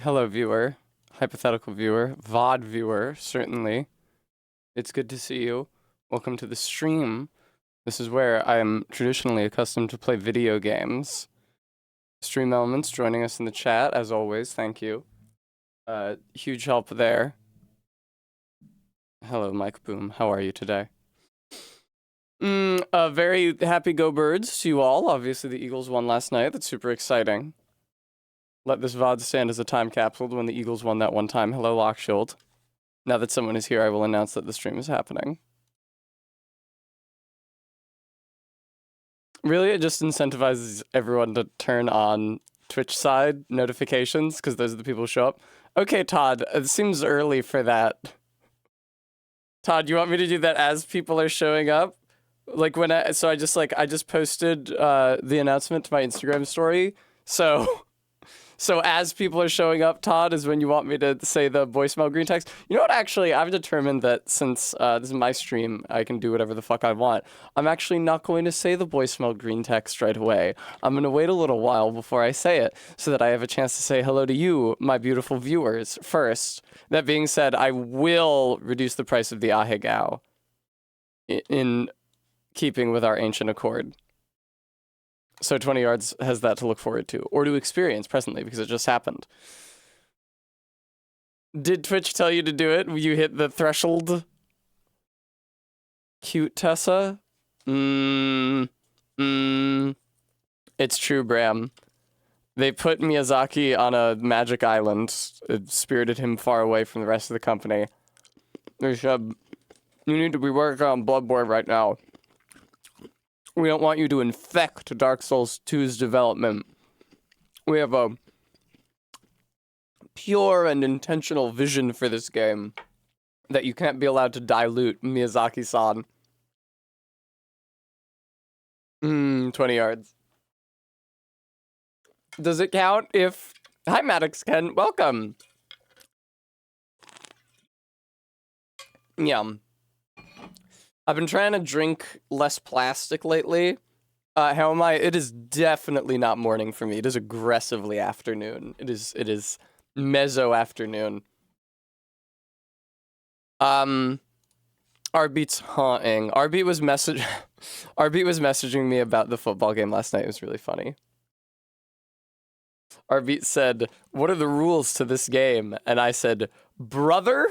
Hello, viewer, hypothetical viewer, VOD viewer, certainly. It's good to see you. Welcome to the stream. This is where I am traditionally accustomed to play video games. Stream Elements joining us in the chat, as always, thank you. Huge help there. Hello, Mike Boom, how are you today? Very happy go Birds to you all. Obviously, the Eagles won last night. That's super exciting. Let this VOD stand as a time capsule when the Eagles won that one time. Hello, Lockshield. Now that someone is here, I will announce that the stream is happening. Really, it just incentivizes everyone to turn on Twitch side notifications, because those are the people who show up. Okay, Todd, it seems early for that. Todd, you want me to do that as people are showing up? Like when I just posted the announcement to my Instagram story. So as people are showing up, Todd, is when you want me to say the voicemail green text. You know what, actually, I've determined that since this is my stream, I can do whatever the fuck I want. I'm actually not going to say the voicemail green text right away. I'm going to wait a little while before I say it, so that I have a chance to say hello to you, my beautiful viewers, first. That being said, I will reduce the price of the Ahegao in keeping with our ancient accord. So 20 yards has that to look forward to, or to experience presently, because it just happened. Did Twitch tell you to do it? You hit the threshold? Cute Tessa? It's true, Bram. They put Miyazaki on a magic island. It spirited him far away from the rest of the company. They said, you need to be working on Bloodborne right now. We don't want you to infect Dark Souls 2's development. We have a pure and intentional vision for this game that you can't be allowed to dilute, Miyazaki-san. 20 yards. Does it count if... Hi, Maddox Ken. Welcome. Yum. I've been trying to drink less plastic lately. How am I? It is definitely not morning for me. It is aggressively afternoon. It is mezzo afternoon. Arbeat's haunting. Arbeat was messaging me about the football game last night. It was really funny. Arbeat said, "What are the rules to this game?" And I said, "Brother."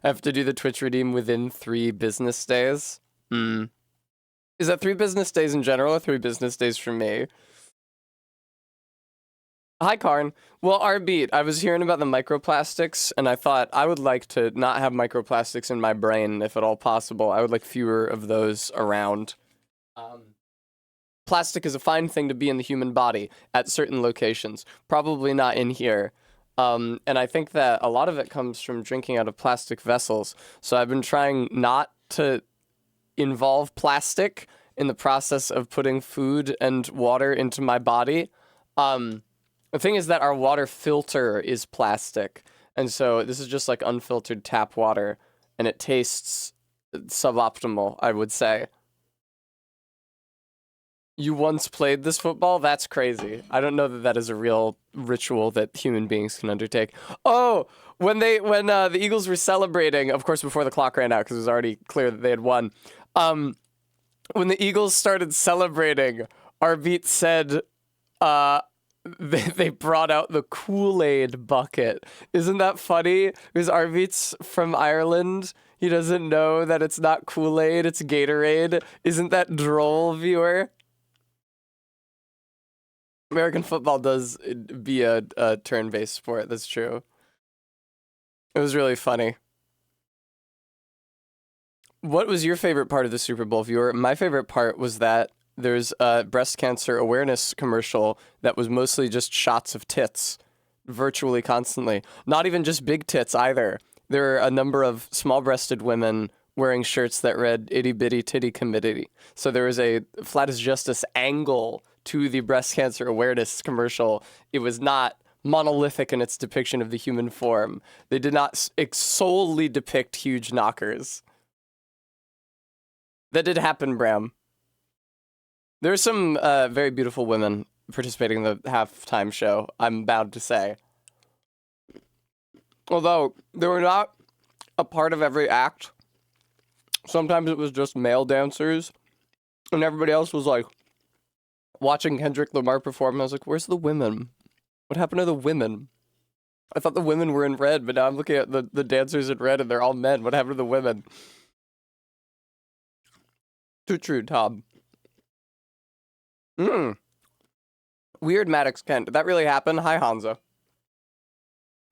I have to do the Twitch redeem within 3 business days. Is that 3 business days in general or 3 business days for me? Hi, Karn. Well, Arbeat, I was hearing about the microplastics, and I thought I would like to not have microplastics in my brain, if at all possible. I would like fewer of those around. Plastic is a fine thing to be in the human body at certain locations. Probably not in here. And I think that a lot of it comes from drinking out of plastic vessels. So I've been trying not to involve plastic in the process of putting food and water into my body. The thing is that our water filter is plastic. And so this is just like unfiltered tap water. And it tastes suboptimal, I would say. You once played this football? That's crazy. I don't know that that is a real ritual that human beings can undertake. Oh, when the Eagles were celebrating, of course, before the clock ran out, because it was already clear that they had won. When the Eagles started celebrating, Arbeat said, they brought out the Kool-Aid bucket. Isn't that funny? Because Arbeat's from Ireland. He doesn't know that it's not Kool-Aid, it's Gatorade. Isn't that droll, viewer? American football does be a turn-based sport, that's true. It was really funny. What was your favorite part of the Super Bowl, viewer? My favorite part was that there's a breast cancer awareness commercial that was mostly just shots of tits, virtually constantly. Not even just big tits either. There are a number of small-breasted women wearing shirts that read Itty Bitty Titty Committee. So there was a Flat as Justice angle to the breast cancer awareness commercial. It was not monolithic in its depiction of the human form. They did not solely depict huge knockers. That did happen, Bram. There are some very beautiful women participating in the halftime show, I'm bound to say. Although, they were not a part of every act. Sometimes it was just male dancers, and everybody else was like watching Kendrick Lamar perform. And I was like, where's the women? What happened to the women? I thought the women were in red, but now I'm looking at the dancers in red and they're all men. What happened to the women? Too true, Tom. Weird Maddox Kent. Did that really happen? Hi, Hansa.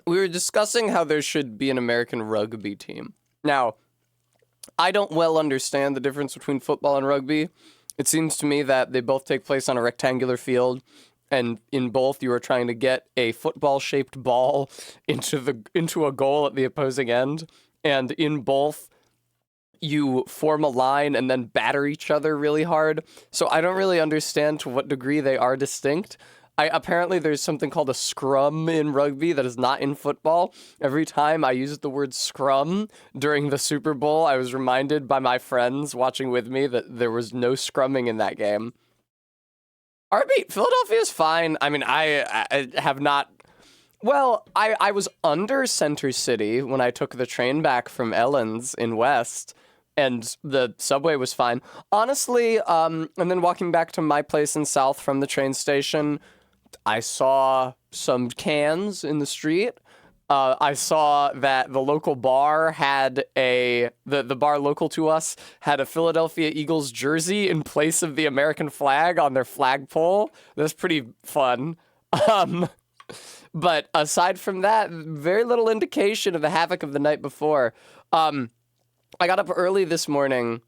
We were discussing how there should be an American rugby team. Now, I don't well understand the difference between football and rugby. It seems to me that they both take place on a rectangular field, and in both you are trying to get a football-shaped ball into a goal at the opposing end, and in both you form a line and then batter each other really hard. So I don't really understand to what degree they are distinct. Apparently there's something called a scrum in rugby that is not in football. Every time I used the word scrum during the Super Bowl, I was reminded by my friends watching with me that there was no scrumming in that game. RB, Philadelphia is fine. I mean, I have not... Well, I was under Center City when I took the train back from Ellen's in West, and the subway was fine. Honestly, and then walking back to my place in South from the train station, I saw some cans in the street. I saw that the local bar had the bar local to us had a Philadelphia Eagles jersey in place of the American flag on their flagpole. That's pretty fun. But aside from that, very little indication of the havoc of the night before. I got up early this morning.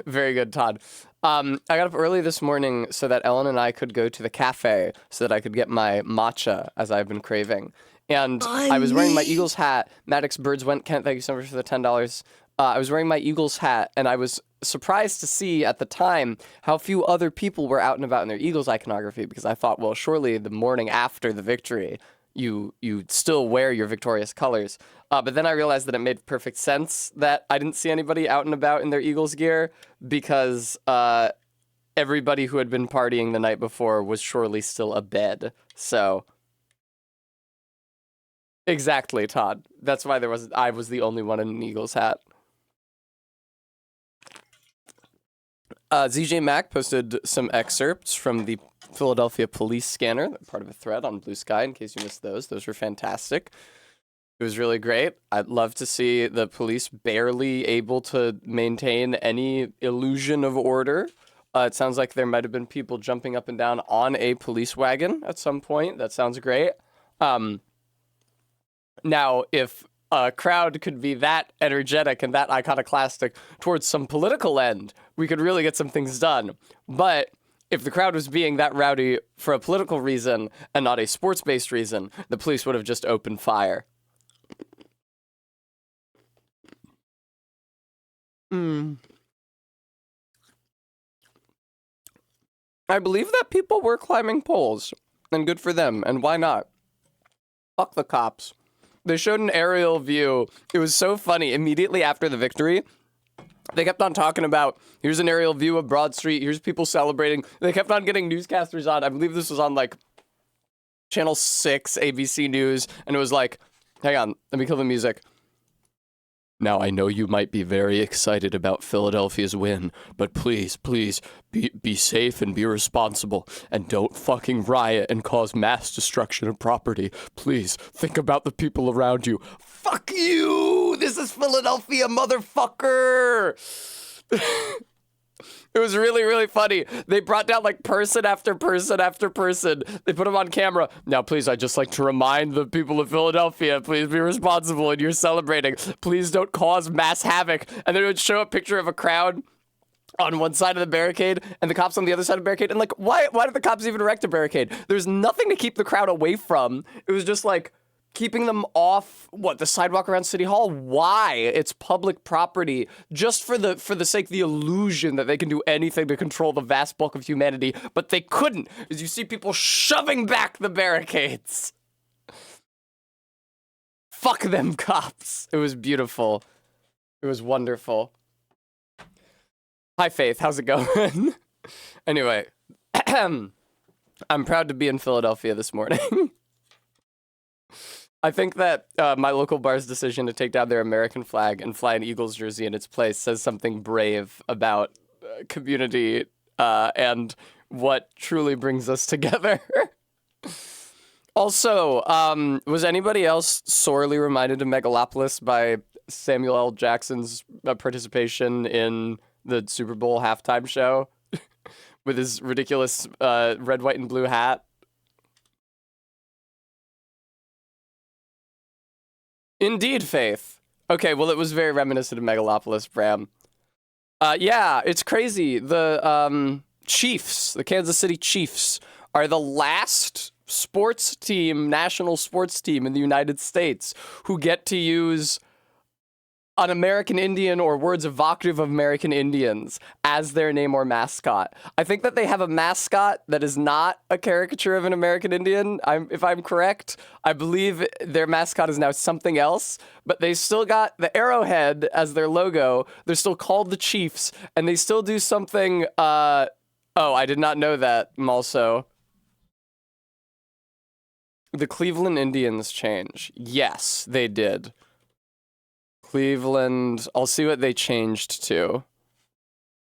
Very good, Todd. I got up early this morning so that Ellen and I could go to the cafe so that I could get my matcha, as I've been craving. And I was wearing my Eagles hat. Maddox Birds went, Kent, thank you so much for the $10. I was wearing my Eagles hat, and I was surprised to see at the time how few other people were out and about in their Eagles iconography, because I thought, well, surely the morning after the victory, you still wear your victorious colors. But then I realized that it made perfect sense that I didn't see anybody out and about in their Eagles gear, because everybody who had been partying the night before was surely still abed. So... Exactly, Todd. That's why I was the only one in an Eagles hat. ZJ Mack posted some excerpts from the Philadelphia police scanner, part of a thread on Blue Sky, in case you missed those. Those were fantastic. It was really great. I'd love to see the police barely able to maintain any illusion of order. It sounds like there might have been people jumping up and down on a police wagon at some point. That sounds great. Now, if a crowd could be that energetic and that iconoclastic towards some political end, we could really get some things done. But if the crowd was being that rowdy for a political reason and not a sports-based reason, the police would have just opened fire. I believe that people were climbing poles, and good for them, and why not? Fuck the cops. They showed an aerial view. It was so funny. Immediately after the victory, they kept on talking about, here's an aerial view of Broad Street, here's people celebrating. They kept on getting newscasters on. I believe this was on, like, Channel 6, ABC News, and it was like, hang on, let me kill the music. Now, I know you might be very excited about Philadelphia's win, but please, please, be safe and be responsible, and don't fucking riot and cause mass destruction of property. Please, think about the people around you. Fuck you! This is Philadelphia, motherfucker! It was really, really funny. They brought down, like, person after person after person. They put them on camera. Now, please, I'd just like to remind the people of Philadelphia, please be responsible and you're celebrating. Please don't cause mass havoc. And then it would show a picture of a crowd on one side of the barricade and the cops on the other side of the barricade. And, like, why did the cops even erect a barricade? There's nothing to keep the crowd away from. It was just, like, keeping them off, the sidewalk around City Hall? Why? It's public property. Just for the sake, the illusion that they can do anything to control the vast bulk of humanity, but they couldn't, as you see people shoving back the barricades. Fuck them cops. It was beautiful. It was wonderful. Hi, Faith. How's it going? Anyway. I'm proud to be in Philadelphia this morning. I think that my local bar's decision to take down their American flag and fly an Eagles jersey in its place says something brave about community and what truly brings us together. Also, was anybody else sorely reminded of Megalopolis by Samuel L. Jackson's participation in the Super Bowl halftime show with his ridiculous red, white, and blue hat? Indeed, Faith. Okay, well, it was very reminiscent of Megalopolis, Bram. Yeah, it's crazy. The Chiefs, the Kansas City Chiefs, are the last sports team, national sports team in the United States who get to use an American Indian or words evocative of American Indians as their name or mascot. I think that they have a mascot that is not a caricature of an American Indian. If I'm correct, I believe their mascot is now something else, but they still got the arrowhead as their logo. They're still called the Chiefs, and they still do something. Oh, I did not know that, Malso. The Cleveland Indians change. Yes, they did. Cleveland, I'll see what they changed to.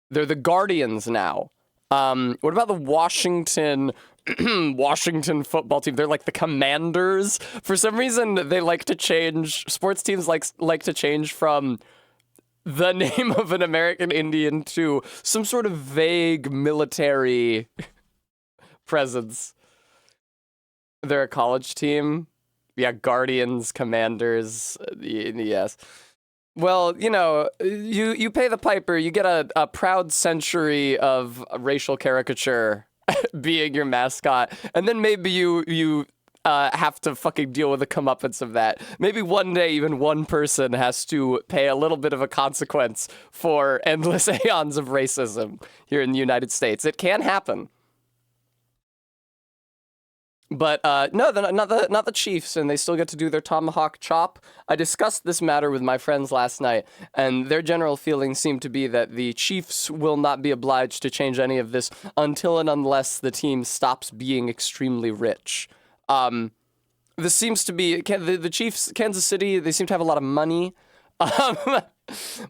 They're the Guardians now. What about the Washington football team? They're like the Commanders. For some reason, they like to change, sports teams like to change from the name of an American Indian to some sort of vague military presence. They're a college team. Yeah, Guardians, Commanders, yes. Well, you know, you pay the piper, you get a proud century of racial caricature being your mascot, and then maybe you have to fucking deal with the comeuppance of that. Maybe one day even one person has to pay a little bit of a consequence for endless aeons of racism here in the United States. It can happen. But no, they're not the Chiefs, and they still get to do their tomahawk chop. I discussed this matter with my friends last night, and their general feelings seem to be that the Chiefs will not be obliged to change any of this until and unless the team stops being extremely rich. This seems to be the Chiefs, Kansas City. They seem to have a lot of money.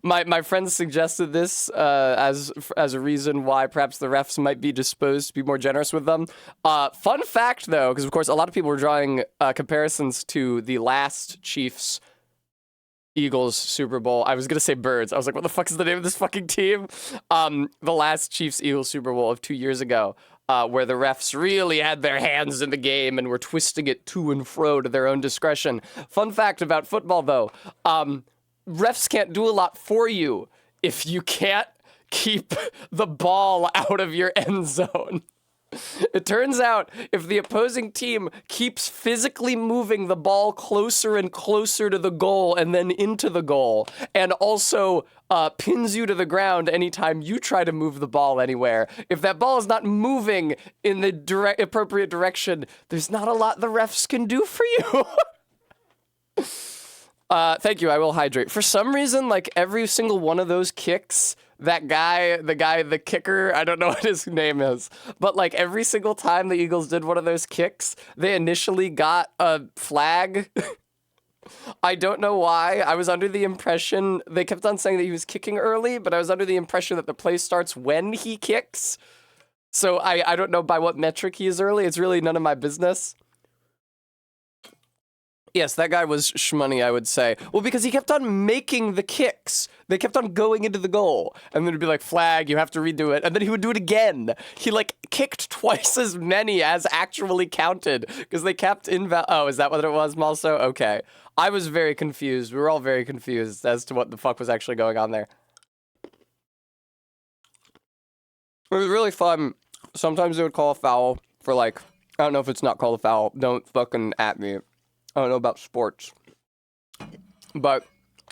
My friends suggested this as a reason why perhaps the refs might be disposed to be more generous with them. Fun fact, though, because of course a lot of people were drawing comparisons to the last Chiefs Eagles Super Bowl. I was gonna say Birds. I was like, what the fuck is the name of this fucking team? The last Chiefs Eagles Super Bowl of 2 years ago. Where the refs really had their hands in the game and were twisting it to and fro to their own discretion. Fun fact about football, though. Refs can't do a lot for you if you can't keep the ball out of your end zone. It turns out if the opposing team keeps physically moving the ball closer and closer to the goal and then into the goal, and also pins you to the ground anytime you try to move the ball anywhere, if that ball is not moving in the appropriate direction, there's not a lot the refs can do for you. Thank you, I will hydrate. For some reason, like, every single one of those kicks, the kicker, I don't know what his name is, but, like, every single time the Eagles did one of those kicks, they initially got a flag. I don't know why. I was under the impression, they kept on saying that he was kicking early, but I was under the impression that the play starts when he kicks. So I don't know by what metric he is early. It's really none of my business. Yes, that guy was shmoney, I would say. Well, because he kept on making the kicks. They kept on going into the goal. And then it'd be like, flag, you have to redo it. And then he would do it again. He, like, kicked twice as many as actually counted. Because they kept oh, is that what it was, Malso? Okay. I was very confused. We were all very confused as to what the fuck was actually going on there. It was really fun. Sometimes they would call a foul for, like, I don't know if it's not called a foul. Don't fucking at me. I don't know about sports, but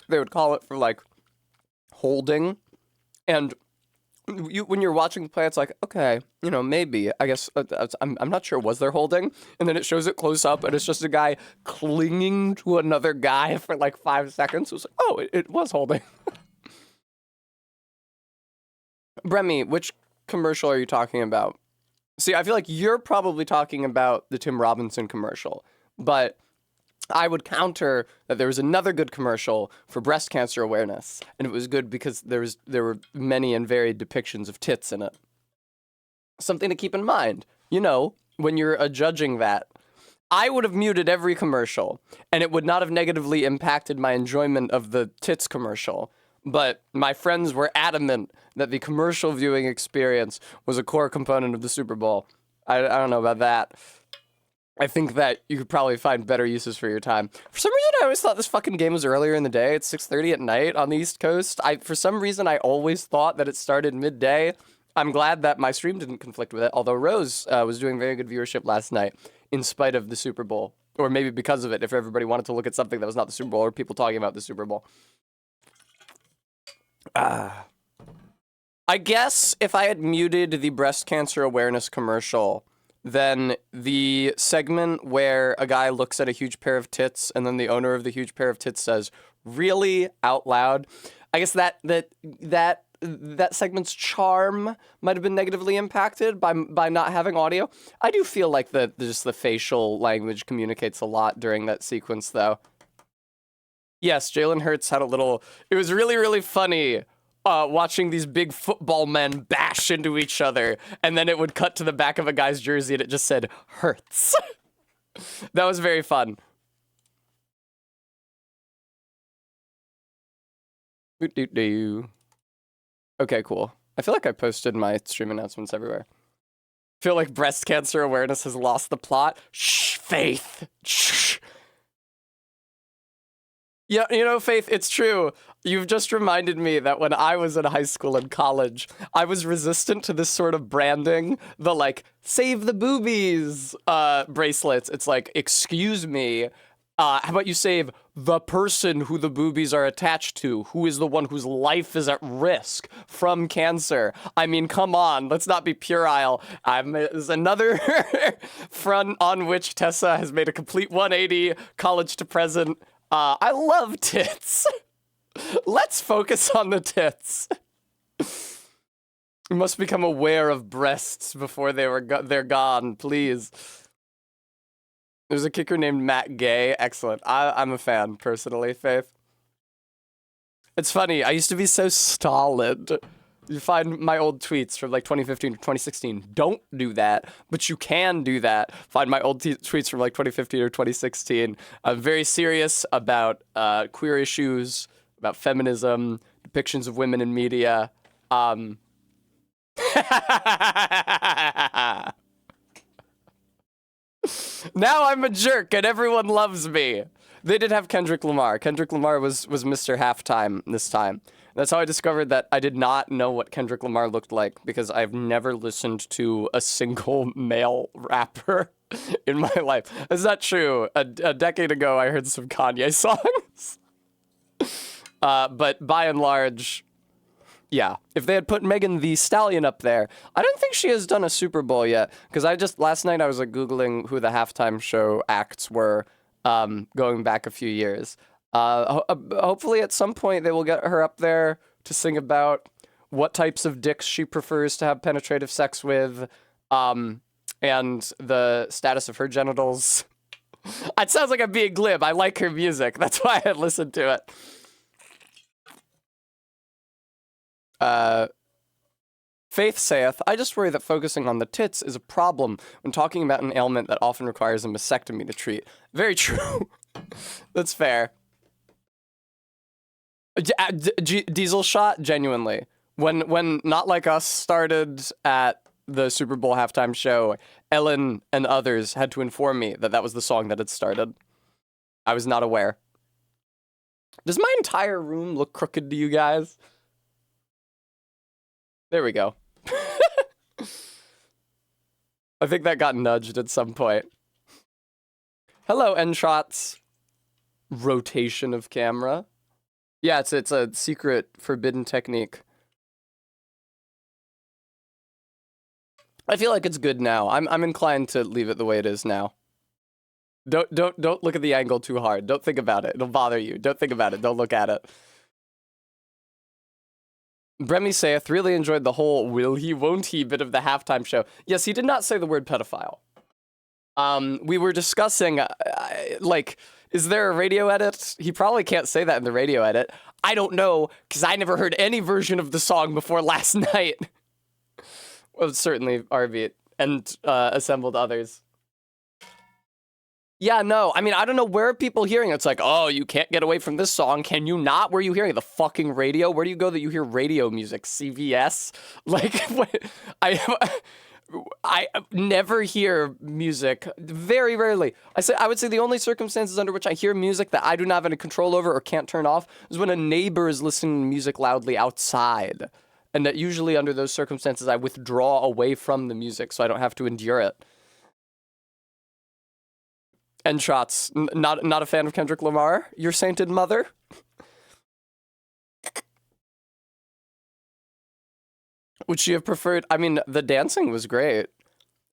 they would call it for, like, holding, and when you're watching the play, it's like, okay, you know, maybe, I guess, I'm not sure, was there holding? And then it shows it close up, and it's just a guy clinging to another guy for, like, 5 seconds. It was like, oh, it was holding. Bremy, which commercial are you talking about? See, I feel like you're probably talking about the Tim Robinson commercial, but I would counter that there was another good commercial for breast cancer awareness, and it was good because there were many and varied depictions of tits in it. Something to keep in mind, you know, when you're judging that. I would have muted every commercial, and it would not have negatively impacted my enjoyment of the tits commercial. But my friends were adamant that the commercial viewing experience was a core component of the Super Bowl. I don't know about that. I think that you could probably find better uses for your time. For some reason, I always thought this fucking game was earlier in the day. It's 6:30 at night on the East Coast. For some reason, I always thought that it started midday. I'm glad that my stream didn't conflict with it, although Rose was doing very good viewership last night in spite of the Super Bowl. Or maybe because of it, if everybody wanted to look at something that was not the Super Bowl or people talking about the Super Bowl. I guess if I had muted the breast cancer awareness commercial, then the segment where a guy looks at a huge pair of tits and then the owner of the huge pair of tits says, "Really?" out loud. I guess that segment's charm might have been negatively impacted by not having audio. I do feel like just the facial language communicates a lot during that sequence, though. Yes, Jalen Hurts had a little. It was really, really funny watching these big football men bash into each other, and then it would cut to the back of a guy's jersey and it just said Hurts. That was very fun. Okay, cool. I feel like I posted my stream announcements everywhere. I feel like breast cancer awareness has lost the plot. Shh, Faith. Shh. Yeah, you know, Faith, it's true. You've just reminded me that when I was in high school and college, I was resistant to this sort of branding, the like, save the boobies bracelets. It's like, excuse me, how about you save the person who the boobies are attached to, who is the one whose life is at risk from cancer? I mean, come on, let's not be puerile. There's another front on which Tessa has made a complete 180, college to present. I love tits. Let's focus on the tits. We must become aware of breasts before they're gone, please. There's a kicker named Matt Gay. Excellent. I'm a fan, personally, Faith. It's funny. I used to be so stolid. You find my old tweets from like 2015 to 2016. Don't do that, but you can do that. Find my old tweets from like 2015 or 2016. I'm very serious about queer issues, about feminism, depictions of women in media. Now I'm a jerk and everyone loves me. They did have Kendrick Lamar. Kendrick Lamar was Mr. Halftime this time. That's how I discovered that I did not know what Kendrick Lamar looked like because I've never listened to a single male rapper in my life. That's not true. A decade ago, I heard some Kanye songs. But by and large, yeah. If they had put Megan Thee Stallion up there, I don't think she has done a Super Bowl yet. Because last night I was like Googling who the halftime show acts were going back a few years. Hopefully at some point they will get her up there to sing about what types of dicks she prefers to have penetrative sex with, and the status of her genitals. It sounds like I'm being glib. I like her music. That's why I listened to it. Faith saith, I just worry that focusing on the tits is a problem when talking about an ailment that often requires a mastectomy to treat. Very true. That's fair. Diesel shot, genuinely. When Not Like Us started at the Super Bowl halftime show, Ellen and others had to inform me that that was the song that had started. I was not aware. Does my entire room look crooked to you guys? There we go. I think that got nudged at some point. Hello, N-Shots. Rotation of camera. Yeah, it's a secret forbidden technique. I feel like it's good now. I'm inclined to leave it the way it is now. Don't look at the angle too hard. Don't think about it. It'll bother you. Don't think about it. Don't look at it. Bremy saith, really enjoyed the whole will he, won't he bit of the halftime show. Yes, he did not say the word pedophile. We were discussing, like, is there a radio edit? He probably can't say that in the radio edit. I don't know, because I never heard any version of the song before last night. Well, certainly Arbeat and assembled others. Yeah, no, I mean, I don't know where are people hearing it. It's like, oh, you can't get away from this song. Can you not? Where are you hearing it? The fucking radio? Where do you go that you hear radio music? CVS? Like, what? I never hear music, very rarely. I would say the only circumstances under which I hear music that I do not have any control over or can't turn off is when a neighbor is listening to music loudly outside. And that usually under those circumstances, I withdraw away from the music so I don't have to endure it. And shots. Not a fan of Kendrick Lamar, your sainted mother? Would she have preferred? I mean, the dancing was great.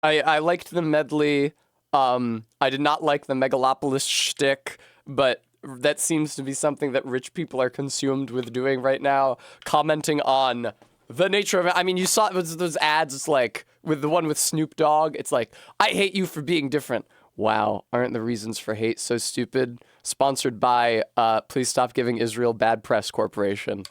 I liked the medley. I did not like the Megalopolis shtick, but that seems to be something that rich people are consumed with doing right now. Commenting on the nature of it. I mean, you saw those ads. It's like with the one with Snoop Dogg. It's like, I hate you for being different. Wow, aren't the reasons for hate so stupid? Sponsored by Please Stop Giving Israel Bad Press Corporation.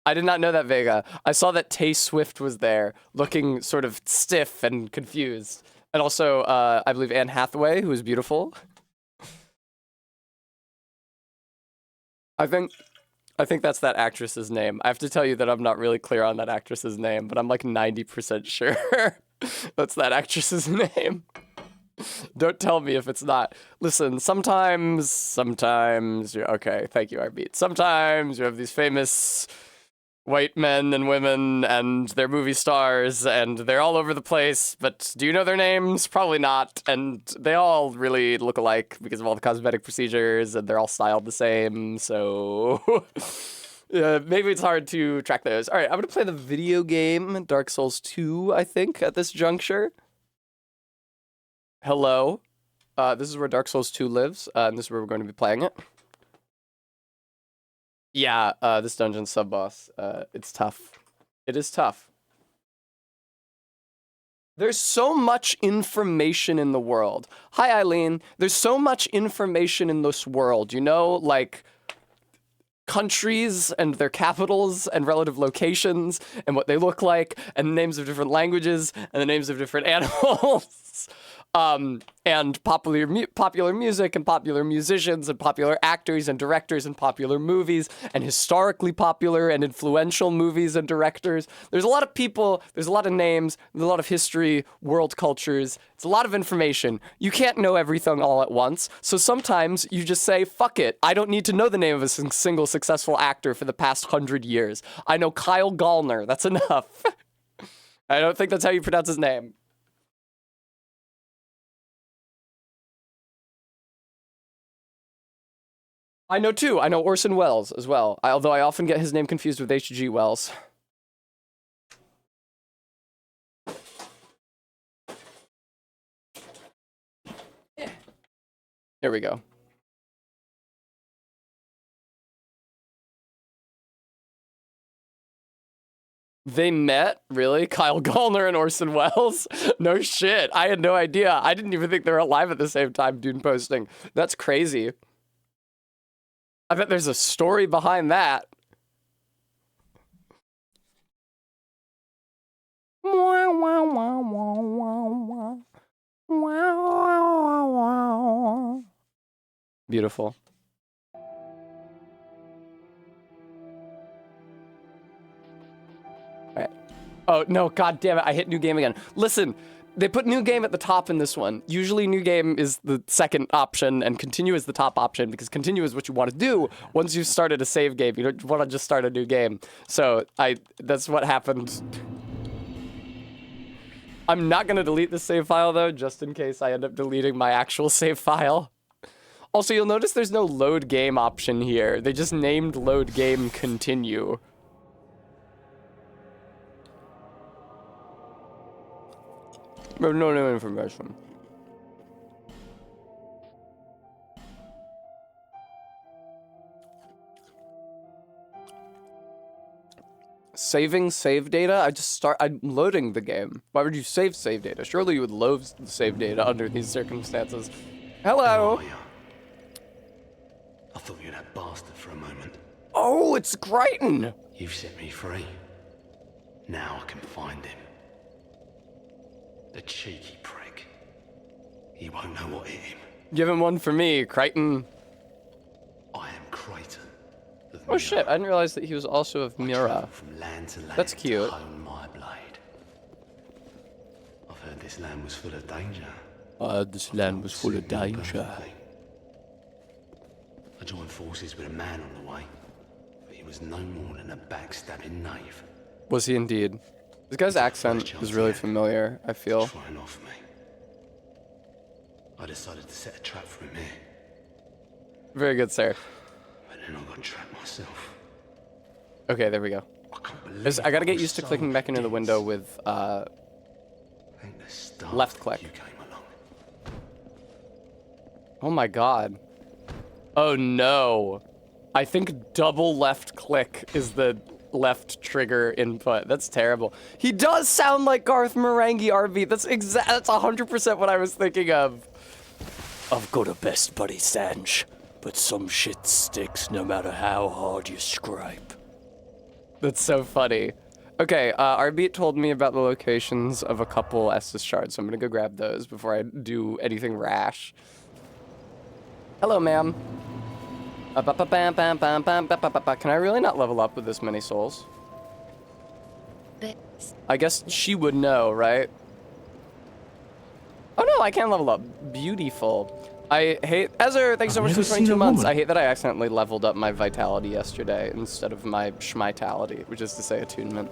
I did not know that, Vega. I saw that Tay Swift was there, looking sort of stiff and confused. And also, I believe Anne Hathaway, who is beautiful. I think that's that actress's name. I have to tell you that I'm not really clear on that actress's name, but I'm like 90% sure that's that actress's name. Don't tell me if it's not. Listen, sometimes, okay, thank you, Arbeat. Sometimes you have these famous white men and women, and they're movie stars, and they're all over the place, but do you know their names? Probably not, and they all really look alike because of all the cosmetic procedures, and they're all styled the same, so... maybe it's hard to track those. All right, I'm gonna play the video game Dark Souls 2, I think, at this juncture. Hello. This is where Dark Souls 2 lives, and this is where we're going to be playing it. Yeah, this dungeon's sub-boss. It's tough. It is tough. There's so much information in the world. Hi, Eileen. There's so much information in this world, you know? Like, countries and their capitals and relative locations and what they look like and the names of different languages and the names of different animals. And popular music and popular musicians and popular actors and directors and popular movies and historically popular and influential movies and directors. There's a lot of people, there's a lot of names, there's a lot of history, world cultures. It's a lot of information. You can't know everything all at once. So sometimes you just say, fuck it. I don't need to know the name of a single successful actor for the past 100 years. I know Kyle Gallner. That's enough. I don't think that's how you pronounce his name. I know two. I know Orson Welles as well, although I often get his name confused with H.G. Wells. Here we go. They met? Really? Kyle Gallner and Orson Welles? No shit. I had no idea. I didn't even think they were alive at the same time, Dune posting. That's crazy. I bet there's a story behind that. Beautiful. All right. Oh, no, god damn it. I hit new game again. Listen. They put new game at the top in this one. Usually new game is the second option and continue is the top option because continue is what you want to do once you've started a save game. You don't want to just start a new game. So that's what happened. I'm not going to delete the save file though, just in case I end up deleting my actual save file. Also, you'll notice there's no load game option here. They just named load game continue. No new information. Saving save data? I'm loading the game. Why would you save data? Surely you would load save data under these circumstances. Hello. I thought you were that bastard for a moment. Oh, it's Crichton. You've set me free. Now I can find him. The cheeky prick. He won't know what hit him. Give him one for me, Crichton. I am Creighton. Oh shit, I didn't realize that he was also of Mira. From land to land. That's cute. To hone my blade. I've heard this land was full of danger. This land was full of danger. I joined forces with a man on the way, but he was no more than a backstabbing knave. Was he indeed? This guy's accent is really familiar, I feel. Trying off me. I decided to set a trap for him here. Very good, sir. But then I got trapped myself. Okay, there we go. I can't believe I gotta get used to so clicking back into the window dense. with Thank the stars left that click. You came along. Oh my god. Oh no. I think double left click is the left trigger input. That's terrible. He does sound like Garth Marenghi, RB. That's 100% what I was thinking of. I've got a best buddy, Sanj, but some shit sticks no matter how hard you scrape. That's so funny. Okay, Arbeat told me about the locations of a couple Estus shards, so I'm gonna go grab those before I do anything rash. Hello, ma'am. Can I really not level up with this many souls? I guess she would know, right? Oh no, I can level up. Beautiful. I hate Ezra, thanks so much for 22 months. I hate that I accidentally leveled up my vitality yesterday instead of my schmitality, which is to say attunement.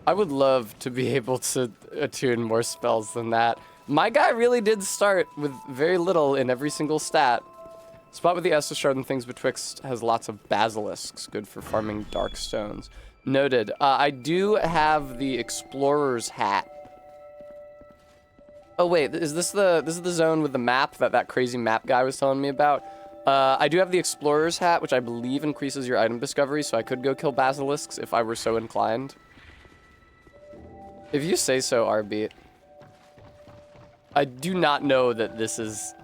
I would love to be able to attune more spells than that. My guy really did start with very little in every single stat. Spot with the Estus Shard and things betwixt has lots of basilisks, good for farming dark stones. Noted. I do have the Explorer's Hat. Oh wait, is this the zone with the map that crazy map guy was telling me about? I do have the Explorer's Hat, which I believe increases your item discovery, so I could go kill basilisks if I were so inclined. If you say so, Arbeat. I do not know that this is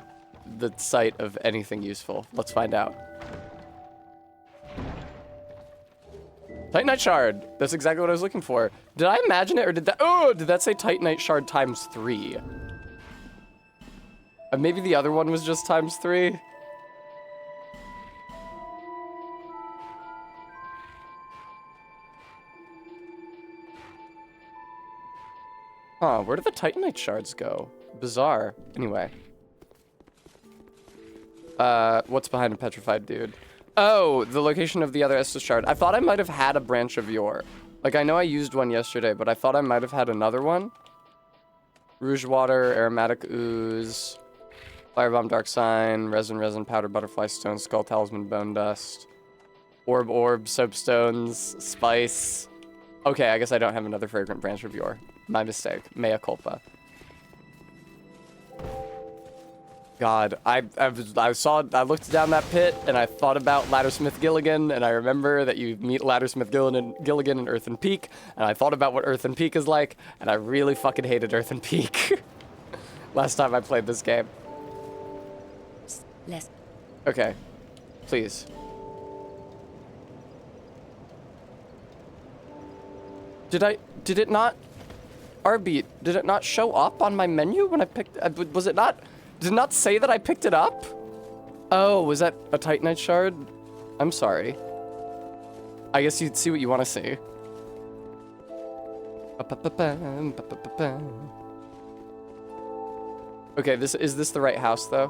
the site of anything useful. Let's find out. Titanite Shard. That's exactly what I was looking for. Did I imagine it, or did that say Titanite Shard times 3? Maybe the other one was just times 3? Huh, where did the Titanite Shards go? Bizarre. Anyway. What's behind a petrified dude? Oh, the location of the other Estus Shard. I thought I might have had a branch of yore. Like, I know I used one yesterday, but I thought I might have had another one. Rouge Water, Aromatic Ooze, Firebomb Dark Sign, Resin, Powder Butterfly Stone, Skull Talisman, Bone Dust, Orb, Soapstones, Spice. Okay, I guess I don't have another fragrant branch of yore. My mistake. Mea culpa. God, I looked down that pit and I thought about Laddersmith Gilligan, and I remember that you meet Laddersmith Gilligan in Earthen Peak, and I thought about what Earthen Peak is like, and I really fucking hated Earthen Peak. Last time I played this game. Less. Okay, please. Did it not, Arbeat, did it not show up on my menu when I picked, was it not? Did it not say that I picked it up? Oh, was that a Titanite Shard? I'm sorry. I guess you'd see what you want to see. Okay, is this the right house, though?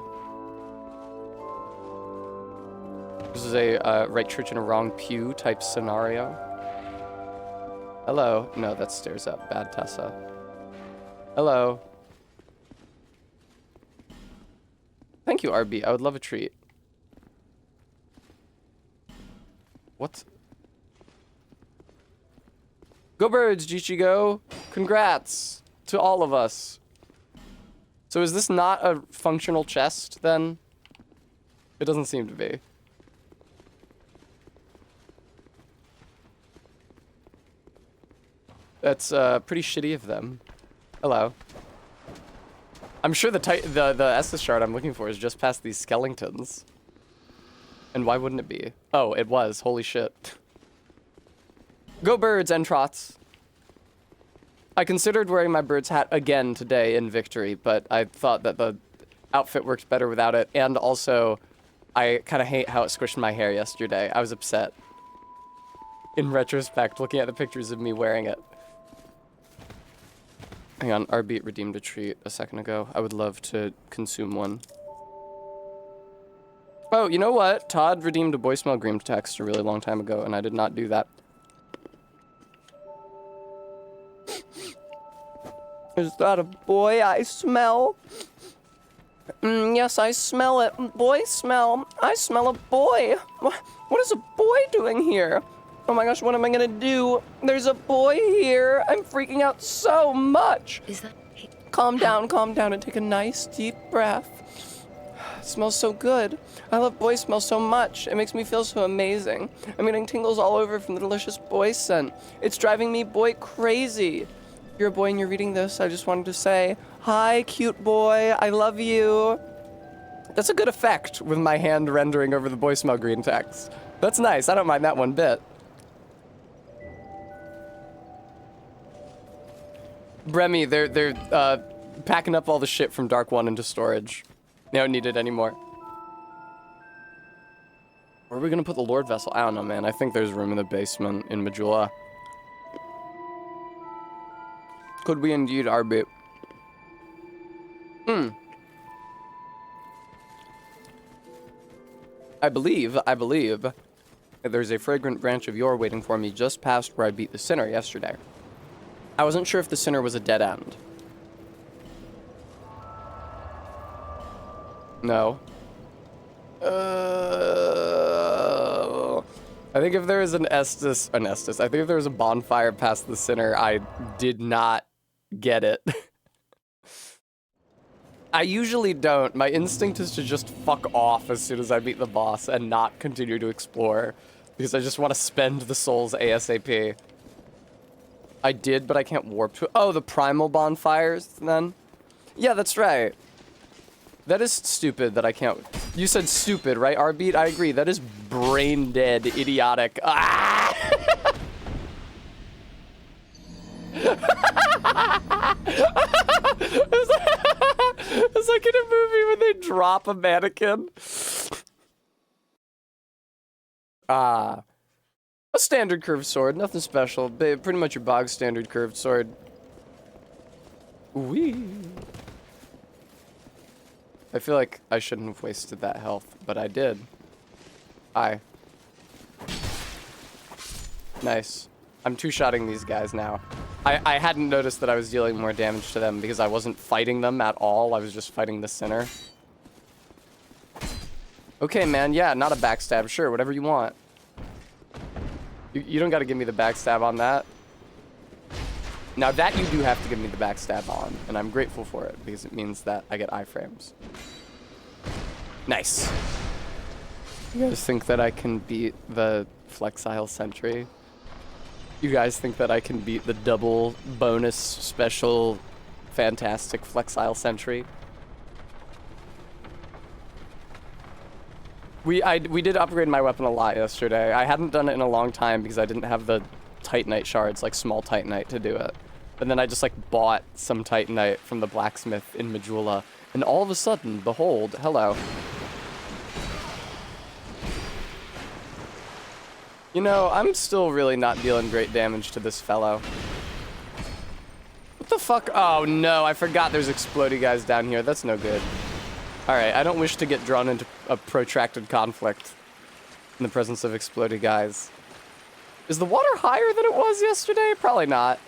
This is a right church in a wrong pew type scenario. Hello. No, that's stairs up. Bad Tessa. Hello. Thank you, RB. I would love a treat. What? Go Birds, Jichi go. Congrats to all of us. So is this not a functional chest, then? It doesn't seem to be. That's pretty shitty of them. Hello. I'm sure the Estus shard I'm looking for is just past these skeletons. And why wouldn't it be? Oh, it was. Holy shit. Go birds and trots. I considered wearing my bird's hat again today in Victory, but I thought that the outfit worked better without it, and also I kind of hate how it squished my hair yesterday. I was upset. In retrospect, looking at the pictures of me wearing it. Hang on, Arbeat redeemed a treat a second ago. I would love to consume one. Oh, you know what? Todd redeemed a voicemail Green text a really long time ago, and I did not do that. Is that a boy I smell? Yes, I smell it. Boy smell. I smell a boy. What is a boy doing here? Oh my gosh, what am I gonna do? There's a boy here. I'm freaking out so much. Is that... Calm down, and take a nice deep breath. It smells so good. I love boy smell so much. It makes me feel so amazing. I'm getting tingles all over from the delicious boy scent. It's driving me boy crazy. If you're a boy and you're reading this, I just wanted to say, hi, cute boy. I love you. That's a good effect with my hand rendering over the boy smell green text. That's nice. I don't mind that one bit. Bremy, they're packing up all the shit from Dark 1 into storage. They don't need it anymore. Where are we gonna put the Lord Vessel? I don't know, man. I think there's room in the basement in Majula. Could we indeed, Arbit? I believe there's a fragrant branch of yore waiting for me just past where I beat the sinner yesterday. I wasn't sure if the sinner was a dead end. No. I think if there is an Estus, I think if there was a bonfire past the sinner, I did not get it. I usually don't. My instinct is to just fuck off as soon as I beat the boss and not continue to explore, because I just want to spend the souls ASAP. I did, but I can't warp to it. Oh, the primal bonfires, then? Yeah, that's right. That is stupid that I can't... You said stupid, right, Arbeat? I agree. That is brain dead, idiotic. Ah! It's like in a movie when they drop a mannequin. Ah. A standard curved sword, nothing special. Pretty much your bog standard curved sword. Wee. I feel like I shouldn't have wasted that health, but I did. Nice. I'm two-shotting these guys now. I hadn't noticed that I was dealing more damage to them because I wasn't fighting them at all. I was just fighting the sinner. Okay, man. Yeah, not a backstab. Sure, whatever you want. You don't got to give me the backstab on that. Now that you do have to give me the backstab on, and I'm grateful for it because it means that I get iframes. Nice. You guys think that I can beat the Flexile Sentry? You guys think that I can beat the double bonus special fantastic Flexile Sentry? We did upgrade my weapon a lot yesterday. I hadn't done it in a long time because I didn't have the Titanite shards, like small Titanite, to do it. And then I just like bought some Titanite from the blacksmith in Majula, and all of a sudden, behold, hello. You know, I'm still really not dealing great damage to this fellow. What the fuck? Oh no, I forgot there's explodey guys down here. That's no good. Alright, I don't wish to get drawn into a protracted conflict in the presence of explodey guys. Is the water higher than it was yesterday? Probably not.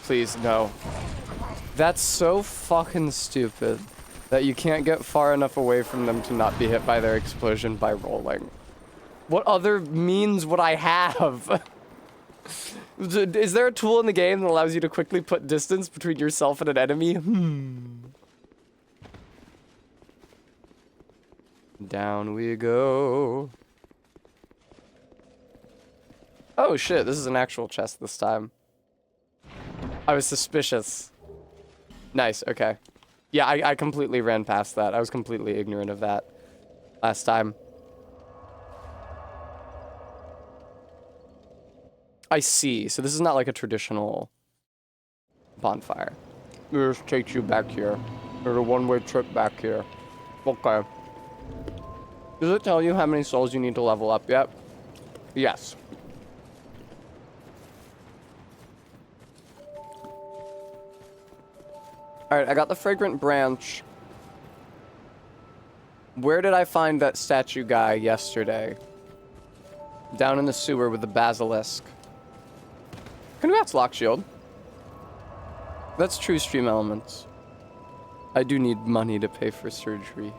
Please, no. That's so fucking stupid that you can't get far enough away from them to not be hit by their explosion by rolling. What other means would I have? Is there a tool in the game that allows you to quickly put distance between yourself and an enemy? Down we go. Oh shit, this is an actual chest this time. I was suspicious. Nice, okay. Yeah, I completely ran past that. I was completely ignorant of that last time. I see. So this is not like a traditional bonfire. It just takes you back here. There's a one-way trip back here. Okay. Does it tell you how many souls you need to level up yet? Yes. Alright, I got the fragrant branch. Where did I find that statue guy yesterday? Down in the sewer with the basilisk. Congrats, Lockshield. That's true, Stream Elements. I do need money to pay for surgery.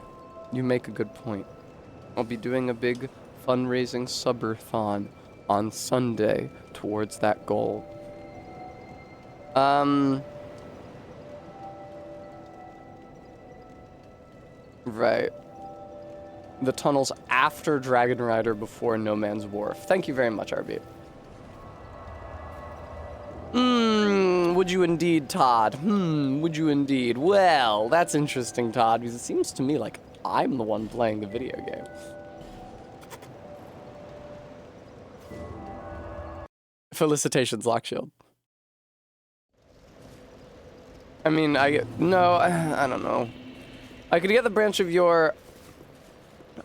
You make a good point. I'll be doing a big fundraising subathon on Sunday towards that goal. Right. The tunnels after Dragon Rider, before No Man's Wharf. Thank you very much, RB. Would you indeed, Todd? Would you indeed? Well, that's interesting, Todd, because it seems to me like I'm the one playing the video game. Felicitations, Lockshield. I mean, I don't know. I could get the branch of your...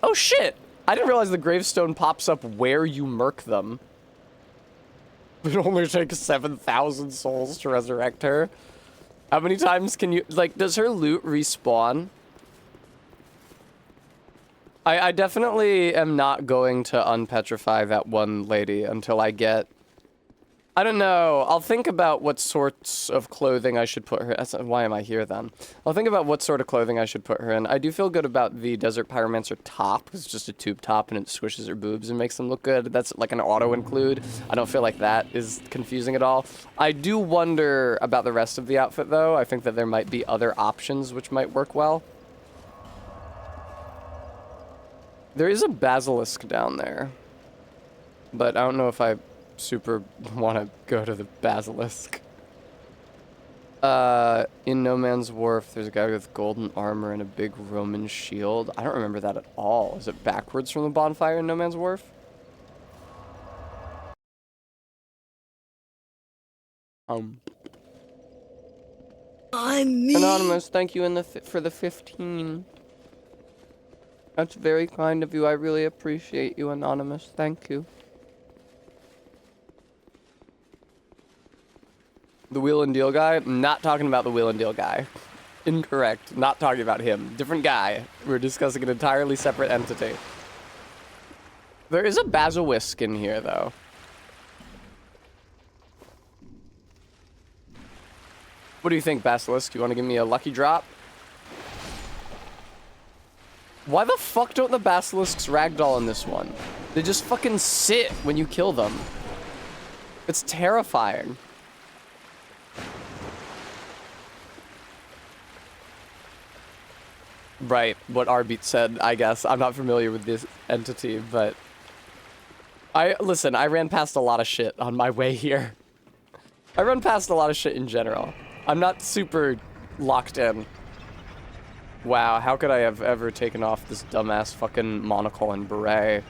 Oh shit! I didn't realize the gravestone pops up where you murk them. It only takes 7,000 souls to resurrect her. How many times can you... Like, does her loot respawn? I definitely am not going to unpetrify that one lady until I get... I don't know. I'll think about what sorts of clothing I should put her... Why am I here, then? I'll think about what sort of clothing I should put her in. I do feel good about the Desert Pyromancer top. It's just a tube top, and it squishes her boobs and makes them look good. That's like an auto-include. I don't feel like that is confusing at all. I do wonder about the rest of the outfit, though. I think that there might be other options which might work well. There is a basilisk down there. But I don't know if I... super want to go to the basilisk. In No Man's Wharf, there's a guy with golden armor and a big Roman shield. I don't remember that at all. Is it backwards from the bonfire in No Man's Wharf? Anonymous, thank you for the 15. That's very kind of you. I really appreciate you, Anonymous. Thank you. The Wheel and Deal guy? Not talking about the Wheel and Deal guy. Incorrect. Not talking about him. Different guy. We're discussing an entirely separate entity. There is a basilisk in here, though. What do you think, Basilisk? You want to give me a lucky drop? Why the fuck don't the basilisks ragdoll in this one? They just fucking sit when you kill them. It's terrifying. Right, what Arbeat said, I guess. I'm not familiar with this entity, but... Listen, I ran past a lot of shit on my way here. I run past a lot of shit in general. I'm not super locked in. Wow, how could I have ever taken off this dumbass fucking monocle and beret?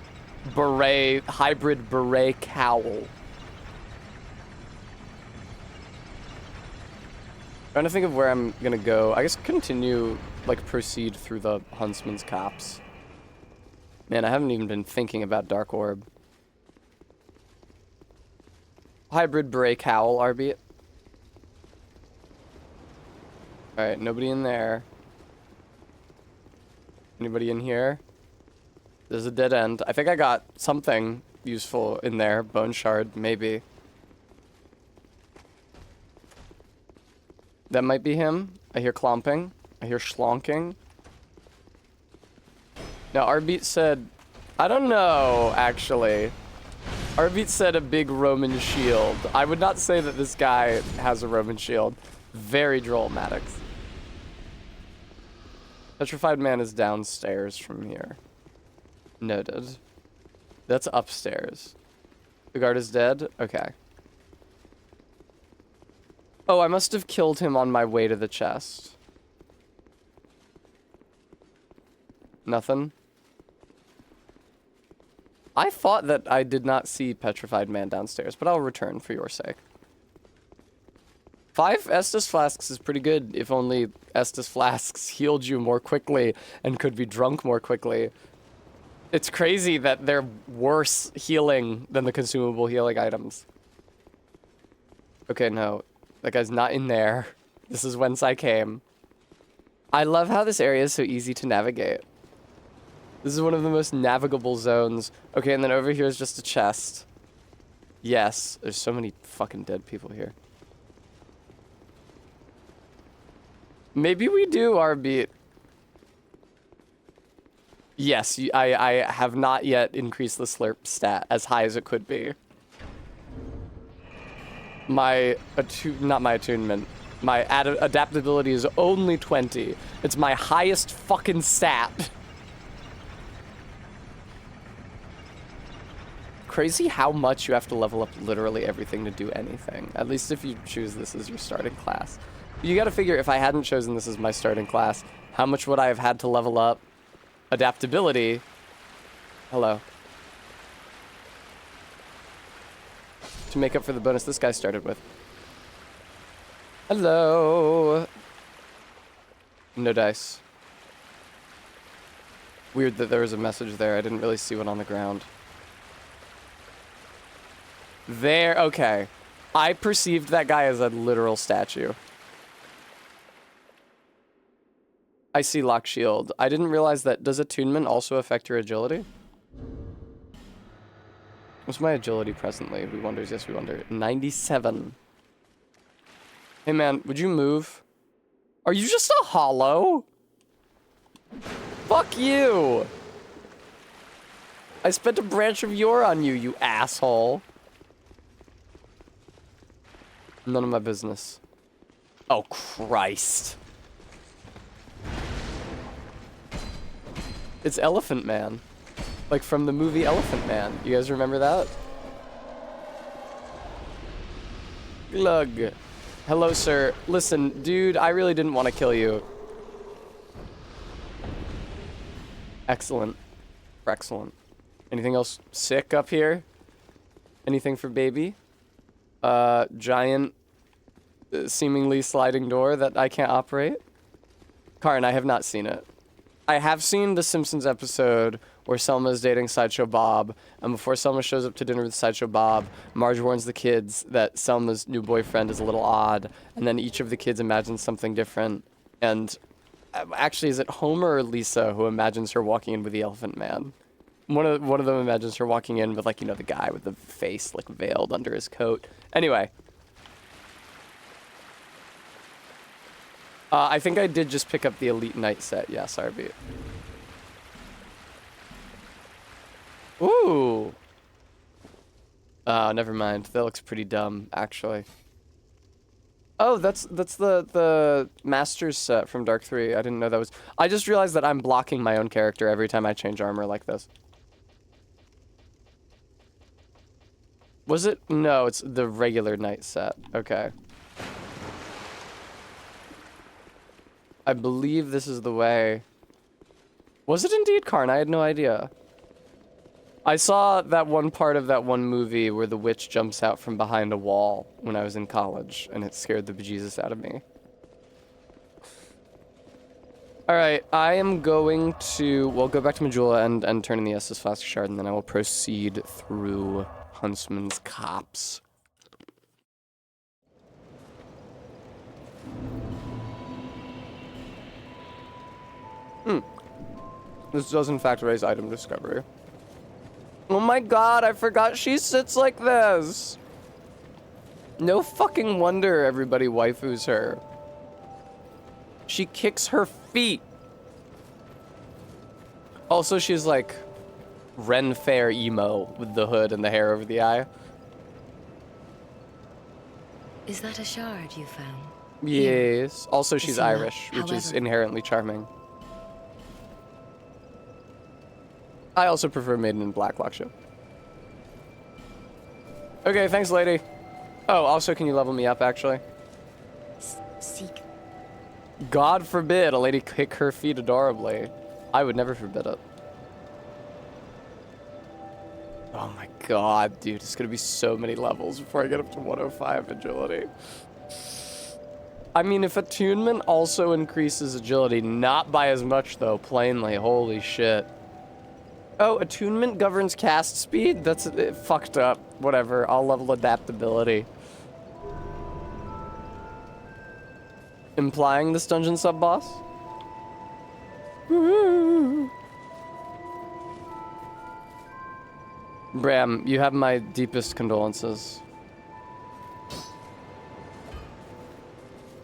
Hybrid beret cowl. Trying to think of where I'm gonna go. I guess continue, like, proceed through the Huntsman's Copse. Man, I haven't even been thinking about Dark Orb. Hybrid beret cowl, Arbeat. Alright, nobody in there. Anybody in here? There's a dead end. I think I got something useful in there. Bone shard, maybe. That might be him. I hear clomping. I hear schlonking. Now, Arbeat said... I don't know, actually. Arbeat said a big Roman shield. I would not say that this guy has a Roman shield. Very droll, Maddox. Petrified Man is downstairs from here. Noted. That's upstairs. The guard is dead? Okay. Oh, I must have killed him on my way to the chest. Nothing? I thought that I did not see Petrified Man downstairs, but I'll return for your sake. 5 Estus flasks is pretty good, if only Estus flasks healed you more quickly and could be drunk more quickly. It's crazy that they're worse healing than the consumable healing items. Okay, no. That guy's not in there. This is whence I came. I love how this area is so easy to navigate. This is one of the most navigable zones. Okay, and then over here is just a chest. Yes, there's so many fucking dead people here. Maybe we do our beat. Yes, I have not yet increased the slurp stat as high as it could be. Not my attunement. My adaptability is only 20. It's my highest fucking stat. Crazy how much you have to level up literally everything to do anything. At least if you choose this as your starting class. You gotta figure, if I hadn't chosen this as my starting class, how much would I have had to level up adaptability? Hello. To make up for the bonus this guy started with. Hello. No dice. Weird that there was a message there. I didn't really see one on the ground. There, okay. I perceived that guy as a literal statue. I see lock shield. I didn't realize that. Does attunement also affect your agility? What's my agility presently? We wonders, yes we wonder. 97. Hey man, would you move? Are you just a hollow? Fuck you! I spent a branch of yore on you, you asshole. None of my business. Oh, Christ. It's Elephant Man. Like from the movie Elephant Man. You guys remember that? Glug. Hello, sir. Listen, dude, I really didn't want to kill you. Excellent. Excellent. Anything else sick up here? Anything for baby? Giant, seemingly sliding door that I can't operate? Karin, I have not seen it. I have seen the Simpsons episode where Selma is dating Sideshow Bob, and before Selma shows up to dinner with Sideshow Bob, Marge warns the kids that Selma's new boyfriend is a little odd, and then each of the kids imagines something different. And actually, is it Homer or Lisa who imagines her walking in with the Elephant Man? One of them imagines her walking in with, like, you know, the guy with the face, like, veiled under his coat. Anyway. I think I did just pick up the Elite Knight set. Yes, RB. Ooh. Never mind. That looks pretty dumb, actually. Oh, that's the Masters set from Dark 3. I didn't know that was... I just realized that I'm blocking my own character every time I change armor like this. Was it? No, it's the regular Knight set. Okay. I believe this is the way. Was it indeed Karn? I had no idea. I saw that one part of that one movie where the witch jumps out from behind a wall when I was in college, and it scared the bejesus out of me. Alright, I am going to, well, go back to Majula and turn in the Estus Flask Shard, and then I will proceed through Huntsman's Copse. This does in fact raise item discovery. Oh my god, I forgot she sits like this. No fucking wonder everybody waifus her. She kicks her feet. Also, she's like Ren Fair emo with the hood and the hair over the eye. Is that a shard you found? Yes. Also, she's Isina, Irish, which is however- inherently charming. I also prefer Maiden in Black Lockshow. Okay, thanks, lady. Oh, also, can you level me up, actually? Seek. God forbid a lady kick her feet adorably. I would never forbid it. Oh my god, dude. It's gonna be so many levels before I get up to 105 agility. I mean, if attunement also increases agility, not by as much, though, plainly. Holy shit. Oh, attunement governs cast speed? That's fucked up. Whatever, I'll level adaptability. Implying this dungeon sub-boss? Bram, you have my deepest condolences.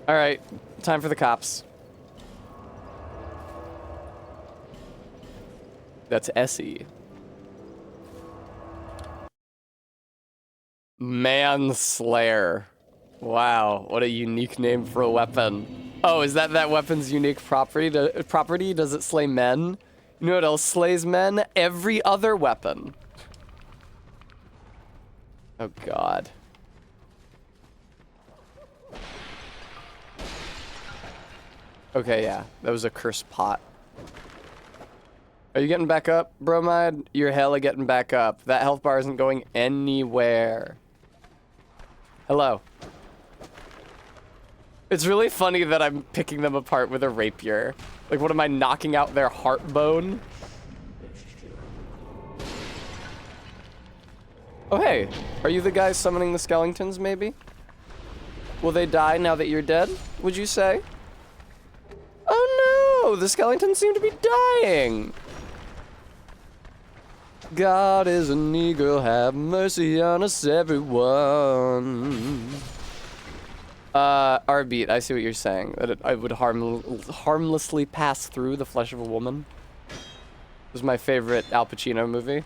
Alright, time for the cops. That's Essie. Manslayer. Wow, what a unique name for a weapon. Oh, is that weapon's unique property? Does it slay men? You know what else slays men? Every other weapon. Oh god. Okay, yeah, that was a cursed pot. Are you getting back up, Bromide? You're hella getting back up. That health bar isn't going anywhere. Hello. It's really funny that I'm picking them apart with a rapier. Like, what am I, knocking out their heart bone? Oh, hey. Are you the guy summoning the skeletons, maybe? Will they die now that you're dead, would you say? Oh no! The skeletons seem to be dying! God is an eagle, have mercy on us, everyone. Arbeat, I see what you're saying. That I would harmlessly pass through the flesh of a woman. It was my favorite Al Pacino movie.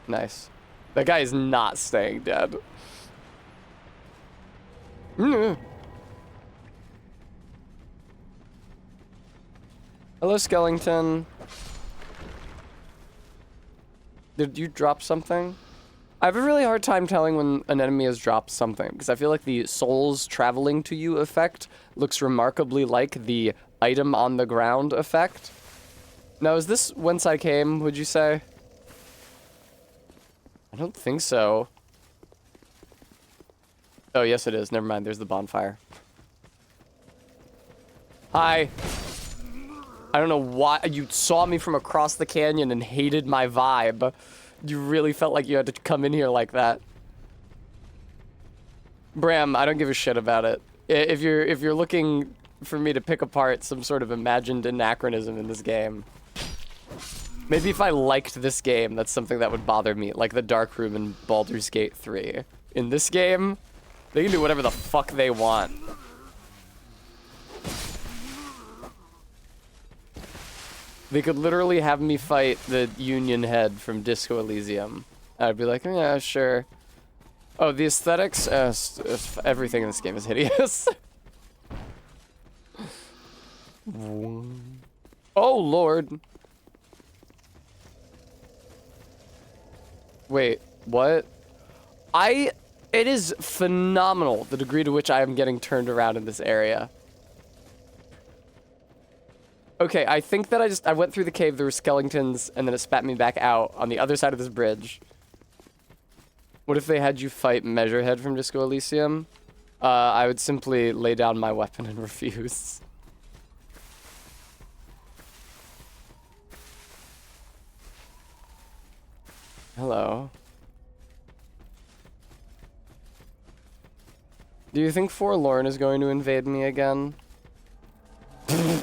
Nice. That guy is not staying dead. Hello, skeleton. Did you drop something? I have a really hard time telling when an enemy has dropped something, because I feel like the souls traveling to you effect looks remarkably like the item on the ground effect. Now, is this whence I came, would you say? I don't think so. Oh, yes it is. Never mind, there's the bonfire. Hi. I don't know why you saw me from across the canyon and hated my vibe. You really felt like you had to come in here like that. Bram, I don't give a shit about it. If you're looking for me to pick apart some sort of imagined anachronism in this game, maybe if I liked this game, that's something that would bother me, like the Dark Room in Baldur's Gate 3. In this game, they can do whatever the fuck they want. They could literally have me fight the Union head from Disco Elysium. I'd be like, yeah, sure. Oh, the aesthetics? Everything in this game is hideous. Oh, Lord. Wait, what? It is phenomenal, the degree to which I am getting turned around in this area. Okay, I think that I went through the cave, there were skeletons, and then it spat me back out on the other side of this bridge. What if they had you fight Measurehead from Disco Elysium? I would simply lay down my weapon and refuse. Hello. Do you think Forlorn is going to invade me again?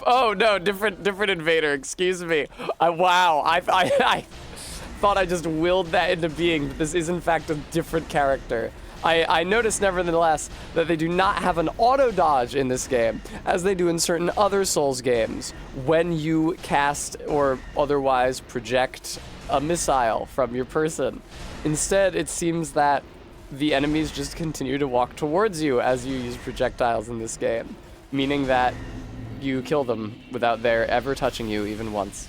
Oh no, different invader, excuse me. Wow, I thought I just willed that into being. This is in fact a different character. I noticed nevertheless that they do not have an auto dodge in this game, as they do in certain other Souls games, when you cast or otherwise project a missile from your person. Instead, it seems that the enemies just continue to walk towards you as you use projectiles in this game, meaning that you kill them without their ever touching you even once.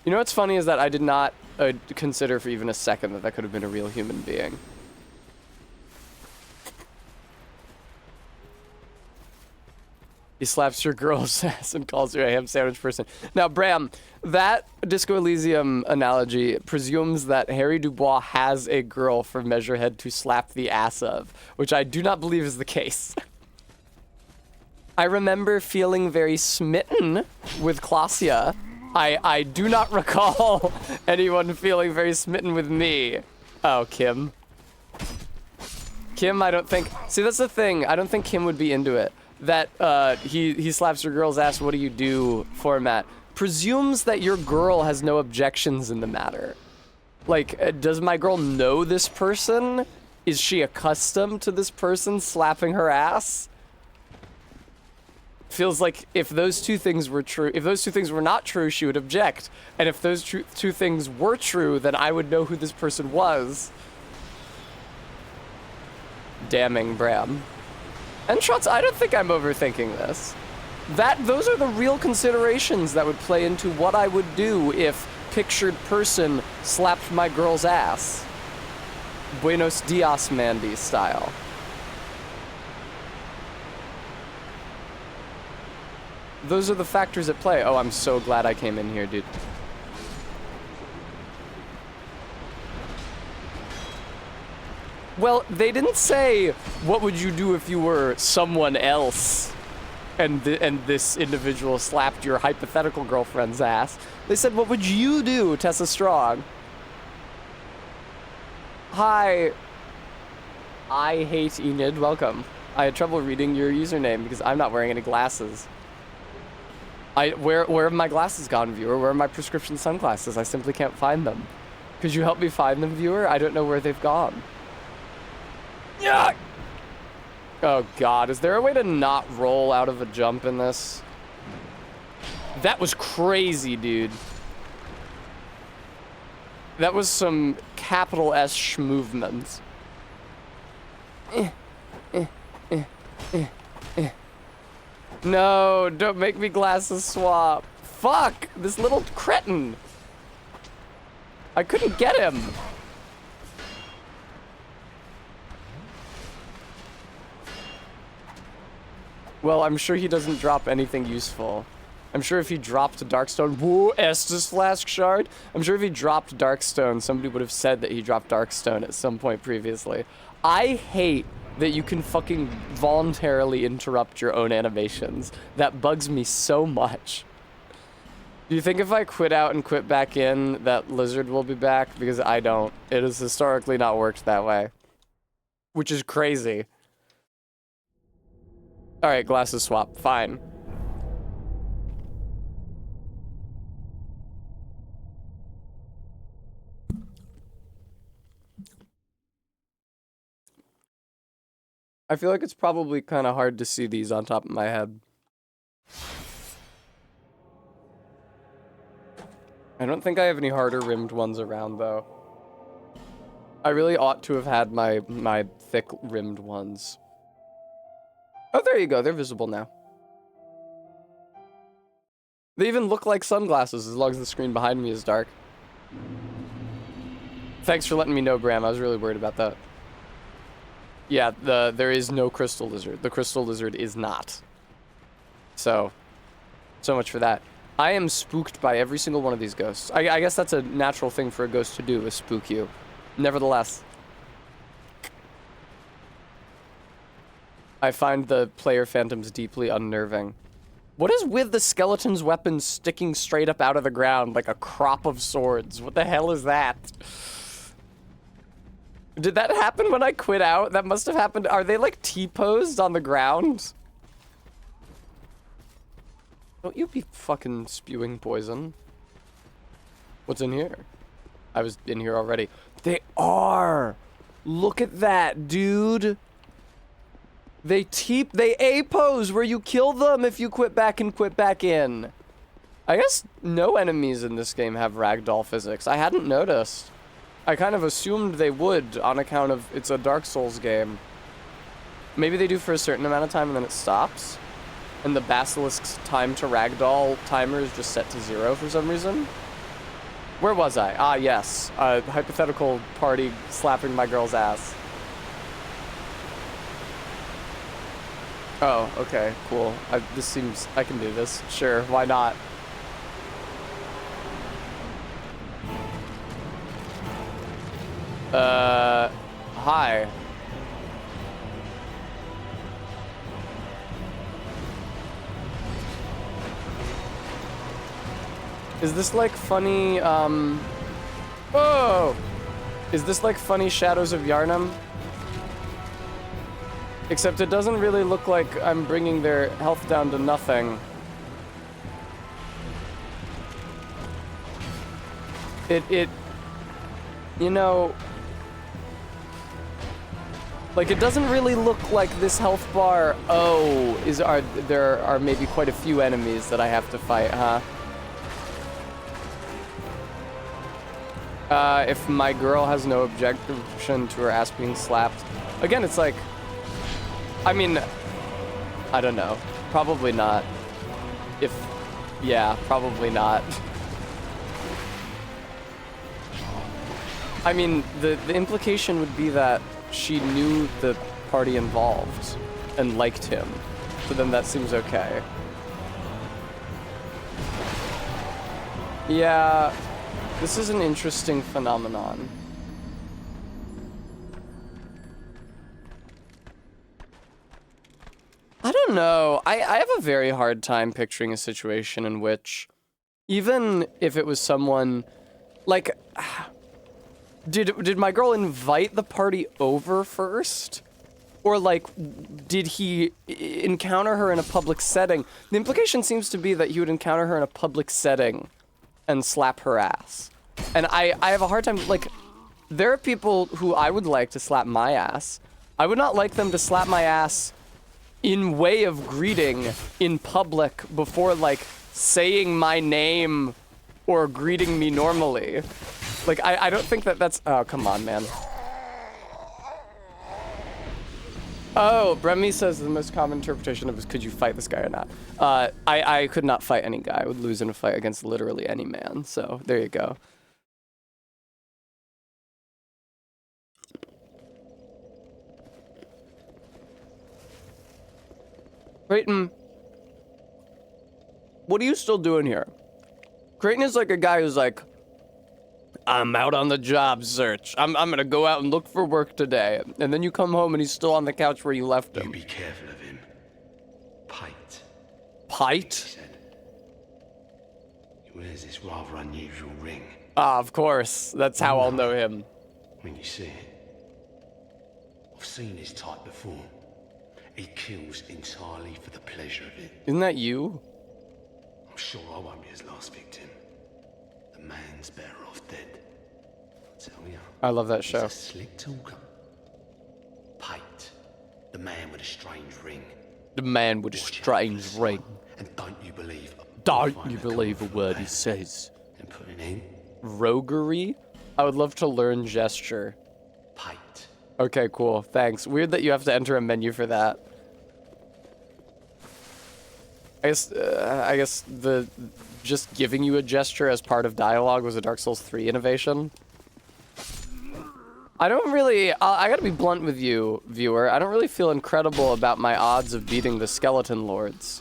You know what's funny is that I did not consider for even a second that that could have been a real human being. He slaps your girl's ass and calls you a ham sandwich person. Now, Bram, that Disco Elysium analogy presumes that Harry Dubois has a girl for Measurehead to slap the ass of, which I do not believe is the case. I remember feeling very smitten with Klasia. I do not recall anyone feeling very smitten with me. Oh, Kim. Kim, I don't think... See, that's the thing. I don't think Kim would be into it. That he slaps your girl's ass, what do you do format presumes that your girl has no objections in the matter. Like, does my girl know this person? Is she accustomed to this person slapping her ass? Feels like if those two things were true, if those two things were not true, she would object. And if those two things were true, then I would know who this person was. Damning Bram. And Trotz, I don't think I'm overthinking this. Those are the real considerations that would play into what I would do if pictured person slapped my girl's ass. Buenos dias, Mandy style. Those are the factors at play. Oh, I'm so glad I came in here, dude. Well, they didn't say, what would you do if you were someone else and this individual slapped your hypothetical girlfriend's ass. They said, what would you do, Tessa Strong? Hi. I hate Enid. Welcome. I had trouble reading your username because I'm not wearing any glasses. Where have my glasses gone, viewer? Where are my prescription sunglasses? I simply can't find them. Could you help me find them, viewer? I don't know where they've gone. Yeah. Oh God, is there a way to not roll out of a jump in this? That was crazy, dude. That was some capital S movement. No, don't make me glasses swap. Fuck, this little cretin. I couldn't get him. Well, I'm sure he doesn't drop anything useful. I'm sure if he dropped Darkstone, whoa, Estus Flask Shard. I'm sure if he dropped Darkstone, somebody would have said that he dropped Darkstone at some point previously. I hate that you can fucking voluntarily interrupt your own animations. That bugs me so much. Do you think if I quit out and quit back in, that Lizard will be back? Because I don't. It has historically not worked that way. Which is crazy. Alright, glasses swap. Fine. I feel like it's probably kind of hard to see these on top of my head. I don't think I have any harder rimmed ones around, though. I really ought to have had my thick rimmed ones. Oh, there you go. They're visible now. They even look like sunglasses as long as the screen behind me is dark. Thanks for letting me know, Bram. I was really worried about that. Yeah, there is no crystal lizard. The crystal lizard is not. So much for that. I am spooked by every single one of these ghosts. I guess that's a natural thing for a ghost to do, is spook you. Nevertheless, I find the player phantoms deeply unnerving. What is with the skeleton's weapons sticking straight up out of the ground like a crop of swords? What the hell is that? Did that happen when I quit out? That must have happened. Are they like T-posed on the ground? Don't you be fucking spewing poison. What's in here? I was in here already. They are! Look at that, dude! They A-pose where you kill them if you quit back and quit back in. I guess no enemies in this game have ragdoll physics. I hadn't noticed. I kind of assumed they would on account of it's a Dark Souls game. Maybe they do for a certain amount of time and then it stops. And the Basilisk's time to ragdoll timer is just set to 0 for some reason. Where was I? Ah, yes. Hypothetical party slapping my girl's ass. Oh, okay, cool. This seems... I can do this. Sure, why not? Hi. Is this like funny, Whoa! Is this like funny Shadows of Yharnam? Except it doesn't really look like I'm bringing their health down to nothing. You know... Like, it doesn't really look like this health bar... Oh, there are maybe quite a few enemies that I have to fight, huh? If my girl has no objection to her ass being slapped. Again, it's like... I mean... I don't know. Probably not. Yeah, probably not. I mean, the implication would be that she knew the party involved and liked him. So then that seems okay. Yeah, this is an interesting phenomenon. I don't know. I have a very hard time picturing a situation in which, even if it was someone, like... Did my girl invite the party over first? Or, like, did he encounter her in a public setting? The implication seems to be that he would encounter her in a public setting and slap her ass. And I have a hard time, like, there are people who I would like to slap my ass. I would not like them to slap my ass in way of greeting in public before, like, saying my name or greeting me normally. Like, I don't think that's... Oh, come on, man. Oh, Bremy says the most common interpretation of is, could you fight this guy or not? I could not fight any guy. I would lose in a fight against literally any man. So, there you go. Creighton, what are you still doing here? Creighton is like a guy who's like, I'm out on the job search. I'm gonna go out and look for work today. And then you come home and he's still on the couch where you left him. You be careful of him. Pite. Pite? He said. He wears this rather unusual ring. Ah, of course. That's how I'll know him. When you see it. I've seen this type before. He kills entirely for the pleasure of it. Isn't that you? I'm sure I won't be his last victim. The man's better off dead. Tell ya. I love that show. He's a slick talker. Pate, the man with a strange ring. The man with a strange ring. And don't you believe a word he says. And put an end. Roguery? I would love to learn gesture. Pate. Okay, cool. Thanks. Weird that you have to enter a menu for that. I guess the just giving you a gesture as part of dialogue was a Dark Souls 3 innovation. I don't really, I gotta be blunt with you, viewer. I don't really feel incredible about my odds of beating the Skeleton Lords.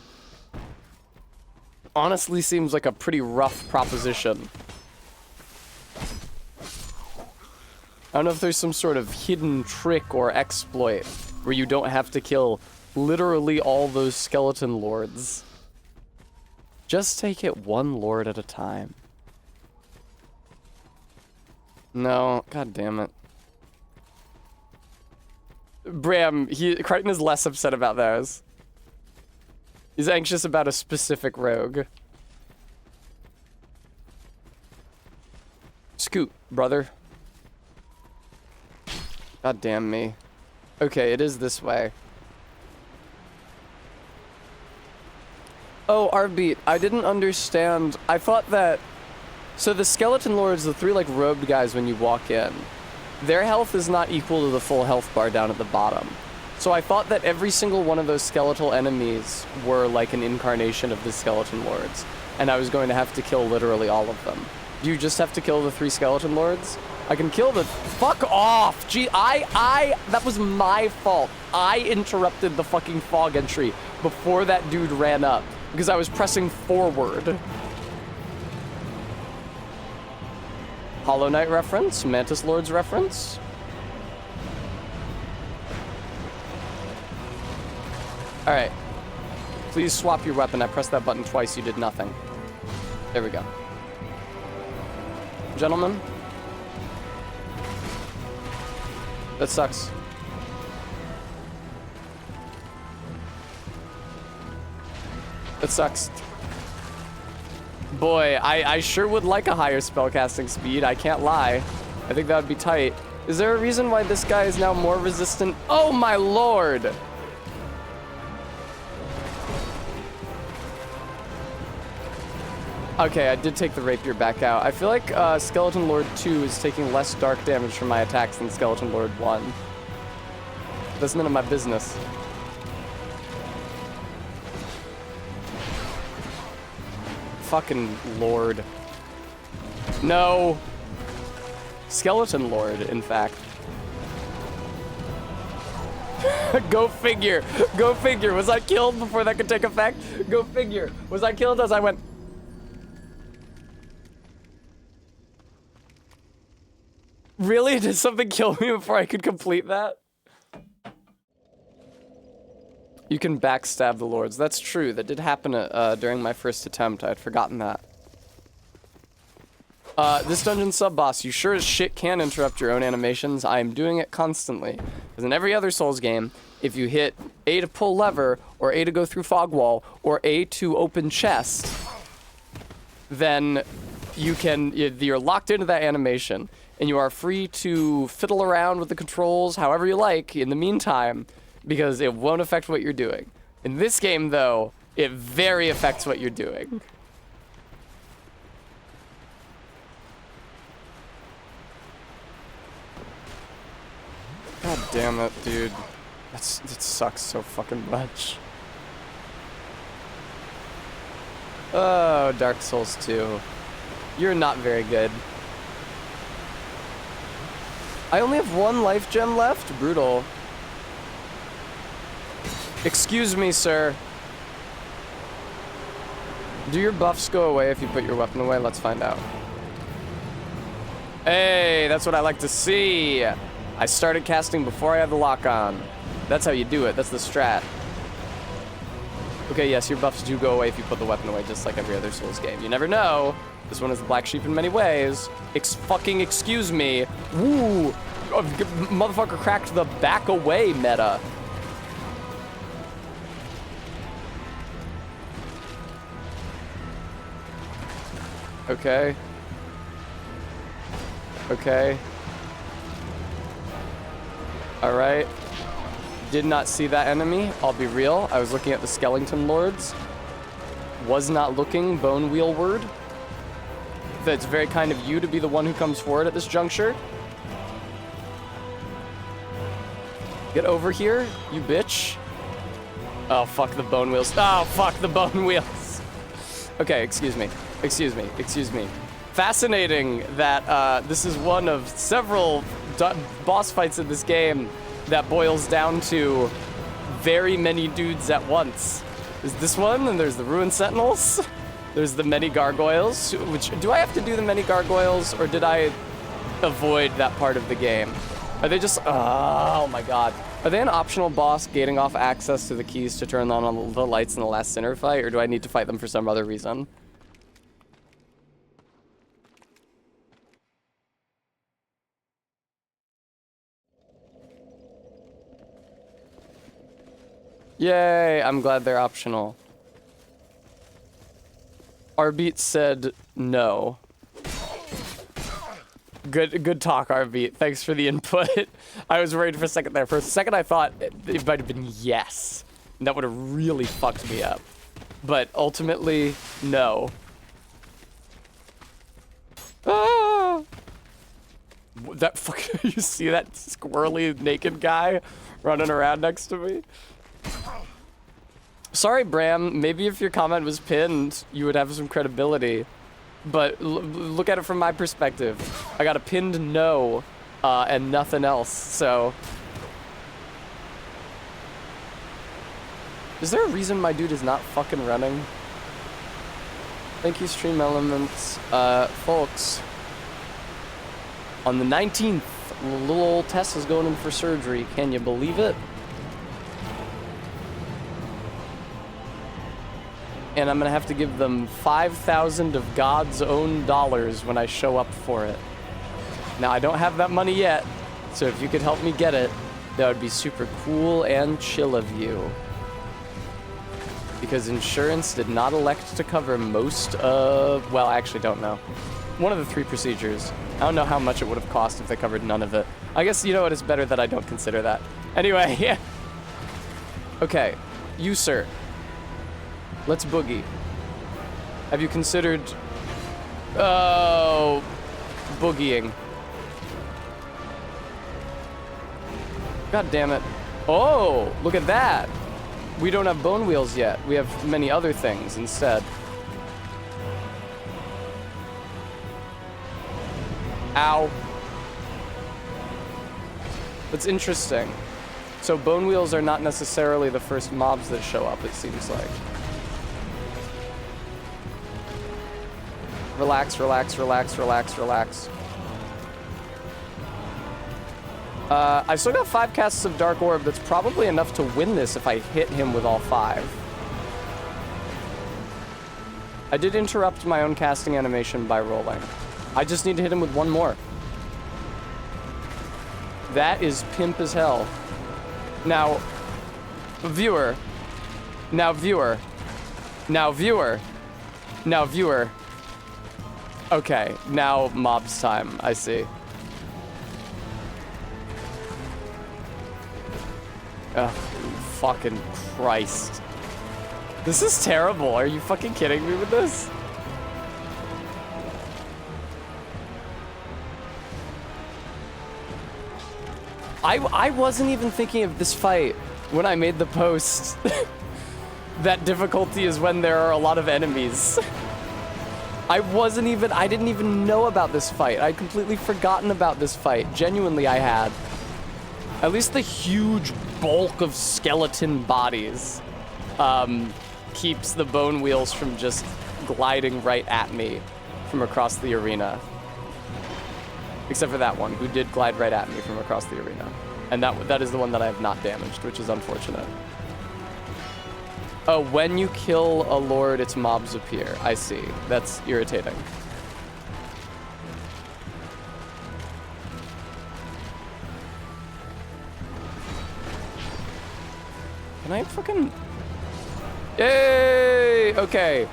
Honestly seems like a pretty rough proposition. I don't know if there's some sort of hidden trick or exploit where you don't have to kill literally all those Skeleton Lords. Just take it one lord at a time. No, god damn it. Bram, Crichton is less upset about those. He's anxious about a specific rogue. Scoot, brother. God damn me. Okay, it is this way. Oh, Arbeat, I didn't understand. I thought that... So the Skeleton Lords, the three, like, robed guys when you walk in, their health is not equal to the full health bar down at the bottom. So I thought that every single one of those skeletal enemies were, like, an incarnation of the Skeleton Lords. And I was going to have to kill literally all of them. Do you just have to kill the 3 skeleton lords? I can kill the... Fuck off! Gee, that was my fault. I interrupted the fucking fog entry before that dude ran up because I was pressing forward. Hollow Knight reference, Mantis Lords reference. All right. Please swap your weapon. I pressed that button twice. You did nothing. There we go. Gentlemen. That sucks. That sucks. Boy, I sure would like a higher spellcasting speed. I can't lie. I think that would be tight. Is there a reason why this guy is now more resistant? Oh my lord! Okay, I did take the rapier back out. I feel like Skeleton Lord 2 is taking less dark damage from my attacks than Skeleton Lord 1. That's none of my business. Fucking Lord. No. Skeleton Lord, in fact. Go figure. Go figure. Was I killed before that could take effect? Go figure. Was I killed as I went... Really? Did something kill me before I could complete that? You can backstab the lords. That's true. That did happen during my first attempt. I had forgotten that. This dungeon sub-boss, you sure as shit can interrupt your own animations. I am doing it constantly. Because in every other Souls game, if you hit A to pull lever, or A to go through fog wall, or A to open chest, then you're locked into that animation. And you are free to fiddle around with the controls however you like in the meantime, because it won't affect what you're doing. In this game, though, it very affects what you're doing. God damn it, dude. It sucks so fucking much. Oh, Dark Souls 2. You're not very good. I only have 1 life gem left? Brutal. Excuse me, sir. Do your buffs go away if you put your weapon away? Let's find out. Hey, that's what I like to see. I started casting before I had the lock on. That's how you do it. That's the strat. Okay, yes, your buffs do go away if you put the weapon away, just like every other Souls game. You never know. This one is the black sheep in many ways. Fucking excuse me. Woo! Motherfucker cracked the back away meta. Okay. Okay. Alright. Did not see that enemy. I'll be real. I was looking at the Skeleton Lords. Was not looking bone wheel-ward. That's very kind of you to be the one who comes forward at this juncture. Get over here, you bitch. Oh, fuck the bone wheels. Oh, fuck the bone wheels. Okay, excuse me. Excuse me. Excuse me. Fascinating that this is one of several boss fights in this game that boils down to very many dudes at once. There's this one, and there's the Ruined Sentinels. There's the many gargoyles, which, do I have to do the many gargoyles, or did I avoid that part of the game? Are they just, oh my god. Are they an optional boss gating off access to the keys to turn on the lights in the last Sinner fight, or do I need to fight them for some other reason? Yay, I'm glad they're optional. Arbeat said no. Good talk, Arbeat. Thanks for the input. I was worried for a second there. For a second, I thought it might have been yes. And that would have really fucked me up. But ultimately, no. Ah! That fucking, you see that squirrely naked guy running around next to me? Sorry, Bram. Maybe if your comment was pinned, you would have some credibility. But look at it from my perspective. I got a pinned no and nothing else, so. Is there a reason my dude is not fucking running? Thank you, Stream Elements. Folks. On the 19th, little old Tessa's going in for surgery. Can you believe it? And I'm gonna have to give them 5,000 of God's own dollars when I show up for it. Now, I don't have that money yet, so if you could help me get it, that would be super cool and chill of you. Because insurance did not elect to cover most of, well, I actually don't know. One of the 3 procedures. I don't know how much it would have cost if they covered none of it. I guess, you know what, it's better that I don't consider that. Anyway, yeah. Okay, you, sir. Let's boogie. Have you considered, boogieing? God damn it. Oh, look at that. We don't have bone wheels yet. We have many other things instead. Ow. That's interesting. So bone wheels are not necessarily the first mobs that show up, it seems like. Relax, relax, relax, relax, relax. I still got 5 casts of Dark Orb. That's probably enough to win this if I hit him with all 5. I did interrupt my own casting animation by rolling. I just need to hit him with 1 more. That is pimp as hell. Now, viewer. Now, viewer. Now, viewer. Now, viewer. Okay, now mob's time. I see. Oh, fucking Christ. This is terrible. Are you fucking kidding me with this? I wasn't even thinking of this fight when I made the post. That difficulty is when there are a lot of enemies. I didn't even know about this fight. I'd completely forgotten about this fight. Genuinely, I had. At least the huge bulk of skeleton bodies keeps the bone wheels from just gliding right at me from across the arena. Except for that one, who did glide right at me from across the arena. And that is the one that I have not damaged, which is unfortunate. Oh, when you kill a lord, its mobs appear. I see. That's irritating. Can I fucking... Yay! Okay.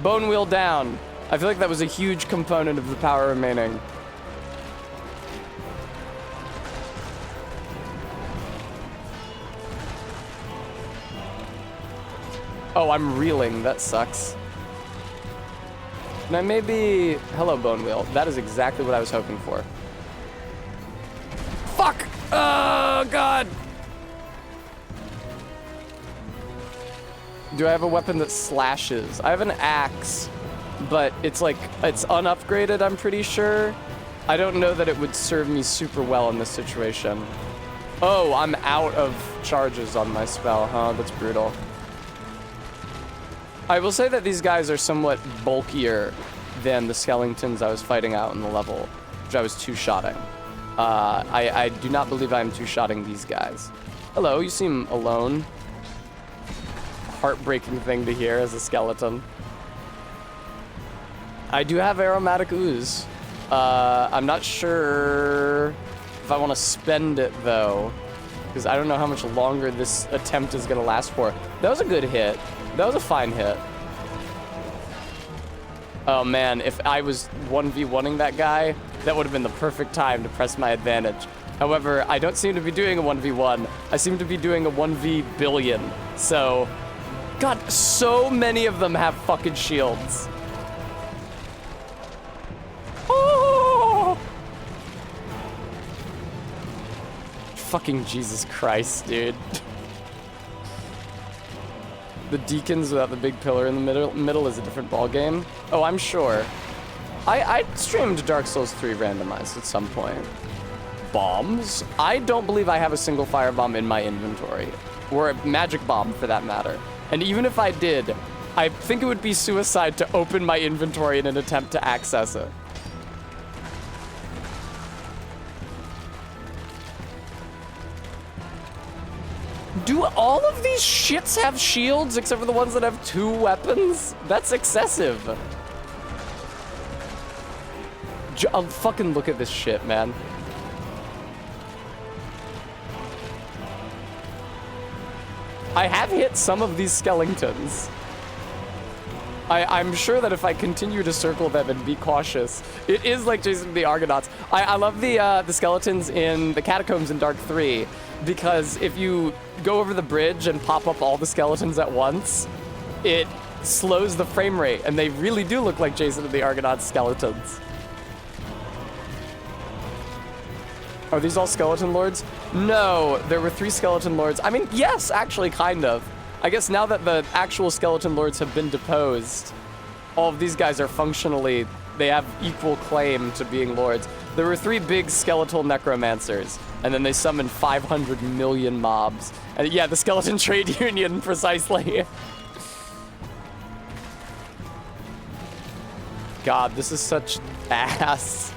Bone wheel down. I feel like that was a huge component of the power remaining. Oh, I'm reeling. That sucks. Can I maybe... Hello, Bone Wheel. That is exactly what I was hoping for. Fuck! Oh, God! Do I have a weapon that slashes? I have an axe, but it's like... It's unupgraded, I'm pretty sure. I don't know that it would serve me super well in this situation. Oh, I'm out of charges on my spell, huh? That's brutal. I will say that these guys are somewhat bulkier than the skeletons I was fighting out in the level, which I was two-shotting. I do not believe I am two-shotting these guys. Hello, you seem alone. Heartbreaking thing to hear as a skeleton. I do have aromatic ooze. I'm not sure if I want to spend it, though, because I don't know how much longer this attempt is going to last for. That was a good hit. That was a fine hit. Oh man, if I was 1v1ing that guy, that would have been the perfect time to press my advantage. However, I don't seem to be doing a 1v1. I seem to be doing a 1v billion. So, God, so many of them have fucking shields. Oh! Fucking Jesus Christ, dude. The deacons without the big pillar in the middle is a different ball game. Oh, I'm sure. I streamed Dark Souls 3 randomized at some point. Bombs? I don't believe I have a single firebomb in my inventory. Or a magic bomb, for that matter. And even if I did, I think it would be suicide to open my inventory in an attempt to access it. Do all of these shits have shields except for the ones that have 2 weapons? That's excessive. Fucking look at this shit, man. I have hit some of these skeletons. I'm sure that if I continue to circle them and be cautious, it is like Jason and the Argonauts. I love the skeletons in the catacombs in Dark 3, because if you go over the bridge and pop up all the skeletons at once, it slows the frame rate, and they really do look like Jason and the Argonauts skeletons. Are these all skeleton lords? No, there were 3 skeleton lords. I mean, yes, actually, kind of. I guess now that the actual skeleton lords have been deposed, all of these guys are functionally, they have equal claim to being lords. There were 3 big skeletal necromancers, and then they summoned 500 million mobs. And yeah, the skeleton trade union, precisely. God, this is such ass.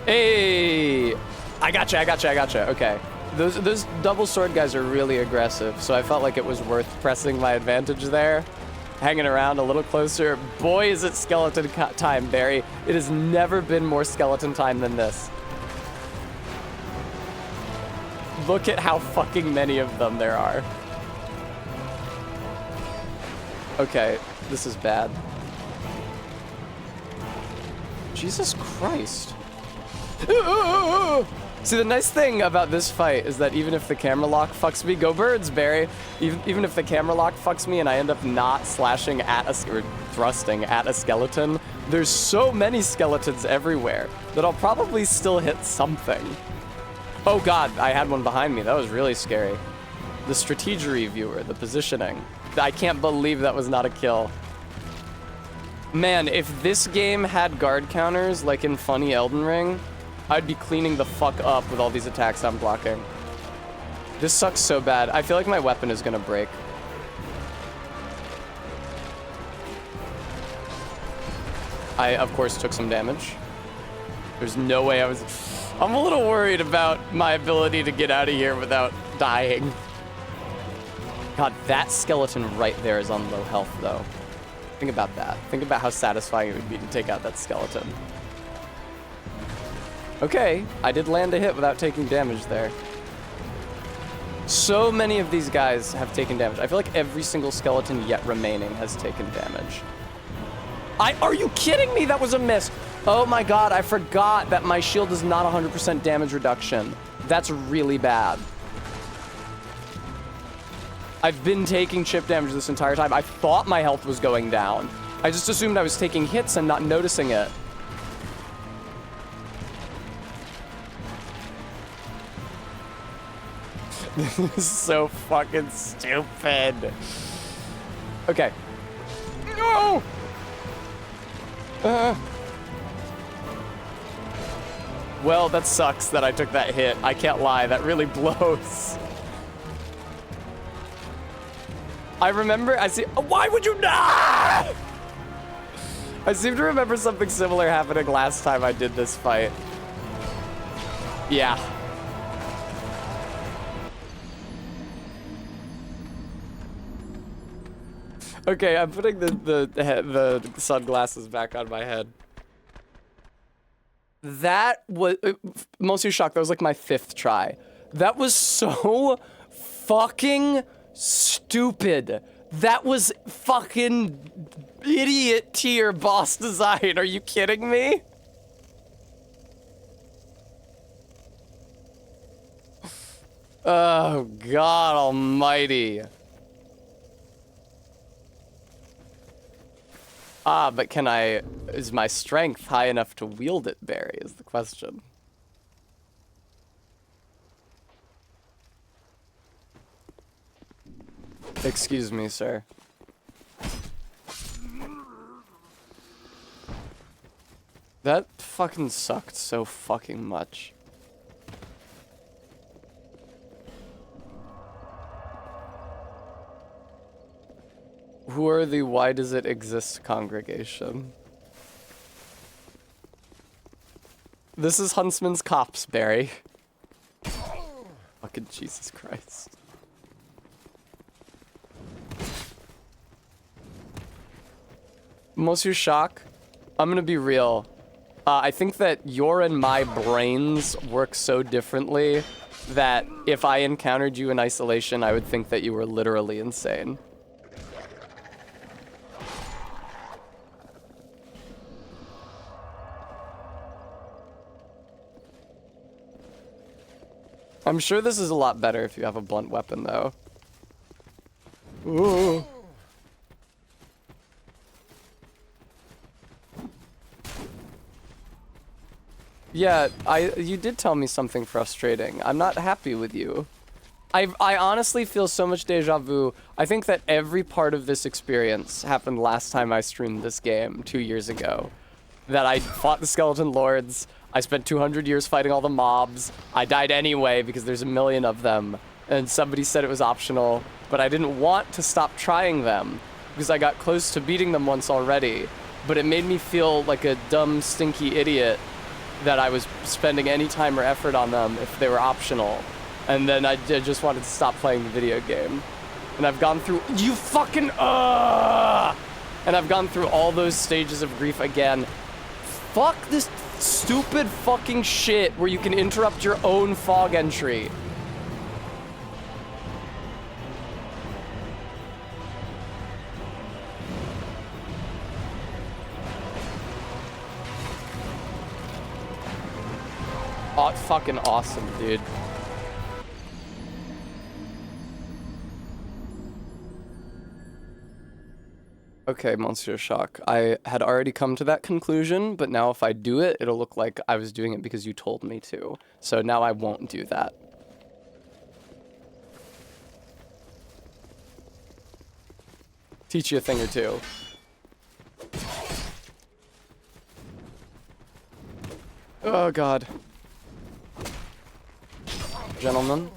Hey! I gotcha. Okay. Those double sword guys are really aggressive, so I felt like it was worth pressing my advantage there. Hanging around a little closer. Boy, is it skeleton time, Barry. It has never been more skeleton time than this. Look at how fucking many of them there are. Okay, this is bad. Jesus Christ. See, the nice thing about this fight is that even if the camera lock fucks me, go birds, Barry. Even if the camera lock fucks me and I end up not slashing at or thrusting at a skeleton, there's so many skeletons everywhere that I'll probably still hit something. Oh God, I had one behind me. That was really scary. The strategery viewer, the positioning. I can't believe that was not a kill. Man, if this game had guard counters like in Funny Elden Ring, I'd be cleaning the fuck up with all these attacks I'm blocking. This sucks so bad. I feel like my weapon is gonna break. I, of course, took some damage. There's no way I was... I'm a little worried about my ability to get out of here without dying. God, that skeleton right there is on low health, though. Think about that. Think about how satisfying it would be to take out that skeleton. Okay, I did land a hit without taking damage there. So many of these guys have taken damage. I feel like every single skeleton yet remaining has taken damage. Are you kidding me? That was a miss. Oh my God, I forgot that my shield is not 100% damage reduction. That's really bad. I've been taking chip damage this entire time. I thought my health was going down. I just assumed I was taking hits and not noticing it. This is so fucking stupid. Okay. No! Well, that sucks that I took that hit. I can't lie, that really blows. I remember, why would you not? I seem to remember something similar happening last time I did this fight. Yeah. Okay, I'm putting the sunglasses back on my head. That was, mostly shocked, that was like my 5th try. That was so fucking stupid. That was fucking idiot tier boss design. Are you kidding me? Oh, God almighty. Ah, but is my strength high enough to wield it, Barry, is the question. Excuse me, sir. That fucking sucked so fucking much. Who are the why does it exist congregation? This is Huntsman's Cops, Barry. Fucking Jesus Christ. Monsieur Shock, I'm gonna be real. I think that your and my brains work so differently that if I encountered you in isolation, I would think that you were literally insane. I'm sure this is a lot better if you have a blunt weapon, though. Ooh. Yeah, you did tell me something frustrating. I'm not happy with you. I honestly feel so much deja vu. I think that every part of this experience happened last time I streamed this game 2 years ago. That I fought the Skeleton Lords, I spent 200 years fighting all the mobs, I died anyway because there's a million of them, and somebody said it was optional, but I didn't want to stop trying them because I got close to beating them once already, but it made me feel like a dumb, stinky idiot that I was spending any time or effort on them if they were optional. And then I just wanted to stop playing the video game. And I've gone through, you fucking, and I've gone through all those stages of grief again. Fuck this stupid fucking shit where you can interrupt your own fog entry. Oh, fucking awesome, dude. Okay, Monsieur Shock. I had already come to that conclusion, but now if I do it, it'll look like I was doing it because you told me to. So now I won't do that. Teach you a thing or two. Oh, God. Gentlemen.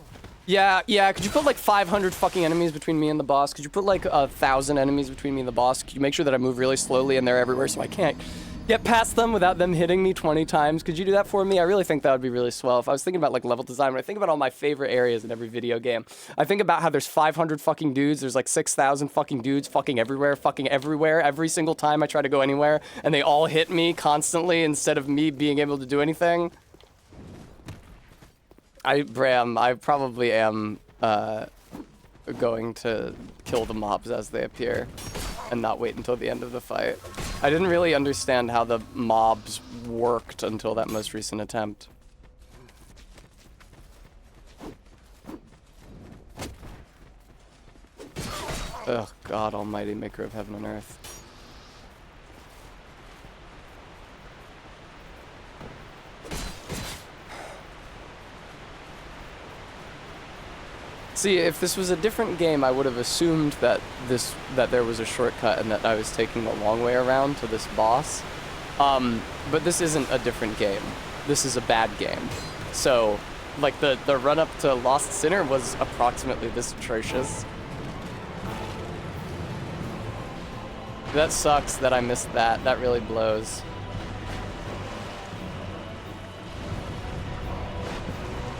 Yeah, could you put like 500 fucking enemies between me and the boss? Could you put like 1,000 enemies between me and the boss? Could you make sure that I move really slowly and they're everywhere so I can't get past them without them hitting me 20 times? Could you do that for me? I really think that would be really swell. If I was thinking about like level design, when I think about all my favorite areas in every video game, I think about how there's 500 fucking dudes, there's like 6,000 fucking dudes fucking everywhere, every single time I try to go anywhere, and they all hit me constantly instead of me being able to do anything. Bram, I probably am going to kill the mobs as they appear and not wait until the end of the fight. I didn't really understand how the mobs worked until that most recent attempt. Ugh, God almighty, maker of heaven and earth. See, if this was a different game, I would have assumed that there was a shortcut and that I was taking the long way around to this boss. But this isn't a different game. This is a bad game. So, like, the run-up to Lost Sinner was approximately this atrocious. That sucks that I missed that. That really blows.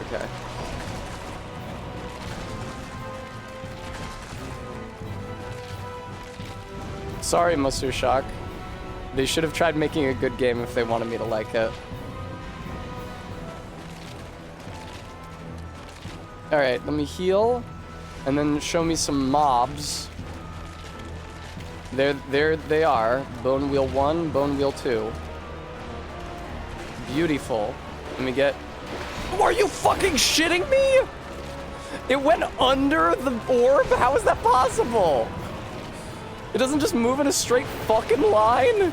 Okay. Sorry, Monsieur Shock. They should have tried making a good game if they wanted me to like it. Alright, let me heal, and then show me some mobs. There they are. Bone Wheel 1, Bone Wheel 2. Beautiful. Let me get... Are you fucking shitting me? It went under the orb? How is that possible? It doesn't just move in a straight fucking line?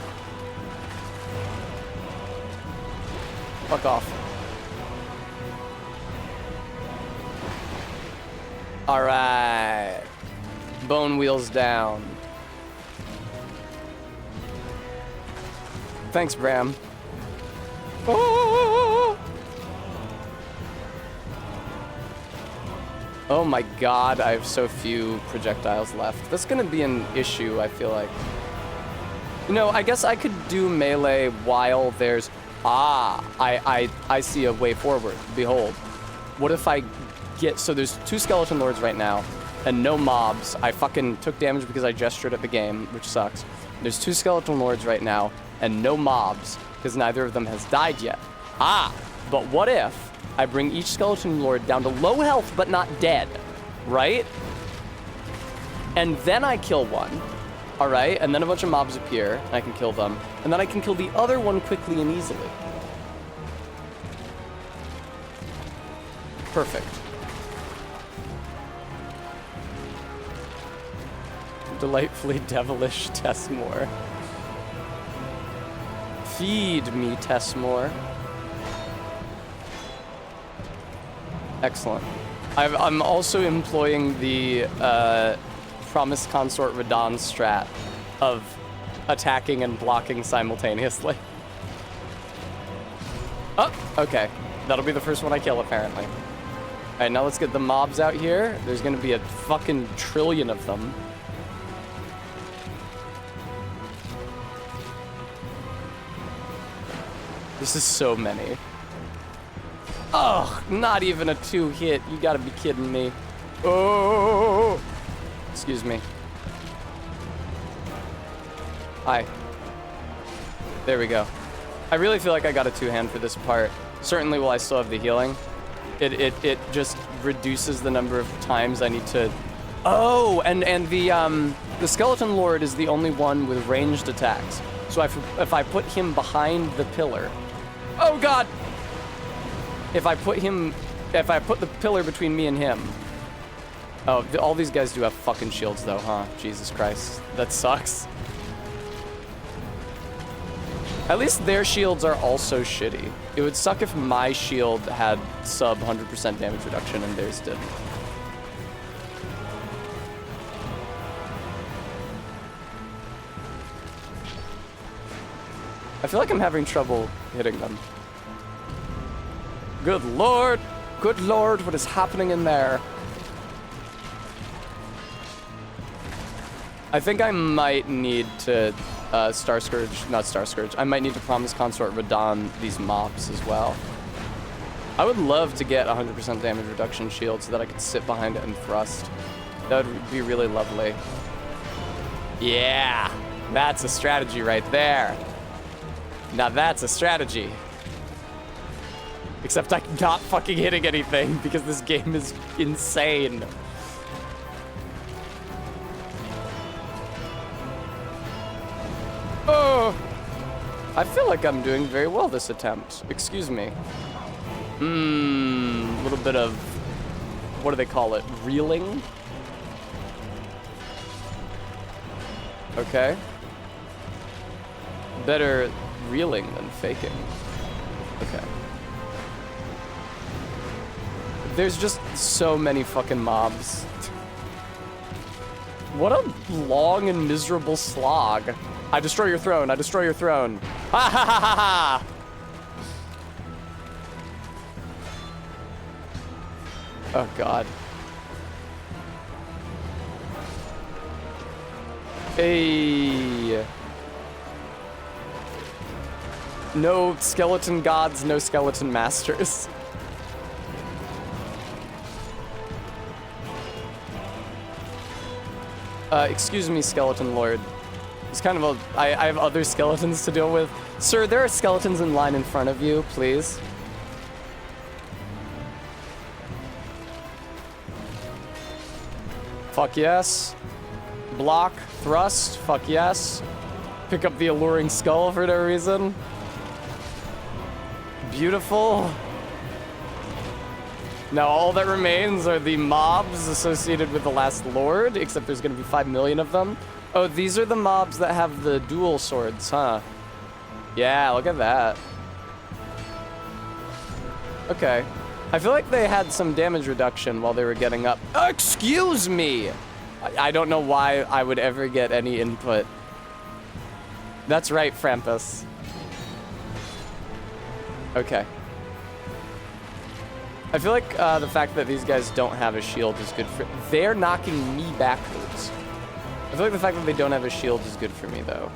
Fuck off. Alright. Bone Wheels down. Thanks, Bram. Oh! Oh my god, I have so few projectiles left. That's gonna be an issue, I feel like. You know, I guess I could do melee while there's... Ah, I see a way forward. Behold. What if I get... So there's 2 skeleton lords right now, and no mobs. I fucking took damage because I gestured at the game, which sucks. There's 2 skeleton lords right now, and no mobs, because neither of them has died yet. Ah, but what if I bring each skeleton lord down to low health but not dead, right? And then I kill one, all right? And then a bunch of mobs appear, and I can kill them. And then I can kill the other one quickly and easily. Perfect. Delightfully devilish Tessmore. Feed me, Tessmore. Excellent. I'm also employing the Promised Consort Radahn strat of attacking and blocking simultaneously. Oh, okay. That'll be the first one I kill, apparently. All right, now let's get the mobs out here. There's gonna be a fucking trillion of them. This is so many. Ugh, not even a 2-hit. You gotta be kidding me. Oh! Excuse me. Hi. There we go. I really feel like I got a 2-hand for this part. Certainly while I still have the healing. It just reduces the number of times I need to... Oh, and the Skeleton Lord is the only one with ranged attacks. So if I put him behind the pillar... Oh god! If I put the pillar between me and him. Oh, all these guys do have fucking shields though, huh? Jesus Christ. That sucks. At least their shields are also shitty. It would suck if my shield had sub 100% damage reduction and theirs didn't. I feel like I'm having trouble hitting them. Good lord! Good lord, what is happening in there? I think I might need to not Star Scourge. I might need to Promise Consort Radahn these mobs as well. I would love to get 100% damage reduction shield so that I could sit behind it and thrust. That would be really lovely. Yeah! That's a strategy right there. Now that's a strategy. Except I'm not fucking hitting anything because this game is insane. Oh! I feel like I'm doing very well this attempt. Excuse me. A little bit of, what do they call it? Reeling? Okay. Better reeling than faking. Okay. There's just so many fucking mobs. What a long and miserable slog. I destroy your throne. I destroy your throne. Ha ha ha ha ha! Oh god. Hey. No skeleton gods, no skeleton masters. Excuse me, Skeleton Lord. It's kind of a... I have other skeletons to deal with. Sir, there are skeletons in line in front of you, please. Fuck yes. Block, thrust, fuck yes. Pick up the alluring skull for no reason. Beautiful. Now all that remains are the mobs associated with the last lord, except there's gonna be 5 million of them. Oh, these are the mobs that have the dual swords, huh? Yeah, look at that. Okay. I feel like they had some damage reduction while they were getting up. Excuse me! I don't know why I would ever get any input. That's right, Frampus. Okay. I feel like the fact that these guys don't have a shield is good for... They're knocking me backwards. I feel like the fact that they don't have a shield is good for me, though.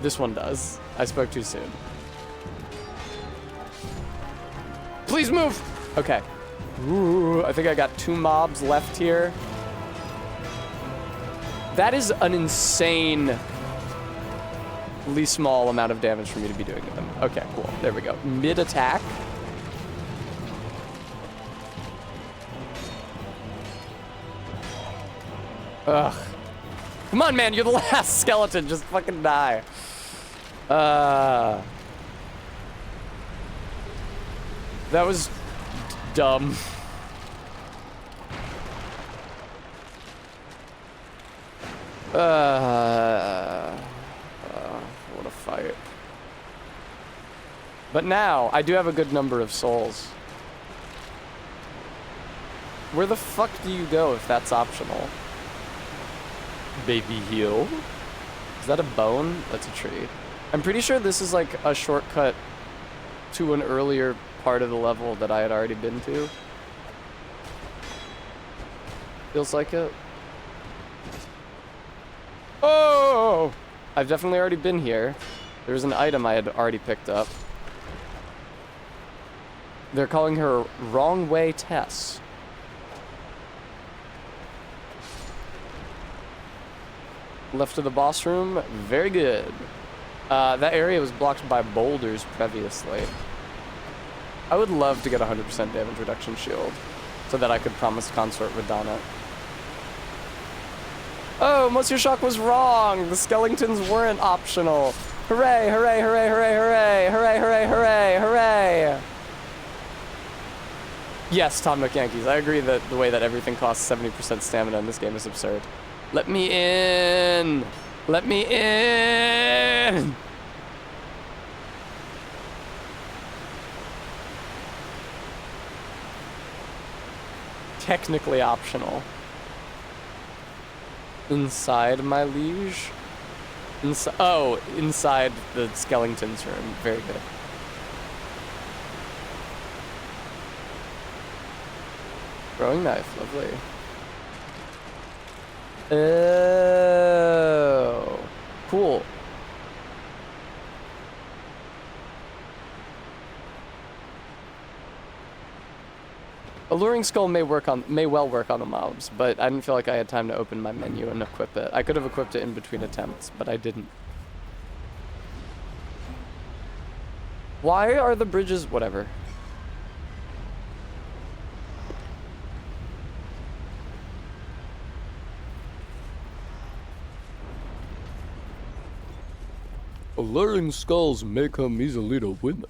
This one does. I spoke too soon. Please move! Okay. Ooh, I think I got 2 mobs left here. That is an insanely small amount of damage for me to be doing to them. Okay, cool. There we go. Mid-attack. Ugh. Come on, man. You're the last skeleton. Just fucking die. That was dumb. What a fight. But now, I do have a good number of souls. Where the fuck do you go if that's optional? Baby heal? Is that a bone? That's a tree. I'm pretty sure this is like a shortcut to an earlier part of the level that I had already been to. Feels like it. Oh! I've definitely already been here. There was an item I had already picked up. They're calling her Wrong Way Tess. Left of the boss room, very good. That area was blocked by boulders previously. I would love to get 100% damage reduction shield so that I could promise consort Radahna. Oh, Monsieur Shock was wrong. The skeletons weren't optional. Hooray, hooray, hooray, hooray, hooray, hooray, hooray, hooray, hooray. Yes, Tom Nook Yankees. I agree that the way that everything costs 70% stamina in this game is absurd. Let me in! Let me in! Technically optional. Inside, my liege? Inside the skeleton's room. Very good. Throwing knife, lovely. Oh, cool. Alluring Skull may well work on the mobs, but I didn't feel like I had time to open my menu and equip it. I could have equipped it in between attempts, but I didn't. Why are the bridges... Whatever. Alluring skulls may come easily to women.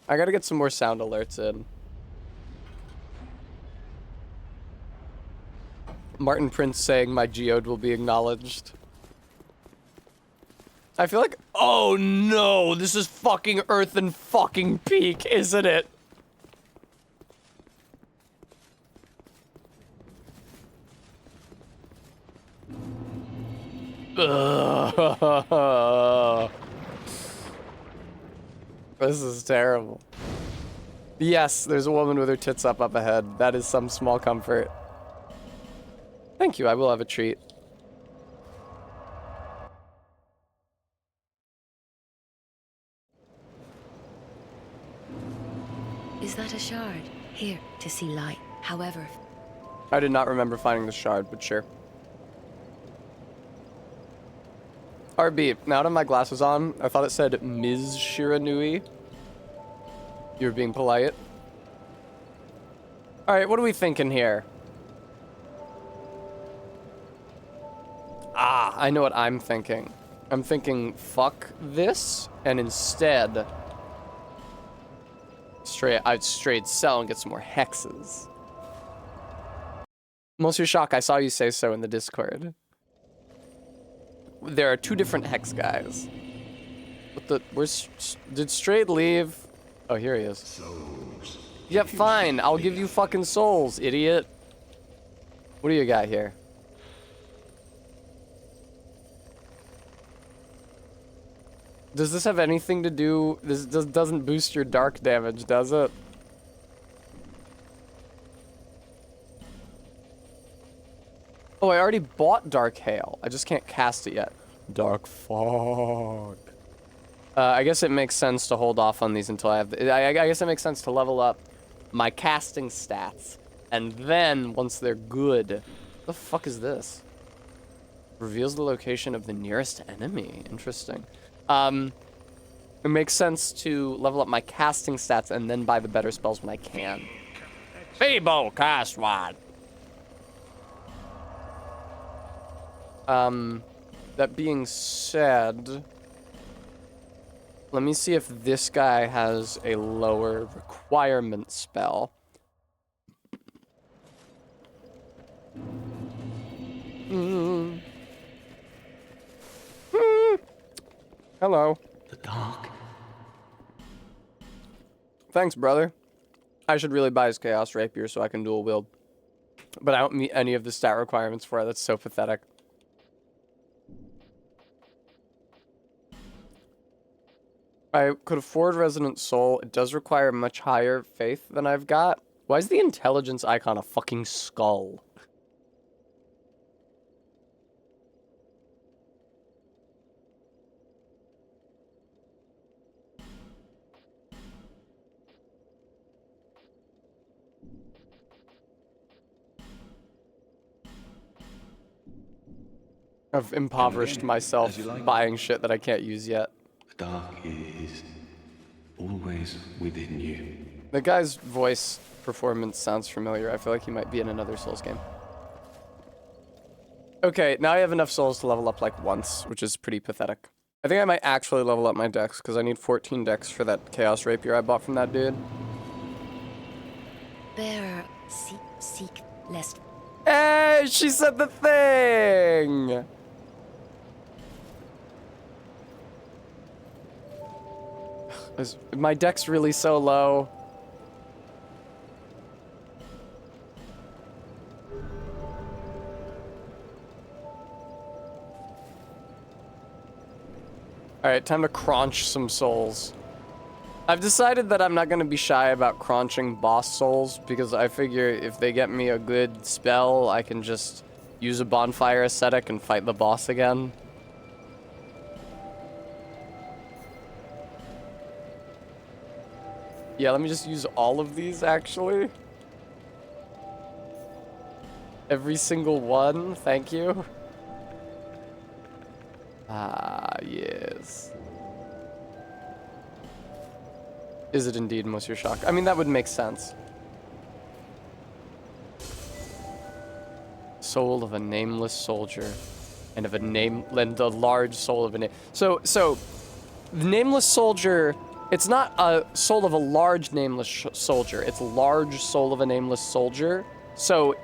I gotta get some more sound alerts in. Martin Prince saying my geode will be acknowledged. I feel like, oh no, this is fucking Earthen fucking Peak, isn't it? This is terrible. Yes, there's a woman with her tits up ahead. That is some small comfort. Thank you, I will have a treat. Is that a shard? Here, to see light. However... I did not remember finding the shard, but sure. RB, now that my glasses on, I thought it said Ms. Shiranui. You were being polite. Alright, what are we thinking here? Ah, I know what I'm thinking. I'm thinking, fuck this, and instead... I'd straight sell and get some more hexes. Monsieur Shock, I saw you say so in the Discord. There are 2 different hex guys. Did Strayed leave? Oh, here he is. Souls. Yep, fine. I'll give you fucking souls, idiot. What do you got here? Does this have anything to do? Doesn't boost your dark damage, does it? Oh, I already bought Dark Hail. I just can't cast it yet. Dark Fog. I guess it makes sense to hold off on these until I have... I guess it makes sense to level up my casting stats. And then, once they're good... What the fuck is this? Reveals the location of the nearest enemy. Interesting. It makes sense to level up my casting stats and then buy the better spells when I can. Feeble cast one. That being said, let me see if this guy has a lower requirement spell. Hello. The dark. Thanks, brother. I should really buy his Chaos Rapier so I can dual wield. But I don't meet any of the stat requirements for it. That's so pathetic. I could afford Resonant Soul. It does require much higher faith than I've got. Why is the intelligence icon a fucking skull? I've impoverished myself buying shit that I can't use yet. The dark is always within you. The guy's voice performance sounds familiar. I feel like he might be in another Souls game. Okay, now I have enough souls to level up like once, which is pretty pathetic. I think I might actually level up my dex because I need 14 dex for that Chaos Rapier I bought from that dude. Bearer, seek, lest. Hey, she said the thing! Is my dex really so low? Alright, time to crunch some souls. I've decided that I'm not going to be shy about crunching boss souls because I figure if they get me a good spell, I can just use a bonfire ascetic and fight the boss again. Yeah, let me just use all of these, actually. Every single one, thank you. Ah, yes. Is it indeed Monsieur Shock? I mean, that would make sense. Soul of a nameless soldier, and of a the large soul of a name. So, the nameless soldier. It's not a soul of a large nameless soldier. It's a large soul of a nameless soldier. So,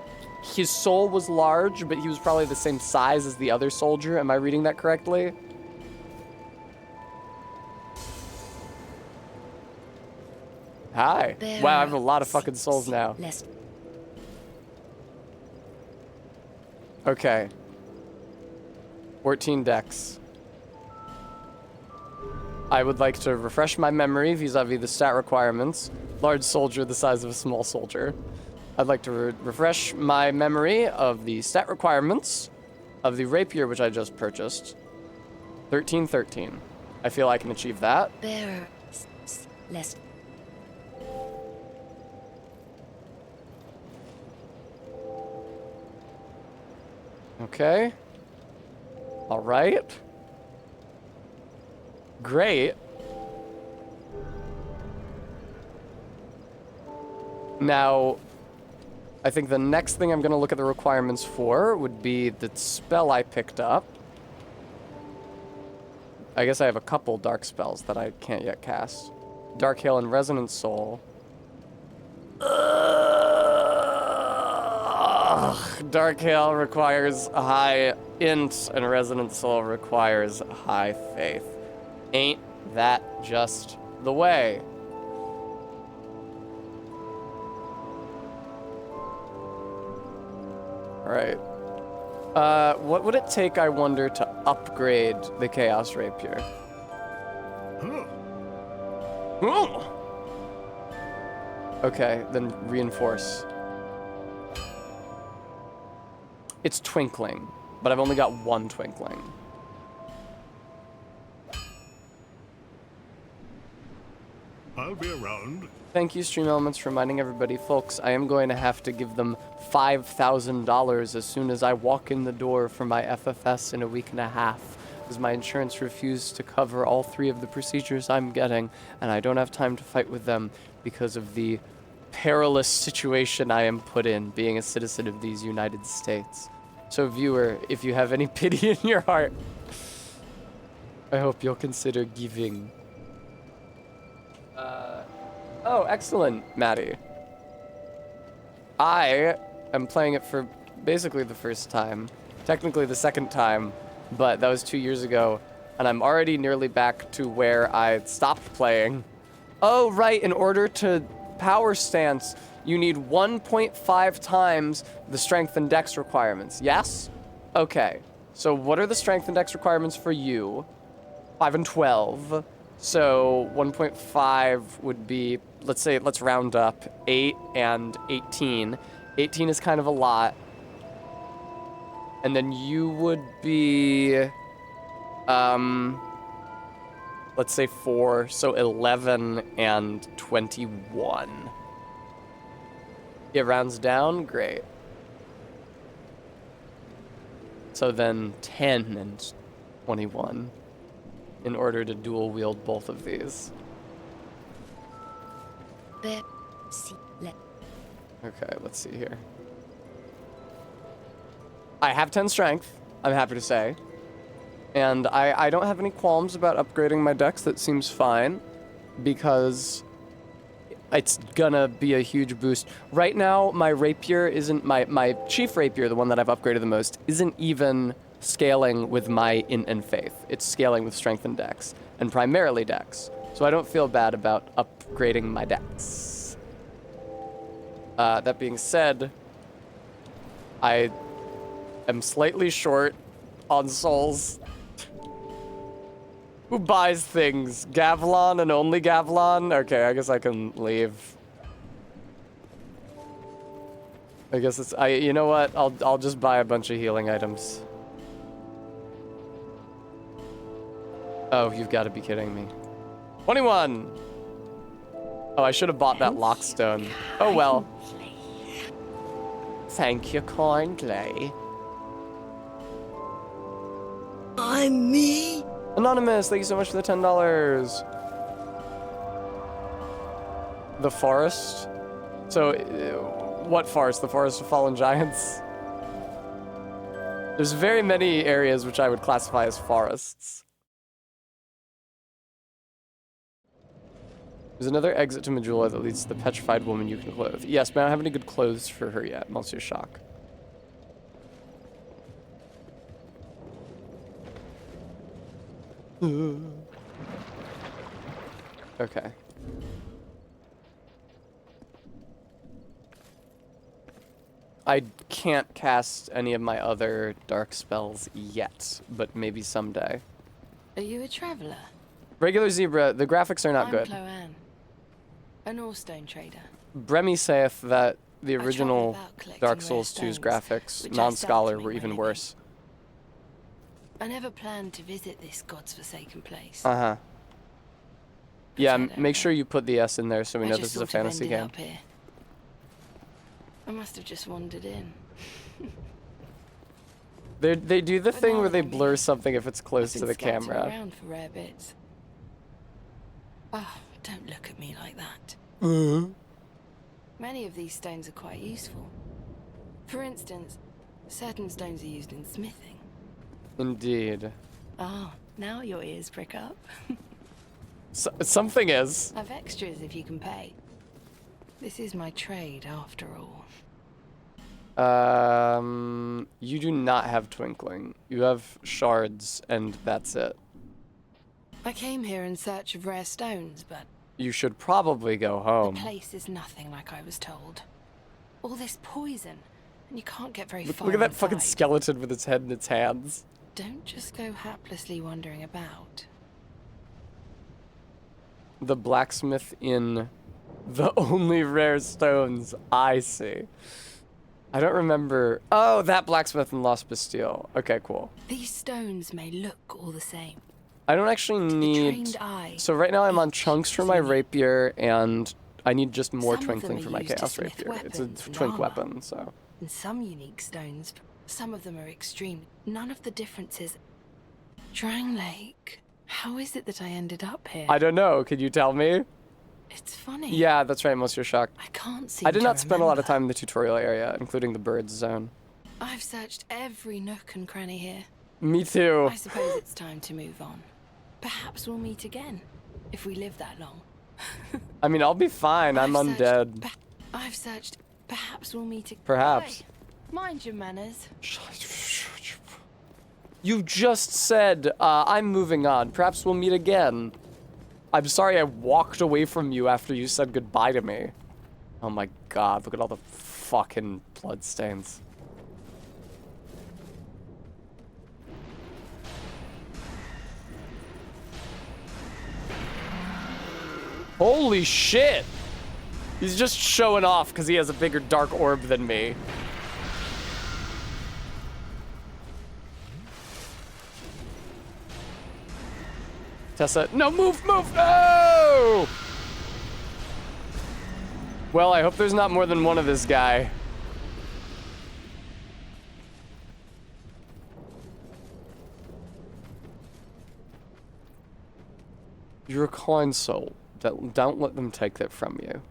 his soul was large, but he was probably the same size as the other soldier. Am I reading that correctly? Hi. Wow, I have a lot of fucking souls now. Okay. 14 dex. I would like to refresh my memory vis-a-vis the stat requirements. Large soldier the size of a small soldier. I'd like to refresh my memory of the stat requirements of the rapier which I just purchased. 1313. I feel I can achieve that. Bearer, lest. Okay. All right. Great. Now, I think the next thing I'm going to look at the requirements for would be the spell I picked up. I guess I have a couple dark spells that I can't yet cast. Dark Hail and Resonant Soul. Dark Hail requires a high int, and Resonant Soul requires a high faith. Ain't that just the way? Alright. What would it take, I wonder, to upgrade the Chaos Rapier? Okay, then reinforce. It's twinkling, but I've only got one twinkling. I'll be around. Thank you, Stream Elements, for reminding everybody. Folks, I am going to have to give them $5,000 as soon as I walk in the door for my FFS in a week and a half, as my insurance refused to cover all 3 of the procedures I'm getting, and I don't have time to fight with them because of the perilous situation I am put in, being a citizen of these United States. So, viewer, if you have any pity in your heart, I hope you'll consider giving. Oh, excellent, Maddie. I am playing it for basically the first time. Technically the second time, but that was 2 years ago, and I'm already nearly back to where I stopped playing. Oh, right, in order to power stance, you need 1.5 times the strength and dex requirements, yes? Okay, so what are the strength and dex requirements for you? 5 and 12. So 1.5 would be, let's say, let's round up, 8 and 18. 18 is kind of a lot. And then you would be, let's say 4, so 11 and 21. It rounds down, great. So then 10 and 21. In order to dual wield both of these. Okay, let's see here. I have 10 strength, I'm happy to say. And I don't have any qualms about upgrading my dex. That seems fine, because it's gonna be a huge boost. Right now, my rapier isn't, my chief rapier, the one that I've upgraded the most, isn't even scaling with my int and faith. It's scaling with strength and dex, and primarily dex. So I don't feel bad about upgrading my dex. That being said, I am slightly short on souls. Who buys things? Gavlon and only Gavlon? Okay, I guess I can leave. I guess it's, you know what? I'll just buy a bunch of healing items. Oh, you've got to be kidding me. 21! Oh, I should have bought that lockstone. Oh well. Thank you kindly. I'm me? Anonymous, thank you so much for the $10. The forest? So, what forest? The Forest of Fallen Giants? There's very many areas which I would classify as forests. There's another exit to Majula that leads to the petrified woman you can clothe. Yes, but I don't have any good clothes for her yet, Monsieur Shock. Okay. I can't cast any of my other dark spells yet, but maybe someday. Are you a traveler? Regular Zebra, the graphics are not I'm good. Chloanne, an ore-stone trader. Bremy saith that the travel original about collecting Dark rare Souls 2's stones, graphics, which I non-scholar, sell to were make even my living. worse. I never planned to visit this god's forsaken place. Uh-huh. Yeah, I don't make know. sure you put the S in there so we I know just this is a sort of fantasy ended game. up here. I must have just wandered in. They do the But thing now where they that I'm blur here, something if it's close I've to been the scouting camera. around for rare bits. Oh, don't look at me like that. Many of these stones are quite useful. For instance, certain stones are used in smithing. Indeed. Oh, now your ears prick up. Something is. I've extras if you can pay. This is my trade, after all. You do not have Twinkling. You have shards, and that's it. I came here in search of rare stones, but You should probably go the home. place is nothing like I was told. All this poison, and you can't get very Look, far look at that fucking inside. skeleton with its head in its hands. Don't just go haplessly wandering about. The blacksmith in the only rare stones. I see. I don't remember. Oh, that blacksmith in Lost Bastille. Okay, cool. These stones may look all the same. I don't actually need... trained eye, So right now I'm on each chunks for is my unique. rapier, and I need just more Some of them twinkling are for my used to chaos smith rapier. It's a weapons and twink armor. weapon, so... And some unique stones, some of them are extreme. None of the differences. Drang Lake. How is it that I ended up here? I don't know, could you tell me? It's funny. Yeah, that's right, Monsieur Shock. I can't seem I did to not spend a lot of remember. time in the tutorial area, including the birds zone. I've searched every nook and cranny here. Me too. I suppose it's time to move on. Perhaps we'll meet again, if we live that long. I mean, I'll be fine. I'm I've searched undead. I've searched. Perhaps we'll meet again. Perhaps. Mind your manners. You just said, I'm moving on. Perhaps we'll meet again. I'm sorry I walked away from you after you said goodbye to me. Oh my god, look at all the fucking bloodstains. Holy shit! He's just showing off because he has a bigger dark orb than me. Tessa, no, move, no! Well, I hope there's not more than one of this guy. You're a kind soul. Don't let them take that from you.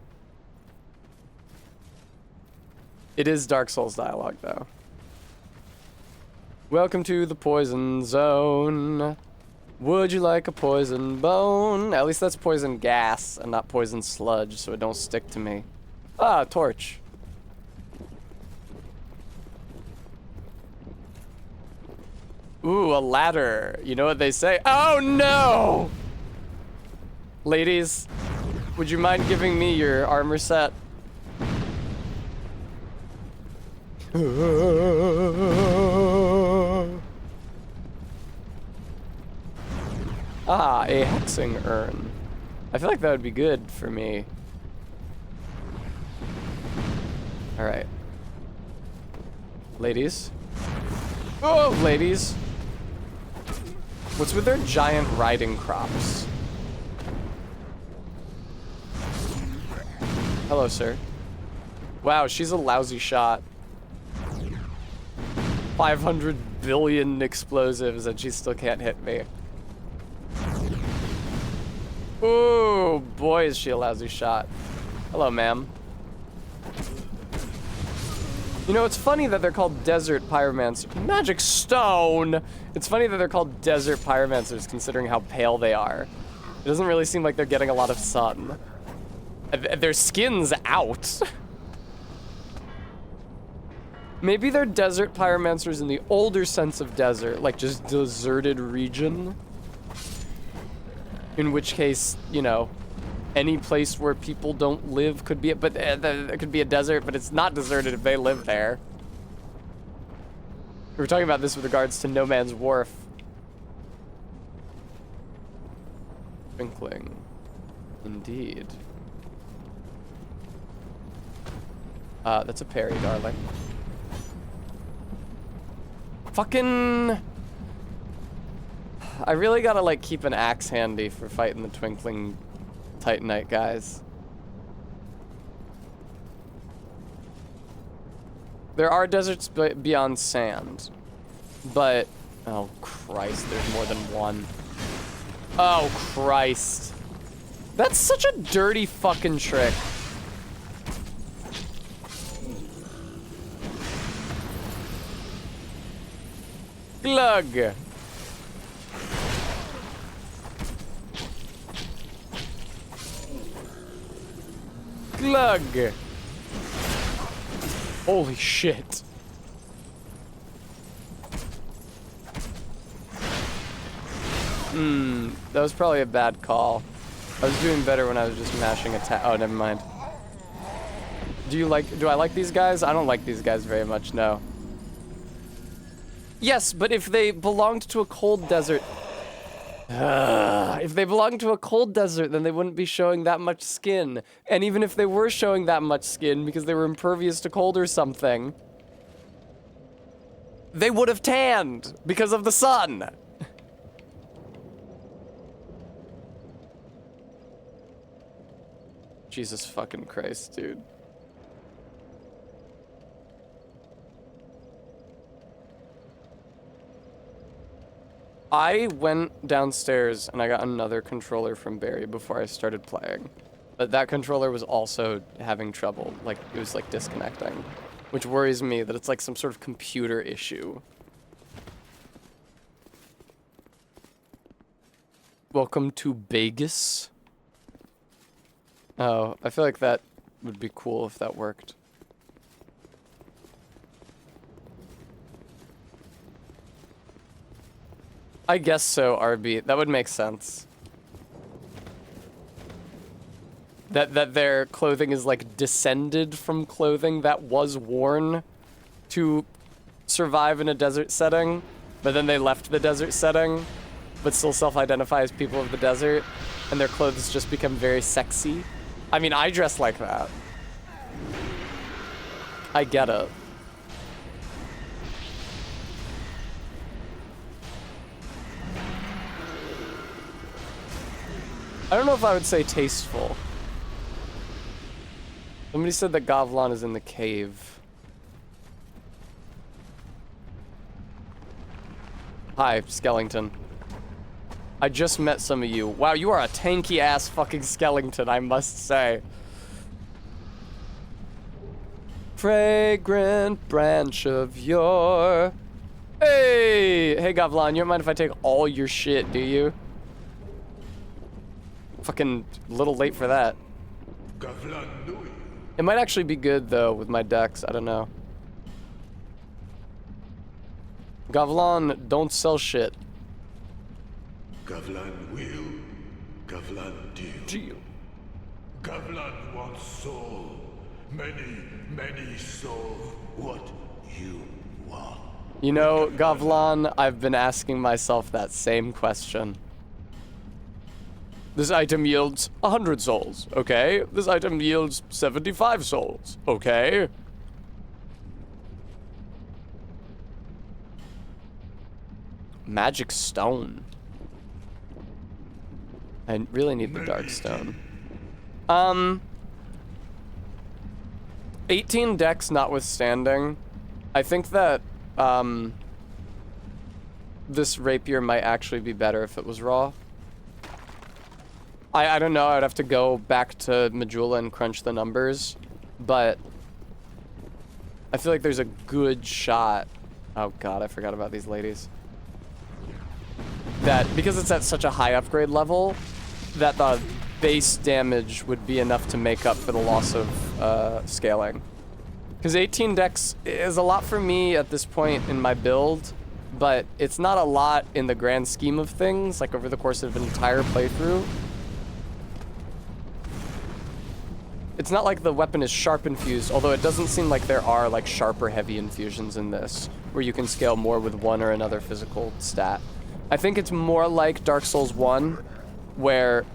It is Dark Souls dialogue, though. Welcome to the poison zone. Would you like a poison bone? At least that's poison gas and not poison sludge, so it don't stick to me. Ah, torch. Ooh, a ladder. You know what they say? Oh no! Ladies, would you mind giving me your armor set? Ah, a hexing urn. I feel like that would be good for me. Alright. Ladies. Oh, ladies. What's with their giant riding crops? Hello, sir. Wow, she's a lousy shot. 500 billion explosives and she still can't hit me. Ooh, boy, is she a lousy shot. Hello, ma'am. You know, it's funny that they're called desert pyromancers. Magic stone! It's funny that they're called desert pyromancers considering how pale they are. It doesn't really seem like they're getting a lot of sun. Their skin's out. Maybe they're desert pyromancers in the older sense of desert, like just deserted region. In which case, you know, any place where people don't live could be, but there could be a desert, but it's not deserted if they live there. We were talking about this with regards to No Man's Wharf. Twinkling. Indeed. That's a parry, darling. Fucking... I really gotta, like, keep an axe handy for fighting the Twinkling Titanite guys. There are deserts beyond sand, but... Oh, Christ, there's more than one. Oh, Christ. That's such a dirty fucking trick. Glug. Glug. Holy shit. That was probably a bad call. I was doing better when I was just mashing attack. Oh, never mind. Do I like these guys? I don't like these guys very much, no. Yes, but if they belonged to a cold desert, If they belonged to a cold desert, then they wouldn't be showing that much skin. And even if they were showing that much skin because they were impervious to cold or something, they would have tanned because of the sun. Jesus fucking Christ, dude. I went downstairs and I got another controller from Barry before I started playing. But that controller was also having trouble. Like, it was like disconnecting. Which worries me that it's like some sort of computer issue. Welcome to Vegas. Oh, I feel like that would be cool if that worked. I guess so, RB. That would make sense. That their clothing is like descended from clothing that was worn to survive in a desert setting, but then they left the desert setting, but still self-identify as people of the desert, and their clothes just become very sexy. I mean, I dress like that. I get it. I don't know if I would say tasteful. Somebody said that Gavlan is in the cave. Hi, Skellington. I just met some of you. Wow, you are a tanky ass fucking Skellington, I must say. Fragrant branch of your... Hey, Gavlan, you don't mind if I take all your shit, do you? Fucking a little late for that. It might actually be good though with my decks. I don't know. Gavlan, don't sell shit. Gavlan will, Gavlan deal. Gavlan wants soul. Many soul. What you want. You know, Gavlan, I've been asking myself that same question. This item yields 100 souls, okay? This item yields 75 souls, okay? Magic stone. I really need the dark stone. 18 decks notwithstanding, I think that, this rapier might actually be better if it was raw. I don't know, I'd have to go back to Majula and crunch the numbers, but I feel like there's a good shot. Oh god, I forgot about these ladies. That, because it's at such a high upgrade level, that the base damage would be enough to make up for the loss of scaling. Because 18 decks is a lot for me at this point in my build, but it's not a lot in the grand scheme of things, like over the course of an entire playthrough. It's not like the weapon is sharp infused, although it doesn't seem like there are like sharp or heavy infusions in this, where you can scale more with one or another physical stat. I think it's more like Dark Souls 1, where...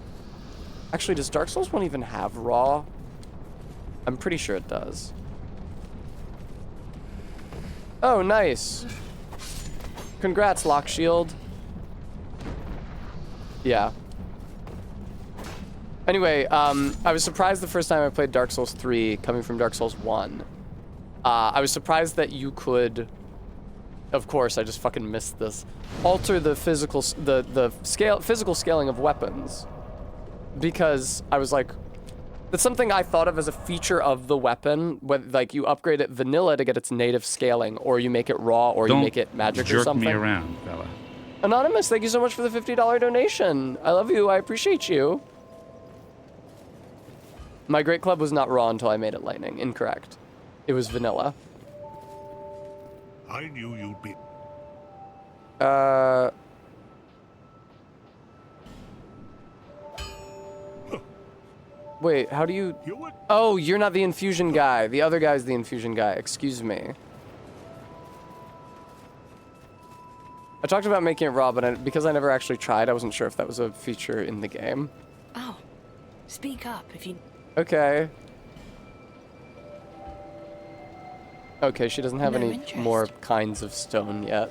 Actually, does Dark Souls 1 even have raw? I'm pretty sure it does. Oh, nice. Congrats, Lockshield. Yeah. Anyway, I was surprised the first time I played Dark Souls 3, coming from Dark Souls 1. I was surprised that you could, of course, I just fucking missed this, alter the physical, physical scaling of weapons. Because I was like, that's something I thought of as a feature of the weapon, when like you upgrade it vanilla to get its native scaling, or you make it raw, or you make it magic or something. Don't jerk me around, fella. Anonymous, thank you so much for the $50 donation. I love you, I appreciate you. My Great Club was not raw until I made it lightning. Incorrect. It was vanilla. I knew you'd be. Wait, how do you... You would. Oh, you're not the infusion guy. The other guy's the infusion guy. Excuse me. I talked about making it raw, but because I never actually tried, I wasn't sure if that was a feature in the game. Oh, speak up if you... Okay. Okay, she doesn't have No any interest. more kinds of stone yet.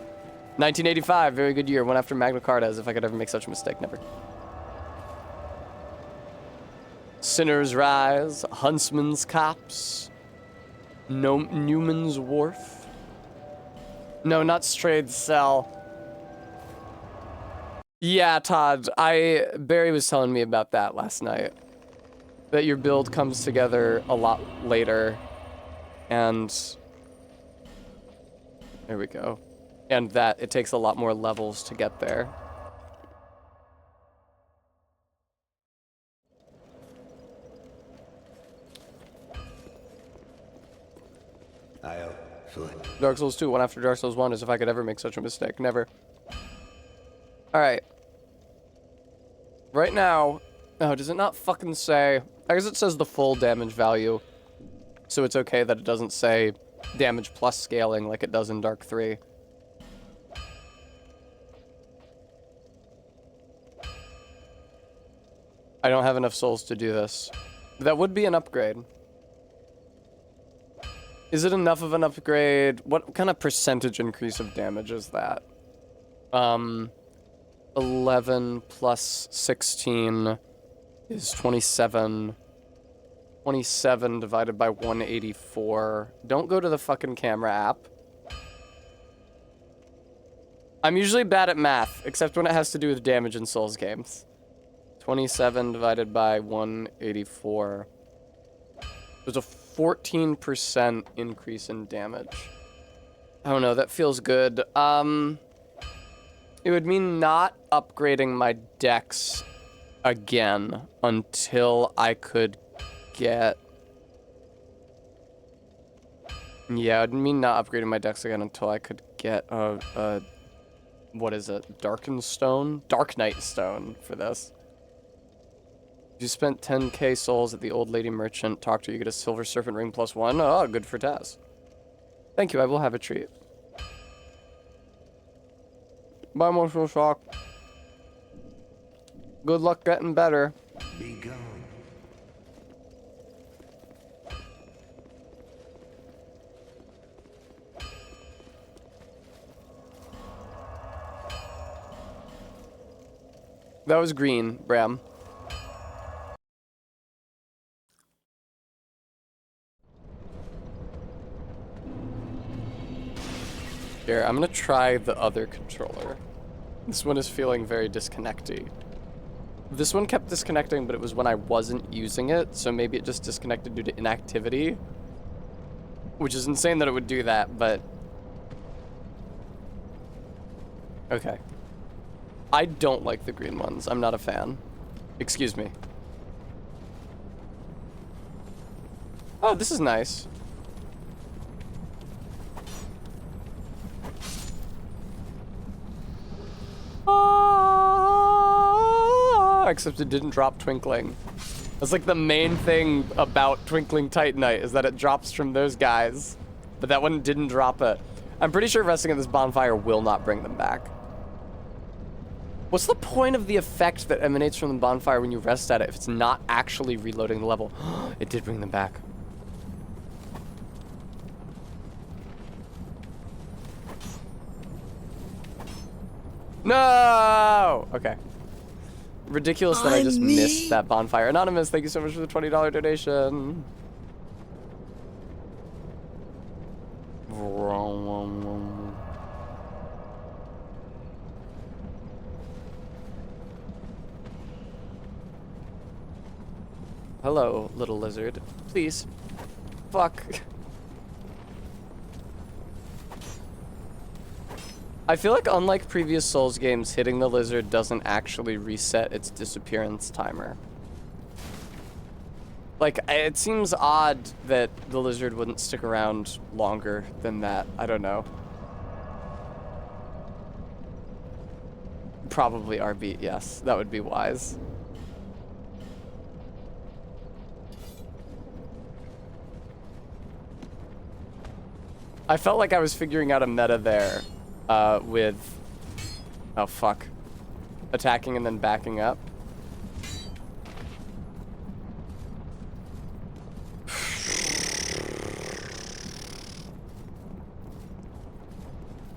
1985, very good year. One after Magna Carta, as if I could ever make such a mistake. Never. Sinner's Rise, Huntsman's Copse, Newman's Wharf. No, not Strade's Cell. Yeah, Todd, Barry was telling me about that last night. That your build comes together a lot later, and there we go. And that it takes a lot more levels to get there. Dark Souls 2, one after Dark Souls 1, as if I could ever make such a mistake. Never. Alright. Right now... Oh, does it not fucking say... I guess it says the full damage value. So it's okay that it doesn't say damage plus scaling like it does in Dark 3. I don't have enough souls to do this. That would be an upgrade. Is it enough of an upgrade? What kind of percentage increase of damage is that? 11 plus 16 is 27. 27 divided by 184. Don't go to the fucking camera app. I'm usually bad at math, except when it has to do with damage in Souls games. 27 divided by 184. There's a 14% increase in damage. I don't know, that feels good. It would mean not upgrading my dex again until I could get... Yeah, it would mean not upgrading my dex again until I could get a what is it? Darkened Stone? Dark Knight Stone for this. You spent 10k souls at the old lady merchant. Talk to her, you get a silver serpent ring +1. Oh, good for Taz. Thank you, I will have a treat. Bye, Motion Shock. Good luck getting better. Be gone. That was green, Bram. Here, I'm gonna try the other controller. This one is feeling very disconnecty. This one kept disconnecting, but it was when I wasn't using it, so maybe it just disconnected due to inactivity. Which is insane that it would do that, but... Okay. I don't like the green ones. I'm not a fan. Excuse me. Oh, this is nice. Except it didn't drop Twinkling. That's like the main thing about Twinkling Titanite, is that it drops from those guys. But that one didn't drop it. I'm pretty sure resting at this bonfire will not bring them back. What's the point of the effect that emanates from the bonfire when you rest at it if it's not actually reloading the level? It did bring them back. No! Okay. Ridiculous that I just missed that bonfire. Anonymous, thank you so much for the $20 donation. Hello, little lizard. Please. Fuck. I feel like unlike previous Souls games, hitting the lizard doesn't actually reset its disappearance timer. Like, it seems odd that the lizard wouldn't stick around longer than that. I don't know. Probably RB, yes. That would be wise. I felt like I was figuring out a meta there with Oh, fuck. Attacking and then backing up.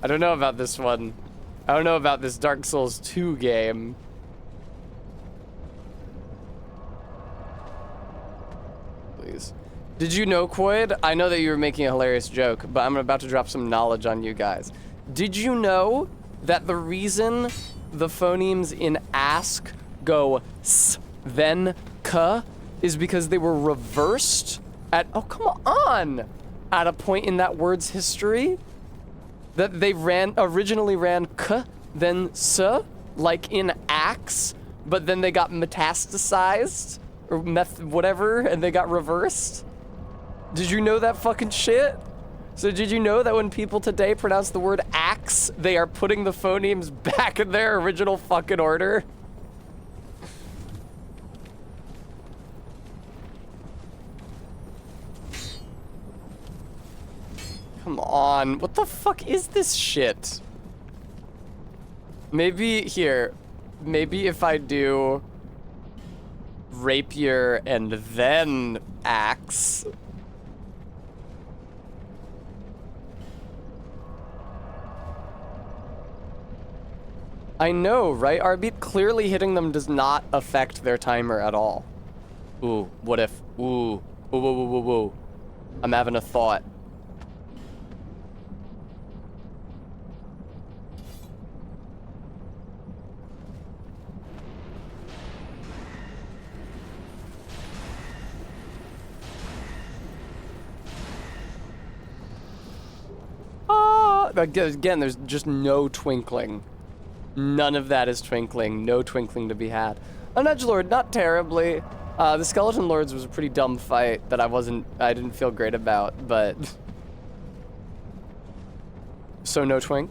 I don't know about this one. I don't know about this Dark Souls 2 game. Please. Did you know, Quoid? I know that you were making a hilarious joke, but I'm about to drop some knowledge on you guys. Did you know that the reason the phonemes in ask go s, then k, is because they were reversed at, oh, come on, at a point in that word's history? That they originally ran k, then s, like in axe, but then they got metastasized, or whatever, and they got reversed? Did you know that fucking shit? So did you know that when people today pronounce the word axe, they are putting the phonemes back in their original fucking order? Come on, what the fuck is this shit? Maybe, here, maybe if I do rapier and then axe. I know, right? Arbit, clearly hitting them does not affect their timer at all. Ooh, what if? Ooh, whoa, whoa, whoa, whoa, whoa. I'm having a thought. Again, there's just no twinkling. None of that is twinkling. No twinkling to be had. On Edgelord, not terribly. The Skeleton Lords was a pretty dumb fight that I didn't feel great about, but... So no twink?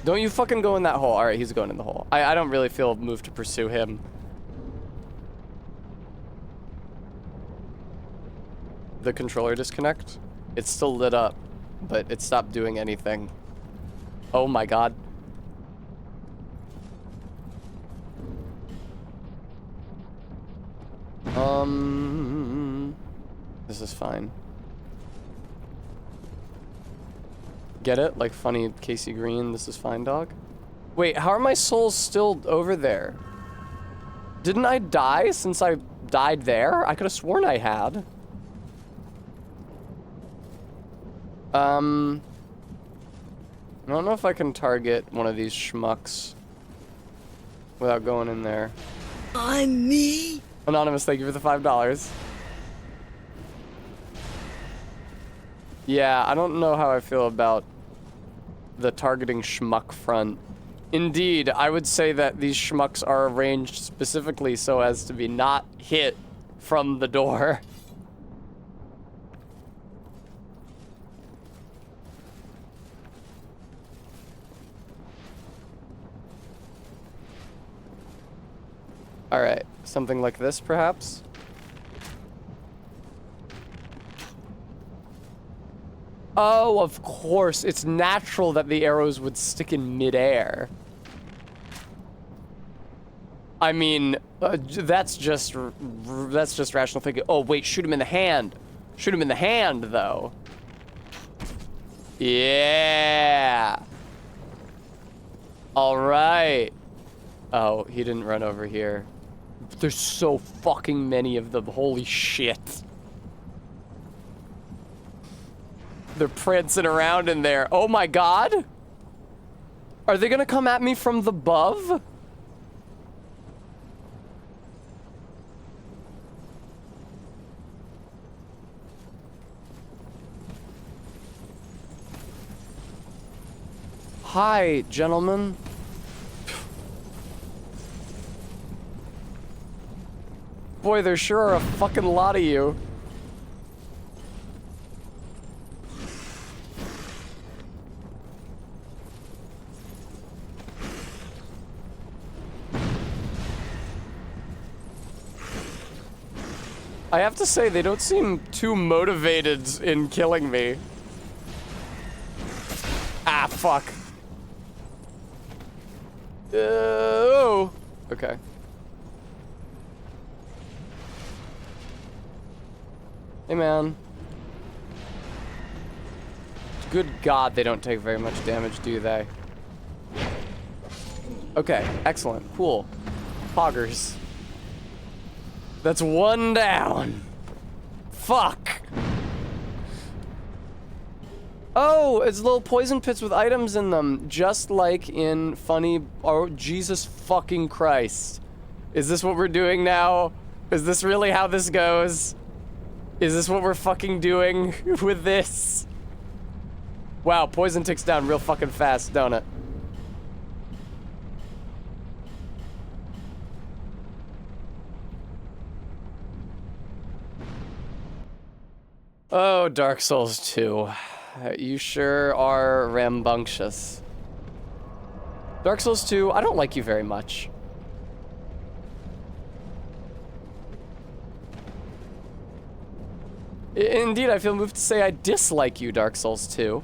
Don't you fucking go in that hole. Alright, he's going in the hole. I don't really feel moved to pursue him. The controller disconnect? It's still lit up, but it stopped doing anything. Oh my god. This is fine. Get it? Like funny Casey Green, this is fine, dog? Wait, how are my souls still over there? Didn't I die since I died there? I could have sworn I had. I don't know if I can target one of these schmucks without going in there. I'm me. Anonymous, thank you for the $5. Yeah, I don't know how I feel about the targeting schmuck front. Indeed, I would say that these schmucks are arranged specifically so as to be not hit from the door. Alright, something like this, perhaps? Oh, of course. It's natural that the arrows would stick in midair. I mean, that's just rational thinking. Oh, wait, shoot him in the hand. Shoot him in the hand, though. Yeah. All right. Oh, he didn't run over here. There's so fucking many of them. Holy shit. They're prancing around in there. Oh my god. Are they gonna come at me from the above? Hi, gentlemen. Boy, there sure are a fucking lot of you. I have to say, they don't seem too motivated in killing me. Ah, fuck. Oh! Okay. Hey, man. Good God, they don't take very much damage, do they? Okay, excellent. Cool. Poggers. That's one down. Fuck. Oh, it's little poison pits with items in them, just like in Funny... Oh, Jesus fucking Christ. Is this what we're doing now? Is this really how this goes? Is this what we're fucking doing with this? Wow, poison ticks down real fucking fast, don't it? Oh, Dark Souls 2. You sure are rambunctious. Dark Souls 2, I don't like you very much. Indeed, I feel moved to say I dislike you, Dark Souls 2.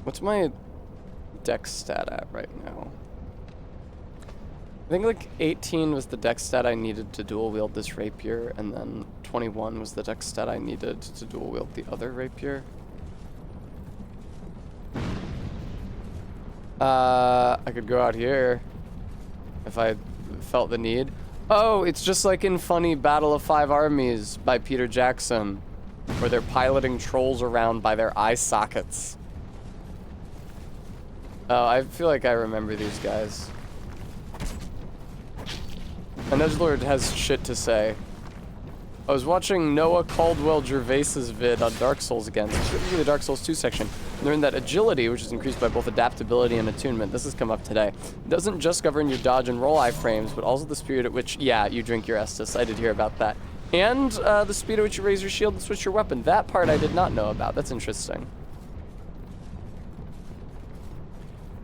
What's my dex stat at right now? I think like 18 was the dex stat I needed to dual wield this rapier, and then 21 was the dex stat I needed to dual wield the other rapier. I could go out here if I felt the need. Oh, it's just like in Funny Battle of Five Armies by Peter Jackson, where they're piloting trolls around by their eye sockets. Oh, I feel like I remember these guys. And Edgelord has shit to say. I was watching Noah Caldwell Gervais's vid on Dark Souls again, specifically the Dark Souls 2 section. Learned that agility, which is increased by both adaptability and attunement, this has come up today, doesn't just govern your dodge and roll iframes, but also the speed at which, yeah, you drink your Estus. I did hear about that. And the speed at which you raise your shield and switch your weapon. That part I did not know about. That's interesting.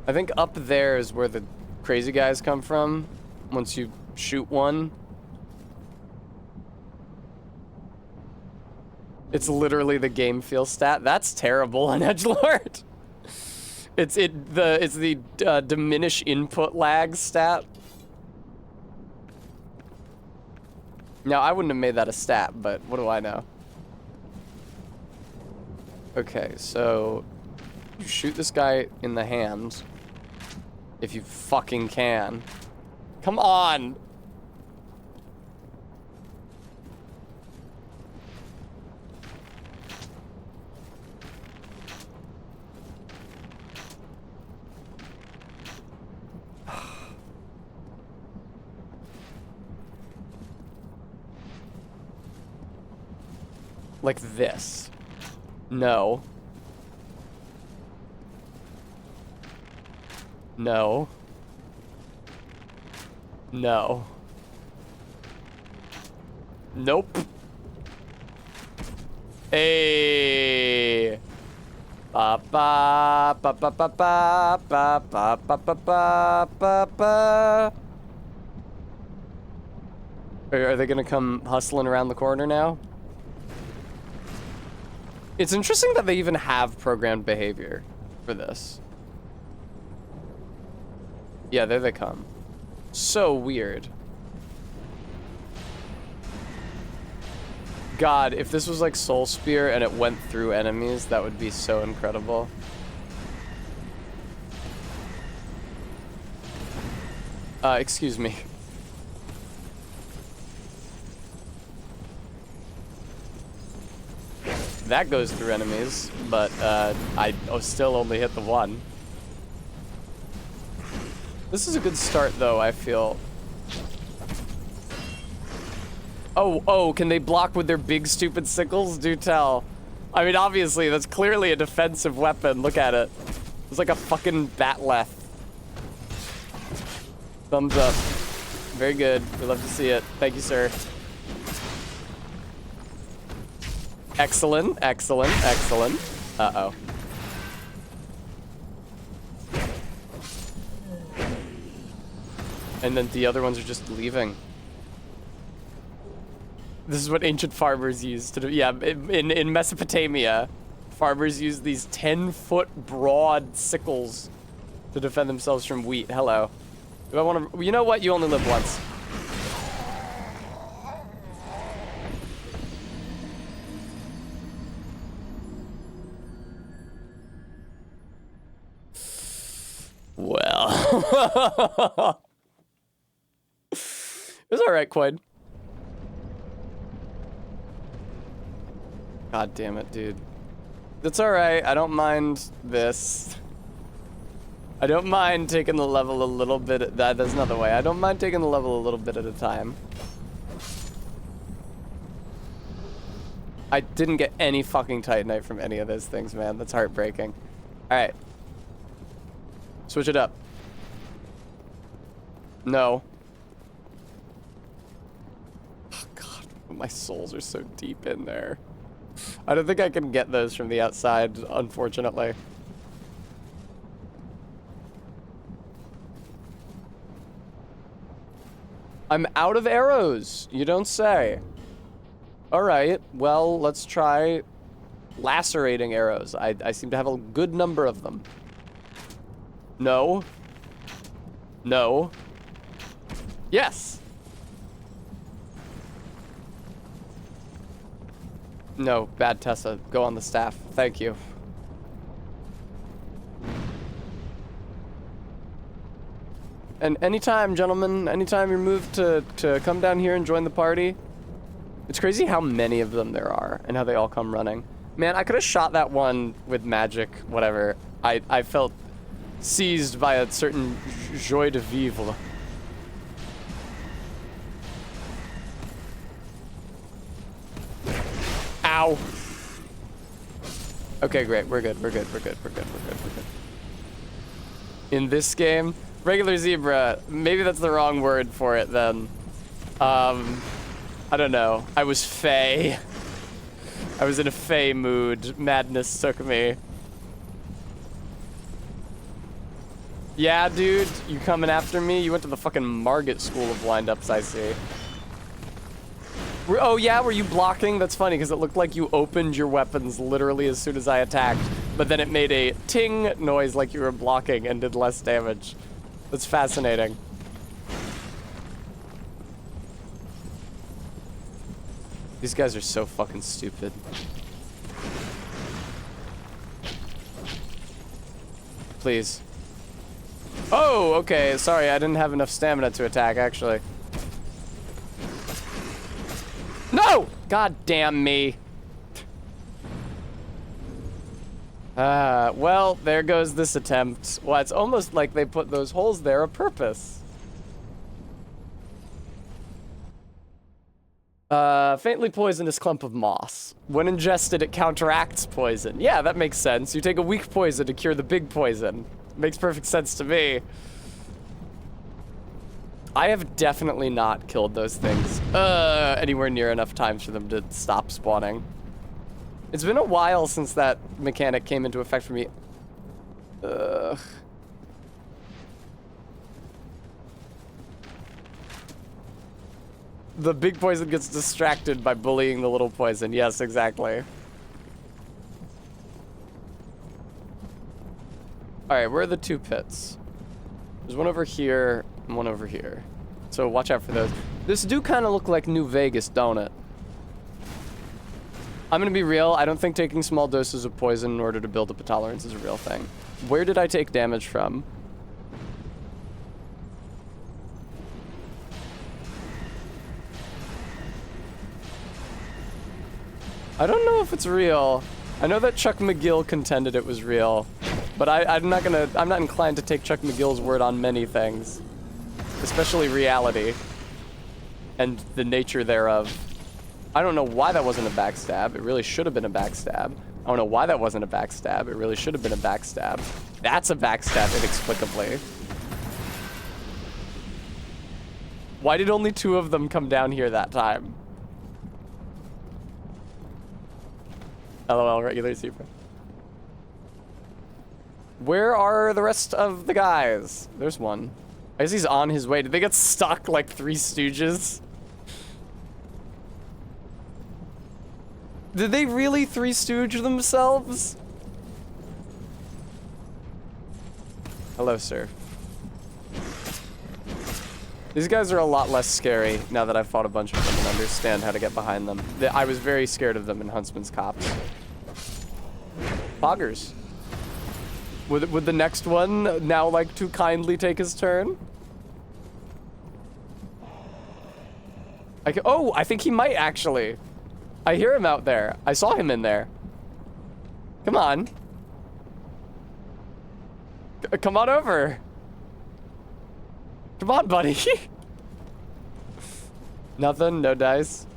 I think up there is where the crazy guys come from, once you shoot one. It's literally the game feel stat. That's terrible on Edgelord. It's the diminish input lag stat. Now I wouldn't have made that a stat, but what do I know? Okay, so you shoot this guy in the hand if you fucking can. Come on. Like this. No. No. No. Nope. Hey. Ba ba ba ba ba ba ba ba ba ba ba ba ba. Are they gonna come hustling around the corner now? It's interesting that they even have programmed behavior for this. Yeah, there they come. So weird. God, if this was like Soul Spear and it went through enemies, that would be so incredible. Excuse me. That goes through enemies, but I still only hit the one. This is a good start, though, I feel. Oh, can they block with their big, stupid sickles? Do tell. I mean, obviously, that's clearly a defensive weapon. Look at it. It's like a fucking batleth. Thumbs up. Very good. We love to see it. Thank you, sir. Excellent, excellent, excellent. Uh-oh. And then the other ones are just leaving. This is what ancient farmers used to do. Yeah, in Mesopotamia, Farmers use these 10-foot broad sickles to defend themselves from wheat. Hello. Do I want to? You know what? You only live once. Well. It was alright, Quaid. God damn it, dude. That's alright. I don't mind this. I don't mind taking the level a little bit. There's another way. I don't mind taking the level a little bit at a time. I didn't get any fucking Titanite from any of those things, man. That's heartbreaking. Alright. Switch it up. No. Oh, God. My souls are so deep in there. I don't think I can get those from the outside, unfortunately. I'm out of arrows. You don't say. Alright, well, let's try lacerating arrows. I seem to have a good number of them. No. No. Yes. No, bad Tessa. Go on the staff. Thank you. And anytime, gentlemen, anytime you're moved to come down here and join the party, it's crazy how many of them there are and how they all come running. Man, I could have shot that one with magic, whatever. I felt seized by a certain joie de vivre. Ow. Okay, great. We're good. We're good. We're good. We're good. We're good. We're good. In this game, regular zebra, maybe that's the wrong word for it then. I don't know. I was fey. I was in a fey mood. Madness took me. Yeah, dude, you coming after me? You went to the fucking Margit School of Windups, I see. Oh yeah, were you blocking? That's funny, because it looked like you opened your weapons literally as soon as I attacked, but then it made a ting noise like you were blocking and did less damage. That's fascinating. These guys are so fucking stupid. Please. Oh, okay, sorry, I didn't have enough stamina to attack, actually. No! God damn me. Well, there goes this attempt. Well, it's almost like they put those holes there on purpose. Faintly poisonous clump of moss. When ingested, it counteracts poison. Yeah, that makes sense. You take a weak poison to cure the big poison. Makes perfect sense to me. I have definitely not killed those things anywhere near enough times for them to stop spawning. It's been a while since that mechanic came into effect for me. Ugh. The big poison gets distracted by bullying the little poison. Yes, exactly. Alright, where are the two pits? There's one over here and one over here. So watch out for those. This do kind of look like New Vegas, don't it? I'm gonna be real, I don't think taking small doses of poison in order to build up a tolerance is a real thing. Where did I take damage from? I don't know if it's real. I know that Chuck McGill contended it was real, but I'm not inclined to take Chuck McGill's word on many things, especially reality and the nature thereof. I don't know why that wasn't a backstab. It really should have been a backstab. I don't know why that wasn't a backstab. It really should have been a backstab. That's a backstab inexplicably. Why did only 2 of them come down here that time? LOL, regular zebra. Where are the rest of the guys? There's one. I guess he's on his way. Did they get stuck like 3 Stooges? Did they really Three Stooge themselves? Hello, sir. These guys are a lot less scary now that I've fought a bunch of them and understand how to get behind them. I was very scared of them in Huntsman's Cops. Poggers. Would the next one now like to kindly take his turn? Oh, I think he might actually. I hear him out there. I saw him in there. Come on. Come on over. Come on, buddy. Nothing, no dice.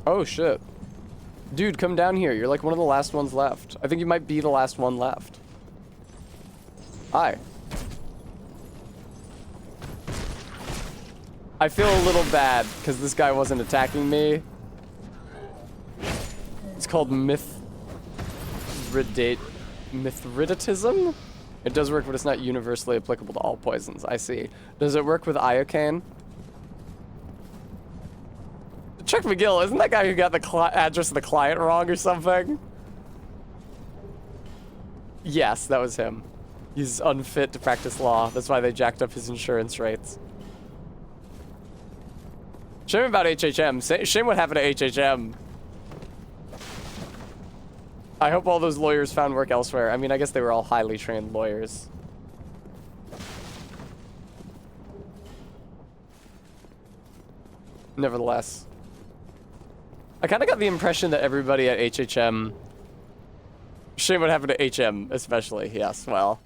Oh, shit. Dude, come down here. You're like one of the last ones left. I think you might be the last one left. Hi. I feel a little bad because this guy wasn't attacking me. It's called Mithridatism? It does work, but it's not universally applicable to all poisons. I see. Does it work with iocane? Chuck McGill, isn't that guy who got the address of the client wrong or something? Yes, that was him. He's unfit to practice law. That's why they jacked up his insurance rates. Shame about HHM. Shame what happened to HHM. I hope all those lawyers found work elsewhere. I mean, I guess they were all highly trained lawyers. Nevertheless. I kind of got the impression that everybody at HHM... Shame what happened to HM, especially. Yes, well.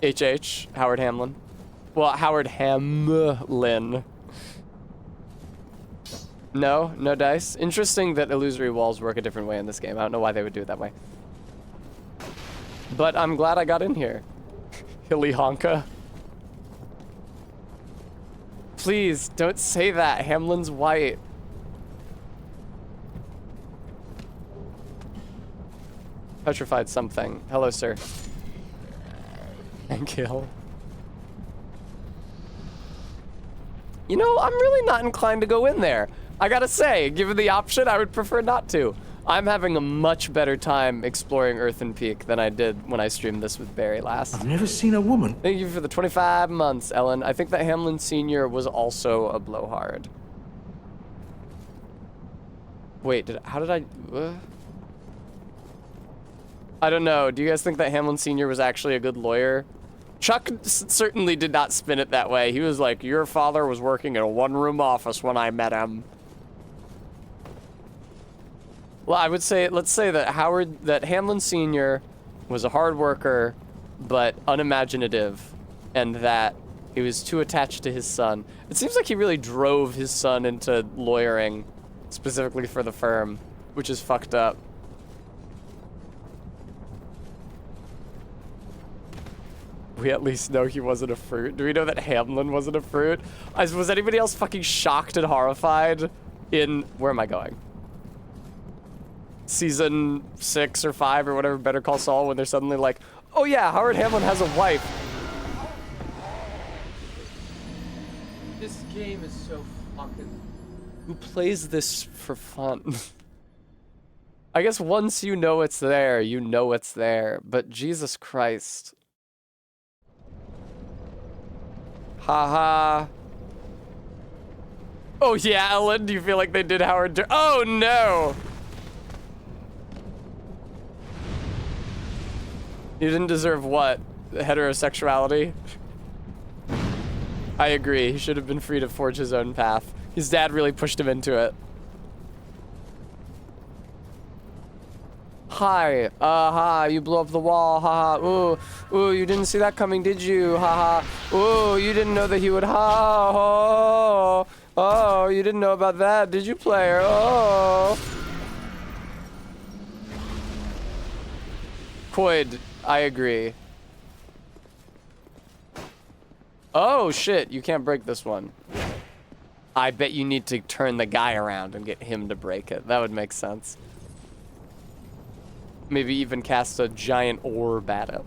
HH, Howard Hamlin. Well, Howard Hamlin. No, no dice. Interesting that illusory walls work a different way in this game. I don't know why they would do it that way. But I'm glad I got in here. Hilly Honka. Please, don't say that. Hamlin's white. Petrified something. Hello, sir. And kill. You know, I'm really not inclined to go in there. I gotta say, given the option, I would prefer not to. I'm having a much better time exploring Earthen Peak than I did when I streamed this with Barry last. I've never seen a woman. Thank you for the 25 months, Ellen. I think that Hamlin Sr. was also a blowhard. Wait, how did I... I don't know. Do you guys think that Hamlin Sr. was actually a good lawyer? Chuck certainly did not spin it that way. He was like, your father was working in a one-room office when I met him. Well, I would say, let's say that Hamlin Sr. was a hard worker, but unimaginative, and that he was too attached to his son. It seems like he really drove his son into lawyering, specifically for the firm, which is fucked up. We at least know he wasn't a fruit. Do we know that Hamlin wasn't a fruit? Was anybody else fucking shocked and horrified in... Where am I going? Season 6 or 5 or whatever, Better Call Saul, when they're suddenly like, oh yeah, Howard Hamlin has a wife. This game is so fucking... Who plays this for fun? I guess once you know it's there, you know it's there. But Jesus Christ. Haha. Oh yeah, Ellen, do you feel like they did Howard? Oh no! You didn't deserve what? Heterosexuality? I agree. He should have been free to forge his own path. His dad really pushed him into it. Hi. Ha, you blew up the wall. Ha ha. Ooh, you didn't see that coming, did you? Ha ha. Ooh, you didn't know that he would oh, you didn't know about that, did you, player? Oh. Coyd, I agree. Oh shit, you can't break this one. I bet you need to turn the guy around and get him to break it. That would make sense. Maybe even cast a giant orb at it.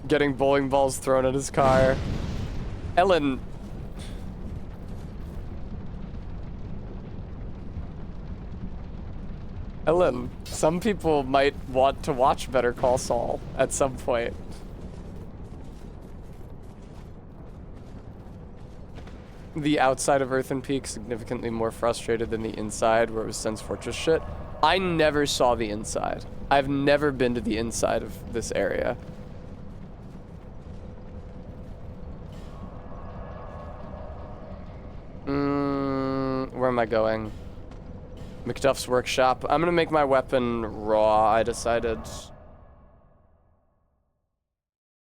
Getting bowling balls thrown at his car. Ellen. Ellen, some people might want to watch Better Call Saul at some point. The outside of Earthen Peak significantly more frustrated than the inside, where it was Sense Fortress shit. I never saw the inside. I've never been to the inside of this area. Where am I going? McDuff's workshop. I'm gonna make my weapon raw, I decided.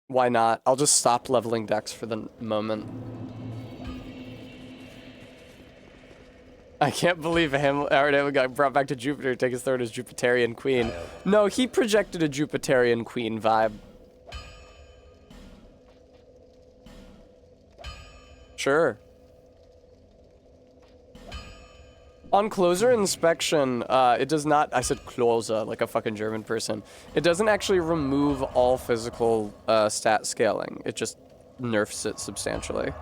Why not? I'll just stop leveling Dex for the moment. I can't believe Aerodale got brought back to Jupiter to take his throne as Jupiterian Queen. No, he projected a Jupiterian Queen vibe. Sure. On closer inspection, it does not, I said closer, like a fucking German person. It doesn't actually remove all physical stat scaling. It just nerfs it substantially.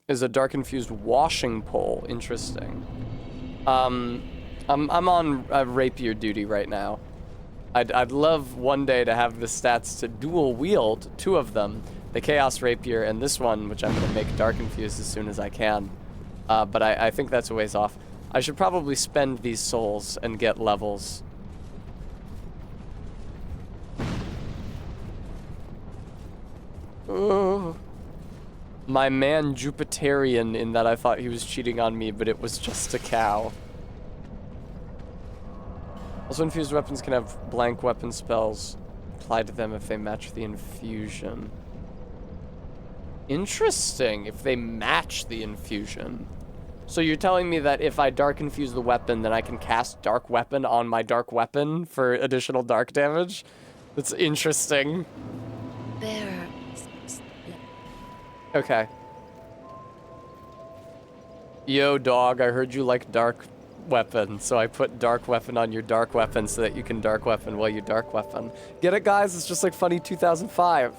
Is a dark infused washing pole. Interesting. I'm on rapier duty right now. I'd love one day to have the stats to dual wield 2 of them. The Chaos Rapier and this one, which I'm gonna make dark infused as soon as I can. But I think that's a ways off. I should probably spend these souls and get levels. Oh. My man Jupiterian, in that I thought he was cheating on me, but it was just a cow. Also, infused weapons can have blank weapon spells applied to them if they match the infusion. Interesting, if they match the infusion. So you're telling me that if I dark infuse the weapon, then I can cast dark weapon on my dark weapon for additional dark damage? That's interesting. Bearer. Okay. Yo, dog, I heard you like dark weapon, so I put dark weapon on your dark weapon so that you can dark weapon while you dark weapon. Get it, guys? It's just like funny 2005.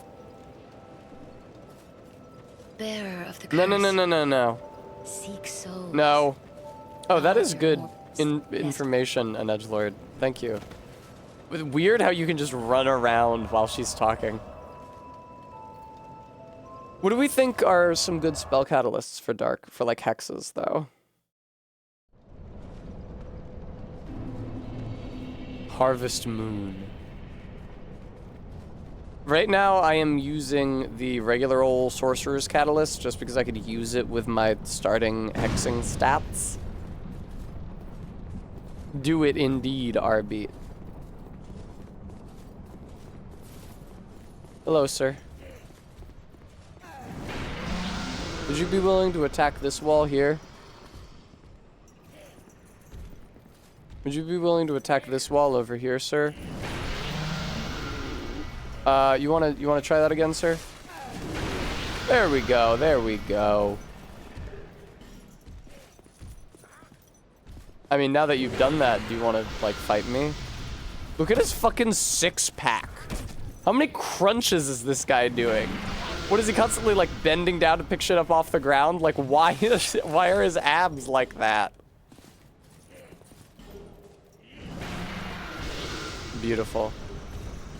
Bearer of the curse. No. Seek souls. No. Oh, that is good Yes. information, an edgelord. Thank you. Weird how you can just run around while she's talking. What do we think are some good spell catalysts for dark, for like hexes, though? Harvest Moon. Right now, I am using the regular old Sorcerer's Catalyst just because I could use it with my starting hexing stats. Do it indeed, RB. Hello, sir. Would you be willing to attack this wall here? Would you be willing to attack this wall over here, sir? You wanna try that again, sir? There we go, there we go. I mean, now that you've done that, do you wanna, like, fight me? Look at his fucking 6-pack. How many crunches is this guy doing? What is he constantly, like, bending down to pick shit up off the ground? Like, why are his abs like that? Beautiful.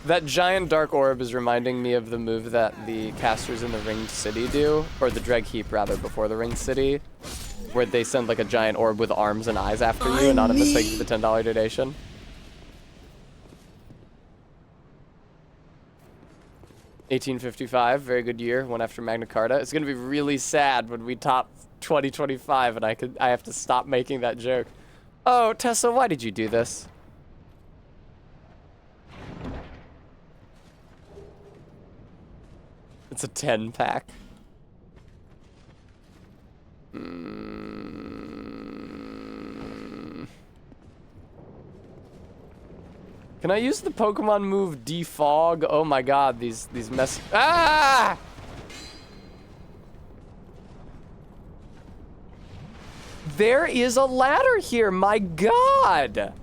That giant dark orb is reminding me of the move that the casters in the Ringed City do, or the Dreg Heap, rather, before the Ringed City, where they send, like, a giant orb with arms and eyes after you. Anonymous, thank you for the $10 donation. $1855, very good year, one after Magna Carta. It's gonna be really sad when we top 2025 and I have to stop making that joke. Oh, Tessa, why did you do this? It's a 10-pack. Can I use the Pokemon move Defog? Oh my god, these Ah! There is a ladder here, my god!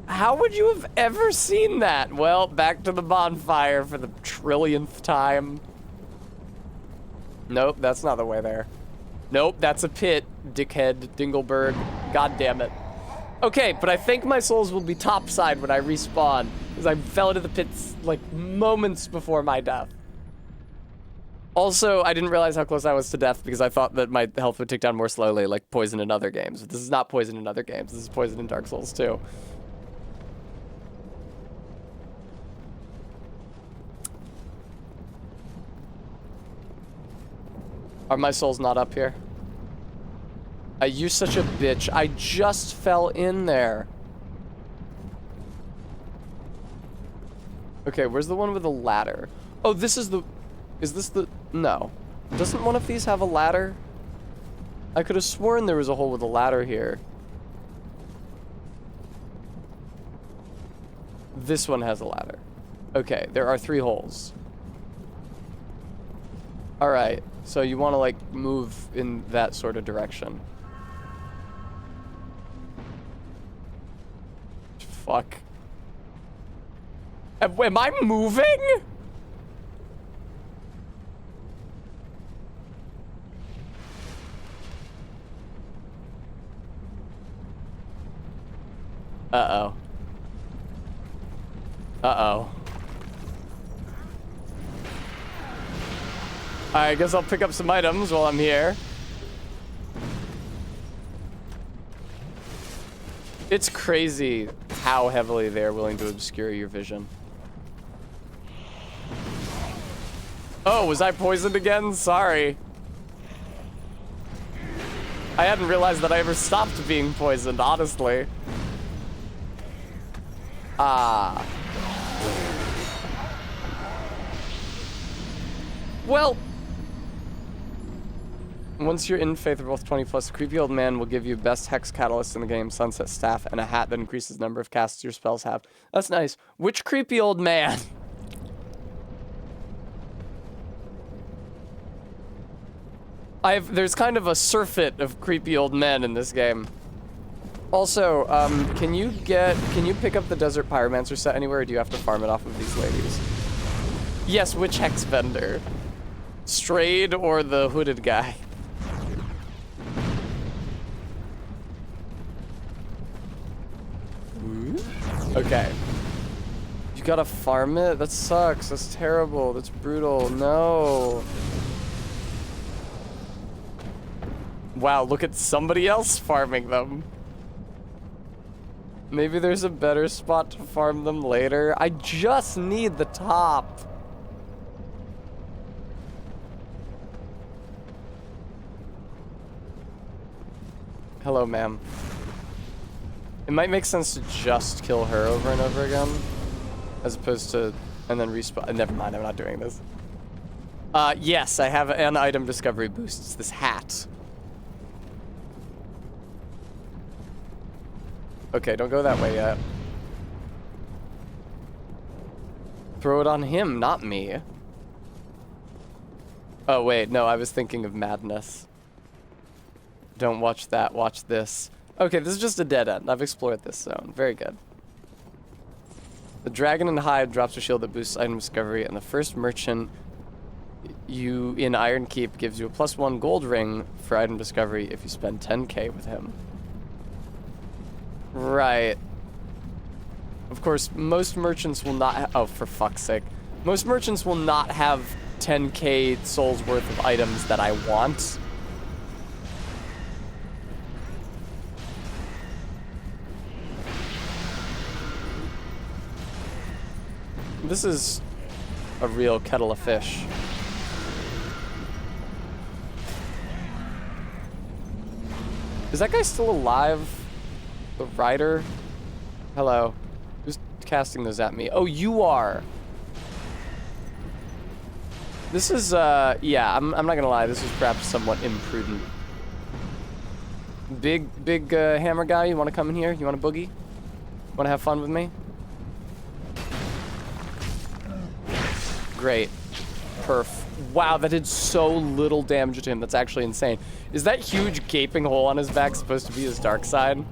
How would you have ever seen that? Well, back to the bonfire for the trillionth time. Nope, that's not the way there. Nope, that's a pit, dickhead, Dingleberg. God damn it. Okay, but I think my souls will be topside when I respawn, because I fell into the pits, like, moments before my death. Also, I didn't realize how close I was to death because I thought that my health would tick down more slowly, like poison in other games. But this is not poison in other games. This is poison in Dark Souls 2. Are my souls not up here? You're such a bitch. I just fell in there. Okay, where's the one with the ladder? Oh, this is the... Is this the... No. Doesn't one of these have a ladder? I could have sworn there was a hole with a ladder here. This one has a ladder. Okay, there are 3 holes. Alright, so you want to, like, move in that sort of direction. Fuck. Am I moving? Uh-oh. Uh-oh. I guess I'll pick up some items while I'm here. It's crazy how heavily they're willing to obscure your vision. Oh, was I poisoned again? Sorry. I hadn't realized that I ever stopped being poisoned, honestly. Ah. Well, once you're in Faith of Both 20 plus, the creepy old man will give you best hex catalyst in the game, sunset staff, and a hat that increases the number of casts your spells have. That's nice. Which creepy old man? There's kind of a surfeit of creepy old men in this game. Also, can you pick up the Desert Pyromancer set anywhere, or do you have to farm it off of these ladies? Yes, which hex vendor? Strayed or the hooded guy? Okay. You gotta farm it? That sucks. That's terrible. That's brutal. No. Wow, look at somebody else farming them. Maybe there's a better spot to farm them later. I just need the top. Hello, ma'am. It might make sense to just kill her over and over again, as opposed to, and then respawn. Never mind, I'm not doing this. Yes, I have an item discovery boost. It's this hat. Okay, don't go that way yet. Throw it on him, not me. Oh, wait, no, I was thinking of madness. Don't watch that, watch this. Okay, this is just a dead end. I've explored this zone. Very good. The Dragon and Hide drops a shield that boosts item discovery, and the first merchant you in Iron Keep gives you a +1 gold ring for item discovery if you spend 10k with him. Right. Of course, most merchants will not oh, for fuck's sake. Most merchants will not have 10k souls worth of items that I want. This is a real kettle of fish. Is that guy still alive? The rider? Hello. Who's casting those at me? Oh, you are. This is, yeah, I'm not gonna lie. This is perhaps somewhat imprudent. Big hammer guy, you wanna come in here? You wanna boogie? Wanna have fun with me? Great. Perf. Wow, that did so little damage to him. That's actually insane. Is that huge gaping hole on his back supposed to be his dark side?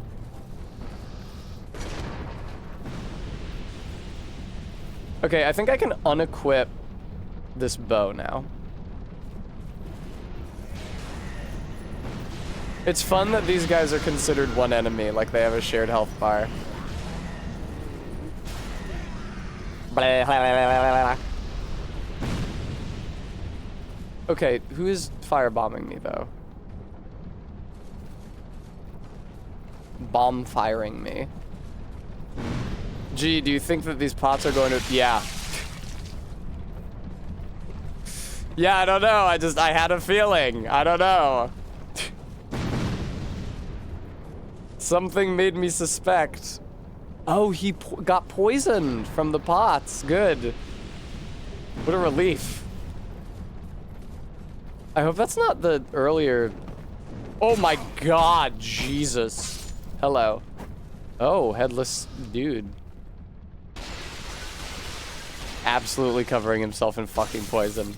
Okay, I think I can unequip this bow now. It's fun that these guys are considered one enemy, like they have a shared health bar. Okay, who is firebombing me though? Bomb firing me. Gee, do you think that these pots are going to... Yeah. Yeah, I don't know. I had a feeling. I don't know. Something made me suspect. Oh, he got poisoned from the pots. Good. What a relief. I hope that's not the earlier... Oh my god, Jesus. Hello. Oh, headless dude. Absolutely covering himself in fucking poison.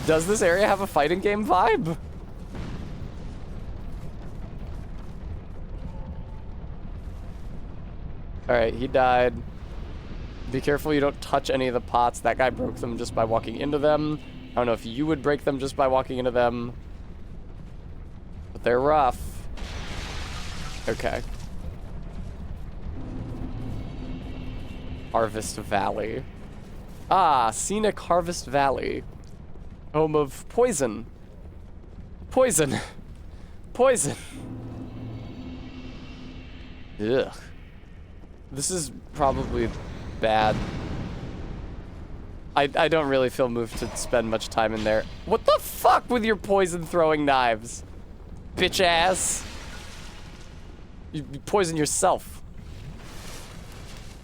Does this area have a fighting game vibe? Alright, he died. Be careful you don't touch any of the pots. That guy broke them just by walking into them. I don't know if you would break them just by walking into them. But they're rough. Okay. Harvest Valley. Ah, scenic Harvest Valley. Home of poison. Poison. Poison. Ugh. This is probably bad. I don't really feel moved to spend much time in there. What the fuck with your poison throwing knives? Bitch ass. You poison yourself.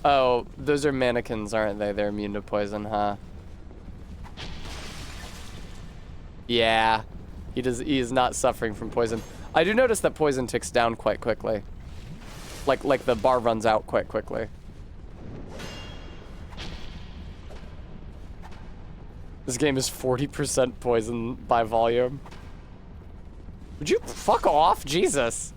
Oh, those are mannequins, aren't they? They're immune to poison, huh? Yeah. He is not suffering from poison. I do notice that poison ticks down quite quickly. Like the bar runs out quite quickly. This game is 40% poison by volume. Would you fuck off? Jesus.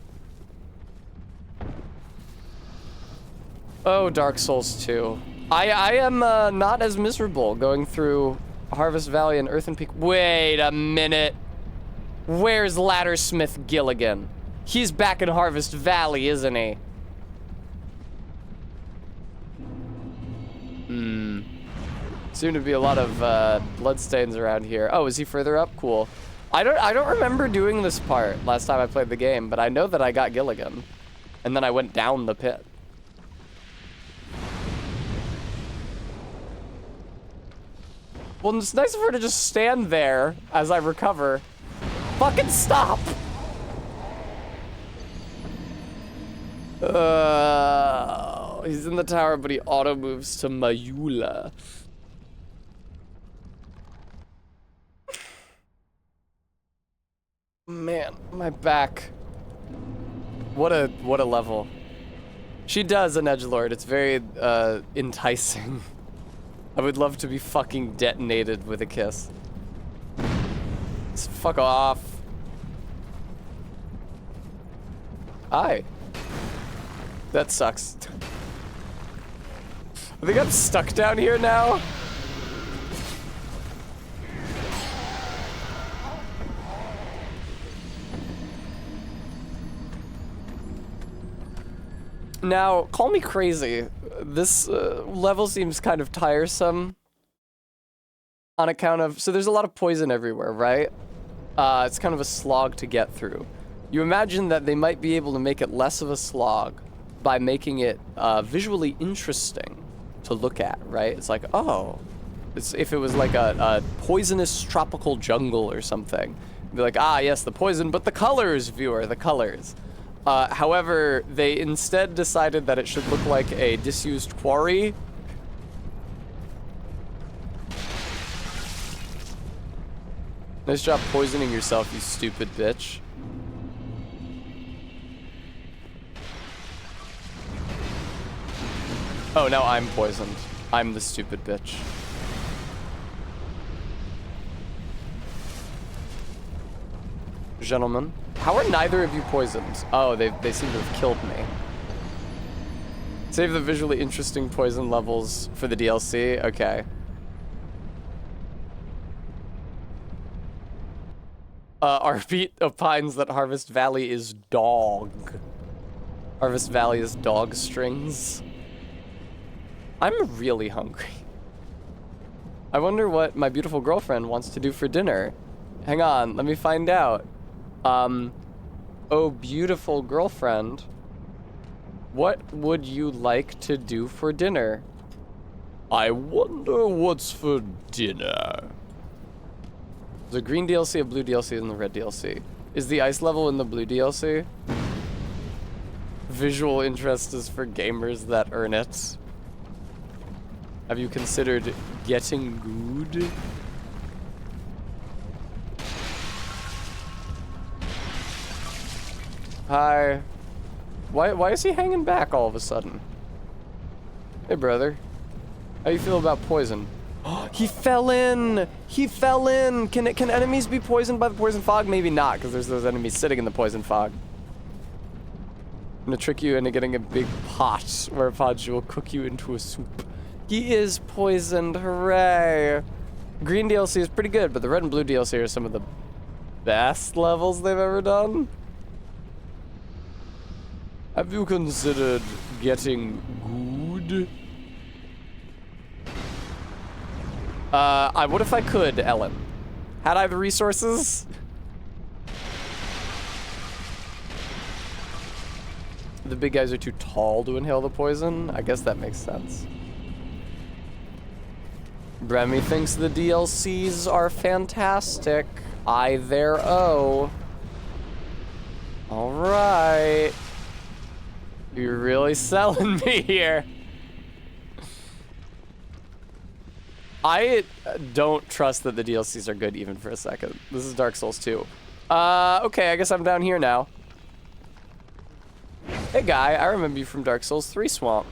Oh, Dark Souls 2. I am not as miserable going through Harvest Valley and Earthen Peak. Wait a minute. Where's Laddersmith Gilligan? He's back in Harvest Valley, isn't he? Seem to be a lot of bloodstains around here. Oh, is he further up? Cool. I don't remember doing this part last time I played the game, but I know that I got Gilligan. And then I went down the pit. Well, it's nice of her to just stand there as I recover. Fucking stop! He's in the tower, but he auto moves to Mayula. Man, my back. What a level. She does an edgelord. It's very enticing. I would love to be fucking detonated with a kiss. Just fuck off. Hi. That sucks. I think I'm stuck down here now. Now, call me crazy. This level seems kind of tiresome on account of... So there's a lot of poison everywhere, right? It's kind of a slog to get through. You imagine that they might be able to make it less of a slog by making it visually interesting to look at, right? It's like, oh, if it was like a poisonous tropical jungle or something. You'd be like, ah, yes, the poison, but the colors, viewer, the colors. However, they instead decided that it should look like a disused quarry. Nice job poisoning yourself, you stupid bitch. Oh, now I'm poisoned. I'm the stupid bitch. Gentlemen, how are neither of you poisoned? Oh, they seem to have killed me. Save the visually interesting poison levels for the DLC. Okay. Arbeat opines that Harvest Valley is dog. Harvest Valley is dog strings. I'm really hungry. I wonder what my beautiful girlfriend wants to do for dinner. Hang on, let me find out. Oh, beautiful girlfriend. What would you like to do for dinner? I wonder what's for dinner. There's a green DLC, a blue DLC, and the red DLC. Is the ice level in the blue DLC? Visual interest is for gamers that earn it. Have you considered getting good? Hi. Why is he hanging back all of a sudden? Hey, brother. How you feel about poison? He fell in! He fell in! Can enemies be poisoned by the poison fog? Maybe not, because there's those enemies sitting in the poison fog. I'm gonna trick you into getting a big pot, whereupon she will cook you into a soup. He is poisoned, hooray! Green DLC is pretty good, but the red and blue DLC are some of the best levels they've ever done. Have you considered getting good? What if I could, Ellen? Had I the resources? The big guys are too tall to inhale the poison? I guess that makes sense. Remy thinks the DLCs are fantastic. Alright. You're really selling me here. I don't trust that the DLCs are good even for a second. This is Dark Souls 2. Okay, I guess I'm down here now. Hey guy, I remember you from Dark Souls 3 Swamp.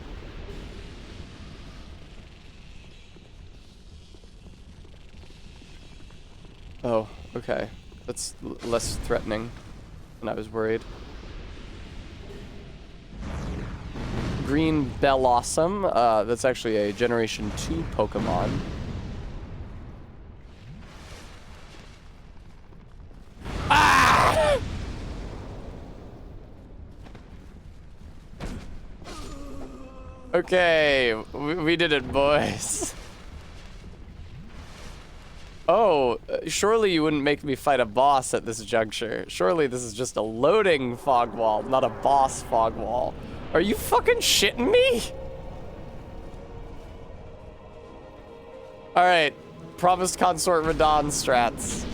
Oh, okay. That's less threatening than I was worried. Green Bellossom. That's actually a Generation 2 Pokemon. Ah! Okay, we did it, boys. Oh, surely you wouldn't make me fight a boss at this juncture. Surely this is just a loading fog wall, not a boss fog wall. Are you fucking shitting me? Alright, promised consort Radahn strats.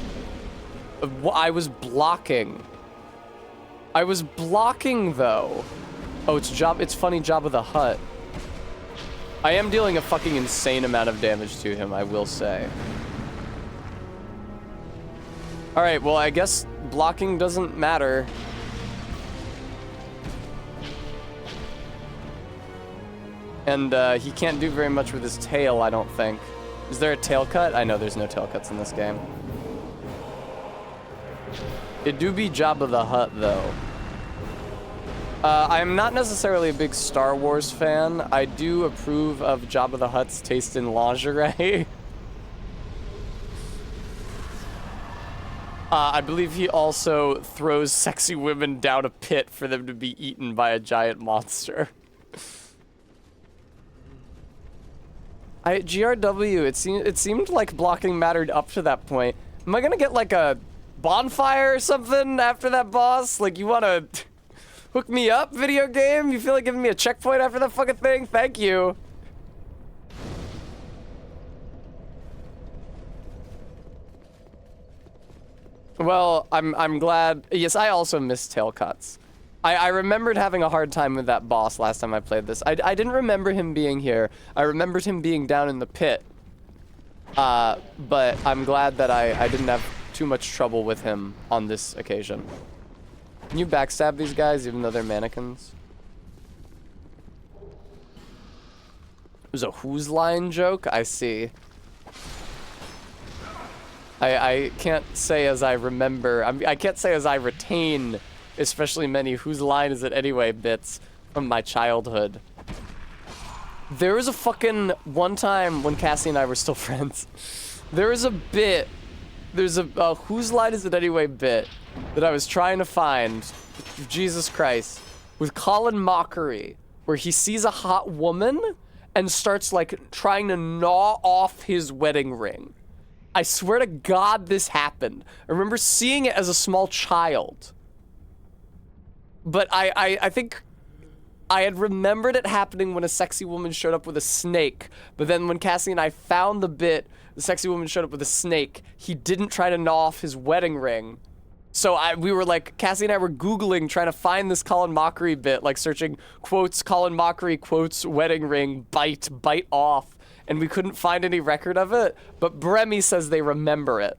I was blocking. I was blocking though. Oh, it's funny Jabba the Hutt. I am dealing a fucking insane amount of damage to him, I will say. Alright, well I guess blocking doesn't matter. And he can't do very much with his tail, I don't think. Is there a tail cut? I know there's no tail cuts in this game. It do be Jabba the Hutt, though. I'm not necessarily a big Star Wars fan. I do approve of Jabba the Hutt's taste in lingerie. I believe he also throws sexy women down a pit for them to be eaten by a giant monster. GRW, it seemed like blocking mattered up to that point. Am I gonna get like a bonfire or something after that boss? Like, you wanna hook me up, video game? You feel like giving me a checkpoint after that fucking thing? Thank you. Well, I'm glad. Yes, I also missed tail cuts. I remembered having a hard time with that boss last time I played this. I didn't remember him being here. I remembered him being down in the pit. But I'm glad that I didn't have too much trouble with him on this occasion. Can you backstab these guys even though they're mannequins? It was a Whose Line joke? I see. I can't say as I remember. I can't say as I retain especially many Whose Line Is It Anyway bits from my childhood. There was a fucking one time when Cassie and I were still friends. There was a bit. There's a Whose Line Is It Anyway bit that I was trying to find. Jesus Christ. With Colin Mockery, where he sees a hot woman and starts like trying to gnaw off his wedding ring. I swear to God this happened. I remember seeing it as a small child. But I think I had remembered it happening when a sexy woman showed up with a snake. But then when Cassie and I found the bit, the sexy woman showed up with a snake, he didn't try to gnaw off his wedding ring. So we were like, Cassie and I were Googling, trying to find this Colin Mockery bit, like searching quotes, Colin Mockery quotes, wedding ring, bite off. And we couldn't find any record of it, but Bremy says they remember it.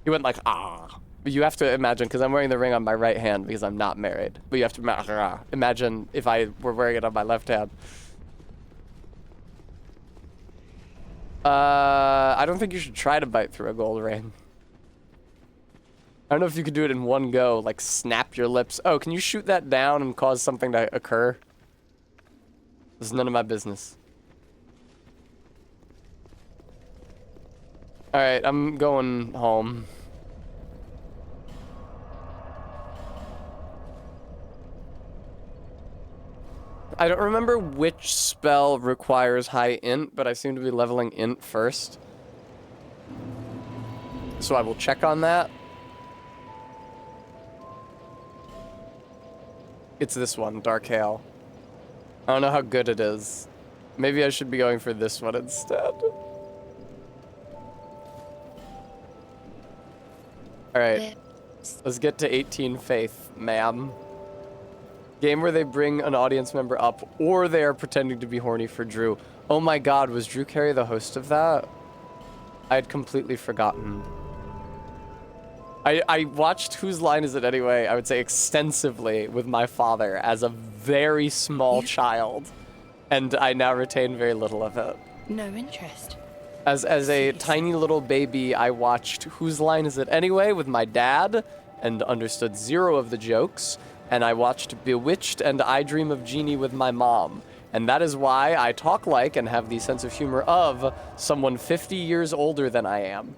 He went like, ah. But you have to imagine, because I'm wearing the ring on my right hand because I'm not married. But you have to imagine if I were wearing it on my left hand. I don't think you should try to bite through a gold ring. I don't know if you could do it in one go, like snap your lips. Oh, can you shoot that down and cause something to occur? This is none of my business. Alright, I'm going home. I don't remember which spell requires high int, but I seem to be leveling int first. So I will check on that. It's this one, Dark Hail. I don't know how good it is. Maybe I should be going for this one instead. Alright. Let's get to 18 Faith, ma'am. Game where they bring an audience member up, or they are pretending to be horny for Drew. Oh my god, was Drew Carey the host of that? I had completely forgotten. I watched Whose Line Is It Anyway, I would say extensively, with my father as a very small child. And I now retain very little of it. No interest. As a tiny little baby, I watched Whose Line Is It Anyway with my dad and understood zero of the jokes. And I watched Bewitched and I Dream of Jeannie with my mom. And that is why I talk like and have the sense of humor of someone 50 years older than I am.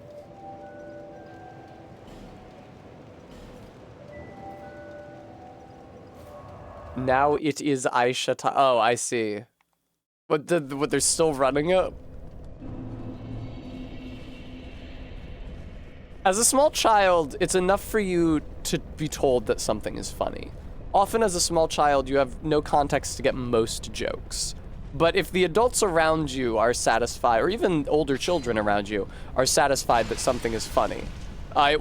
Now it is Aisha Oh, I see. What, they're still running it? As a small child, it's enough for you to be told that something is funny. Often as a small child, you have no context to get most jokes. But if the adults around you are satisfied, or even older children around you are satisfied that something is funny. That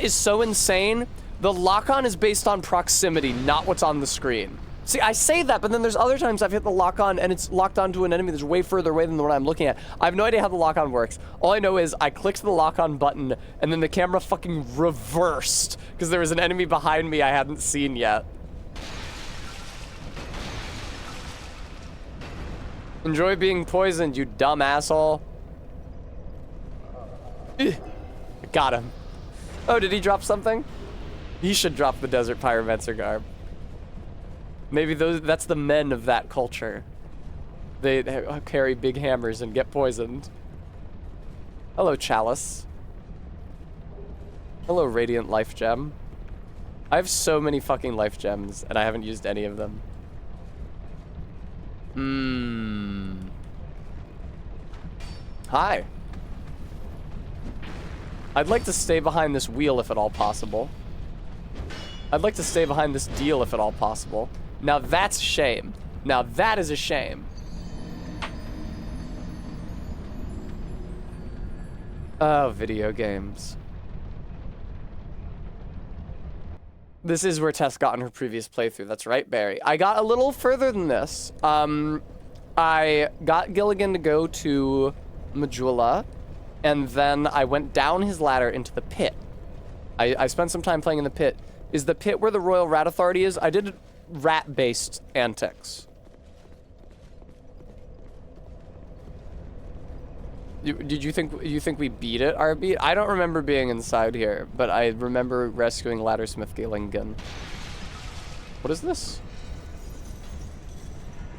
is so insane. The lock-on is based on proximity, not what's on the screen. See, I say that, but then there's other times I've hit the lock-on and it's locked onto an enemy that's way further away than the one I'm looking at. I have no idea how the lock-on works. All I know is I clicked the lock-on button and then the camera fucking reversed because there was an enemy behind me I hadn't seen yet. Enjoy being poisoned, you dumb asshole. Got him. Oh, did he drop something? He should drop the Desert Pyromancer garb. Maybe that's the men of that culture. They carry big hammers and get poisoned. Hello, Chalice. Hello, Radiant Life Gem. I have so many fucking life gems, and I haven't used any of them. Hi. I'd like to stay behind this wheel if at all possible. I'd like to stay behind this deal if at all possible. Now that's a shame. Now that is a shame. Oh, video games. This is where Tess got in her previous playthrough. That's right, Barry. I got a little further than this. I got Gilligan to go to Majula, and then I went down his ladder into the pit. I spent some time playing in the pit. Is the pit where the Royal Rat Authority is? I did rat-based antics. Did you think we beat it, RB? I don't remember being inside here, but I remember rescuing Laddersmith Galingen. What is this?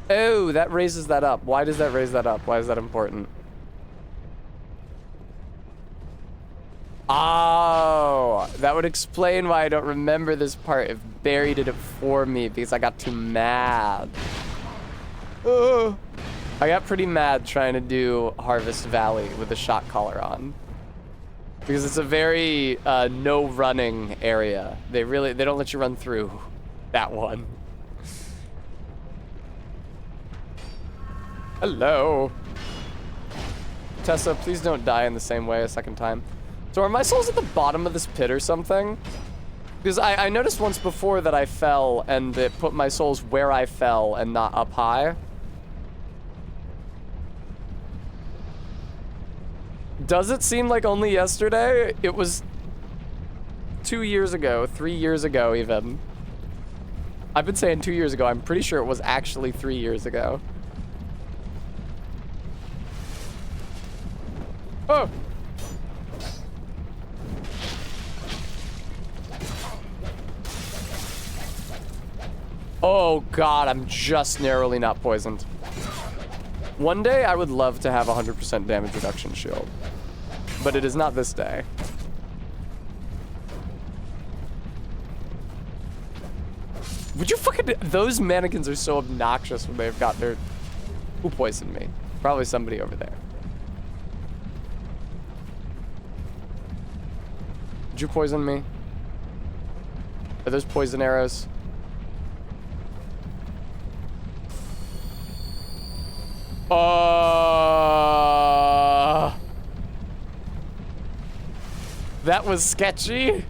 Oh, that raises that up. Why does that raise that up? Why is that important? Oh, that would explain why I don't remember this part if Barry did it for me, because I got too mad. Oh. I got pretty mad trying to do Harvest Valley with the shot collar on. Because it's a very no running area. They don't let you run through that one. Hello. Tessa, please don't die in the same way a second time. So are my souls at the bottom of this pit or something? Because I noticed once before that I fell and it put my souls where I fell and not up high. Does it seem like only yesterday? It was 2 years ago, 3 years ago even. I've been saying 2 years ago. I'm pretty sure it was actually 3 years ago. Oh! Oh god, I'm just narrowly not poisoned. One day I would love to have 100% damage reduction shield. But it is not this day. Would you fucking... Those mannequins are so obnoxious when they've got their... Who poisoned me? Probably somebody over there. Did you poison me? Are those poison arrows? That was sketchy.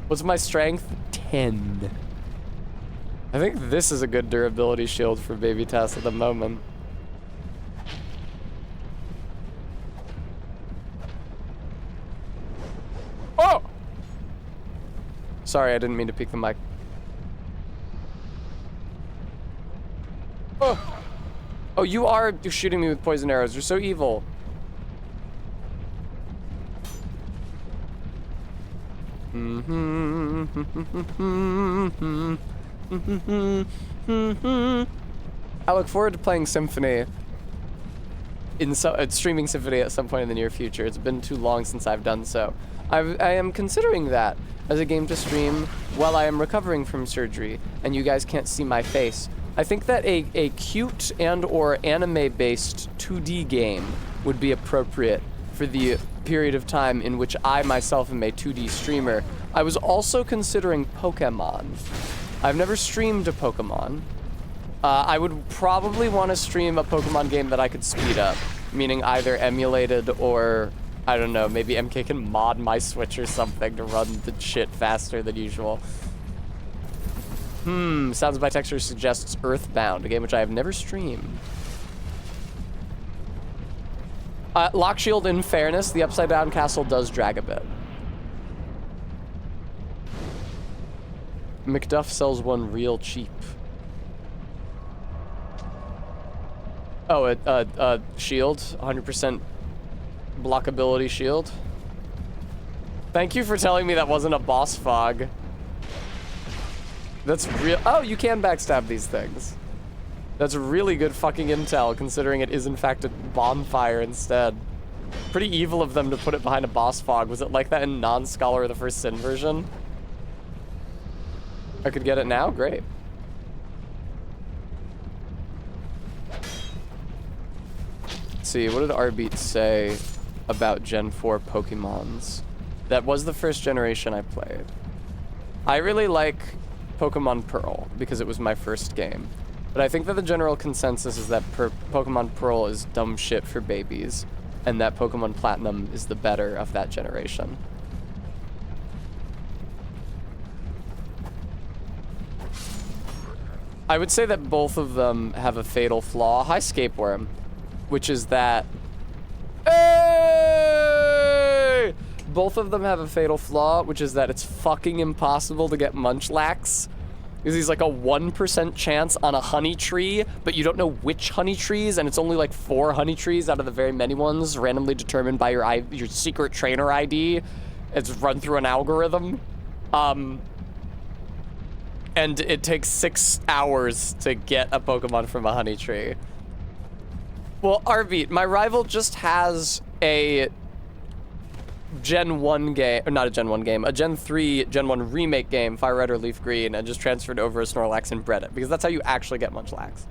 What's my strength? 10. I think this is a good durability shield for Baby Tess at the moment. Oh! Sorry, I didn't mean to peek the mic. Oh! Oh, you're shooting me with poison arrows. You're so evil. I look forward to playing Symphony streaming Symphony at some point in the near future. It's been too long since I've done so. I am considering that as a game to stream while I am recovering from surgery and you guys can't see my face. I think that a cute and or anime-based 2D game would be appropriate for the period of time in which I myself am a 2D streamer. I was also considering Pokemon. I've never streamed a Pokemon. I would probably want to stream a Pokemon game that I could speed up, meaning either emulated or, I don't know, maybe MK can mod my Switch or something to run the shit faster than usual. Sounds by Texture suggests Earthbound, a game which I have never streamed. Lock Shield, in fairness, the Upside Down Castle does drag a bit. McDuff sells one real cheap. Oh, a shield, 100% blockability shield. Thank you for telling me that wasn't a boss fog. That's real. Oh, you can backstab these things. That's really good fucking intel, considering it is in fact a bonfire instead. Pretty evil of them to put it behind a boss fog. Was it like that in Non-Scholar of the First Sin version? I could get it now? Great. Let's see, what did Arbeat say about Gen 4 Pokemons? That was the first generation I played. I really like Pokemon Pearl because it was my first game. But I think that the general consensus is that Pokemon Pearl is dumb shit for babies, and that Pokemon Platinum is the better of that generation. I would say that both of them have a fatal flaw. Hi, Scapeworm. Which is that... Hey! Both of them have a fatal flaw, which is that it's fucking impossible to get Munchlax. Because he's like a 1% chance on a honey tree, but you don't know which honey trees, and it's only like 4 honey trees out of the very many ones randomly determined by your secret trainer ID. It's run through an algorithm. And it takes 6 hours to get a Pokemon from a honey tree. Well, Arbeat, my rival just has a Gen 1 game, or not a Gen 1 game, a Gen 3, Gen 1 remake game, Fire Red or Leaf Green, and just transferred over a Snorlax and bred it, because that's how you actually get Munchlax.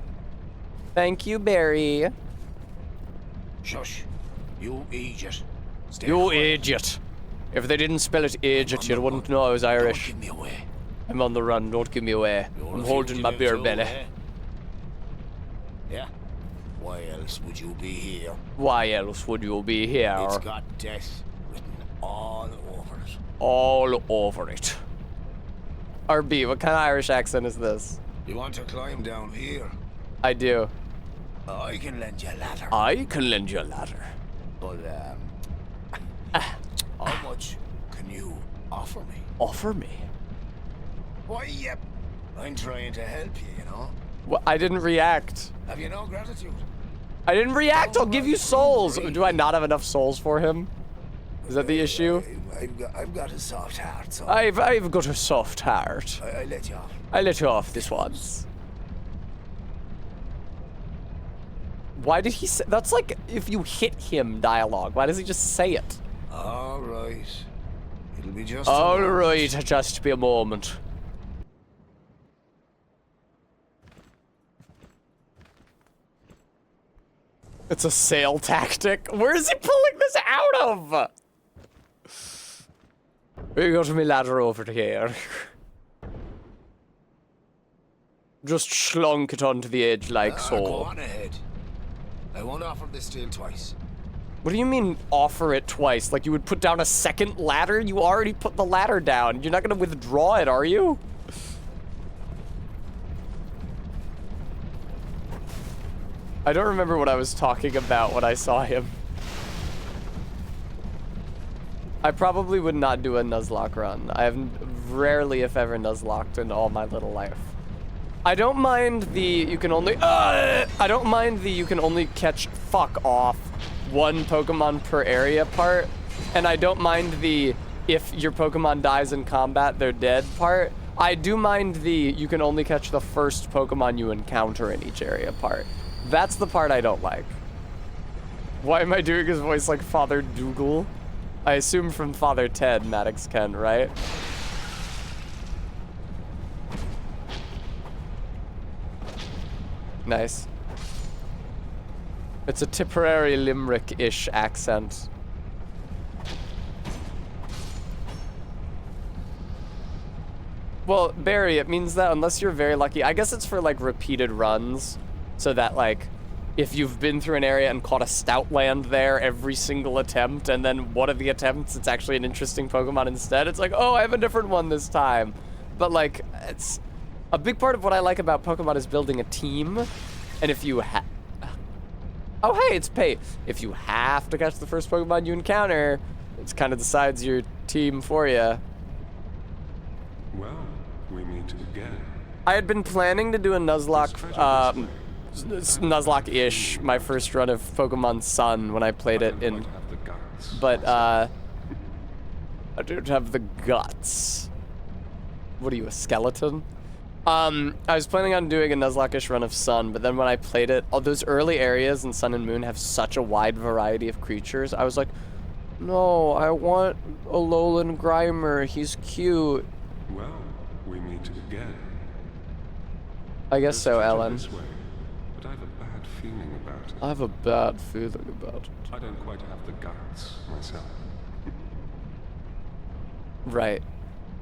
Thank you, Barry. Shush. You idiot. Stay You quiet. idiot. If they didn't spell it idiot, you wouldn't know I was Irish. Don't give me away. I'm on the run, don't give me away. You're I'm a holding my beer fugitive belly. too, eh? Yeah? Why else would you be here? Why else would you be here? It's got death written all over it. All over it. RB, what kind of Irish accent is this? You want to climb down here? I do. I can lend you a ladder. I can lend you a ladder. But, how much can you offer me? Offer me? Why, yep. I'm trying to help you, you know? Well, I didn't react. Have you no gratitude? I didn't react. I'll give you souls. Do I not have enough souls for him? Is that the issue? I've got a soft heart, so I've got a soft heart. I let you off. I let you off this once. Why did he say... That's like if you hit him dialogue. Why does he just say it? All right. It'll be just All right, just be a moment. It's a sale tactic. Where is he pulling this out of? You got me ladder over here. Just slunk it onto the edge like Go so. on ahead. I won't offer this deal twice. What do you mean offer it twice? Like you would put down a second ladder? You already put the ladder down. You're not gonna withdraw it, are you? I don't remember what I was talking about when I saw him. I probably would not do a Nuzlocke run. I have rarely, if ever, Nuzlocked in all my little life. I don't mind the you can only catch fuck off 1 Pokemon per area part, and I don't mind the if your Pokemon dies in combat, they're dead part. I do mind the you can only catch the first Pokemon you encounter in each area part. That's the part I don't like. Why am I doing his voice like Father Dougal? I assume from Father Ted, Maddox Ken, right? Nice. It's a Tipperary Limerick-ish accent. Well, Barry, it means that unless you're very lucky, I guess it's for like repeated runs, so that like if you've been through an area and caught a Stoutland there every single attempt, and then one of the attempts it's actually an interesting Pokemon instead, it's like, oh, I have a different one this time. But like, it's a big part of what I like about Pokemon is building a team, and if you oh hey, it's Pay. If you have to catch the first Pokemon you encounter, it kind of decides your team for you. Well, we meet again. I had been planning to do a Nuzlocke, Nuzlocke-ish, my first run of Pokemon Sun when I played it in, but I don't have the guts. What are you, a skeleton? I was planning on doing a Nuzlocke-ish run of Sun, but then when I played it, all those early areas in Sun and Moon have such a wide variety of creatures. I was like, no, I want a Alolan Grimer. He's cute. Well, we meet again. I guess so, Ellen. This way, but I have a bad feeling about it. I have a bad feeling about it. I don't quite have the guts myself. Right.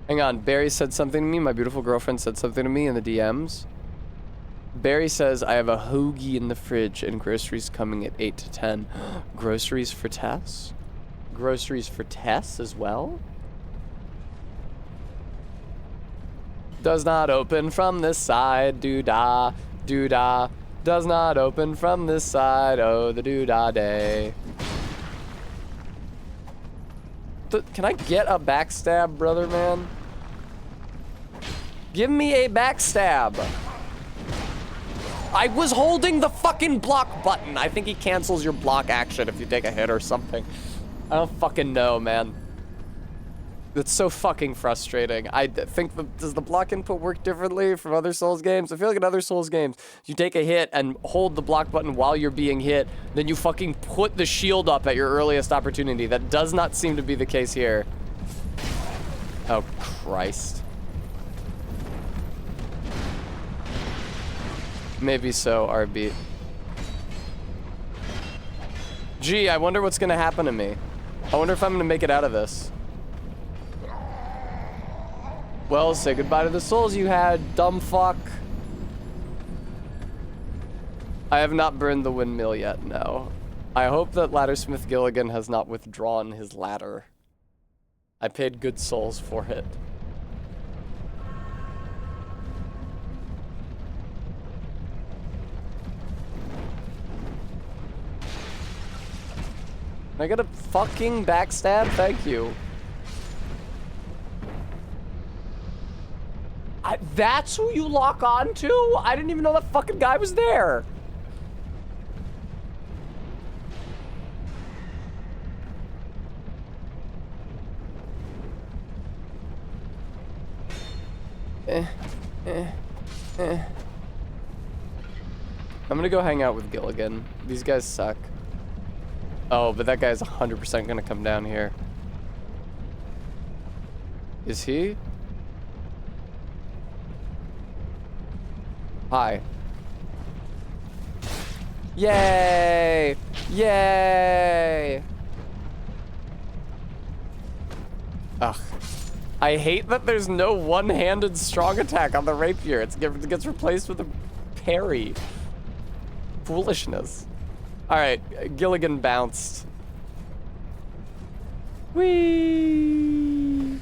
Hang on, Barry said something to me. My beautiful girlfriend said something to me in the DMs. Barry says, I have a hoagie in the fridge and groceries coming at 8 to 10. Groceries for Tess? Groceries for Tess as well? Does not open from this side, doo-dah, doo-dah. Does not open from this side, oh, the doo-dah day. Can I get a backstab, brother man? Give me a backstab. I was holding the fucking block button. I think he cancels your block action if you take a hit or something. I don't fucking know, man. That's so fucking frustrating. I think, does the block input work differently from other Souls games? I feel like in other Souls games, you take a hit and hold the block button while you're being hit, then you fucking put the shield up at your earliest opportunity. That does not seem to be the case here. Oh, Christ. Maybe so, RB. Gee, I wonder what's gonna happen to me. I wonder if I'm gonna make it out of this. Well, say goodbye to the souls you had, dumb fuck. I have not burned the windmill yet, no. I hope that Laddersmith Gilligan has not withdrawn his ladder. I paid good souls for it. Can I get a fucking backstab? Thank you. That's who you lock on to? I didn't even know that fucking guy was there. I'm gonna go hang out with Gilligan. These guys suck. Oh, but that guy's 100% gonna come down here. Is he? Hi. Yay! Yay! Ugh. I hate that there's no one-handed strong attack on the rapier. It gets replaced with a parry. Foolishness. Alright, Gilligan bounced. Whee!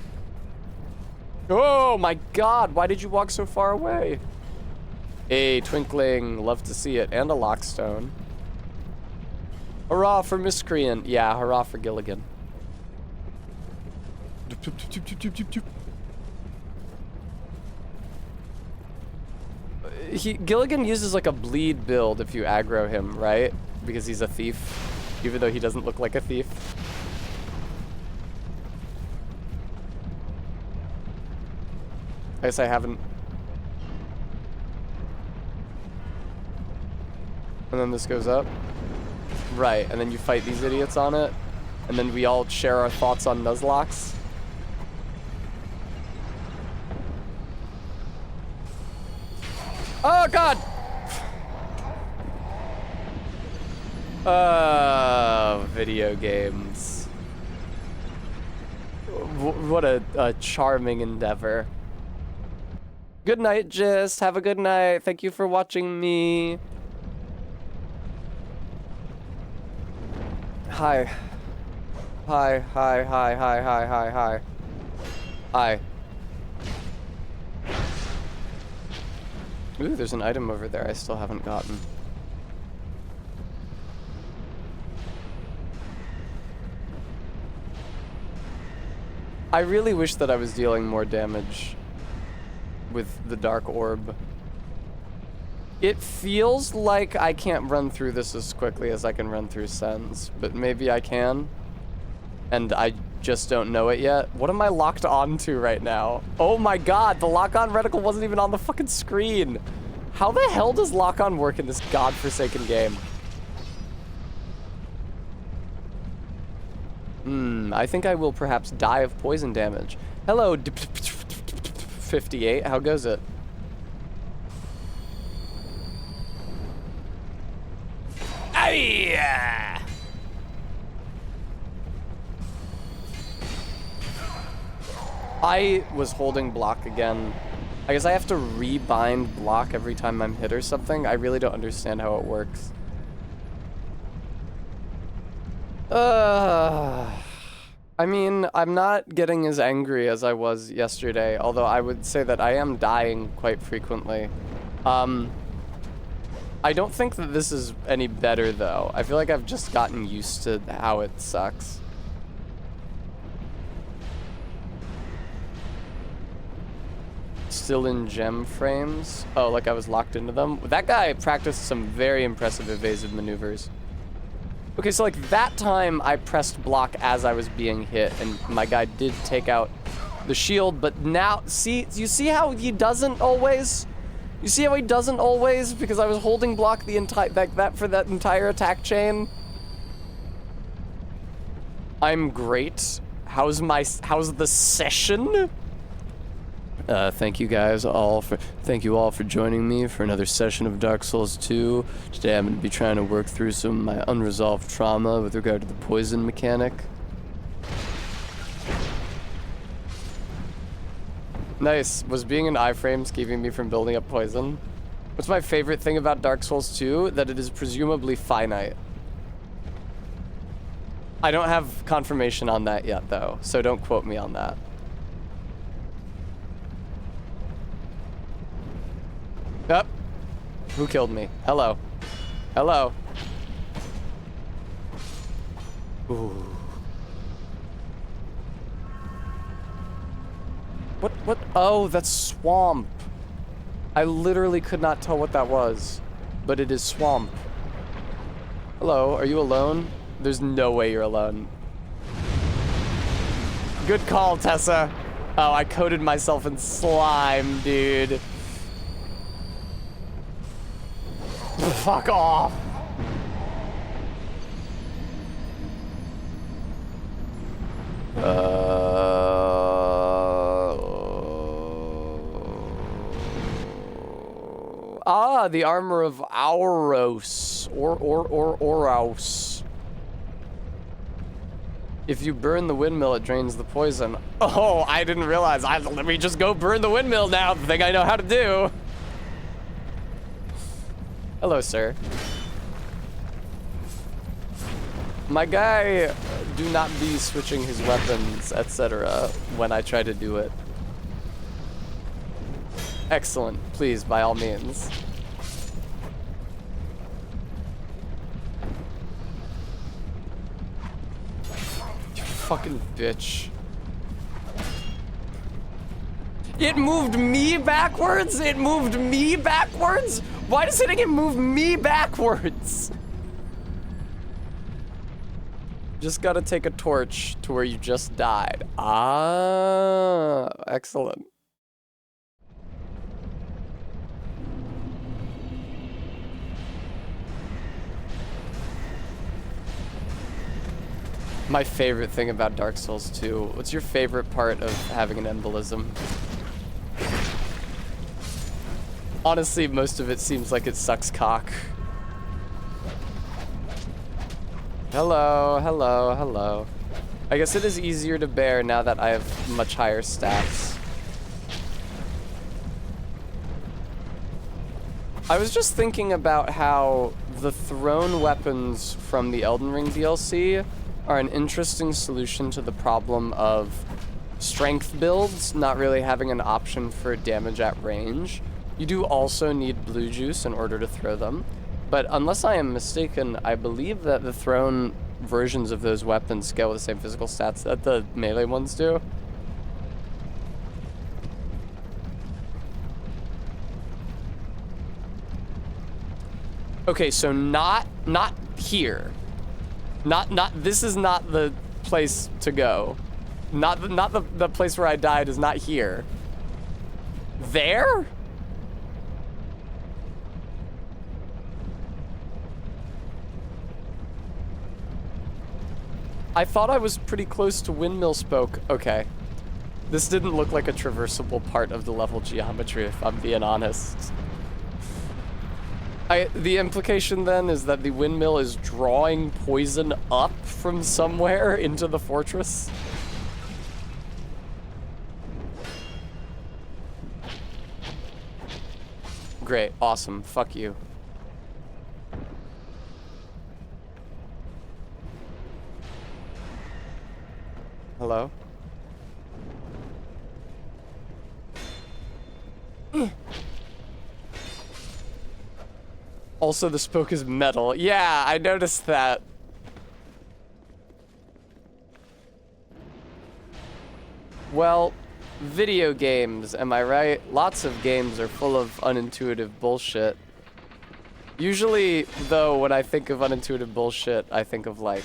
Oh my god, why did you walk so far away? A twinkling, love to see it, and a lockstone. Hurrah for Miscreant. Yeah, hurrah for Gilligan. Gilligan uses like a bleed build if you aggro him, right? Because he's a thief, even though he doesn't look like a thief. I guess I haven't. And then this goes up. Right, and then you fight these idiots on it. And then we all share our thoughts on Nuzlocke. Oh god! Video games. What a charming endeavor. Good night, Gist. Have a good night. Thank you for watching me. Hi. Hi, hi, hi, hi, hi, hi, hi. Hi. Ooh, there's an item over there I still haven't gotten. I really wish that I was dealing more damage with the Dark Orb. It feels like I can't run through this as quickly as I can run through Sens, but maybe I can. And I just don't know it yet. What am I locked on to right now? Oh my god, the lock-on reticle wasn't even on the fucking screen. How the hell does lock-on work in this godforsaken game? I think I will perhaps die of poison damage. Hello, 58, how goes it? Aye! I was holding block again. I guess I have to rebind block every time I'm hit or something. I really don't understand how it works. I mean, I'm not getting as angry as I was yesterday, although I would say that I am dying quite frequently. I don't think that this is any better, though. I feel like I've just gotten used to how it sucks. still in gem frames. Oh, like I was locked into them. That guy practiced some very impressive evasive maneuvers. Okay, so like that time I pressed block as I was being hit, and my guy did take out the shield, but now, see, you see how he doesn't always? You see how he doesn't always? Because I was holding block the entire, that for that entire attack chain. I'm great. How's the session? Thank you all for joining me for another session of Dark Souls 2. Today I'm going to be trying to work through some of my unresolved trauma with regard to the poison mechanic. Nice. Was being in iframes keeping me from building up poison? What's my favorite thing about Dark Souls 2? That it is presumably finite. I don't have confirmation on that yet, though, so don't quote me on that. Up. Who killed me? Hello. Hello. Ooh. What? Oh, that's swamp. I literally could not tell what that was, but it is swamp. Hello, are you alone? There's no way you're alone. Good call, Tessa. Oh, I coated myself in slime, dude. Fuck off. The armor of Auros, Oros. If you burn the windmill, it drains the poison. Oh, I didn't realize. Let me just go burn the windmill now, the thing I know how to do. Hello, sir. My guy, do not be switching his weapons, etc. when I try to do it. Excellent. Please, by all means. You fucking bitch. It moved me backwards? It moved me backwards? Why does hitting it move me backwards? Just gotta take a torch to where you just died. Ah, excellent. My favorite thing about Dark Souls 2. What's your favorite part of having an embolism? Honestly, most of it seems like it sucks cock. Hello, hello, hello. I guess it is easier to bear now that I have much higher stats. I was just thinking about how the thrown weapons from the Elden Ring DLC are an interesting solution to the problem of strength builds not really having an option for damage at range. You do also need blue juice in order to throw them, but unless I am mistaken, I believe that the thrown versions of those weapons scale with the same physical stats that the melee ones do. Okay, so not here. This is not the place to go. Not the place where I died is not here. There? I thought I was pretty close to Windmill Spoke. Okay. This didn't look like a traversable part of the level geometry, if I'm being honest. The implication then is that the windmill is drawing poison up from somewhere into the fortress. Great, awesome, fuck you. Hello? Also, the spoke is metal. Yeah, I noticed that. Well, Video games, am I right? Lots of games are full of unintuitive bullshit. Usually, though, when I think of unintuitive bullshit, I think of like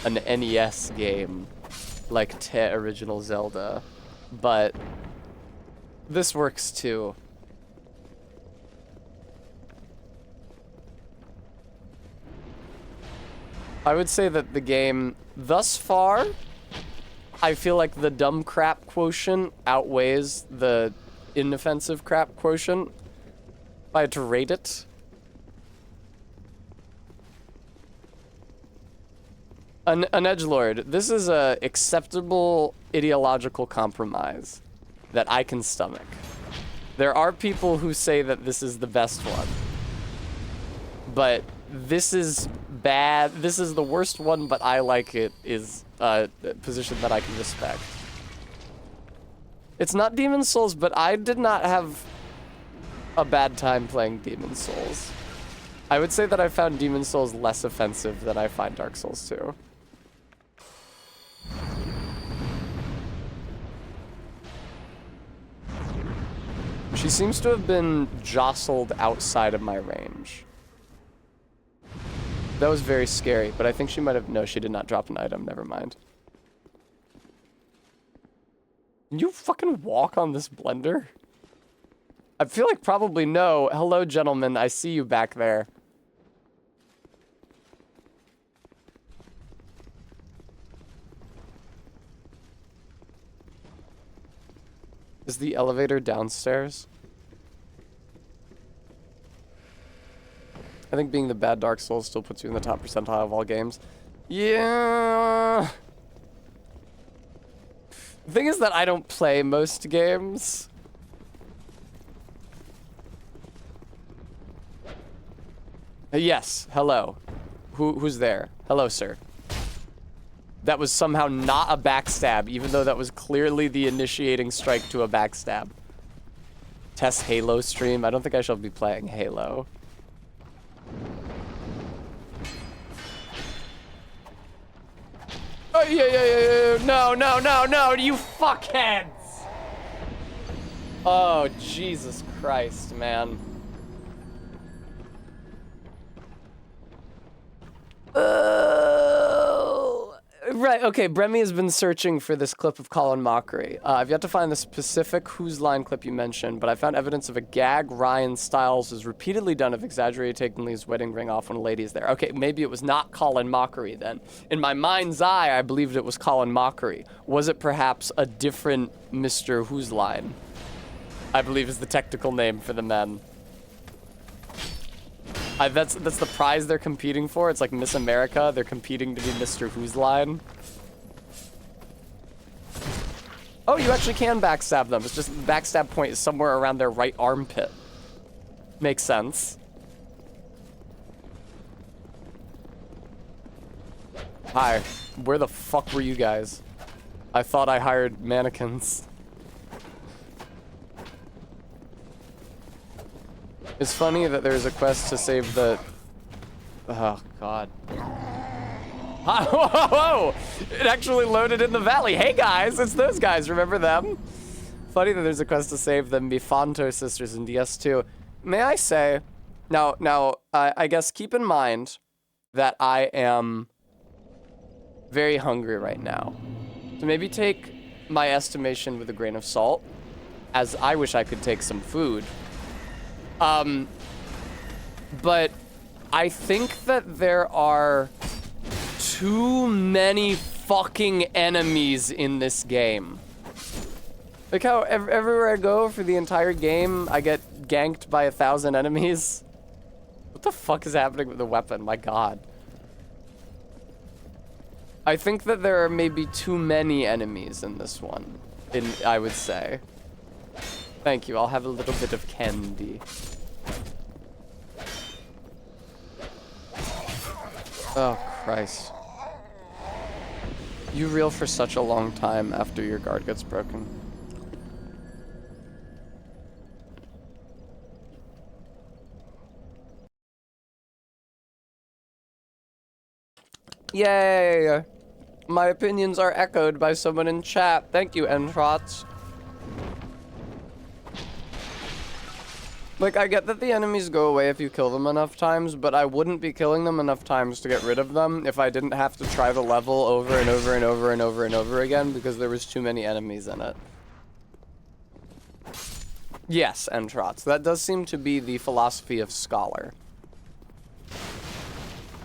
an NES game, like Original Zelda. But this works too. I would say that the game, thus far, I feel like the dumb crap quotient outweighs the inoffensive crap quotient. If I had to rate it. An edgelord, this is a acceptable ideological compromise that I can stomach. There are people who say that this is the best one. But this is bad. This is the worst one, but I like it is a position that I can respect. It's not Demon's Souls, but I did not have a bad time playing Demon's Souls. I would say that I found Demon's Souls less offensive than I find Dark Souls 2. She seems to have been jostled outside of my range. That was very scary, but I think she might have... No, she did not drop an item. Never mind. Can you fucking walk on this blender? I feel like probably no. Hello, gentlemen. I see you back there. Is the elevator downstairs? I think being the bad Dark Souls still puts you in the top percentile of all games. Yeah. The thing is that I don't play most games. Yes, hello. Who's there? Hello, sir. That was somehow not a backstab, even though that was clearly the initiating strike to a backstab. Test Halo stream. I don't think I shall be playing Halo. Oh, yeah. No, you fuckheads! Oh, Jesus Christ, man. Right, okay, Bremy has been searching for this clip of Colin Mockery. I've yet to find the specific Whose Line clip you mentioned, but I found evidence of a gag Ryan Stiles has repeatedly done of exaggerated taking Lee's wedding ring off when a lady is there. Okay, maybe it was not Colin Mockery then. In my mind's eye, I believed it was Colin Mockery. Was it perhaps a different Mr. Whose Line? I believe is the technical name for the men. That's the prize they're competing for. It's like Miss America. They're competing to be Mr. Whose Line. Oh, you actually can backstab them. It's just the backstab point is somewhere around their right armpit. Makes sense. Hi. Where the fuck were you guys? I thought I hired mannequins. It's funny that there's a quest to save the... Oh, God. Whoa! It actually loaded in the valley. Hey, guys! It's those guys. Remember them? Funny that there's a quest to save the Mifanto sisters in DS2. May I say... Now, I guess keep in mind that I am very hungry right now. So maybe take my estimation with a grain of salt, as I wish I could take some food. But I think that there are too many fucking enemies in this game. Like how everywhere I go for the entire game, I get ganked by 1,000 enemies. What the fuck is happening with the weapon? My God. I think that there are maybe too many enemies in this one, I would say. Thank you, I'll have a little bit of candy. Oh, Christ. You reel for such a long time after your guard gets broken. Yay! My opinions are echoed by someone in chat. Thank you, Entrots. Like, I get that the enemies go away if you kill them enough times, but I wouldn't be killing them enough times to get rid of them if I didn't have to try the level over and over and over and over and over again because there was too many enemies in it. Yes, Entrots. That does seem to be the philosophy of Scholar.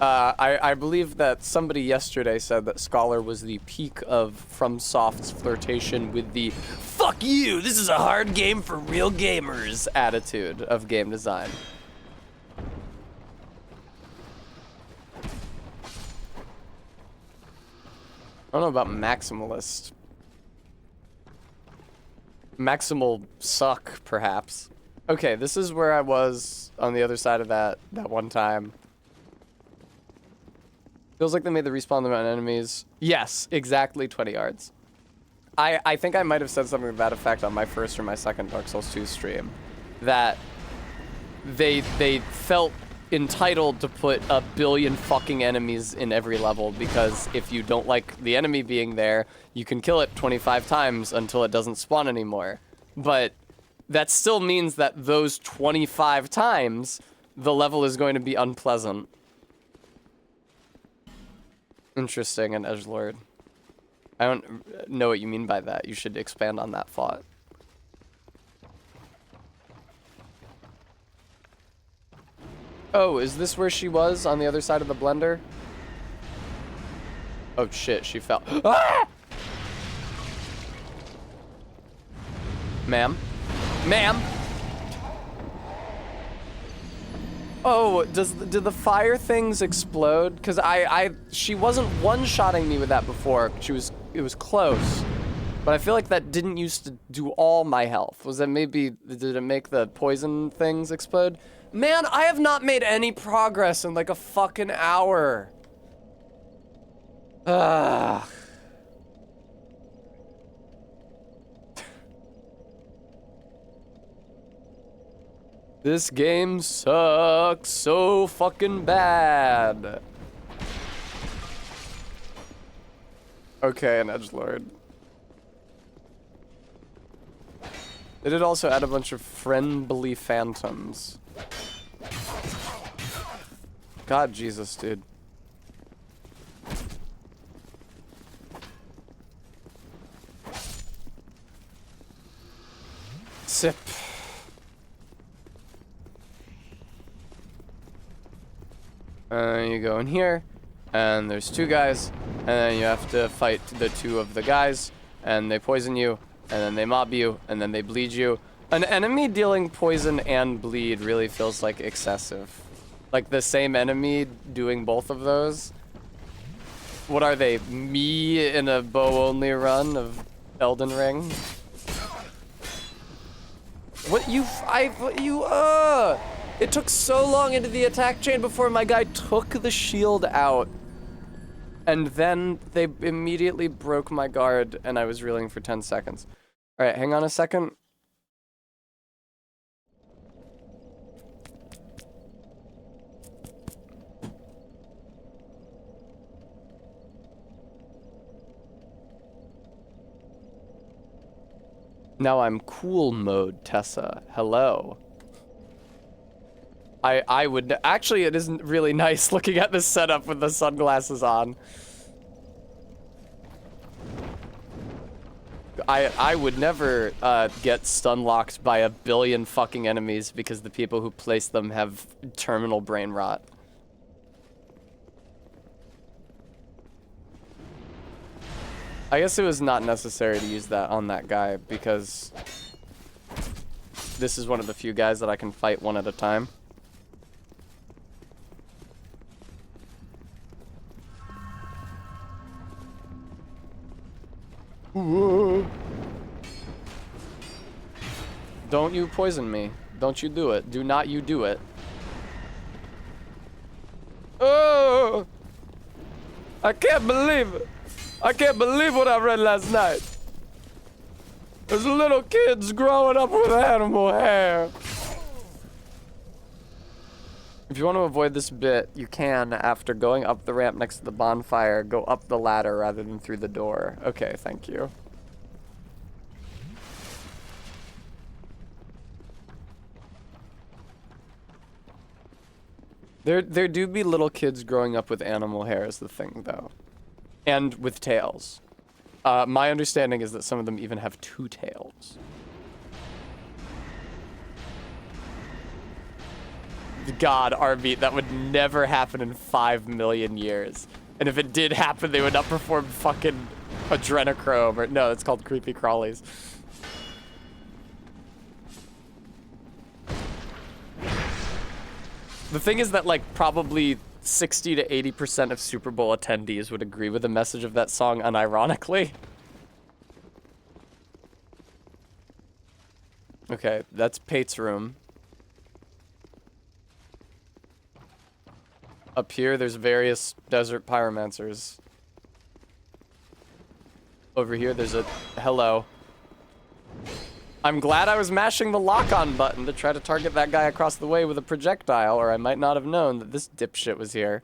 I believe that somebody yesterday said that Scholar was the peak of FromSoft's flirtation with the "fuck you, this is a hard game for real gamers" attitude of game design. I don't know about maximalist. Maximal suck, perhaps. Okay, this is where I was on the other side of that one time. Feels like they made the respawn amount of enemies. Yes, exactly 20 yards. I think I might have said something to that effect on my first or my second Dark Souls 2 stream. That they felt entitled to put a billion fucking enemies in every level because if you don't like the enemy being there, you can kill it 25 times until it doesn't spawn anymore. But that still means that those 25 times, the level is going to be unpleasant. Interesting, an edgelord. I don't know what you mean by that. You should expand on that thought. Oh, is this where she was on the other side of the blender? Oh shit, she fell. Ah! Ma'am? Ma'am? Oh, did the fire things explode? Cause she wasn't one-shotting me with that before. It was close. But I feel like that didn't used to do all my health. Was that maybe, did it make the poison things explode? Man, I have not made any progress in like a fucking hour. Ugh. This game sucks so fucking bad. Okay, an edgelord. They did also add a bunch of friendly phantoms. God, Jesus, dude. Sip. You go in here, and there's two guys, and then you have to fight the two of the guys, and they poison you, and then they mob you, and then they bleed you. An enemy dealing poison and bleed really feels like excessive. Like the same enemy doing both of those. What are they? Me in a bow-only run of Elden Ring? What It took so long into the attack chain before my guy took the shield out. And then they immediately broke my guard and I was reeling for 10 seconds. All right, hang on a second. Now I'm cool mode, Tessa. Hello. I would actually, it isn't really nice looking at this setup with the sunglasses on. I would never get stun locked by a billion fucking enemies because the people who place them have terminal brain rot. I guess it was not necessary to use that on that guy because this is one of the few guys that I can fight one at a time. Don't you poison me. Don't you do it. Do not you do it. Oh! I can't believe it. I can't believe what I read last night. There's little kids growing up with animal hair. If you want to avoid this bit, you can, after going up the ramp next to the bonfire, go up the ladder rather than through the door. Okay, thank you. There do be little kids growing up with animal hair is the thing, though. And with tails. My understanding is that some of them even have 2 tails. God, Arbeat, that would never happen in 5 million years. And if it did happen, they would outperform fucking adrenochrome, or no, it's called creepy crawlies. The thing is that, like, probably 60 to 80% of Super Bowl attendees would agree with the message of that song unironically. Okay, that's Pate's room. Up here, there's various desert pyromancers. Over here, there's a hello. I'm glad I was mashing the lock-on button to try to target that guy across the way with a projectile, or I might not have known that this dipshit was here.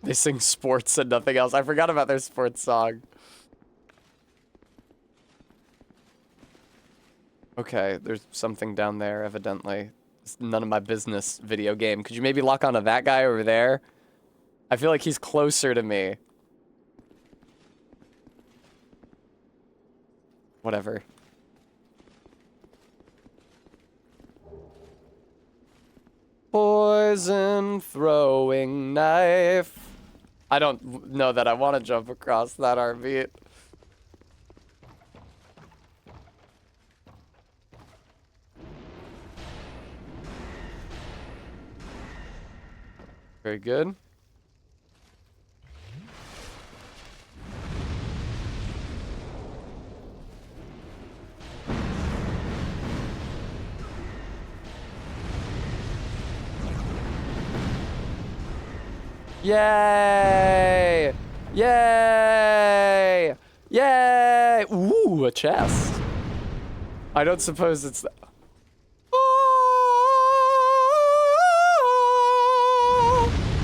They sing sports and nothing else. I forgot about their sports song. Okay, there's something down there, evidently. It's none of my business, video game. Could you maybe lock onto that guy over there? I feel like he's closer to me. Whatever. Poison throwing knife. I don't know that I want to jump across that Arbeat. Very good. Yay! Yay! Yay! Ooh, a chest. I don't suppose it's that.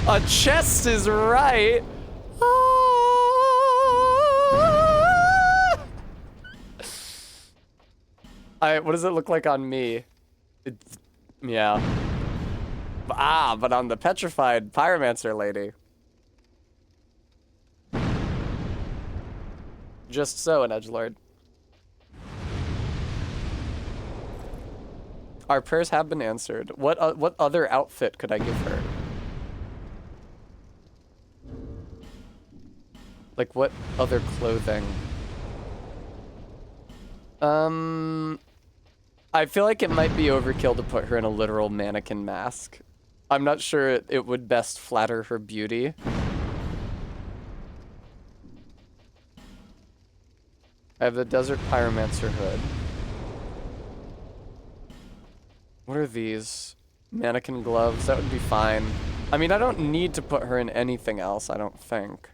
A chest is right. What does it look like on me? Yeah. But on the petrified pyromancer lady. Just so, an edgelord. Our prayers have been answered. What other outfit could I give her? Like, what other clothing? I feel like it might be overkill to put her in a literal mannequin mask. I'm not sure it would best flatter her beauty. I have the Desert Pyromancer hood. What are these? Mannequin gloves, that would be fine. I mean, I don't need to put her in anything else, I don't think.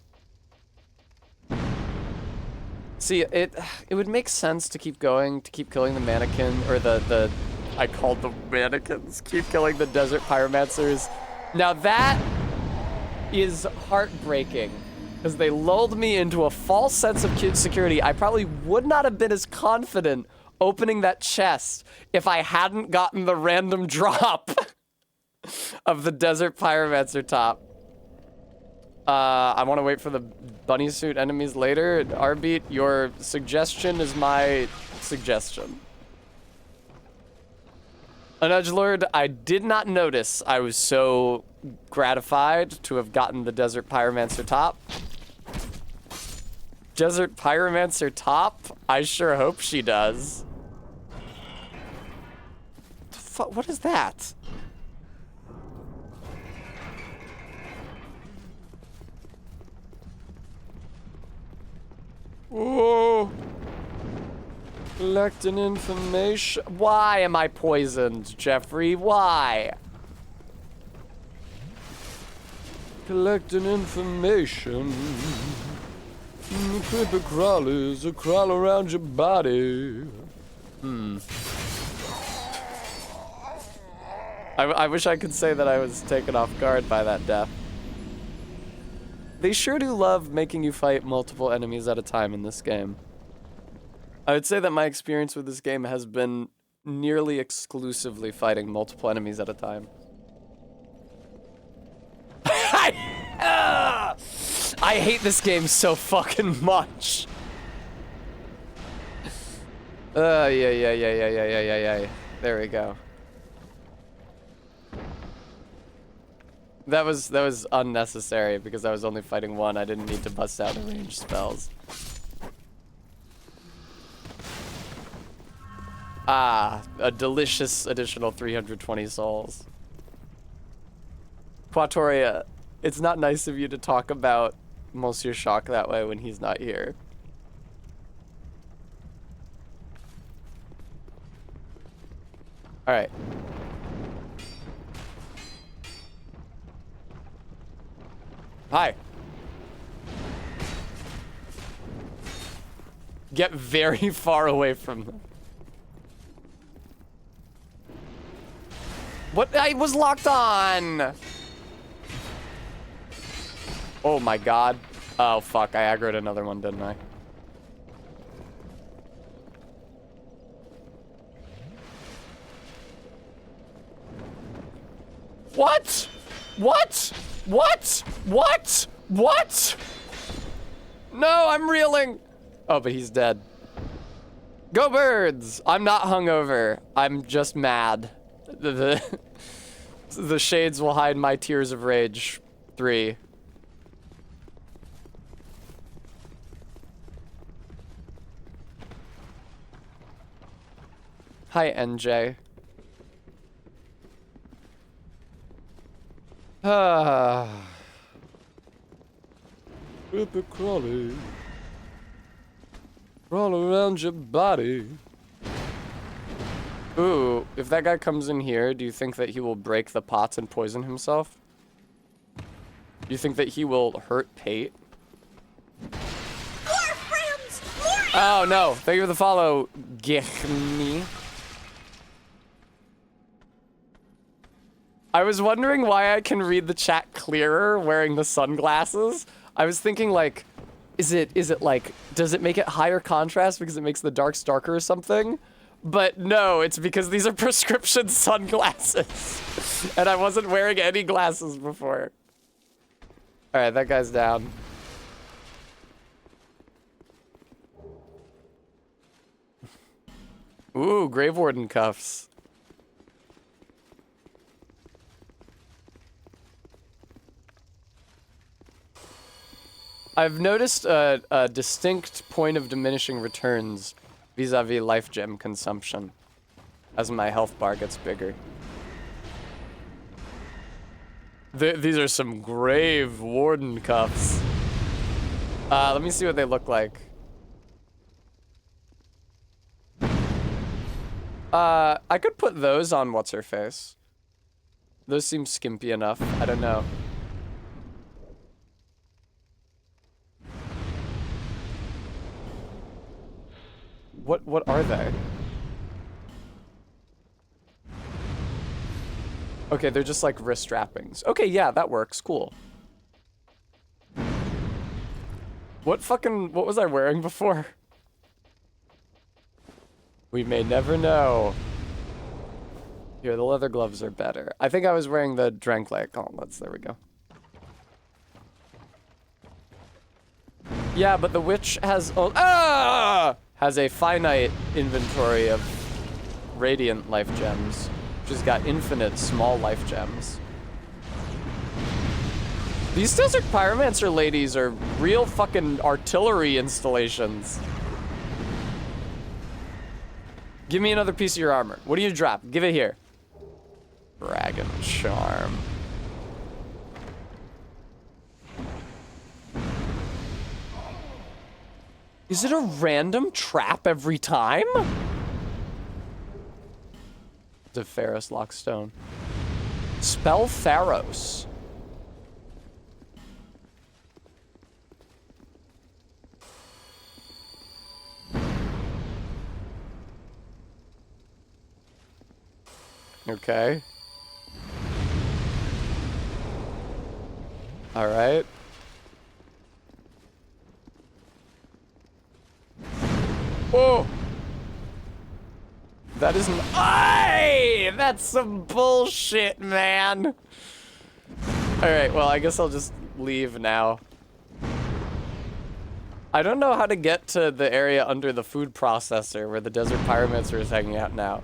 See, it would make sense to keep going, to keep killing the mannequin, or I called them mannequins, keep killing the Desert Pyromancers. Now that is heartbreaking, because they lulled me into a false sense of security. I probably would not have been as confident opening that chest if I hadn't gotten the random drop of the Desert Pyromancer top. I want to wait for the bunny suit enemies later. Arbeat, your suggestion is my suggestion. An edgelord, I did not notice. I was so gratified to have gotten the Desert Pyromancer top. Desert Pyromancer top? I sure hope she does. What is that? Oh, collecting information. Why am I poisoned, Jeffrey? Why? Collecting information. Creepy crawlies that crawl around your body. I wish I could say that I was taken off guard by that death. They sure do love making you fight multiple enemies at a time in this game. I would say that my experience with this game has been nearly exclusively fighting multiple enemies at a time. I hate this game so fucking much. Yeah. There we go. That was unnecessary because I was only fighting one. I didn't need to bust out ranged spells. Ah, a delicious additional 320 souls. Quatoria, it's not nice of you to talk about Monsieur Shock that way when he's not here. Alright. Hi. Get very far away from them. What? I was locked on! Oh my god. Oh fuck, I aggroed another one, didn't I? What? What? What? What? What? No, I'm reeling. Oh, but he's dead. Go birds! I'm not hungover. I'm just mad. The shades will hide my tears of rage. 3. Hi, NJ. Creepy crawly. Crawl around your body. Ooh, if that guy comes in here, do you think that he will break the pots and poison himself? Do you think that he will hurt Pate? More friends! More Oh no, thank you for the follow, Gechni. I was wondering why I can read the chat clearer wearing the sunglasses. I was thinking like, is it like, does it make it higher contrast because it makes the darks darker or something? But no, it's because these are prescription sunglasses. And I wasn't wearing any glasses before. All right, that guy's down. Ooh, Grave Warden cuffs. I've noticed a distinct point of diminishing returns vis-a-vis life gem consumption as my health bar gets bigger. These are some Grave Warden cuffs. Let me see what they look like. I could put those on what's-her-face. Those seem skimpy enough. I don't know. What are they? Okay, they're just like wrist wrappings. Okay, yeah, that works. Cool. What was I wearing before? We may never know. Here, the leather gloves are better. I think I was wearing the Dranklake gauntlets. There we go. Yeah, but the witch has has a finite inventory of radiant life gems. She's got infinite small life gems. These Desert Pyromancer ladies are real fucking artillery installations. Give me another piece of your armor. What do you drop? Give it here. Dragon Charm. Is it a random trap every time? The Pharos Lockstone. Spell Pharos. Okay. All right. Oh! That isn't. Ay! That's some bullshit, man. Alright, well, I guess I'll just leave now. I don't know how to get to the area under the food processor where the Desert Pyromancer is hanging out now.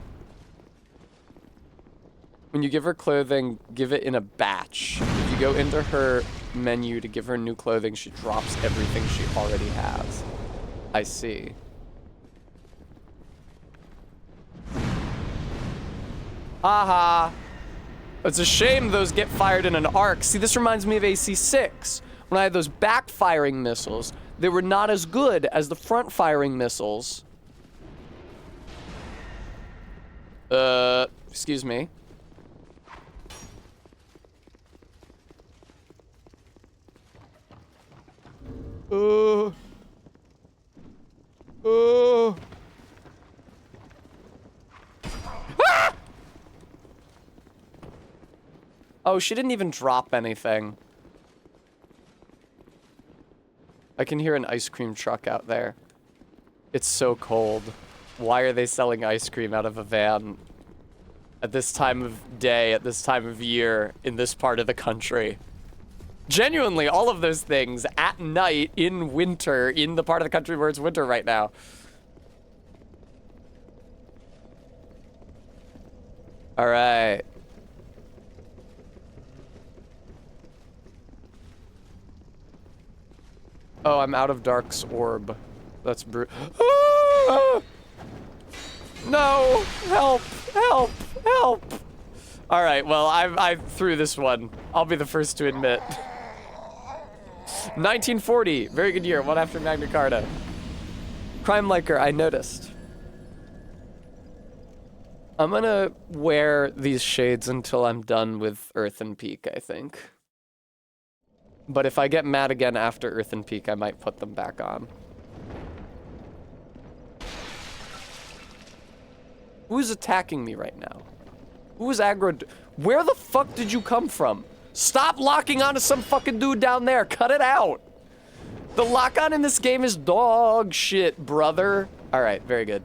When you give her clothing, give it in a batch. If you go into her menu to give her new clothing, she drops everything she already has. I see. Haha. It's a shame those get fired in an arc. See, this reminds me of AC-6. When I had those backfiring missiles, they were not as good as the front-firing missiles. Excuse me. Ah! Oh, she didn't even drop anything. I can hear an ice cream truck out there. It's so cold. Why are they selling ice cream out of a van at this time of day, at this time of year, in this part of the country? Genuinely, all of those things at night, in winter, in the part of the country where it's winter right now. All right. Oh, I'm out of Dark's orb. That's Ah! No! Help! Help! Help! All right, well, I threw this one. I'll be the first to admit. 1940, very good year, one after Magna Carta. Crime Liker, I noticed. I'm gonna wear these shades until I'm done with Earthen Peak, I think. But if I get mad again after Earthen Peak, I might put them back on. Who's attacking me right now? Who is aggro? Where the fuck did you come from? Stop locking onto some fucking dude down there. Cut it out. The lock-on in this game is dog shit, brother. All right, very good.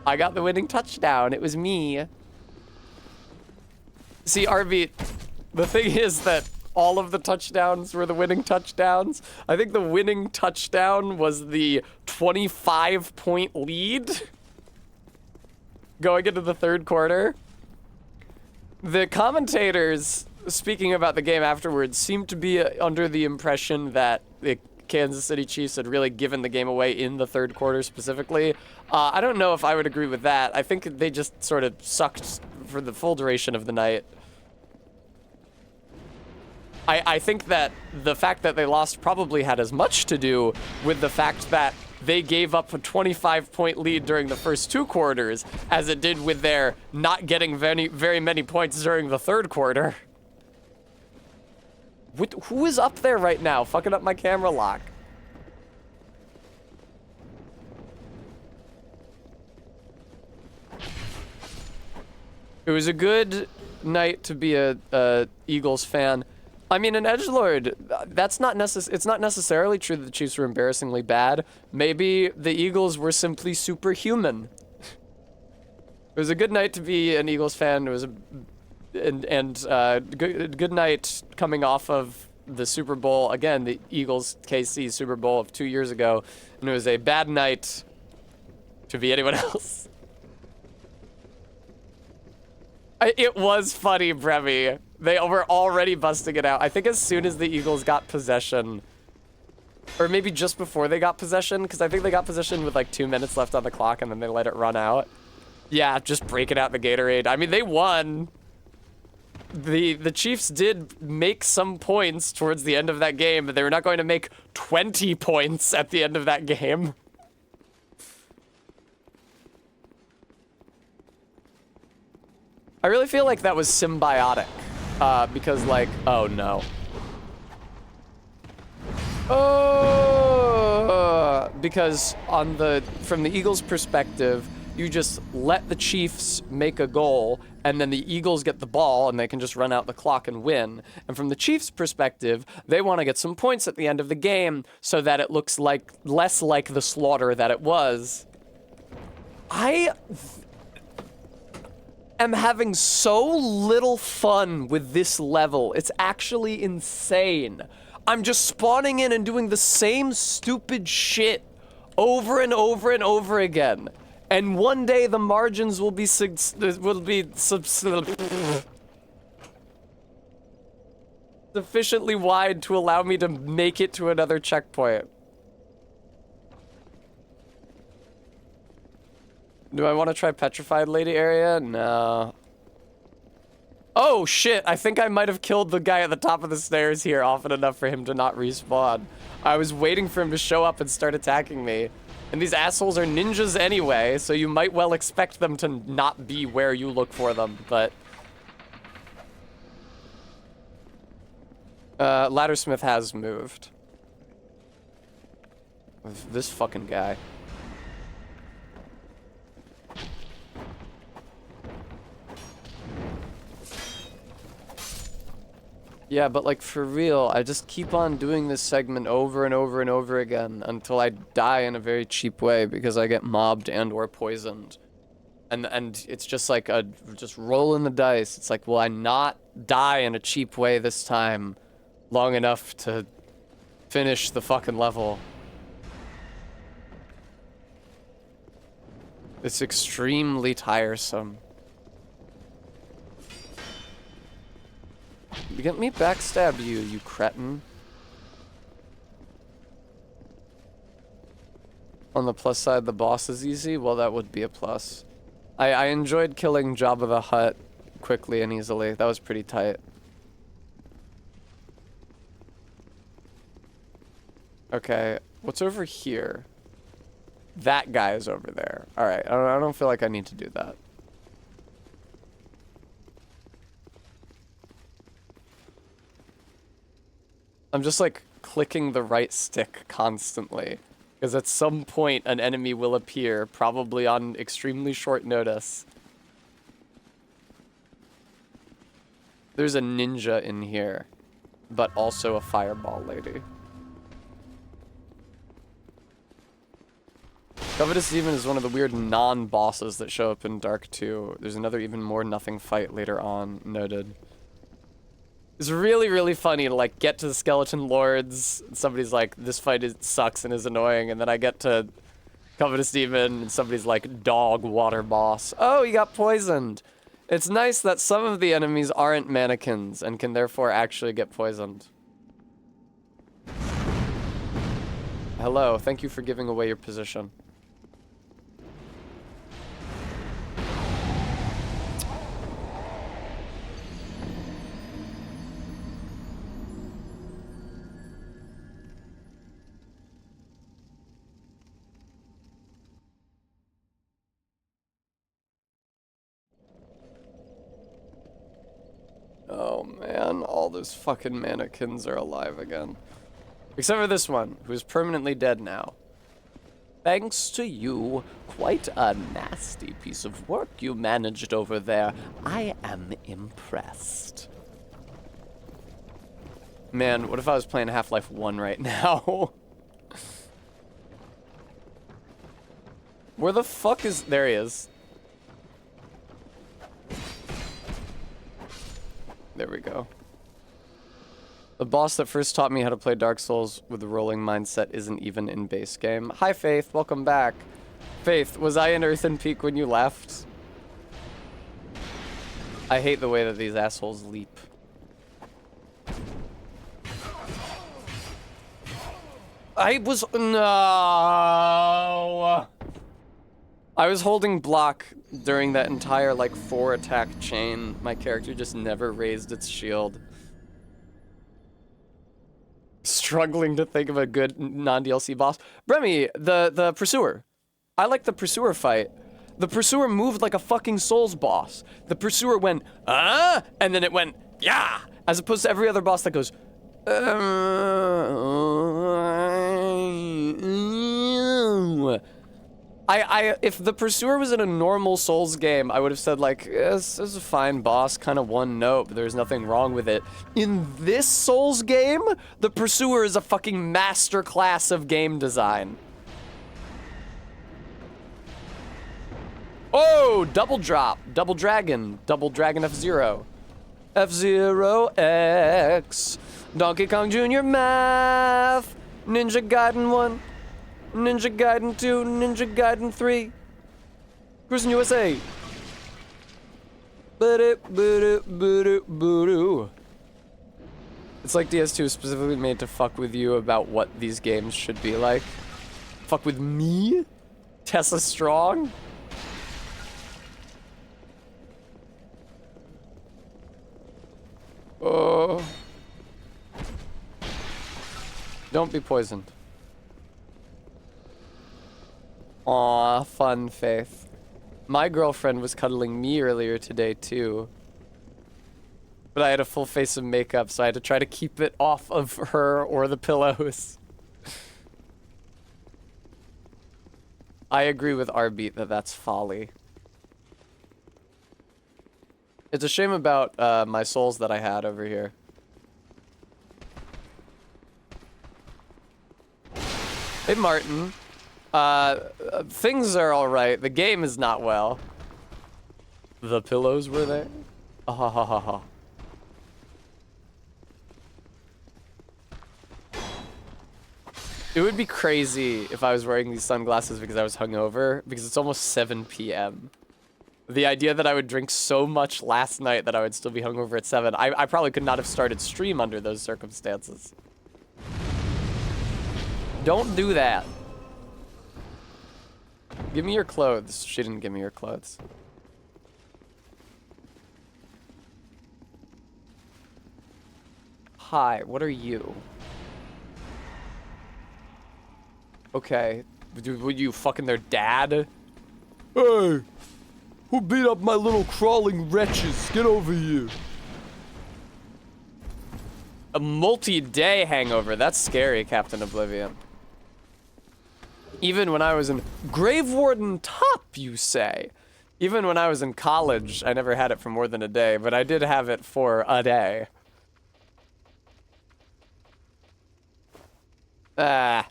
I got the winning touchdown. It was me. See, RV, the thing is that all of the touchdowns were the winning touchdowns. I think the winning touchdown was the 25-point lead going into the third quarter. The commentators, speaking about the game afterwards, seemed to be under the impression that the Kansas City Chiefs had really given the game away in the third quarter specifically. I don't know if I would agree with that. I think they just sort of sucked for the full duration of the night. I think that the fact that they lost probably had as much to do with the fact that they gave up a 25-point lead during the first two quarters as it did with their not getting very many points during the third quarter. Who is up there right now fucking up my camera lock? It was a good night to be a Eagles fan. I mean, an edgelord, that's not it's not necessarily true that the Chiefs were embarrassingly bad. Maybe the Eagles were simply superhuman. It was a good night to be an Eagles fan. It was a good night coming off of the Super Bowl. Again, the Eagles KC Super Bowl of 2 years ago. And it was a bad night to be anyone else. It was funny, Brevi. They were already busting it out. I think as soon as the Eagles got possession, or maybe just before they got possession, because I think they got possession with like 2 minutes left on the clock and then they let it run out. Yeah, just breaking out the Gatorade. I mean, they won. The Chiefs did make some points towards the end of that game, but they were not going to make 20 points at the end of that game. I really feel like that was symbiotic, because like, oh no. Oh, because from the Eagles' perspective, you just let the Chiefs make a goal, and then the Eagles get the ball, and they can just run out the clock and win. And from the Chiefs' perspective, they want to get some points at the end of the game so that it looks like less like the slaughter that it was. I am having so little fun with this level. It's actually insane. I'm just spawning in and doing the same stupid shit over and over and over again. And one day the margins will be sufficiently wide to allow me to make it to another checkpoint. Do I want to try Petrified Lady area? No. Oh shit, I think I might have killed the guy at the top of the stairs here often enough for him to not respawn. I was waiting for him to show up and start attacking me. And these assholes are ninjas anyway, so you might well expect them to not be where you look for them, but... Laddersmith has moved. This fucking guy. Yeah, but like for real, I just keep on doing this segment over and over and over again until I die in a very cheap way because I get mobbed and or poisoned. And it's just like just rolling the dice. It's like, will I not die in a cheap way this time long enough to finish the fucking level? It's extremely tiresome. You get me backstab you, you cretin. On the plus side, the boss is easy? Well, that would be a plus. I enjoyed killing Jabba the Hutt quickly and easily. That was pretty tight. Okay, what's over here? That guy is over there. Alright, I don't feel like I need to do that. I'm just like clicking the right stick constantly. Because at some point an enemy will appear, probably on extremely short notice. There's a ninja in here, but also a fireball lady. Covetous Demon is one of the weird non-bosses that show up in Dark 2. There's another even more nothing fight later on, noted. It's really, really funny to like get to the Skeleton Lords, and somebody's like, this fight sucks and is annoying, and then I get to Covetous Demon, and somebody's like, dog water boss. Oh, you got poisoned. It's nice that some of the enemies aren't mannequins, and can therefore actually get poisoned. Hello, thank you for giving away your position. Oh man, all those fucking mannequins are alive again. Except for this one, who's permanently dead now. Thanks to you, quite a nasty piece of work you managed over there. I am impressed. Man, what if I was playing Half-Life 1 right now? Where the fuck is... There he is. There we go. The boss that first taught me how to play Dark Souls with the rolling mindset isn't even in base game. Hi, Faith. Welcome back. Faith, was I in Earthen Peak when you left? I hate the way that these assholes leap. I was... No! I was holding block during that entire, like, 4-attack chain. My character just never raised its shield. Struggling to think of a good non-DLC boss. Remy, the Pursuer. I like the Pursuer fight. The Pursuer moved like a fucking Souls boss. The Pursuer went, ah, and then it went, yeah, as opposed to every other boss that goes, If the Pursuer was in a normal Souls game, I would have said like, this is a fine boss, kind of one note, but there's nothing wrong with it. In this Souls game, the Pursuer is a fucking masterclass of game design. Oh, double drop, double dragon F-Zero. F-Zero X, Donkey Kong Jr. Math, Ninja Gaiden 1. Ninja Gaiden 2, Ninja Gaiden 3. Cruising USA. It's like DS2 is specifically made to fuck with you about what these games should be like. Fuck with me? Tessa Strong? Oh. Don't be poisoned. Aw, fun, Faith. My girlfriend was cuddling me earlier today, too. But I had a full face of makeup, so I had to try to keep it off of her or the pillows. I agree with Arbeat that that's folly. It's a shame about my souls that I had over here. Hey, Martin. Things are alright. The game is not well. The pillows were there? Ah ha ha ha ha. It would be crazy if I was wearing these sunglasses because I was hungover, because it's almost 7 p.m. The idea that I would drink so much last night that I would still be hungover at 7, I probably could not have started stream under those circumstances. Don't do that. Give me your clothes. She didn't give me your clothes. Hi, what are you? Okay. Were you fucking their dad? Hey! Who beat up my little crawling wretches? Get over here. A multi-day hangover. That's scary, Captain Oblivion. Even when I was in Grave Warden Top, you say? Even when I was in college, I never had it for more than a day, but I did have it for a day. Ah.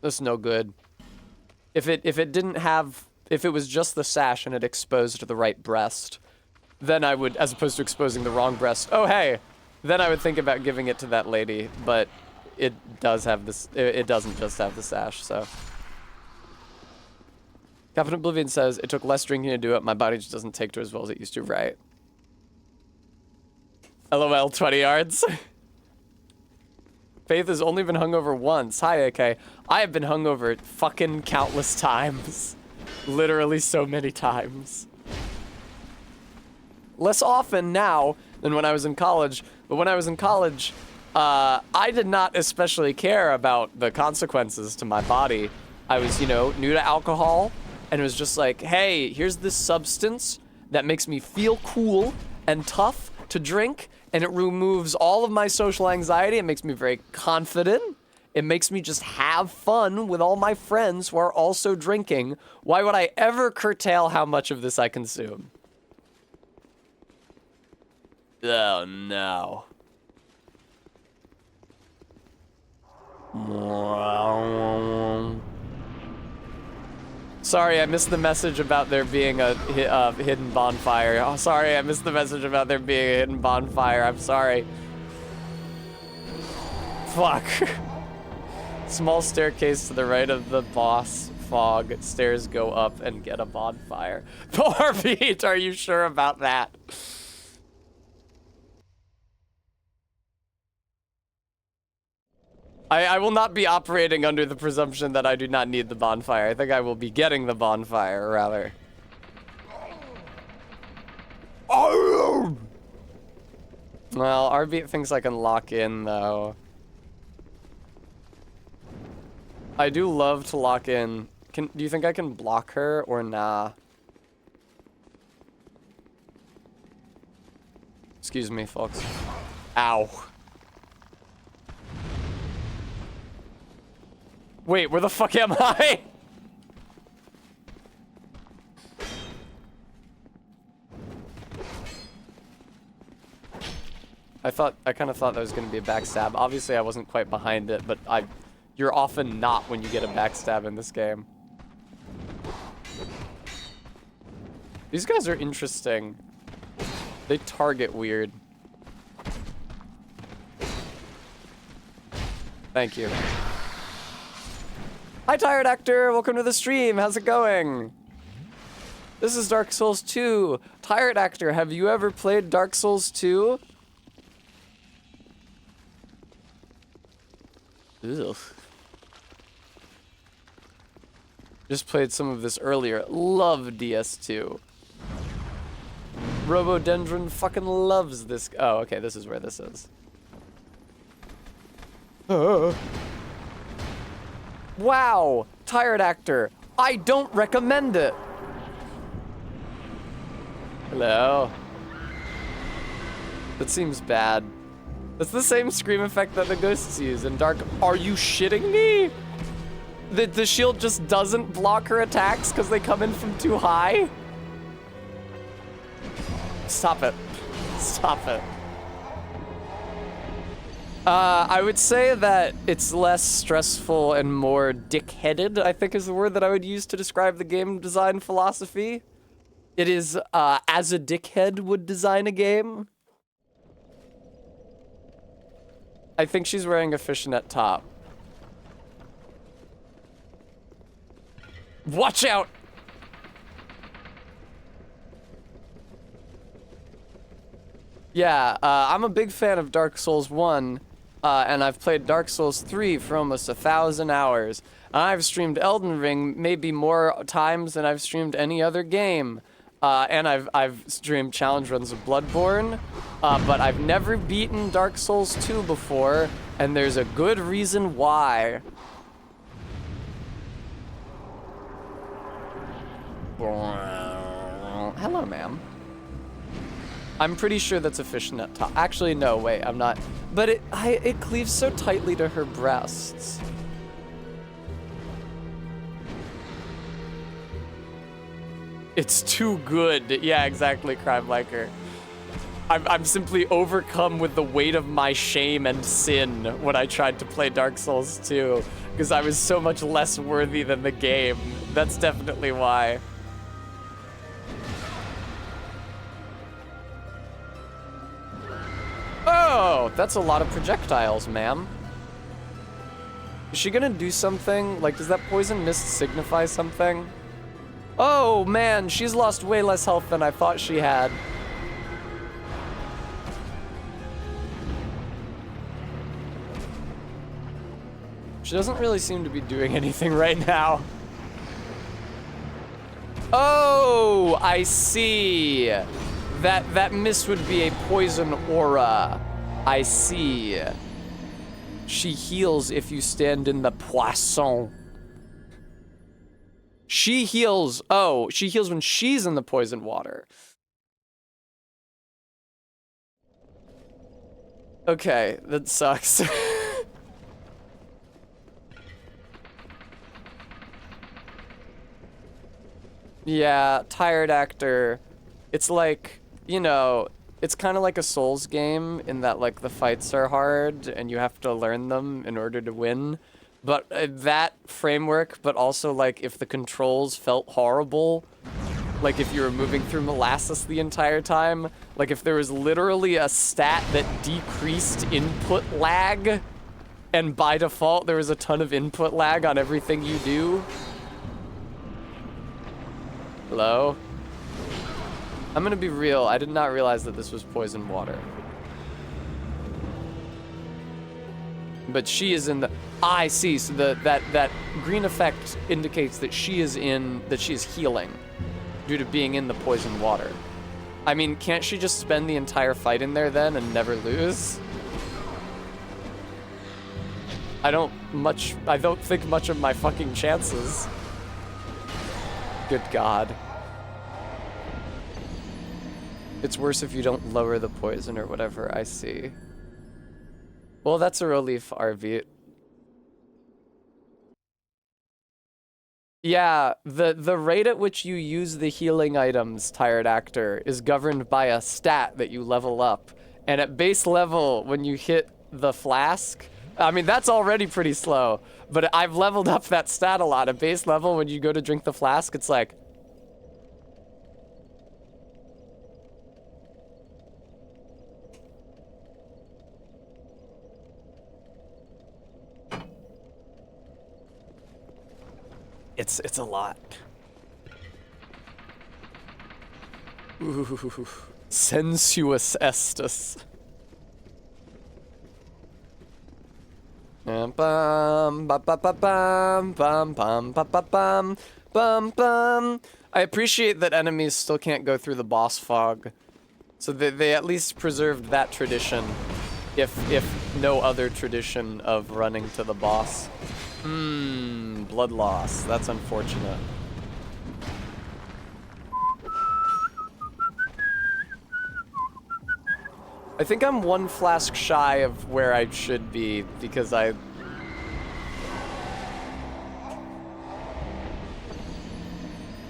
That's no good. If it didn't have, if it was just the sash and it exposed the right breast, then I would, as opposed to exposing the wrong breast, oh hey, then I would think about giving it to that lady, but it does have this, it doesn't just have the sash, so. Captain Oblivion says, it took less drinking to do it, my body just doesn't take to it as well as it used to, right? LOL 20 yards. Faith has only been hungover once. Hi, AK. I have been hungover fucking countless times. Literally so many times. Less often now than when I was in college, but when I was in college, I did not especially care about the consequences to my body. I was, you know, new to alcohol, and it was just like, hey, here's this substance that makes me feel cool and tough to drink, and it removes all of my social anxiety. It makes me very confident. It makes me just have fun with all my friends who are also drinking. Why would I ever curtail how much of this I consume? Oh, no. Sorry, I missed the message about there being a hidden bonfire. Oh, sorry, I missed the message about there being a hidden bonfire. I'm sorry. Fuck. Small staircase to the right of the boss fog. Stairs go up and get a bonfire. Poor Pete, are you sure about that? I will not be operating under the presumption that I do not need the bonfire. I think I will be getting the bonfire, rather. Well, Arbeat thinks I can lock in, though. I do love to lock in. Do you think I can block her, or nah? Excuse me, folks. Ow. Wait, where the fuck am I? I kind of thought that was going to be a backstab. Obviously, I wasn't quite behind it, but you're often not when you get a backstab in this game. These guys are interesting. They target weird. Thank you. Hi, Tired Actor. Welcome to the stream. How's it going? This is Dark Souls 2. Tired Actor, have you ever played Dark Souls 2? Ugh. Just played some of this earlier. Love DS2. Robodendron fucking loves this. Oh, okay, this is where this is. Wow, Tired Actor. I don't recommend it. Hello. That seems bad. That's the same scream effect that the ghosts use in Dark. Are you shitting me? The shield just doesn't block her attacks because they come in from too high? Stop it. Stop it. I would say that it's less stressful and more dick-headed, I think is the word that I would use to describe the game design philosophy. It is, as a dickhead would design a game. I think she's wearing a fishnet top. Watch out! Yeah, I'm a big fan of Dark Souls 1, and I've played Dark Souls 3 for almost 1,000 hours. I've streamed Elden Ring maybe more times than I've streamed any other game. And I've streamed challenge runs of Bloodborne, but I've never beaten Dark Souls 2 before, and there's a good reason why. Hello, ma'am. I'm pretty sure that's a fishnet top. Actually, no, wait, I'm not. But it cleaves so tightly to her breasts. It's too good. Yeah, exactly, Crime Liker. I'm simply overcome with the weight of my shame and sin when I tried to play Dark Souls 2, because I was so much less worthy than the game. That's definitely why. Oh, that's a lot of projectiles, ma'am. Is she gonna do something? Like, does that poison mist signify something? Oh, man, she's lost way less health than I thought she had. She doesn't really seem to be doing anything right now. Oh, I see. That mist would be a poison aura. I see. She heals if you stand in the poisson. She heals. Oh, she heals when she's in the poison water. Okay, that sucks. Yeah, Tired Actor. It's like, you know, it's kind of like a Souls game in that, like, the fights are hard and you have to learn them in order to win. But that framework, but also, like, if the controls felt horrible, like if you were moving through molasses the entire time, like if there was literally a stat that decreased input lag, and by default there was a ton of input lag on everything you do. Hello? I'm gonna be real, I did not realize that this was poison water. But she is in the... I see, so that green effect indicates that she is healing due to being in the poison water. I mean, can't she just spend the entire fight in there then and never lose? I don't think much of my fucking chances. Good God. It's worse if you don't lower the poison or whatever, I see. Well, that's a relief, Arvi. Yeah, the rate at which you use the healing items, Tired Actor, is governed by a stat that you level up. And at base level, when you hit the flask, I mean, that's already pretty slow, but I've leveled up that stat a lot. At base level, when you go to drink the flask, it's like... It's a lot. Ooh, sensuous Estus. Bum bum ba ba ba bum bum bum ba ba bum bum bum. I appreciate that enemies still can't go through the boss fog, so they at least preserved that tradition, if no other tradition of running to the boss. Blood loss. That's unfortunate. I think I'm one flask shy of where I should be because I...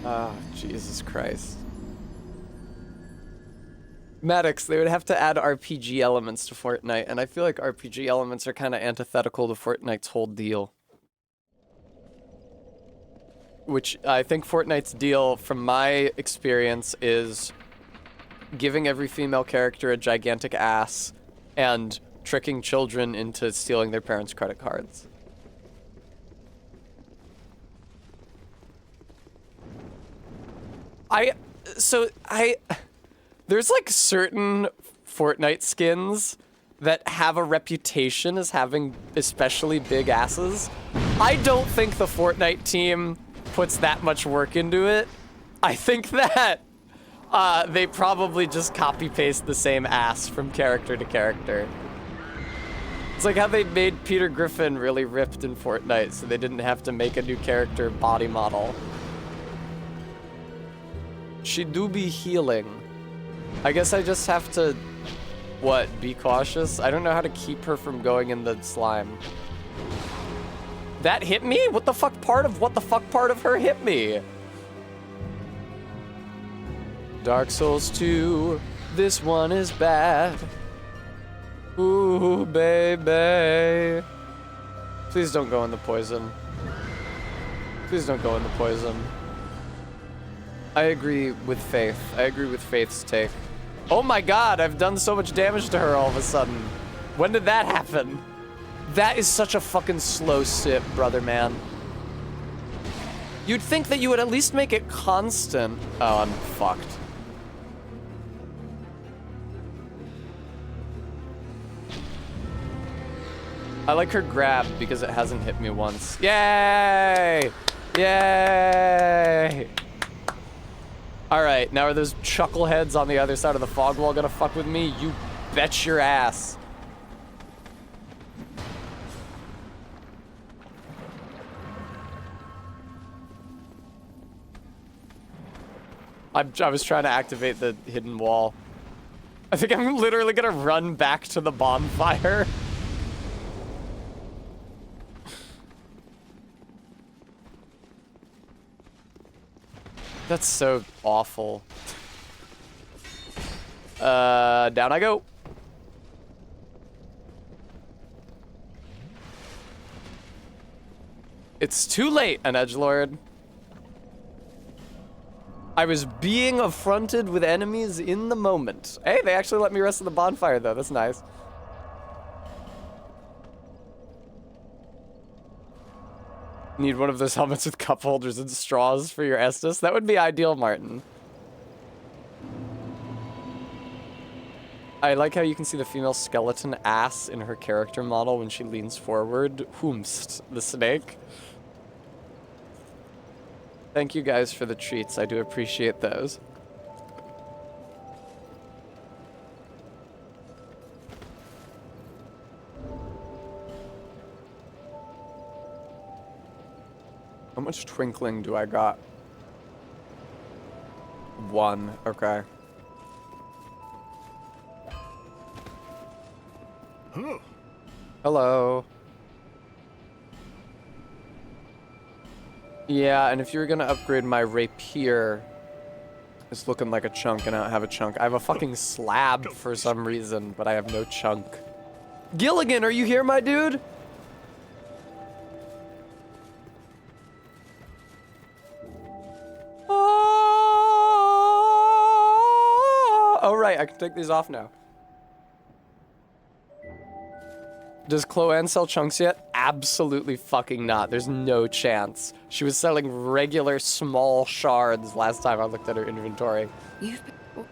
Oh, Jesus Christ. Maddox, they would have to add RPG elements to Fortnite, and I feel like RPG elements are kind of antithetical to Fortnite's whole deal. Which I think Fortnite's deal, from my experience, is giving every female character a gigantic ass and tricking children into stealing their parents' credit cards. There's like certain Fortnite skins that have a reputation as having especially big asses. I don't think the Fortnite team puts that much work into it. I think that they probably just copy-paste the same ass from character to character. It's like how they made Peter Griffin really ripped in Fortnite, so they didn't have to make a new character body model. She do be healing. I guess I just have to, what, be cautious? I don't know how to keep her from going in the slime. That hit me? What the fuck part of her hit me? Dark Souls 2, this one is bad. Ooh, baby. Please don't go in the poison. Please don't go in the poison. I agree with Faith. I agree with Faith's take. Oh my god, I've done so much damage to her all of a sudden. When did that happen? That is such a fucking slow sip, brother man. You'd think that you would at least make it constant. Oh, I'm fucked. I like her grab because it hasn't hit me once. Yay! Yay! Alright, now are those chuckleheads on the other side of the fog wall gonna fuck with me? You bet your ass. I was trying to activate the hidden wall. I think I'm literally gonna run back to the bonfire. That's so awful. Down I go. It's too late, an edgelord. I was being affronted with enemies in the moment. Hey, they actually let me rest in the bonfire, though. That's nice. Need one of those helmets with cup holders and straws for your Estus? That would be ideal, Martin. I like how you can see the female skeleton ass in her character model when she leans forward. Whomst, the snake. Thank you guys for the treats. I do appreciate those. How much twinkling do I got? 1, okay. Hello. Yeah, and if you were gonna upgrade my rapier, It's looking like a chunk, and I don't have a chunk. I have a fucking slab for some reason, but I have no chunk. Gilligan, are you here, my dude? Oh, right, I can take these off now. Does Cloanne sell chunks yet? Absolutely fucking not. There's no chance. She was selling regular small shards last time I looked at her inventory. You've been...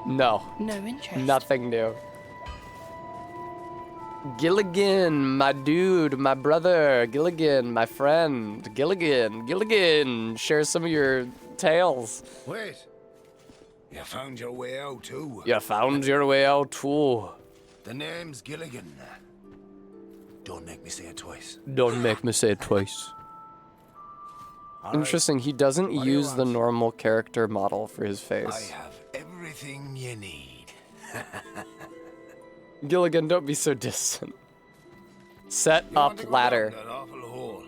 No. No interest. Nothing new. Gilligan, my dude, my brother. Gilligan, my friend. Gilligan, share some of your tales. Wait. You found your way out too. You found your way out too. The name's Gilligan. Don't make me say it twice. Don't make me say it twice. All right. Interesting, he doesn't What do you use the want? normal character model for his I face. have everything you need. Gilligan, don't be so distant. Set You want to up go ladder. down that awful hole?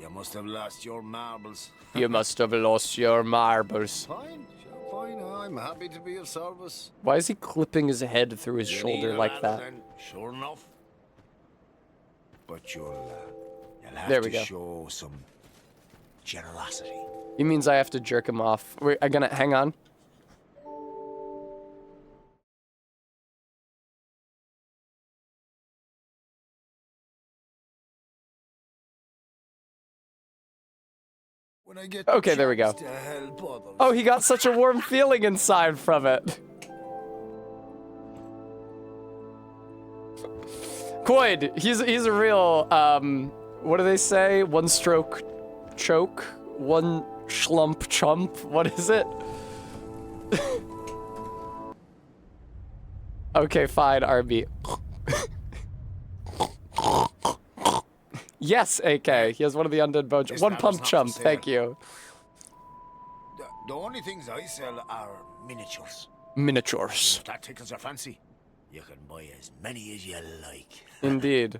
You must have lost your marbles. You must have lost your marbles. Fine, sure, fine. I'm happy to be of service. Why is he clipping his head through his You shoulder need a like ladder that? then, sure enough. But you'll have There we to go. show some generosity. He means I have to jerk him off. Wait, I'm gonna hang on. When I get Okay, the there we go. chance to help others. Oh, he got such a warm feeling inside from it. Quoid, he's a real, what do they say? One stroke choke? One schlump chump? What is it? Okay, fine, RB. Yes, AK. He has one of the undead bones. This One ladder's pump not for chump, sale. thank you. The only things I sell are miniatures. Miniatures. If that tickles your fancy, you can buy as many as you like. Indeed.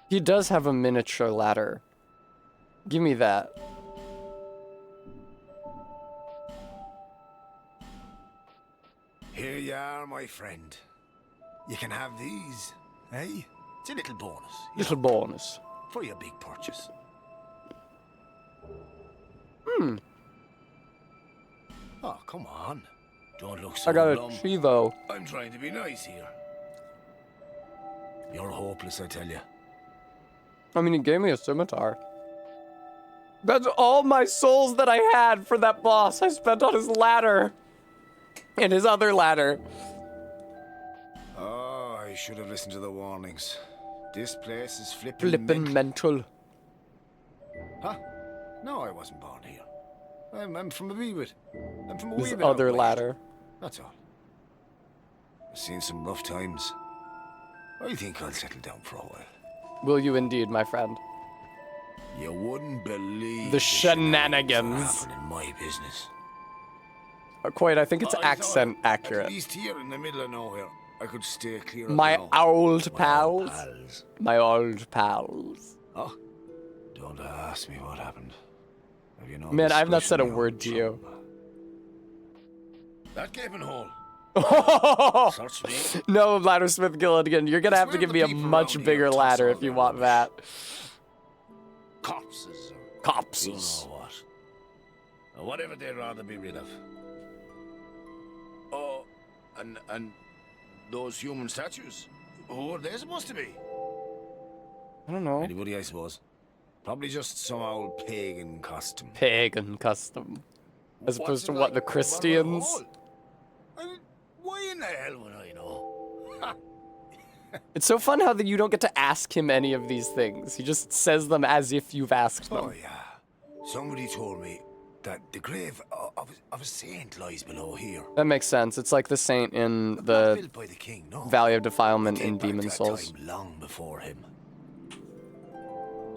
He does have a miniature ladder. Give me that. Here you are, my friend. You can have these, eh? It's a little bonus. you Little bonus. know, for your big purchase. Oh, come on. Don't look so I got a glum. Chivo. I'm trying to be nice here. You're hopeless, I tell you. I mean, he gave me a scimitar. That's all my souls that I had for that boss I spent on his ladder. And his other ladder. Oh, I should have listened to the warnings. This place is flipping Flippin' mental. Huh? No, I wasn't born here. I'm from a wee bit. I'm from a His wee bit out other west. ladder. That's all. I've seen some rough times. I think I'll settle down for a while. Will you indeed, my friend? You wouldn't believe The that shenanigans. happen in my business. Quite, I think it's I thought accent At accurate. least here in the middle of nowhere, I could stay clear of My now. old My pals. pals. My old pals. Oh, don't ask me what happened. Have you Man, I've not said a especially word old to you. chum? That gaping hole. Search me. No, Laddersmith Gilligan, you're gonna I have to swear give the me a people much around here bigger toss ladder all if you their want rubbish. that. Corpses or Copses. you know what. Or whatever they'd rather be rid of. Oh, and those human statues. Who are they supposed to be? I don't know. Anybody, I suppose. Probably just some old pagan costume. Pagan custom. As What's opposed it to like what, the over a Christians? hole? I mean, why in the hell would I know? It's so fun how that you don't get to ask him any of these things. He just says them as if you've asked Oh, them. yeah. Somebody told me that the grave of a saint lies below here. That makes sense. It's like the saint in Not the built by the king, no. Valley of Defilement Date in back to Demon a Souls. time long before him.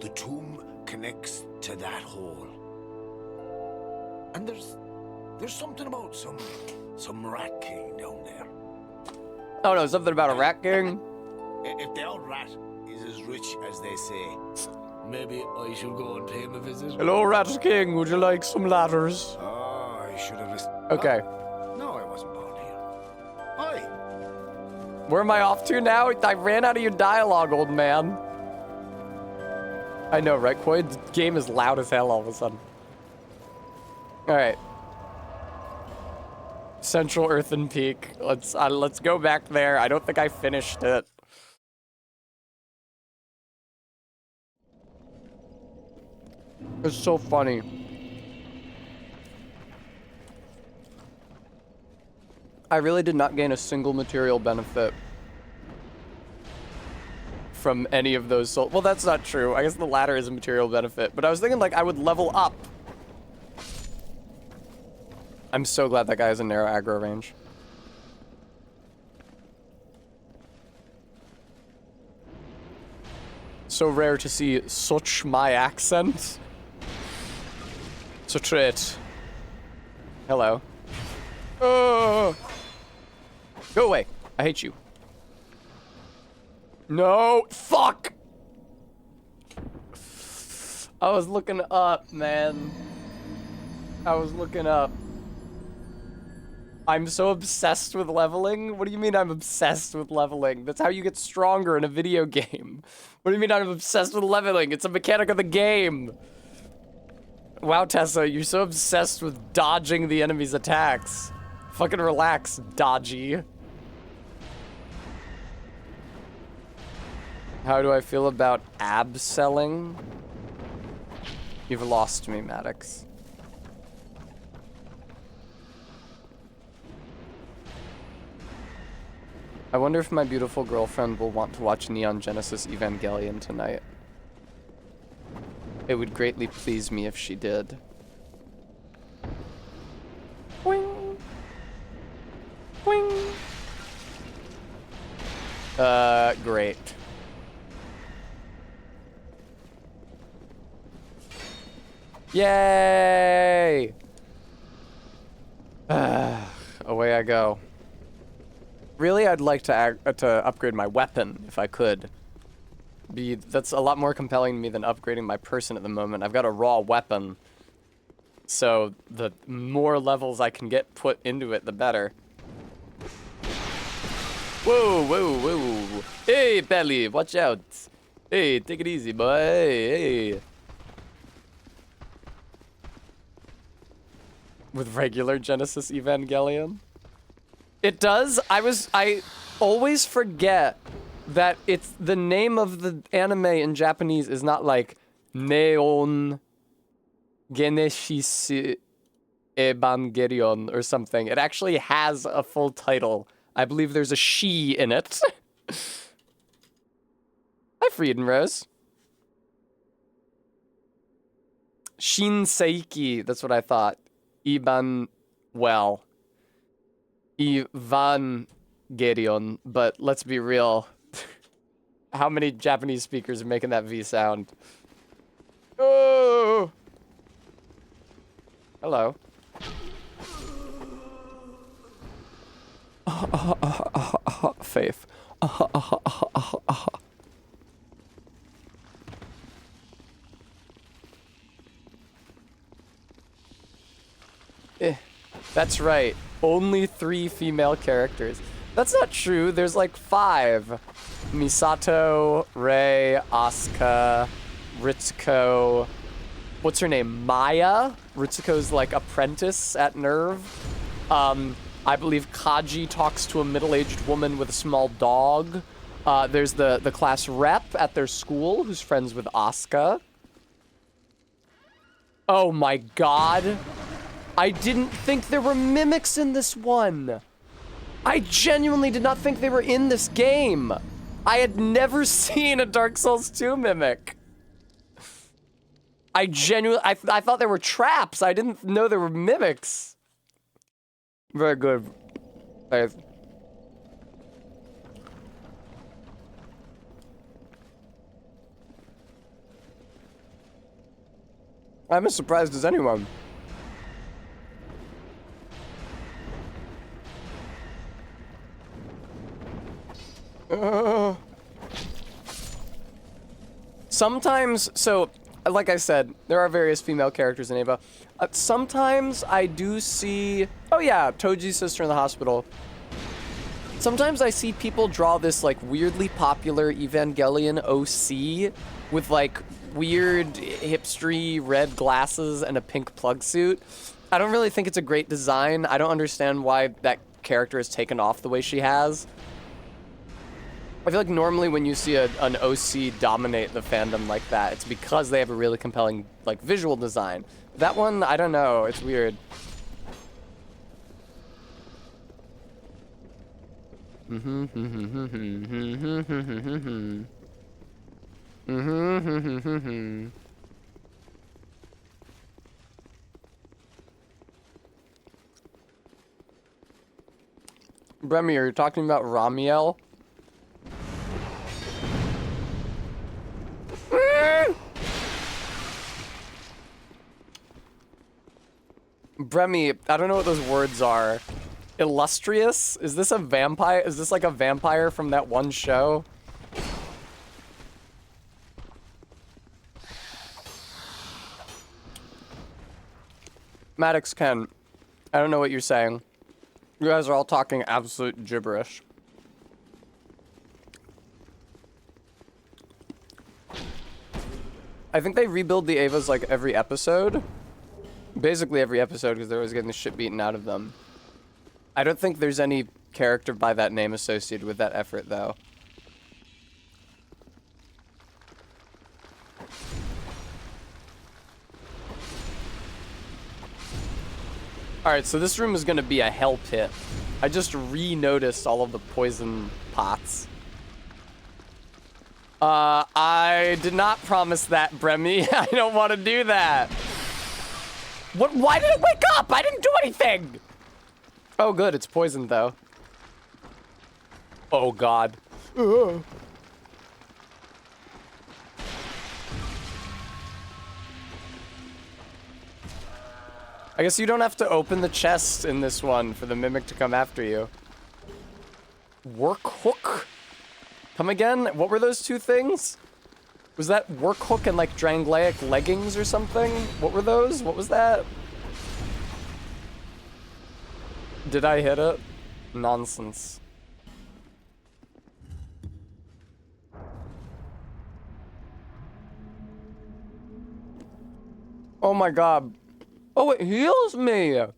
The tomb connects to that hole. And there's something about some rat king down there. Oh no, something about a rat king? If the old rat is as rich as they say, Maybe I should go and pay him a visit. Hello, Rat King. Would you like some ladders? Oh, I should have listened. Okay. No, I wasn't born here. Hi. Where am I off to now? I ran out of your dialogue, old man. I know, right, Koi? The game is loud as hell all of a sudden. Alright. Central Earthen Peak. Let's go back there. I don't think I finished it. It's so funny. I really did not gain a single material benefit from any of those souls. Well, that's not true. I guess the ladder is a material benefit, but I was thinking like I would level up. I'm so glad that guy has a narrow aggro range. So rare to see such my accent. It's a trait. Hello. Oh. Go away. I hate you. No. Fuck. I was looking up, man. I was looking up. I'm so obsessed with leveling. What do you mean I'm obsessed with leveling? That's how you get stronger in a video game. What do you mean I'm obsessed with leveling? It's a mechanic of the game. Wow, Tessa, you're so obsessed with dodging the enemy's attacks. Fucking relax, dodgy. How do I feel about ab-selling? You've lost me, Maddox. I wonder if my beautiful girlfriend will want to watch Neon Genesis Evangelion tonight. It would greatly please me if she did. Boing. Boing. Great. Yay! Away I go. Really, I'd like to upgrade my weapon if I could. That's a lot more compelling to me than upgrading my person at the moment. I've got a raw weapon, so the more levels I can get put into it, the better. Whoa, whoa, whoa! Hey, Belly, watch out! Hey, take it easy, boy. Hey. With regular Genesis Evangelion. It does. I always forget that it's the name of the anime in Japanese is not like Neon Genesis Evangelion or something. It actually has a full title. I believe there's a she in it. Hi, Frieden Rose. Shinseiki, that's what I thought. Evangelion, but let's be real. How many Japanese speakers are making that V sound? Oh! Hello. Faith. That's right. Only 3 female characters. That's not true. There's like 5. Misato, Rei, Asuka, Ritsuko. What's her name? Maya? Ritsuko's like apprentice at NERV. I believe Kaji talks to a middle-aged woman with a small dog. There's the class rep at their school who's friends with Asuka. Oh my god. I didn't think there were mimics in this one. I genuinely did not think they were in this game. I had never seen a Dark Souls 2 mimic. I thought there were traps. I didn't know there were mimics. Very good. I'm as surprised as anyone. Sometimes, so, like I said, there are various female characters in Eva. Sometimes I do see, oh yeah, Toji's sister in the hospital. Sometimes I see people draw this like weirdly popular Evangelion OC with like weird hipstery red glasses and a pink plug suit. I don't really think it's a great design. I don't understand why that character is taken off the way she has. I feel like normally when you see an OC dominate the fandom like that, it's because they have a really compelling like visual design. That one, I don't know, it's weird. Bremy, are you talking about Ramiel? Bremy, I don't know what those words are. Illustrious? Is this a vampire? Is this like a vampire from that one show? Maddox Ken, I don't know what you're saying. You guys are all talking absolute gibberish. I think they rebuild the Evas like every episode. Basically every episode because they're always getting the shit beaten out of them. I don't think there's any character by that name associated with that effort, though. Alright, so this room is gonna be a hell pit. I just re-noticed all of the poison pots. I did not promise that, Bremy. I don't want to do that. What? Why did it wake up? I didn't do anything! Oh, good. It's poisoned, though. Oh, God. Ugh. I guess you don't have to open the chest in this one for the Mimic to come after you. Work hook? Come again? What were those two things? Was that work hook and like Drangleic leggings or something? What were those? What was that? Did I hit it? Nonsense. Oh my god. Oh, it heals me! Oh,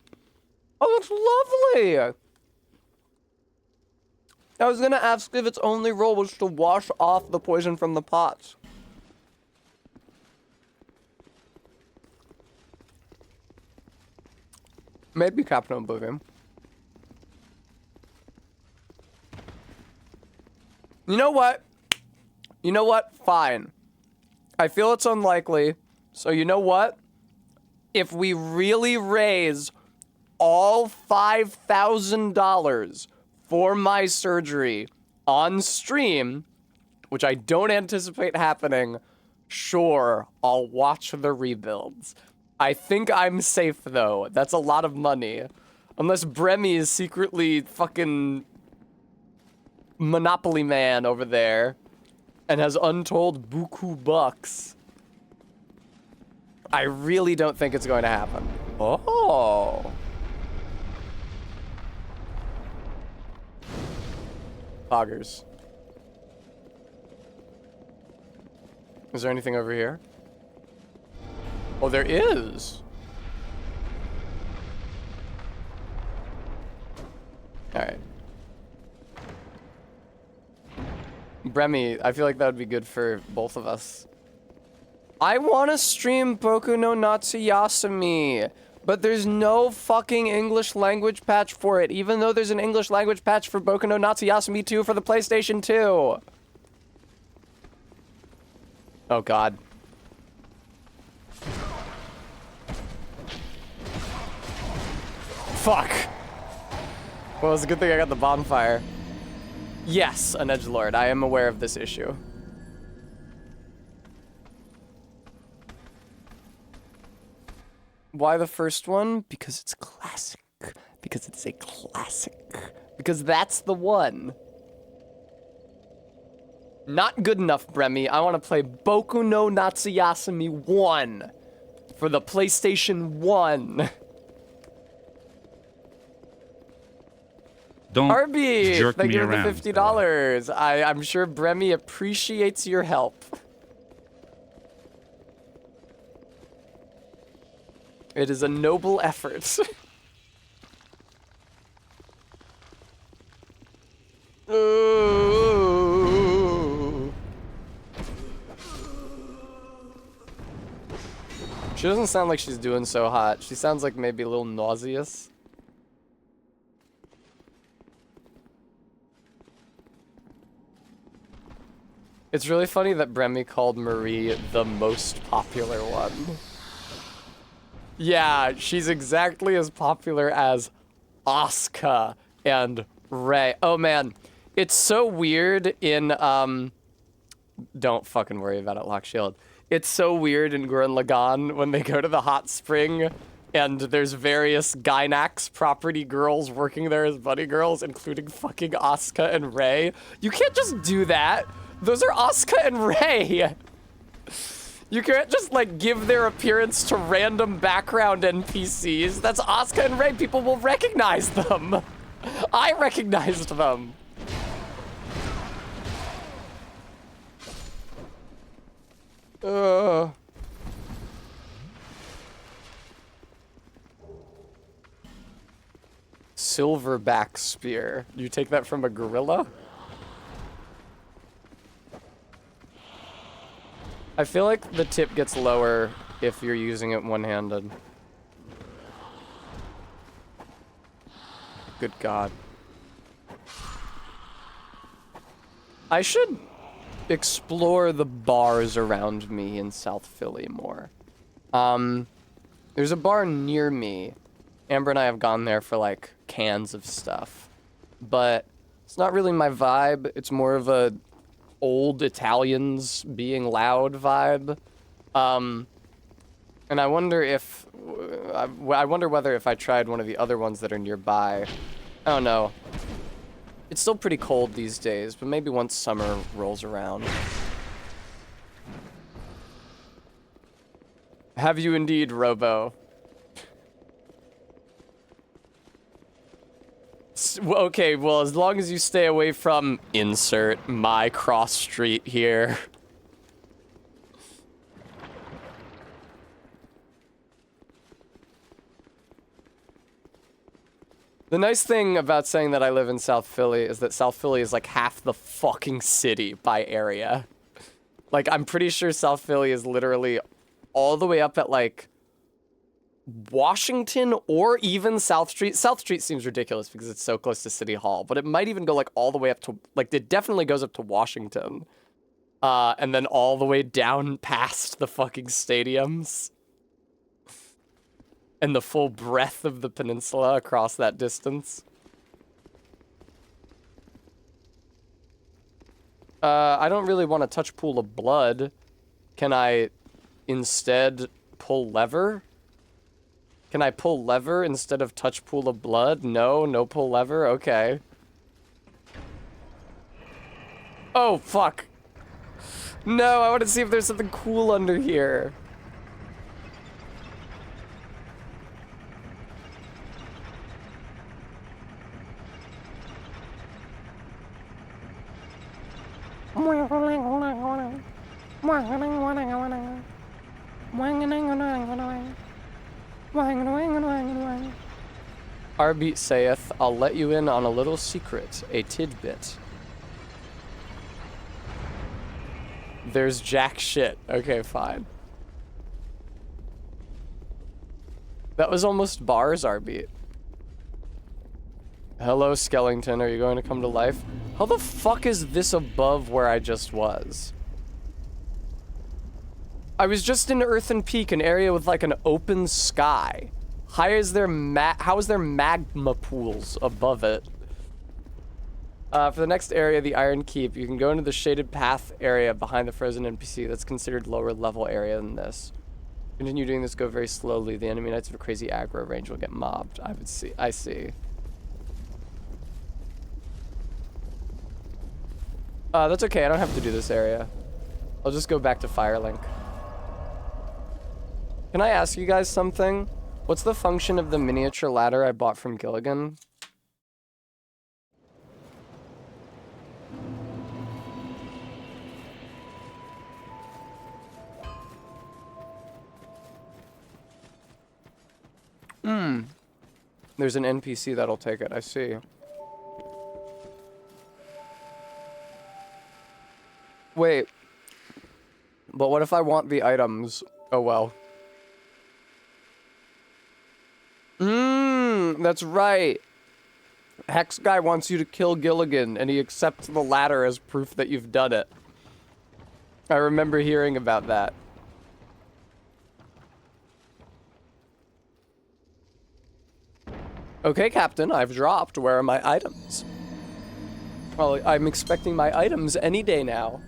that's lovely! I was gonna ask if its only role was to wash off the poison from the pots. Maybe Captain Oblivion. You know what? You know what? Fine. I feel it's unlikely. So you know what? If we really raise all $5,000 for my surgery on stream, which I don't anticipate happening, sure, I'll watch the rebuilds. I think I'm safe, though. That's a lot of money. Unless Bremy is secretly fucking Monopoly Man over there and has untold buku bucks. I really don't think it's going to happen. Oh. Poggers. Is there anything over here? Oh, there is. All right. Bremy, I feel like that would be good for both of us. I want to stream Boku no Natsuyasumi, but there's no fucking English language patch for it, even though there's an English language patch for Boku no Natsuyasumi 2 for the PlayStation 2. Oh, God. Fuck. Well, it's a good thing I got the bonfire. Yes, an edgelord. I am aware of this issue. Why the first one? Because it's classic. Because it's a classic. Because that's the one. Not good enough, Bremy. I want to play Boku no Natsuyasumi 1 for the PlayStation 1. Don't Arby, jerk thank me you for the around. $50. I'm sure Bremy appreciates your help. It is a noble effort. Ooh. She doesn't sound like she's doing so hot. She sounds like maybe a little nauseous. It's really funny that Bremy called Marie the most popular one. Yeah, she's exactly as popular as Asuka and Rei. Oh man, it's so weird in don't fucking worry about it, Lockshield. It's so weird in Gurren Lagann when they go to the hot spring and there's various Gainax property girls working there as buddy girls, including fucking Asuka and Rei. You can't just do that. Those are Asuka and Rei. You can't just like give their appearance to random background NPCs. That's Asuka and Rei. People will recognize them. I recognized them. Silverback spear. You take that from a gorilla? I feel like the tip gets lower if you're using it one-handed. Good God. I should explore the bars around me in South Philly more. There's a bar near me. Amber and I have gone there for like cans of stuff, but it's not really my vibe. It's more of a old Italians being loud vibe. And I wonder if, I wonder whether if I tried one of the other ones that are nearby. I don't know. It's still pretty cold these days, but maybe once summer rolls around. Have you indeed, Robo? Okay, well, as long as you stay away from insert my cross street here. The nice thing about saying that I live in South Philly is that South Philly is like half the fucking city by area. Like, I'm pretty sure South Philly is literally all the way up at like Washington or even South Street. South Street seems ridiculous because it's so close to City Hall, but it might even go like all the way up to, like, it definitely goes up to Washington. And then all the way down past the fucking stadiums. And the full breadth of the peninsula across that distance. I don't really want to touch Pool of Blood. Can I instead pull lever? Can I pull lever instead of touch Pool of Blood? No, no pull lever? Okay. Oh, fuck. No, I want to see if there's something cool under here. Arbeat saith, I'll let you in on a little secret, a tidbit. There's jack shit. Okay, fine. That was almost bars, Arbeat. Hello, Skellington. Are you going to come to life? How the fuck is this above where I just was? I was just in Earthen Peak, an area with like an open sky. How is there magma pools above it? For the next area, the Iron Keep, you can go into the shaded path area behind the frozen NPC. That's considered lower level area than this. Continue doing this, go very slowly. The enemy knights of a crazy aggro range will get mobbed. I see. That's okay. I don't have to do this area. I'll just go back to Firelink. Can I ask you guys something? What's the function of the miniature ladder I bought from Gilligan? There's an NPC that'll take it, I see. Wait. But what if I want the items? Oh well. That's right. Hex guy wants you to kill Gilligan, and he accepts the ladder as proof that you've done it. I remember hearing about that. Okay, Captain, I've dropped. Where are my items? Well, I'm expecting my items any day now.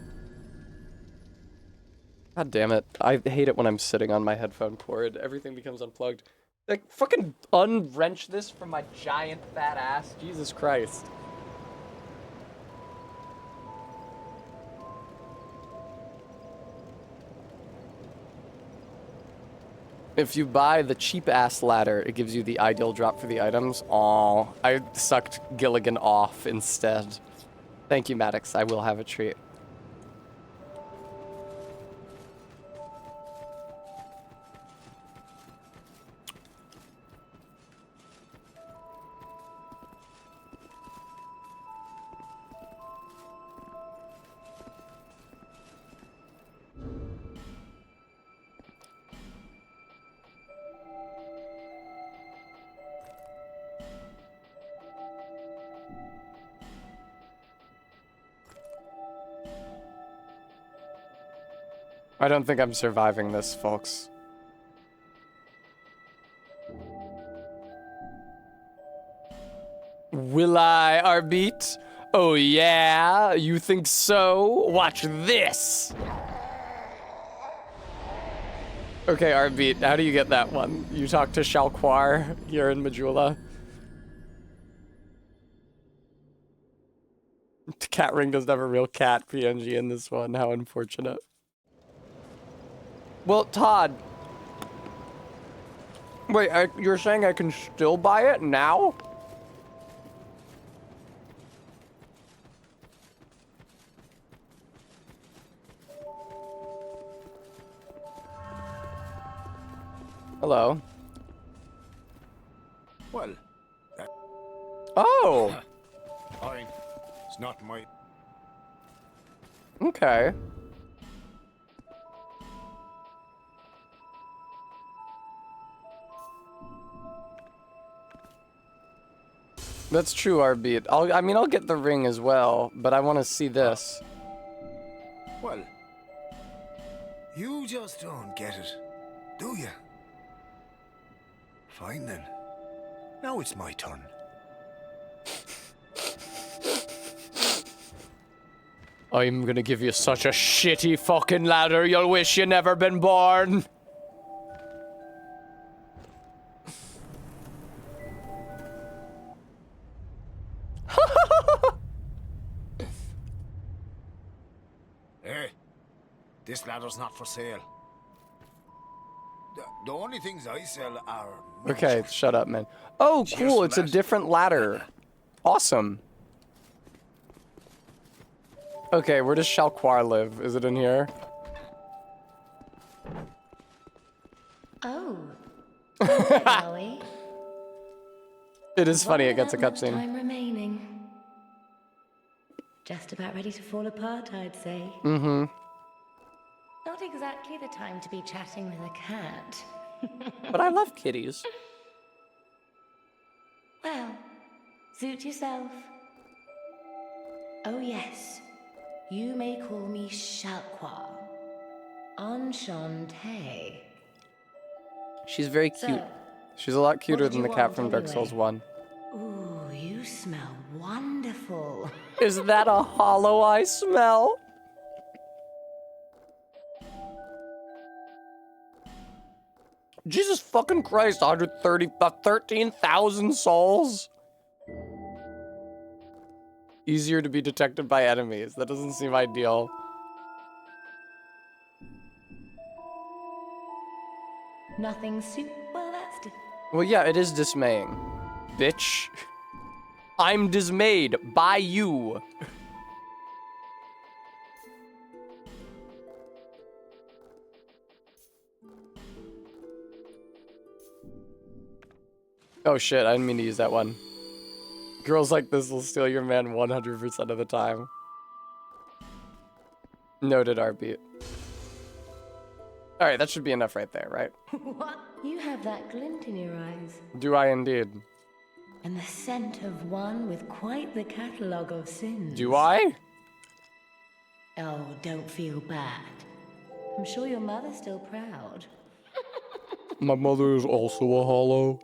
God damn it. I hate it when I'm sitting on my headphone cord. Everything becomes unplugged. Like, fucking unwrench this from my giant fat ass. Jesus Christ. If you buy the cheap-ass ladder, it gives you the ideal drop for the items. Aw, I sucked Gilligan off instead. Thank you, Maddox. I will have a treat. I don't think I'm surviving this, folks. Will I, Arbit? Oh yeah? You think so? Watch this! Okay, Arbit, how do you get that one? You talk to Shalquar here in Majula. Cat Ring doesn't have a real cat PNG in this one. How unfortunate. Well, Todd. Wait, you're saying I can still buy it now? Hello. Well, that Oh! fine. It's not my... Okay. That's true, Arbit. I mean, I'll get the ring as well, but I want to see this. Well, you just don't get it, do you? Fine then. Now it's my turn. I'm gonna give you such a shitty fucking ladder, you'll wish you never been born. Hey, this ladder's not for sale. The only things I sell are... Okay, shut up, man. Oh, Cheers cool, for it's a that. different ladder. Awesome. Okay, where does Shalquar live? Is it in here? Oh. Are we? It is funny, it gets a Without much cutscene. time remaining. Just about ready to fall apart, I'd say. Mm-hmm. Not exactly the time to be chatting with a cat. But I love kitties. Well, suit yourself. Oh yes, you may call me Shalquar. Enchanté. She's very cute. So, She's a lot cuter did than you the cat want from Dark anyway? Souls 1. ooh, you smell wonderful. Is that a hollow eye smell? Jesus fucking Christ, 13,000 souls? Easier to be detected by enemies. That doesn't seem ideal. Nothing well, that's Well, yeah, it is dismaying. Bitch. I'm dismayed by you. Oh shit, I didn't mean to use that one. Girls like this will steal your man 100% of the time. Noted, RB. Alright, that should be enough right there, right? What? You have that glint in your eyes. Do I indeed? And the scent of one with quite the catalogue of sins. Do I? Oh, don't feel bad. I'm sure your mother's still proud. My mother is also a hollow.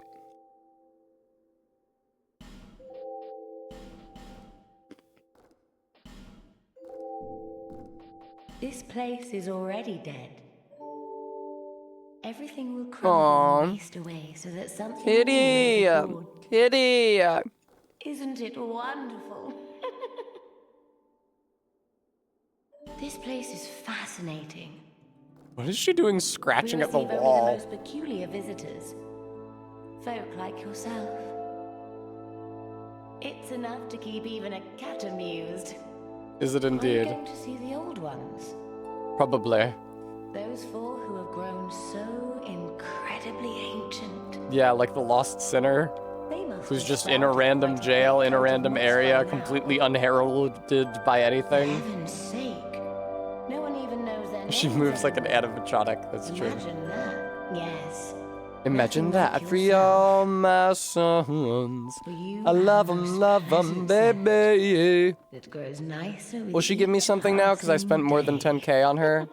This place is already dead. Everything will crumble and waste away so that something new Kitty! may be born. Kitty! Isn't it wonderful? This place is fascinating. What is she doing scratching We at the receive only wall? the most peculiar visitors. Folk like yourself. It's enough to keep even a cat amused. Is it Are you indeed? going to see the old ones? Probably. Those four who have grown so incredibly ancient. Yeah, like the lost sinner They must who's have just in a sprouted random like jail, in a coat of random moss area, by now. completely unheralded by For anything. heaven's sake. No one even knows their names She moves like an anymore. animatronic, that's true. Imagine that. Yes. Imagine Nothing like that for yourself. all my sons. For you I love have them, most pleasant scent baby. that grows nicer with Will she give me each something now? Because I spent passing more than day. 10k on her.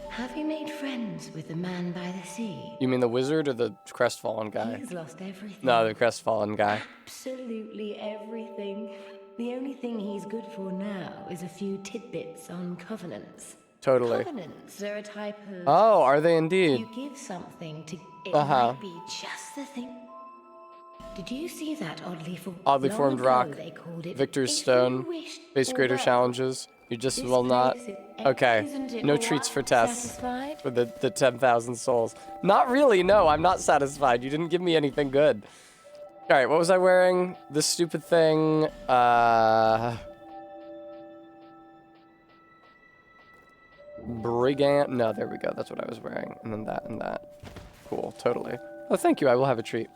Have you made friends with the man by the sea? You mean the wizard or the crestfallen guy? He's lost everything. No, the crestfallen guy. Absolutely everything. The only thing he's good for now is a few tidbits on covenants. Totally. Covenants are a type of... Oh, are they indeed? You give something to... It Uh-huh. might be just the thing. Did you see that Oddly long formed ago rock. They called it Victor's If You Stone. Wish Face for greater Wealth. challenges. You just This will not. place Okay. isn't it No treats for one Tess. satisfied? For the 10,000 souls. Not really, no, I'm not satisfied. You didn't give me anything good. Alright, what was I wearing? This stupid thing. Brigand. No, there we go. That's what I was wearing. And then that and that. Cool, totally. Oh, thank you. I will have a treat.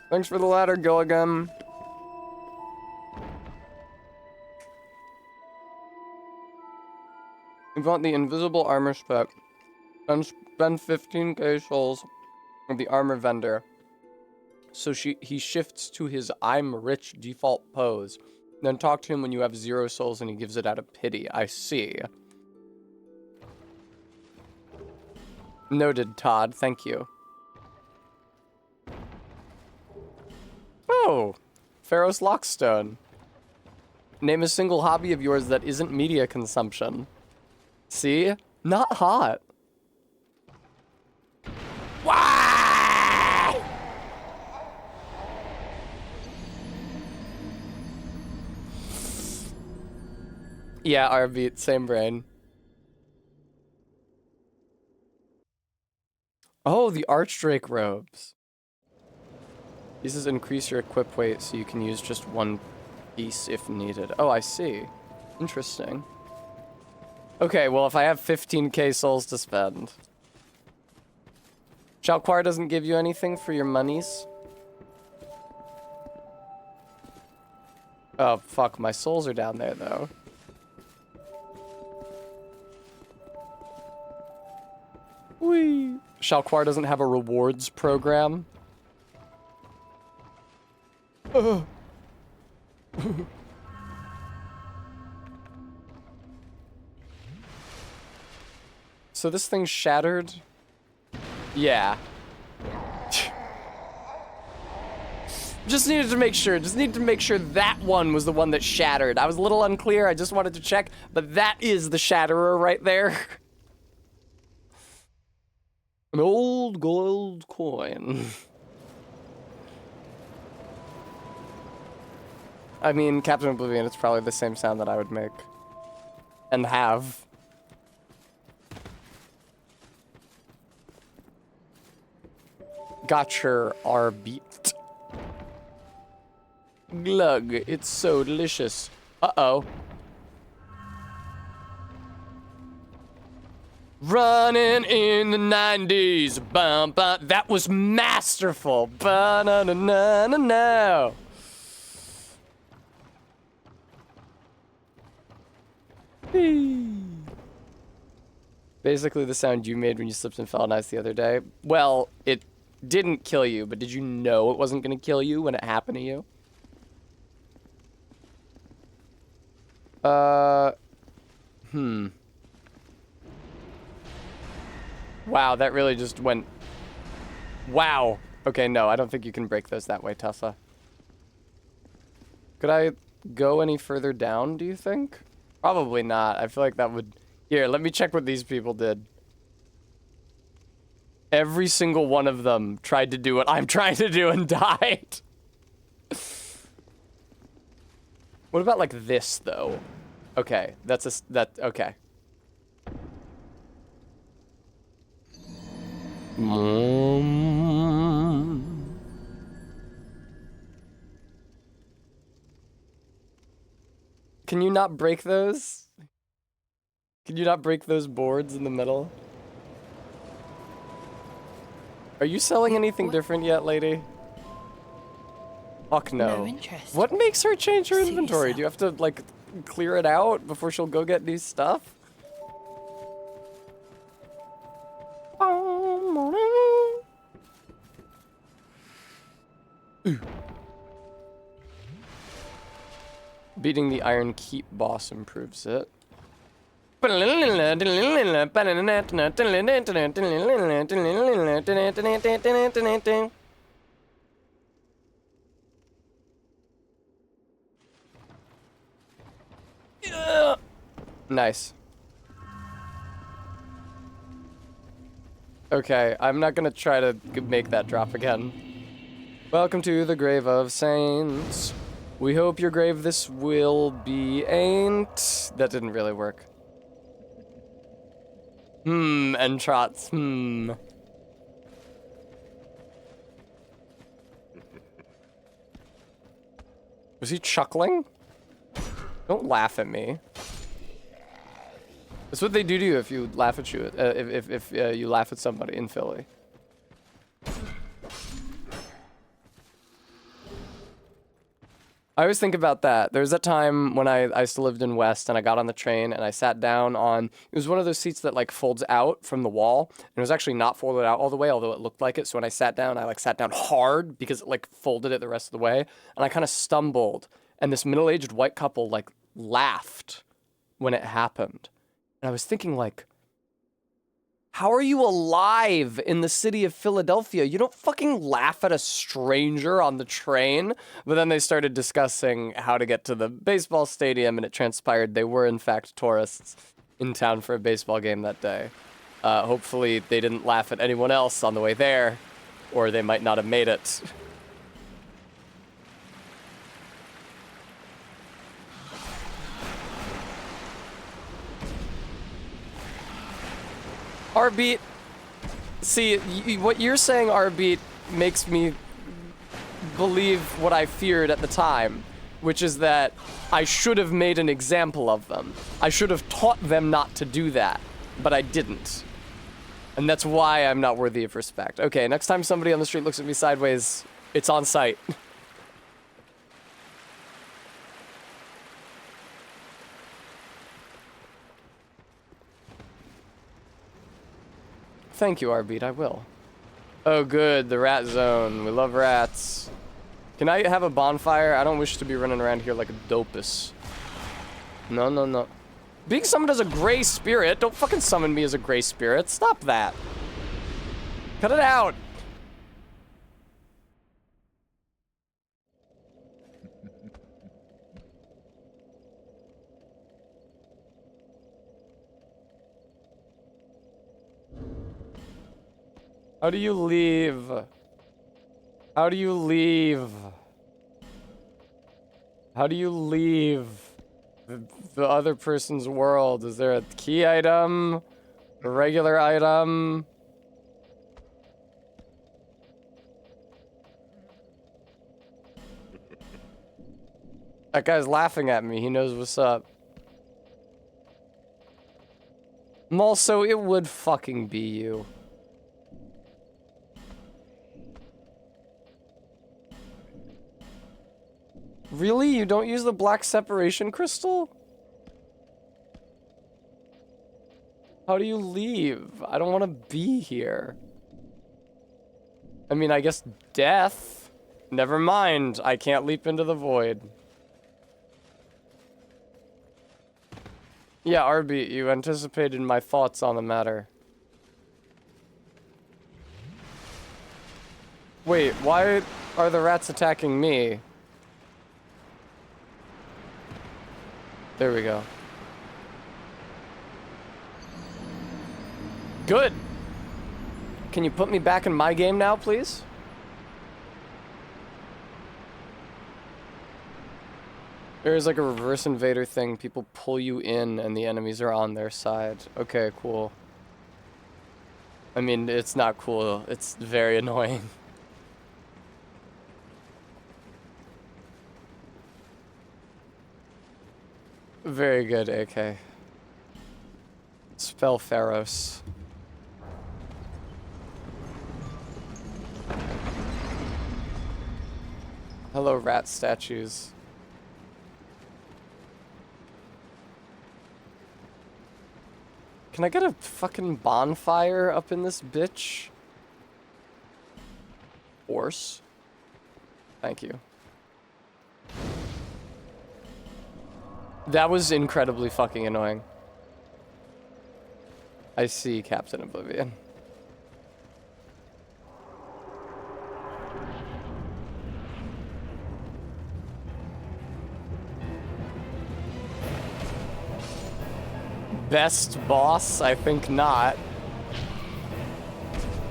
Thanks for the ladder, Gilligan. You want the invisible armor spec. And spend 15k souls with the armor vendor. So he shifts to his I'm rich default pose. Then talk to him when you have 0 souls and he gives it out of pity. I see. Noted, Todd. Thank you. Oh, Pharaoh's Lockstone. Name a single hobby of yours that isn't media consumption. See? Not hot. Why? Yeah, RB, same brain. Oh, the Archdrake robes. These is increase your equip weight so you can use just one piece if needed. Oh, I see. Interesting. Okay, well, if I have 15k souls to spend. Shalquar doesn't give you anything for your monies? Oh, fuck, my souls are down there, though. Whee! Shalquar doesn't have a rewards program. So this thing's shattered? Yeah. Just needed to make sure. Just needed to make sure that one was the one that shattered. I was a little unclear. I just wanted to check, but that is the shatterer right there. An old gold coin. I mean, Captain Oblivion, it's probably the same sound that I would make. And have. Gotcha, our beat. Glug, it's so delicious. Uh-oh. Running in the 90s. Bum, bum. That was masterful. Ba-na-na-na-na-na. Basically the sound you made when you slipped and fell on ice the other day. Well, it didn't kill you, but did you know it wasn't going to kill you when it happened to you? Wow, that really just went... Wow. Okay, no, I don't think you can break those that way, Tessa. Could I go any further down, do you think? Probably not. I feel like that would... Here, let me check what these people did. Every single one of them tried to do what I'm trying to do and died. What about like this though? Okay, okay. Can you not break those? Can you not break those boards in the middle? Are you selling anything different yet, lady? Fuck no. No interest. What makes her change her Suit inventory? Do you have to, like, clear it out before she'll go get new stuff? Beating the Iron Keep boss improves it. Nice. Okay, I'm not gonna try to make that drop again. Welcome to the Grave of Saints. We hope your grave this will be ain't. That didn't really work. And trots, Was he chuckling? Don't laugh at me. That's what they do to you if you laugh at you, if you laugh at somebody in Philly. I always think about that. There was that time when I still lived in West and I got on the train and I sat down on, it was one of those seats that like folds out from the wall. And it was actually not folded out all the way, although it looked like it. So when I sat down, I like sat down hard because it like folded it the rest of the way. And I kind of stumbled. And this middle-aged white couple like laughed when it happened. And I was thinking like, how are you alive in the city of Philadelphia? You don't fucking laugh at a stranger on the train. But then they started discussing how to get to the baseball stadium, and it transpired they were in fact tourists in town for a baseball game that day. Hopefully they didn't laugh at anyone else on the way there, or they might not have made it. Arbeat, see, what you're saying, Arbeat, makes me believe what I feared at the time, which is that I should have made an example of them. I should have taught them not to do that, but I didn't. And that's why I'm not worthy of respect. Okay, next time somebody on the street looks at me sideways, it's on sight. Thank you, Arbeat, I will. Oh good, the rat zone. We love rats. Can I have a bonfire? I don't wish to be running around here like a dopus. No, no, no. Being summoned as a gray spirit? Don't fucking summon me as a gray spirit. Stop that. Cut it out. How do you leave? How do you leave? How do you leave the other person's world? Is there a key item? A regular item? That guy's laughing at me. He knows what's up. Also, it would fucking be you. Really? You don't use the black separation crystal? How do you leave? I don't want to be here. I mean, I guess death. Never mind. I can't leap into the void. Yeah, Arby, you anticipated my thoughts on the matter. Wait, why are the rats attacking me? There we go. Good. Can you put me back in my game now, please? There's like a reverse invader thing. People pull you in and the enemies are on their side. Okay, cool. I mean, it's not cool. It's very annoying. Very good, AK. Spell Pharos. Hello, rat statues. Can I get a fucking bonfire up in this bitch? Horse? Thank you. That was incredibly fucking annoying. I see Captain Oblivion. Best boss? I think not.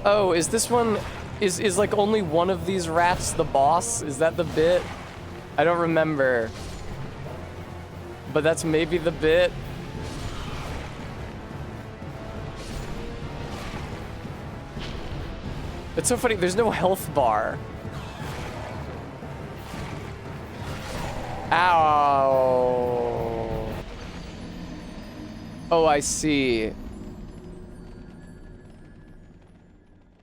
Oh, is this one... Is like only one of these rats the boss? Is that the bit? I don't remember. But that's maybe the bit. It's so funny, there's no health bar. Ow. Oh, I see.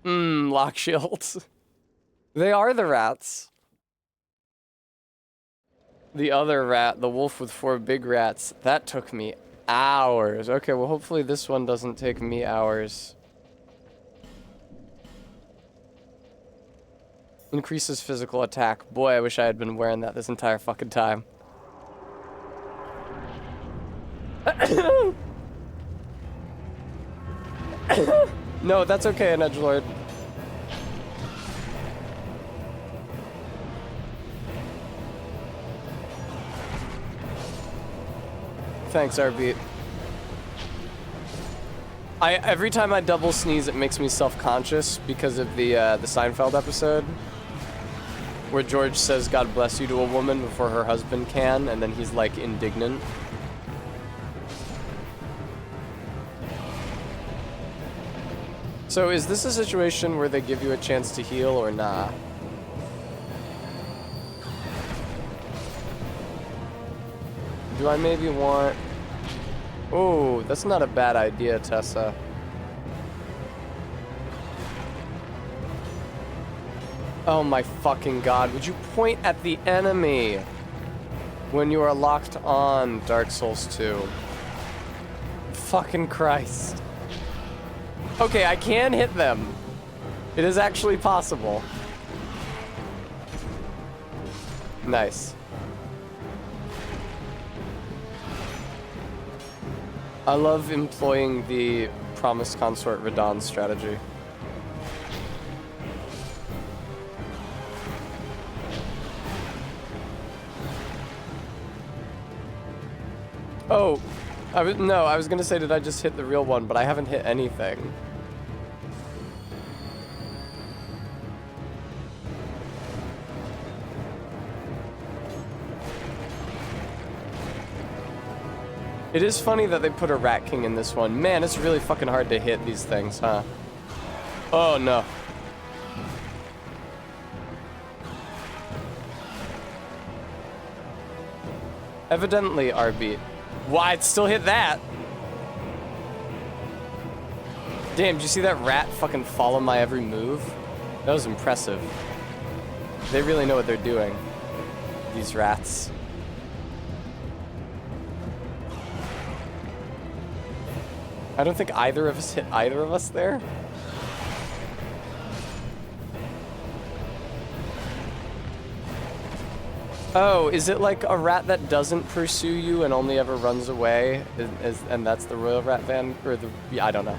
Lock shields. They are the rats. The other rat, the wolf with 4 big rats, that took me hours. Okay, well, hopefully this one doesn't take me hours. Increases physical attack. Boy, I wish I had been wearing that this entire fucking time. No, that's okay, an edgelord. Thanks, Arbeat. Every time I double sneeze, it makes me self-conscious because of the Seinfeld episode where George says "God bless you" to a woman before her husband can, and then he's like indignant. So is this a situation where they give you a chance to heal or not? Do I maybe want... Oh, that's not a bad idea, Tessa. Oh my fucking god, would you point at the enemy when you are locked on Dark Souls 2? Fucking Christ. Okay, I can hit them. It is actually possible. Nice. I love employing the Promised Consort Radahn strategy. Oh, I was gonna say, did I just hit the real one, but I haven't hit anything. It is funny that they put a Rat King in this one. Man, it's really fucking hard to hit these things, huh? Oh, no. Evidently, RB. Why, it still hit that? Damn, did you see that rat fucking follow my every move? That was impressive. They really know what they're doing. These rats. I don't think either of us hit either of us there. Oh, is it like a rat that doesn't pursue you and only ever runs away? And that's the Royal Rat Van? Or the... Yeah, I don't know.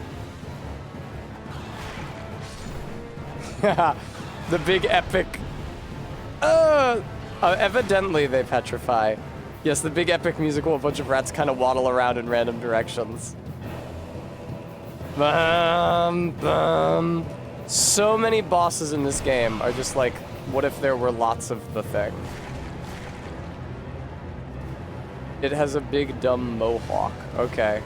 The big epic... evidently they petrify. Yes, the big epic musical, a bunch of rats kind of waddle around in random directions. Bum, bum. So many bosses in this game are just like, what if there were lots of the thing? It has a big dumb mohawk. Okay.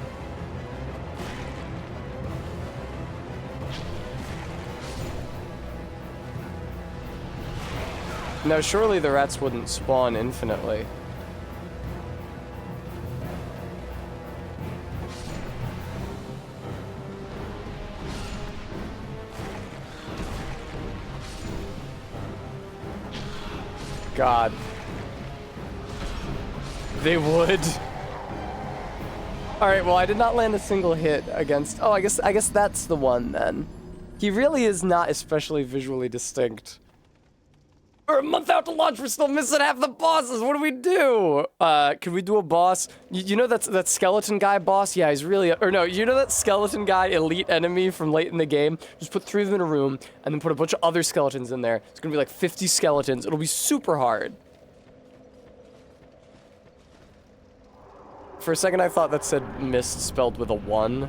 Now, surely the rats wouldn't spawn infinitely. God. They would. Alright, well, I did not land a single hit against... Oh, I guess that's the one, then. He really is not especially visually distinct. We're a month out to launch, we're still missing half the bosses, what do we do? Could we do a boss? You know that skeleton guy boss? Yeah, he's really... Or no, you know that skeleton guy elite enemy from late in the game? Just put 3 of them in a room, and then put a bunch of other skeletons in there. It's gonna be like 50 skeletons. It'll be super hard. For a second, I thought that said mist spelled with a 1.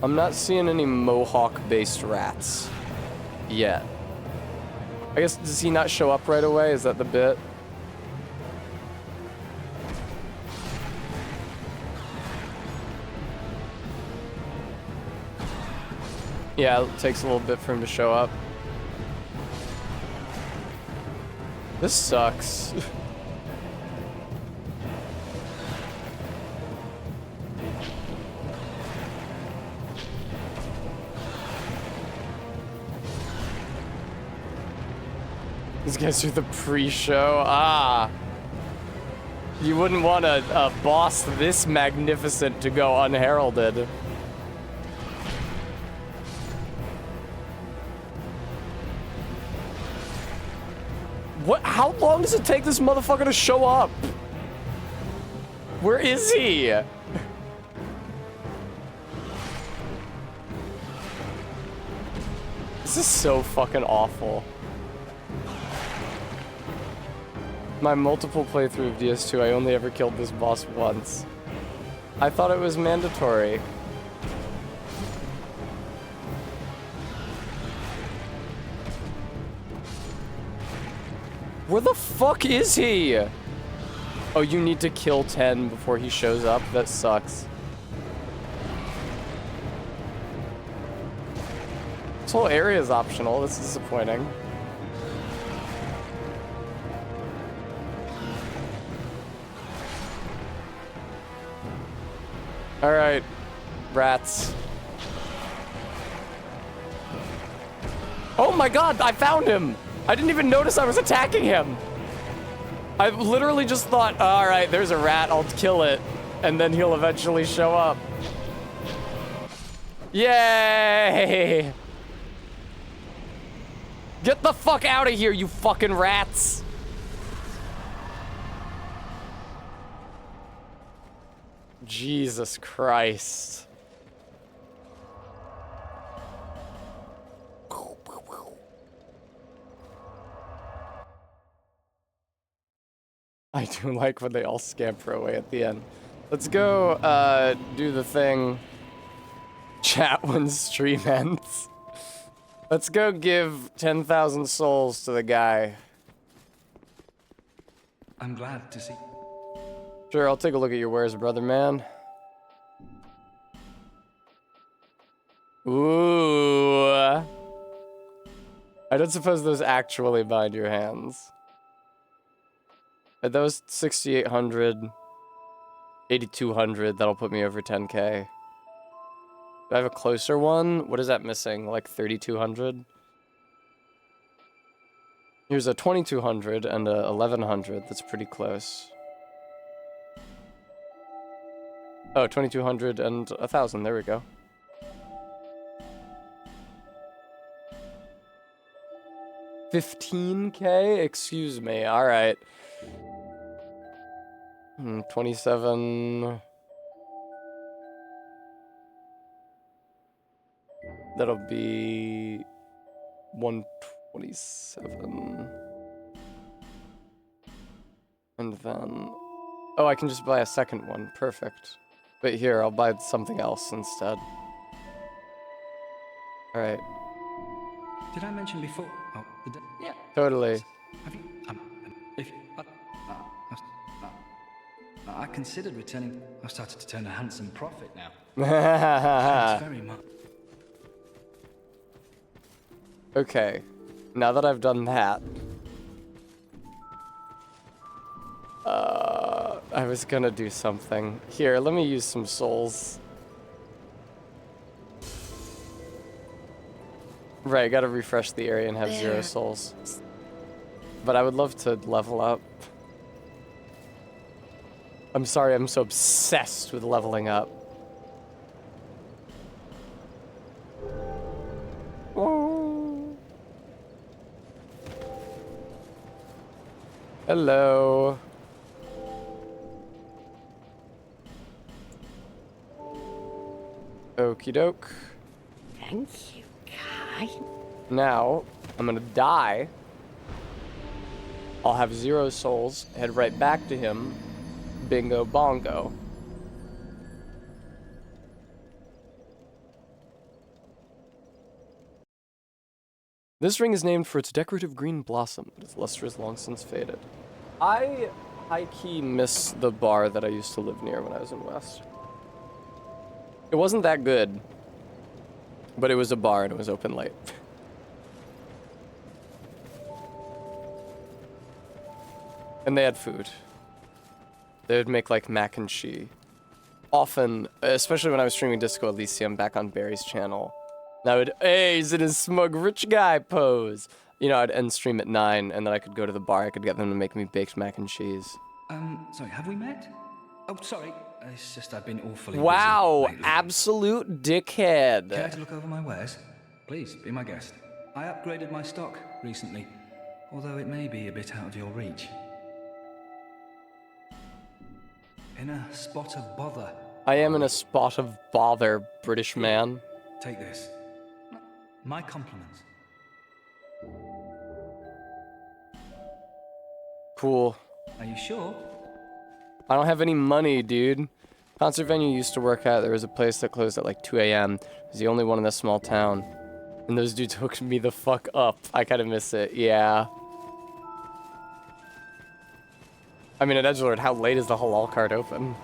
I'm not seeing any Mohawk-based rats yet. I guess, does he not show up right away? Is that the bit? Yeah, it takes a little bit for him to show up. This sucks. These guys are the pre-show. Ah. You wouldn't want a boss this magnificent to go unheralded. What? How long does it take this motherfucker to show up? Where is he? This is so fucking awful. My multiple playthrough of DS2, I only ever killed this boss once. I thought it was mandatory. Where the fuck is he? Oh, you need to kill 10 before he shows up? That sucks. This whole area is optional. That's disappointing. Alright, rats. Oh my god, I found him! I didn't even notice I was attacking him! I literally just thought, alright, there's a rat, I'll kill it. And then he'll eventually show up. Yay! Get the fuck out of here, you fucking rats! Jesus Christ. I do like when they all scamper away at the end. Let's go, do the thing. Chat when stream ends. Let's go give 10,000 souls to the guy. I'm glad to see. Sure, I'll take a look at your wares, brother man. Ooh. I don't suppose those actually bind your hands. Are those 6,800, 8,200, that'll put me over 10k. Do I have a closer one? What is that missing? Like 3,200? Here's a 2,200 and a 1,100. That's pretty close. Oh, 2,200 and 1,000. There we go. $15k? Excuse me. All right. 27. That'll be 127. And then... Oh, I can just buy a second one. Perfect. But here, I'll buy something else instead. Alright. Did I mention before? Oh, yeah. Totally. Have you? If I considered returning. I've started to turn a handsome profit now. Thanks very much. Okay. Now that I've done that... I was gonna do something. Here, let me use some souls. Right, gotta refresh the area and have 0 souls. But I would love to level up. I'm sorry, I'm so obsessed with leveling up. Oh. Hello. Okie doke. Thank you, Kai. Now, I'm gonna die. I'll have 0 souls, head right back to him. Bingo bongo. This ring is named for its decorative green blossom, but its luster is long since faded. I high-key miss the bar that I used to live near when I was in West. It wasn't that good, but it was a bar and it was open late. And they had food. They would make like mac and cheese. Often, especially when I was streaming Disco Elysium back on Barry's channel, I would, hey, he's in his smug rich guy pose. You know, I'd end stream at 9 and then I could go to the bar. I could get them to make me baked mac and cheese. Sorry, have we met? Oh, sorry. It's just I've been awfully Wow, busy lately. absolute dickhead. Care to look over my wares? Please, be my guest. I upgraded my stock recently, although it may be a bit out of your reach. In a spot of bother. I am in a spot of bother, British man. Take this. My compliments. Cool. Are you sure? I don't have any money, dude. Concert venue used to work at, there was a place that closed at like 2 a.m. It was the only one in this small town. And those dudes hooked me the fuck up. I kind of miss it, yeah. I mean, at Edgelord, how late is the halal card open?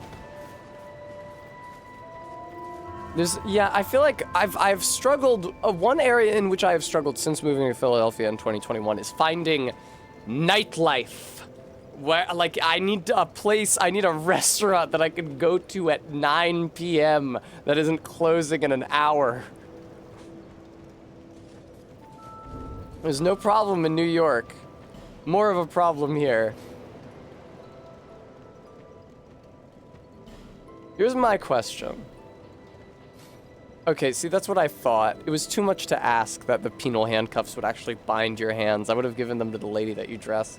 Yeah, I feel like I've struggled, one area in which I have struggled since moving to Philadelphia in 2021 is finding nightlife. Where, like, I need a place, I need a restaurant that I could go to at 9 p.m. that isn't closing in an hour. There's no problem in New York. More of a problem here. Here's my question. Okay, see, that's what I thought. It was too much to ask that the penal handcuffs would actually bind your hands. I would have given them to the lady that you dress.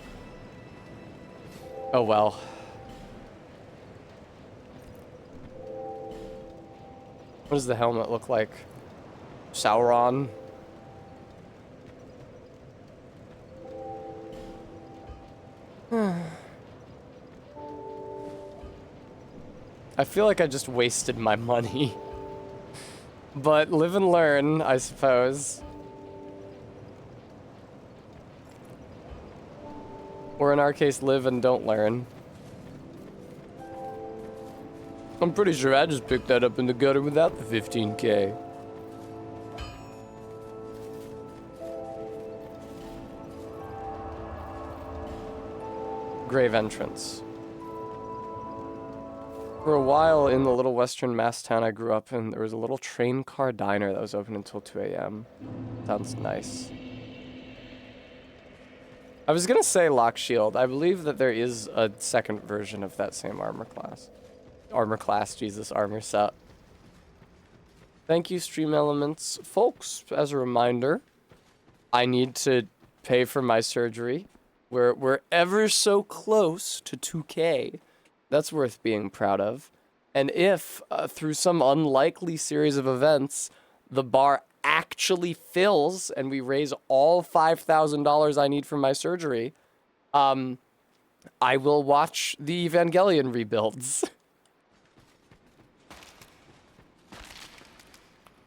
Oh well. What does the helmet look like? Sauron? I feel like I just wasted my money. But live and learn, I suppose. or in our case, live and don't learn. I'm pretty sure I just picked that up in the gutter without the 15K. Grave entrance. For a while in the little western Mass town I grew up in, there was a little train car diner that was open until 2 a.m. Sounds nice. I was gonna say Lock Shield. I believe that there is a second version of that same armor class. Armor set. Thank you, Stream Elements. Folks, as a reminder, I need to pay for my surgery. We're ever so close to 2K. That's worth being proud of. And if, through some unlikely series of events, the bar actually fills and we raise all $5,000 I need for my surgery, I will watch the Evangelion rebuilds.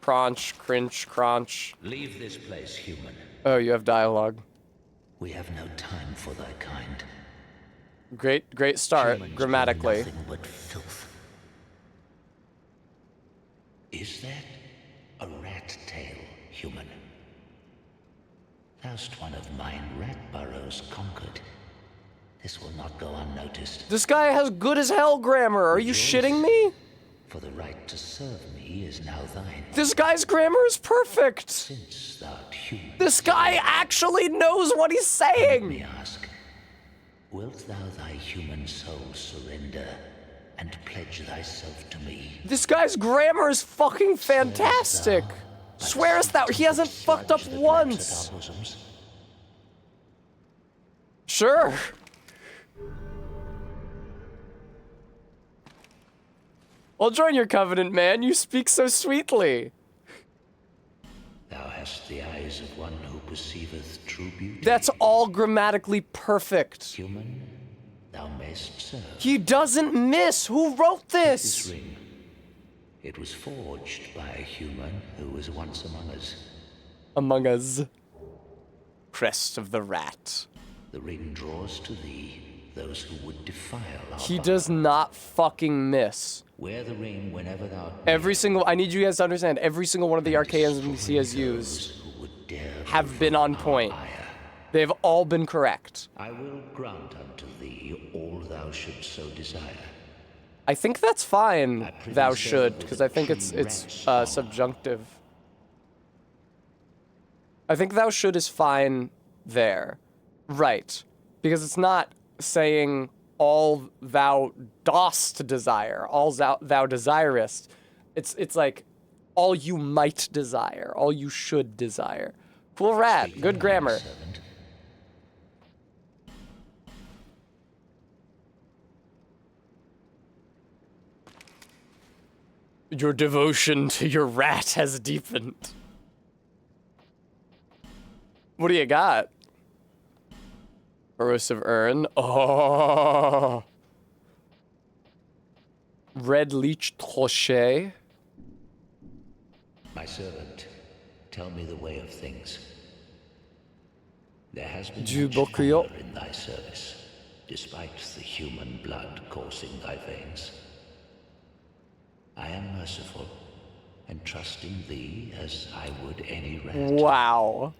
Crunch, crunch. Leave this place, human. Oh, you have dialogue. We have no time for thy kind. Great start, Humans do grammatically. nothing but filth. Is that a rat tail, human? Thou'st one of mine rat burrows conquered. This will not go unnoticed. This guy has good as hell grammar. Are you shitting me? For the right to serve me is now thine. This guy's grammar is perfect. Since thou'rt human, This guy actually knows what he's let saying. me ask, wilt thou thy human soul surrender and pledge thyself to me? This guy's grammar is fucking fantastic. Swearest thou? He hasn't fucked up once. Sure. I'll join your covenant, man. You speak so sweetly. Thou hast the eyes of one who perceiveth true beauty. That's all grammatically perfect. Human, thou mayst serve. He doesn't miss. Who wrote This this? ring, it was forged by a human who was once among us. Among Us. Crest of the Rat. The ring draws to thee those who would defile our He bond. does not fucking miss. Wear the ring whenever thou Every single, I need you guys to understand, every single one of the archaeans he has used who would dare have been on point. ire. They've all been correct. I will grant unto thee all thou shouldst so desire. I think that's fine, prithee thou say should, with because I think it's true rat subjunctive. I think thou should is fine there. Right. Because it's not saying all thou dost desire, all thou desirest. It's like all you might desire, all you should desire. Cool rat, Speak good thou, grammar. servant. Your devotion to your rat has deepened. What do you got? Erosive urn. Oh. Red leech trochet. My servant, tell me the way of things. There has been Du much Bokuyo. honor in thy service, despite the human blood coursing thy veins. I am merciful, and trusting thee as I would any rat. Wow.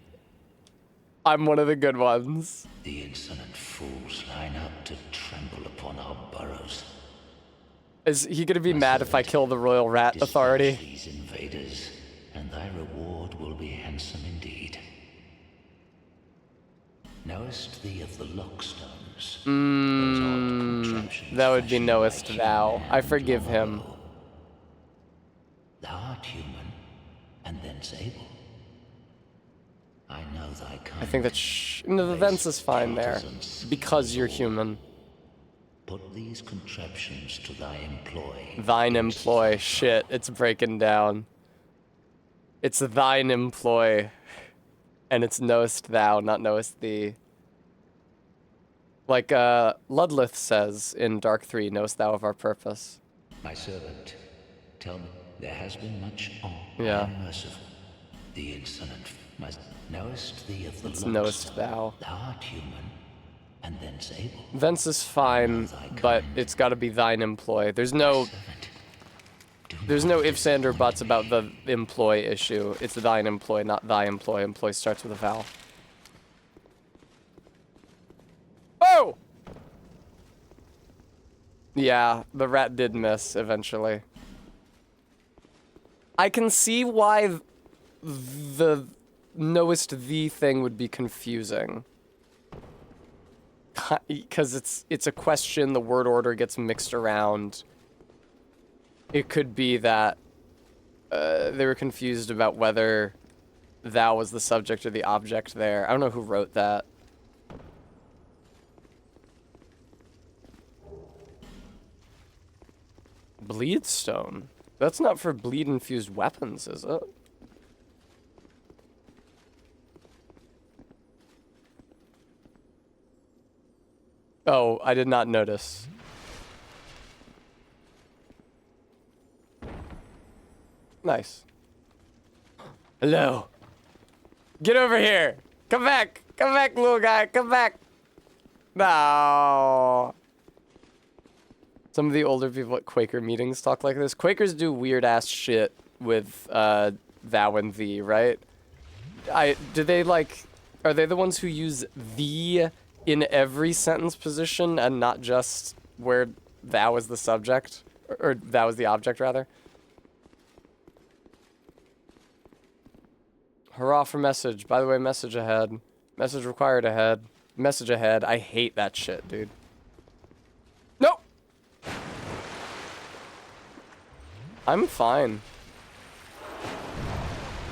I'm one of the good ones. The insolent fools line up to trample upon our burrows. Is he gonna be mad if I kill the Royal Rat Dispatch Authority? these invaders, and thy reward will be handsome indeed. Knowest thee of the Lockstones? Those odd contraptions That would be fashioned knowest by thou. human I hand forgive long him. ago. Thou art human, and thence able. I know thy kind. I think that no, the Vents is fine there. Because you're human. Put these contraptions to thy employ. Thine employ. Shit, it's breaking down. It's thine employ. And it's knowest thou, not knowest thee. Like Ludlith says in Dark 3, knowest thou of our purpose. My servant, tell me, there has been much on. Yeah. I am merciful. The insolent, knowest thee of the It's Lockstone? knowest thou. Thou art human, and thence able. Thence is fine, but it's got to be thine employ. There's no ifs and or buts about the employ issue. It's thine employ, not thy employ. Employ starts with a vowel. Oh! Yeah, the rat did miss eventually. I can see why the knowest thee thing would be confusing. Because it's a question, the word order gets mixed around. It could be that they were confused about whether thou was the subject or the object there. I don't know who wrote that. Bleedstone? That's not for bleed-infused weapons, is it? Oh, I did not notice. Nice. Hello. Get over here. Come back. Come back, little guy. Come back. No. Some of the older people at Quaker meetings talk like this. Quakers do weird-ass shit with thou and thee, right? Do they, like... Are they the ones who use thee in every sentence position and not just where thou is the subject? Or thou is the object, rather? Hurrah for message. By the way, message ahead. Message required ahead. Message ahead. I hate that shit, dude. Nope! I'm fine.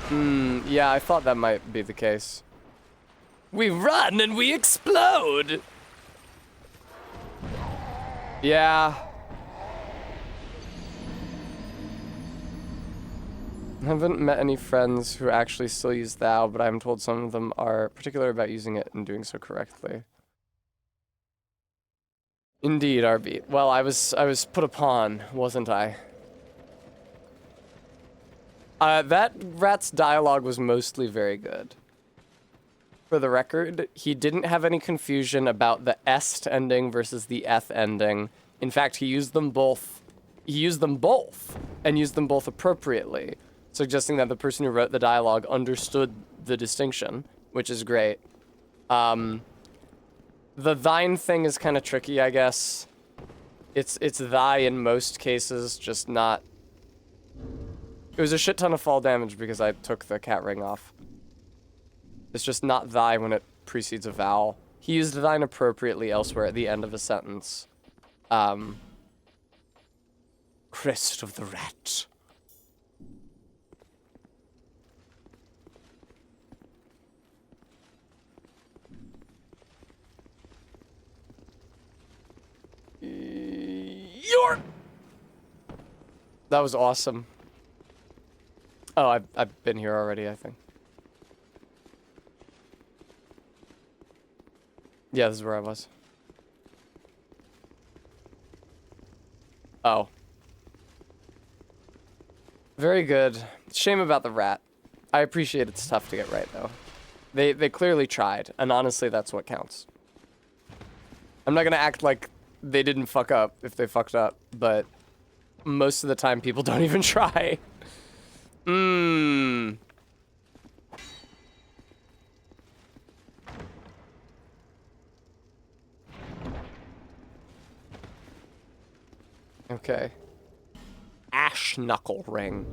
Yeah, I thought that might be the case. We run and we explode! Yeah. I haven't met any friends who actually still use thou, but I'm told some of them are particular about using it and doing so correctly. Indeed, RB. Well, I was put upon, wasn't I? That rat's dialogue was mostly very good. For the record, he didn't have any confusion about the est ending versus the eth ending. In fact, he used them both. He used them both, and used them both appropriately, suggesting that the person who wrote the dialogue understood the distinction, which is great. The thine thing is kind of tricky, I guess. It's thy in most cases, just not... It was a shit ton of fall damage because I took the cat ring off. It's just not thy when it precedes a vowel. He used thine appropriately elsewhere at the end of a sentence. Crest of the rat. That was awesome. Oh, I've been here already, I think. Yeah, this is where I was. Oh. Very good. Shame about the rat. I appreciate it's tough to get right, though. They clearly tried, and honestly, that's what counts. I'm not gonna act like they didn't fuck up if they fucked up, but most of the time people don't even try. Okay. Ash knuckle ring.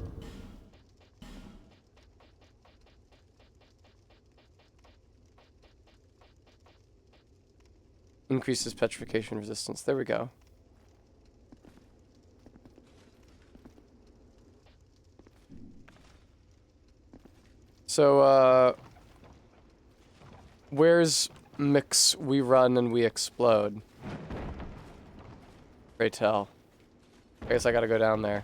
Increases petrification resistance. There we go. So, where's Mix we run and we explode? Pray tell. I guess I gotta go down there.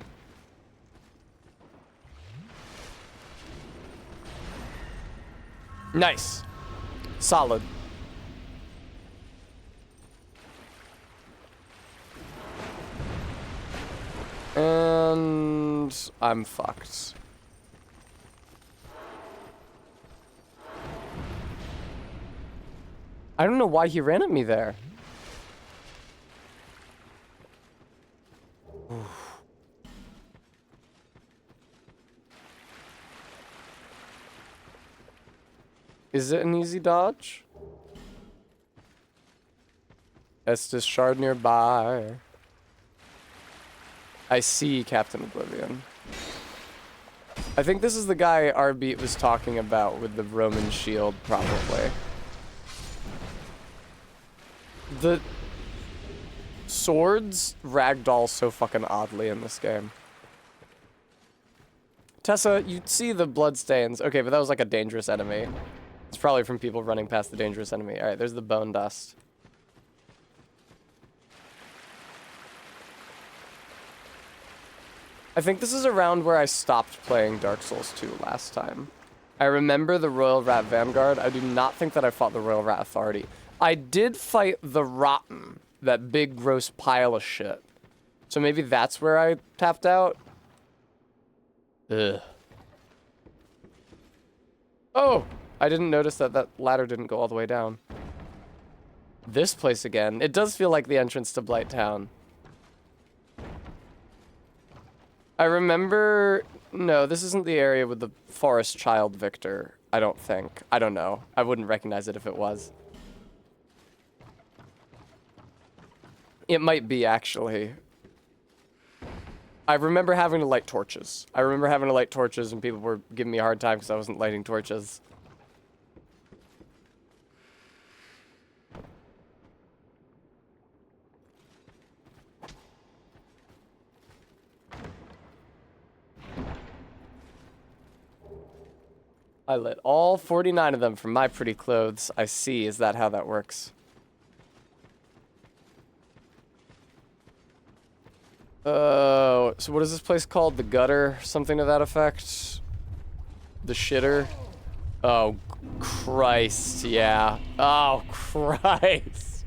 Nice. Solid. And I'm fucked. I don't know why he ran at me there. Is it an easy dodge? Estus Shard nearby. I see Captain Oblivion. I think this is the guy Arbeat was talking about with the Roman shield, probably. The swords ragdoll so fucking oddly in this game. Tessa, you see the bloodstains. Okay, but that was like a dangerous enemy. It's probably from people running past the dangerous enemy. Alright, there's the bone dust. I think this is around where I stopped playing Dark Souls 2 last time. I remember the Royal Rat Vanguard. I do not think that I fought the Royal Rat Authority. I did fight the Rotten, that big gross pile of shit. So maybe that's where I tapped out? Ugh. Oh! I didn't notice that that ladder didn't go all the way down. This place again. It does feel like the entrance to Blight Town. I remember... No, this isn't the area with the Forest Child Victor. I don't think. I don't know. I wouldn't recognize it if it was. It might be, actually. I remember having to light torches. I remember having to light torches and people were giving me a hard time because I wasn't lighting torches. I lit all 49 of them from my pretty clothes. I see. Is that how that works? Oh, so what is this place called? The Gutter? Something to that effect? The Shitter? Oh, Christ, yeah. Oh, Christ.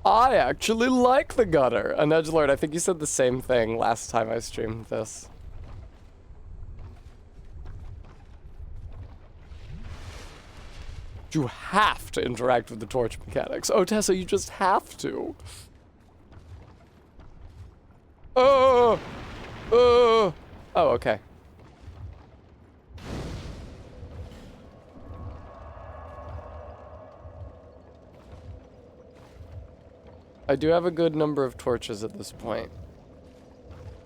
I actually like the Gutter. And Edgelord, I think you said the same thing last time I streamed this. You have to interact with the torch mechanics. Oh, Tessa, you just have to. Oh! Oh! Oh, okay. I do have a good number of torches at this point.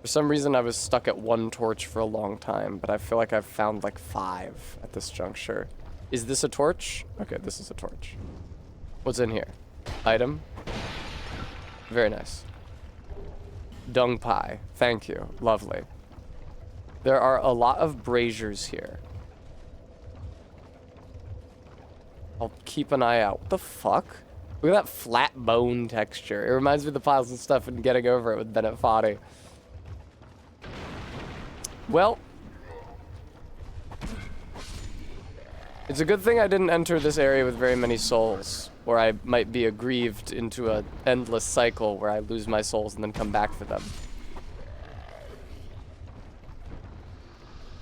For some reason, I was stuck at one torch for a long time, but I feel like I've found like 5 at this juncture. Is this a torch? Okay, this is a torch. What's in here? Item. Very nice. Dung pie. Thank you. Lovely. There are a lot of braziers here. I'll keep an eye out. What the fuck? Look at that flat bone texture. It reminds me of the piles of stuff and Getting Over It with Bennett Foddy. Well, it's a good thing I didn't enter this area with very many souls, or I might be aggrieved into an endless cycle where I lose my souls and then come back for them.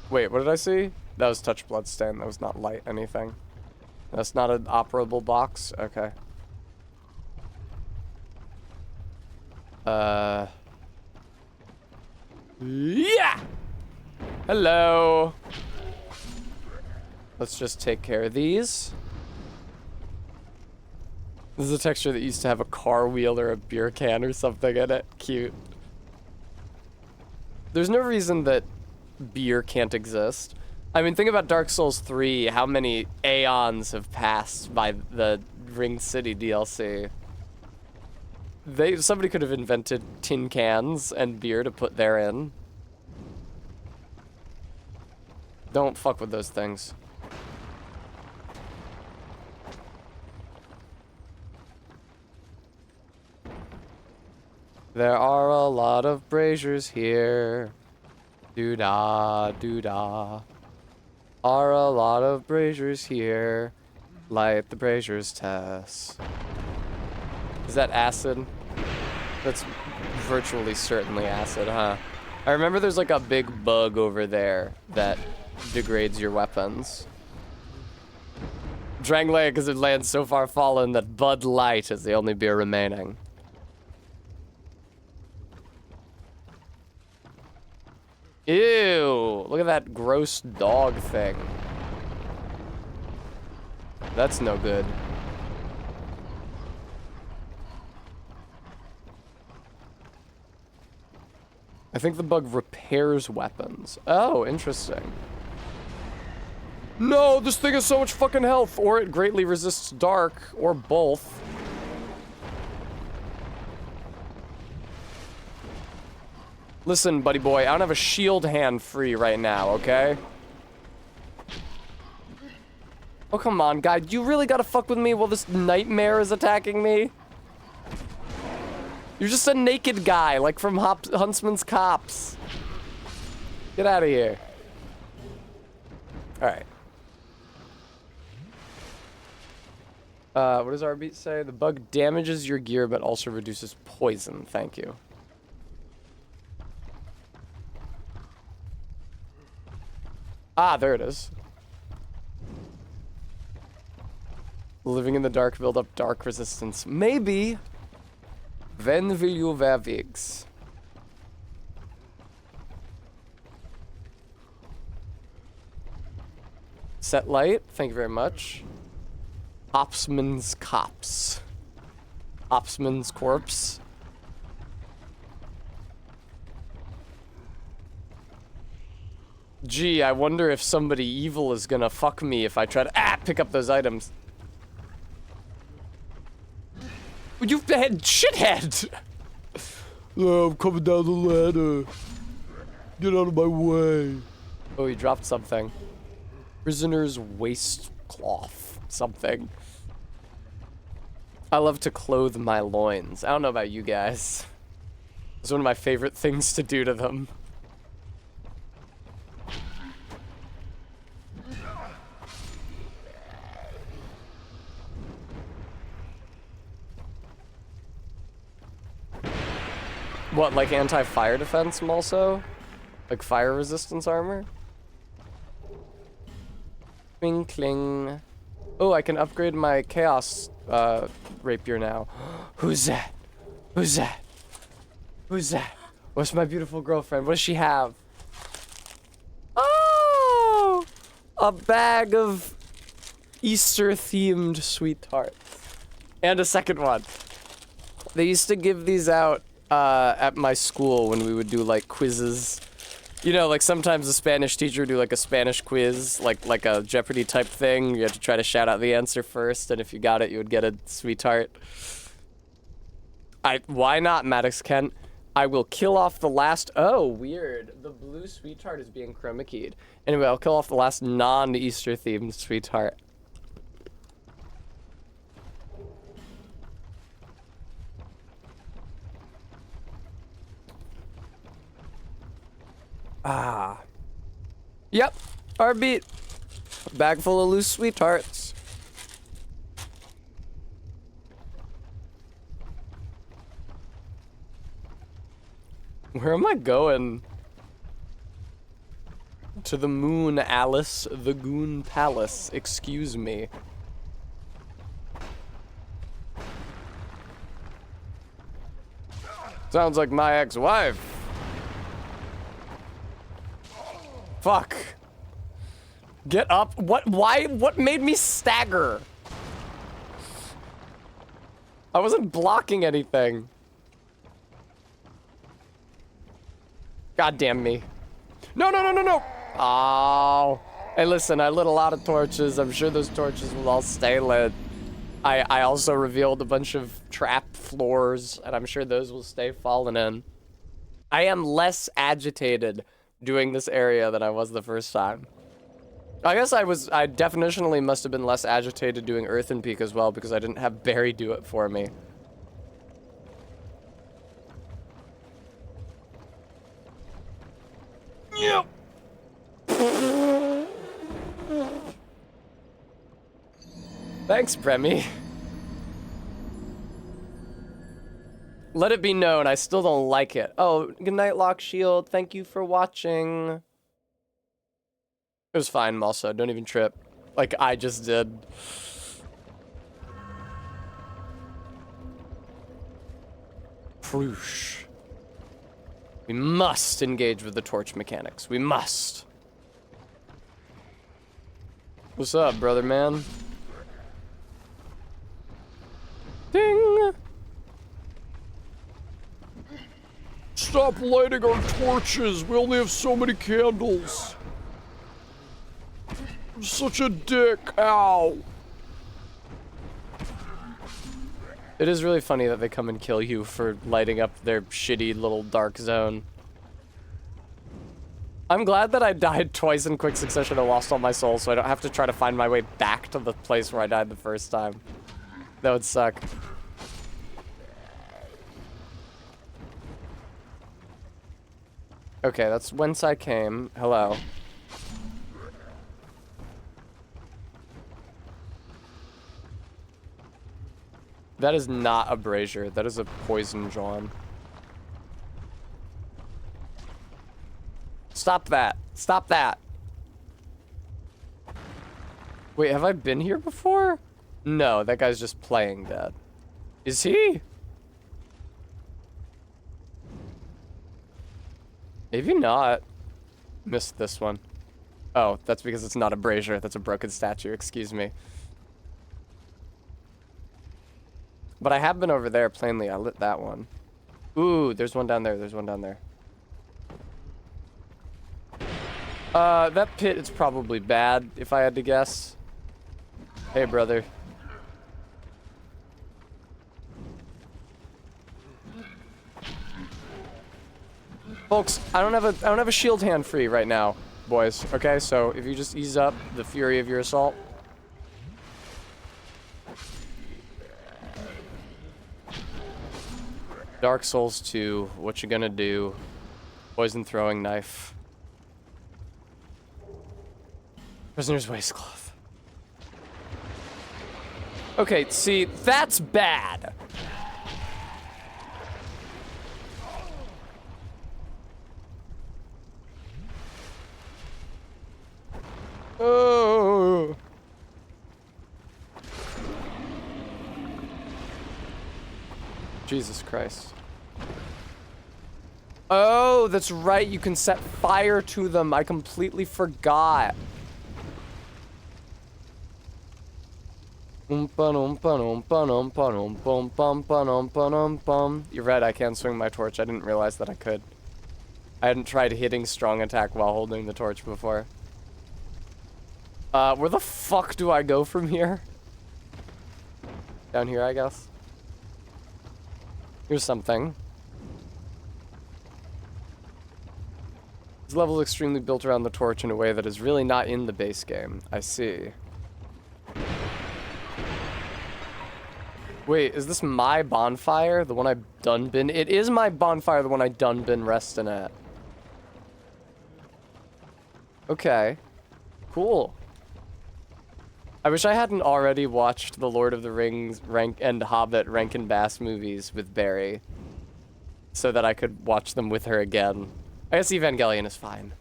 Wait, what did I see? That was touch bloodstain. That was not light anything. That's not an operable box? Okay. Yeah! Hello! Let's just take care of these. This is a texture that used to have a car wheel or a beer can or something in it. Cute. There's no reason that beer can't exist. I mean, think about Dark Souls 3, how many aeons have passed by the Ring City DLC. Somebody could have invented tin cans and beer to put therein. Don't fuck with those things. There are a lot of braziers here. Doo-dah, doo-dah. Are a lot of braziers here. Light the braziers, Tess. Is that acid? That's virtually certainly acid, huh? I remember there's like a big bug over there that degrades your weapons. Drangleic is a land so far fallen that Bud Light is the only beer remaining. Ew, look at that gross dog thing. That's no good. I think the bug repairs weapons. Oh, interesting. No, this thing has so much fucking health, or it greatly resists dark, or both. Listen, buddy boy, I don't have a shield hand free right now, okay? Oh, come on, guy. You really gotta fuck with me while this nightmare is attacking me? You're just a naked guy, like from Huntsman's Cops. Get out of here. Alright. What does our beat say? The bug damages your gear, but also reduces poison. Thank you. Ah, there it is. Living in the dark, build up dark resistance. Maybe. When will you wear wigs? Set light. Thank you very much. Opsman's Cops. Opsman's Corpse. Gee, I wonder if somebody evil is gonna fuck me if I try to pick up those items. You head shithead! I'm coming down the ladder. Get out of my way. Oh, he dropped something. Prisoner's waistcloth. Something. I love to clothe my loins. I don't know about you guys. It's one of my favorite things to do to them. What, like anti-fire defense also? Like fire resistance armor? Twinkling. Oh, I can upgrade my chaos rapier now. Who's that? Who's that? Who's that? What's my beautiful girlfriend? What does she have? Oh! A bag of Easter-themed sweet tarts. And a second one. They used to give these out at my school when we would do like quizzes. You know, like sometimes the Spanish teacher would do like a Spanish quiz, like a Jeopardy type thing. You had to try to shout out the answer first, and if you got it, you would get a sweetheart. Why not, Maddox Kent? I will kill off the last. Oh, weird. The blue sweetheart is being chroma keyed. Anyway, I'll kill off the last non-Easter themed sweetheart. Ah. Yep. Our beat. Bag full of loose sweethearts. Where am I going? To the moon, Alice. The Goon Palace. Excuse me. Sounds like my ex-wife. Fuck. Get up. What? Why? What made me stagger? I wasn't blocking anything. God damn me. No, no, no, no, no. Oh. Hey, listen, I lit a lot of torches. I'm sure those torches will all stay lit. I also revealed a bunch of trap floors, and I'm sure those will stay fallen in. I am less agitated doing this area than I was the first time. I guess I definitionally must have been less agitated doing Earthen Peak as well because I didn't have Barry do it for me. Yep. Thanks, Bremy. Let it be known, I still don't like it. Oh, good night, Lock Shield. Thank you for watching. It was fine, Malsa. Don't even trip. Like I just did. Proosh. We must engage with the torch mechanics. We must. What's up, brother man? Ding! Stop lighting our torches. We only have so many candles. I'm such a dick. Ow. It is really funny that they come and kill you for lighting up their shitty little dark zone. I'm glad that I died twice in quick succession and lost all my souls, so I don't have to try to find my way back to the place where I died the first time. That would suck. Okay, that's whence I came. Hello. That is not a brazier. That is a poison John. Stop that. Stop that. Wait, have I been here before? No, that guy's just playing dead. Is he? Maybe not. Missed this one. Oh, that's because it's not a brazier. That's a broken statue. Excuse me. But I have been over there, plainly. I lit that one. Ooh, there's one down there. There's one down there. That pit is probably bad, if I had to guess. Hey, brother. Folks, I don't have a shield hand free right now, boys. Okay, so if you just ease up the fury of your assault. Dark Souls 2, what you gonna do? Poison throwing knife. Prisoner's waistcloth. Okay, see, that's bad. Oh. Jesus Christ. Oh, that's right. You can set fire to them. I completely forgot. You're right, I can swing my torch. I didn't realize that I could. I hadn't tried hitting strong attack while holding the torch before. Where the fuck do I go from here? Down here, I guess. Here's something. This level is extremely built around the torch in a way that is really not in the base game. I see. Wait, is this my bonfire? The one I've done been? It is my bonfire, the one I done been resting at. Okay. Cool. I wish I hadn't already watched the Lord of the Rings and Hobbit Rankin Bass movies with Barry, so that I could watch them with her again. I guess Evangelion is fine.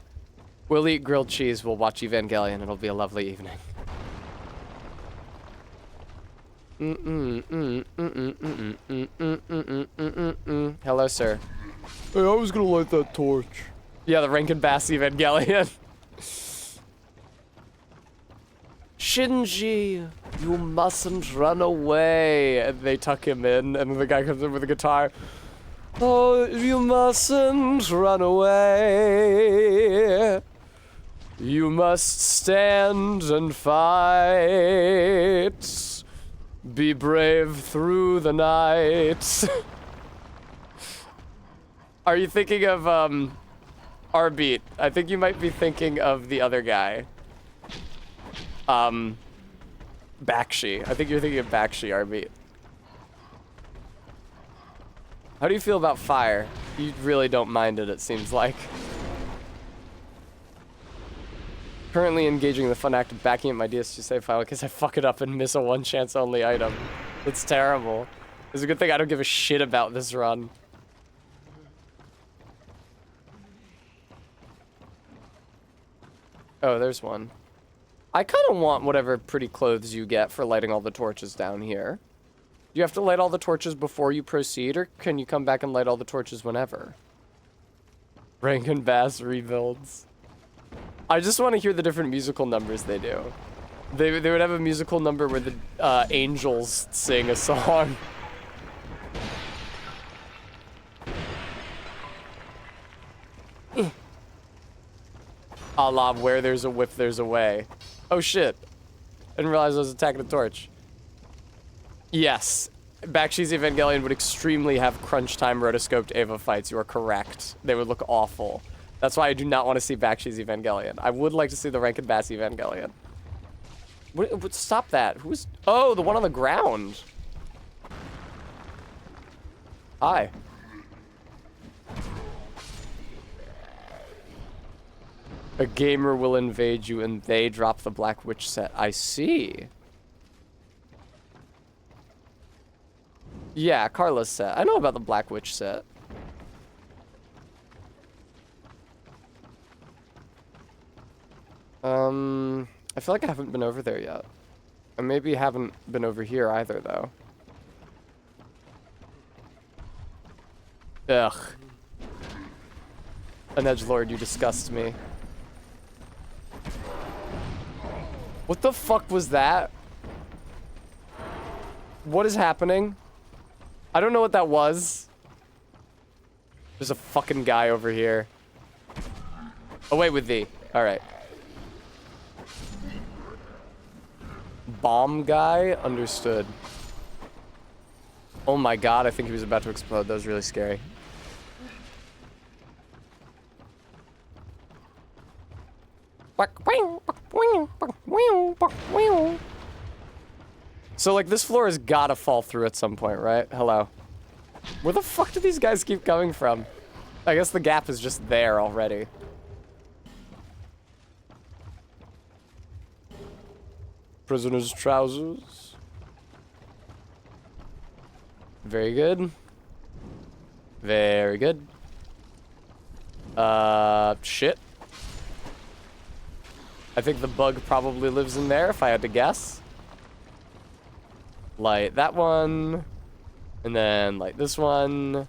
We'll eat grilled cheese, we'll watch Evangelion, it'll be a lovely evening. Hello, sir. Hey, I was gonna light that torch. Yeah, the Rankin Bass Evangelion. Shinji, you mustn't run away. And they tuck him in, and then the guy comes in with a guitar. Oh, you mustn't run away. You must stand and fight. Be brave through the night. Are you thinking of, R-Beat? I think you might be thinking of the other guy. Bakshi. I think you're thinking of Bakshi, R-Beat. How do you feel about fire? You really don't mind it, it seems like. Currently engaging the fun act of backing up my DSG save file because I fuck it up and miss a one chance only item. It's terrible. It's a good thing I don't give a shit about this run. Oh, there's one. I kind of want whatever pretty clothes you get for lighting all the torches down here. Do you have to light all the torches before you proceed, or can you come back and light all the torches whenever? Rankin Bass rebuilds. I just want to hear the different musical numbers they do. They would have a musical number where the angels sing a song. A la where there's a whip, there's a way. Oh shit. I didn't realize I was attacking a torch. Yes. Bakshi's Evangelion would extremely have crunch time rotoscoped Eva fights. You are correct. They would look awful. That's why I do not want to see Bakshi's Evangelion. I would like to see the Rankin Bass Evangelion. Stop that. Who's... Oh, the one on the ground. Hi. A gamer will invade you and they drop the Black Witch set. I see. Yeah, Carla's set. I know about the Black Witch set. I feel like I haven't been over there yet. I maybe haven't been over here either, though. Ugh. An edgelord, you disgust me. What the fuck was that? What is happening? I don't know what that was. There's a fucking guy over here. Away with thee. Alright. Bomb guy? Understood. Oh my god, I think he was about to explode. That was really scary. So, like, this floor has gotta fall through at some point, right? Hello. Where the fuck do these guys keep coming from? I guess the gap is just there already. Prisoner's trousers. Very good. Very good. Shit. I think the bug probably lives in there, if I had to guess. Light that one. And then light this one.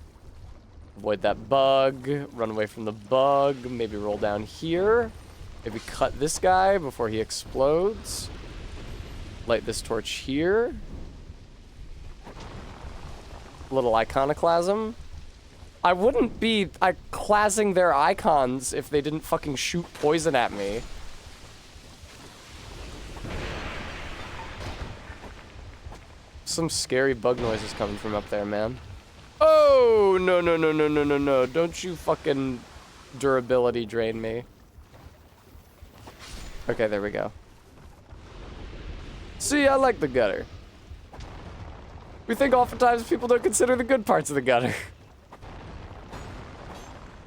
Avoid that bug. Run away from the bug. Maybe roll down here. Maybe cut this guy before he explodes. Light this torch here. Little iconoclasm. I wouldn't be classing their icons if they didn't fucking shoot poison at me. Some scary bug noises coming from up there, man. Oh, no, no, no, no, no, no, no. Don't you fucking durability drain me. Okay, there we go. See, I like the gutter. We think oftentimes people don't consider the good parts of the gutter.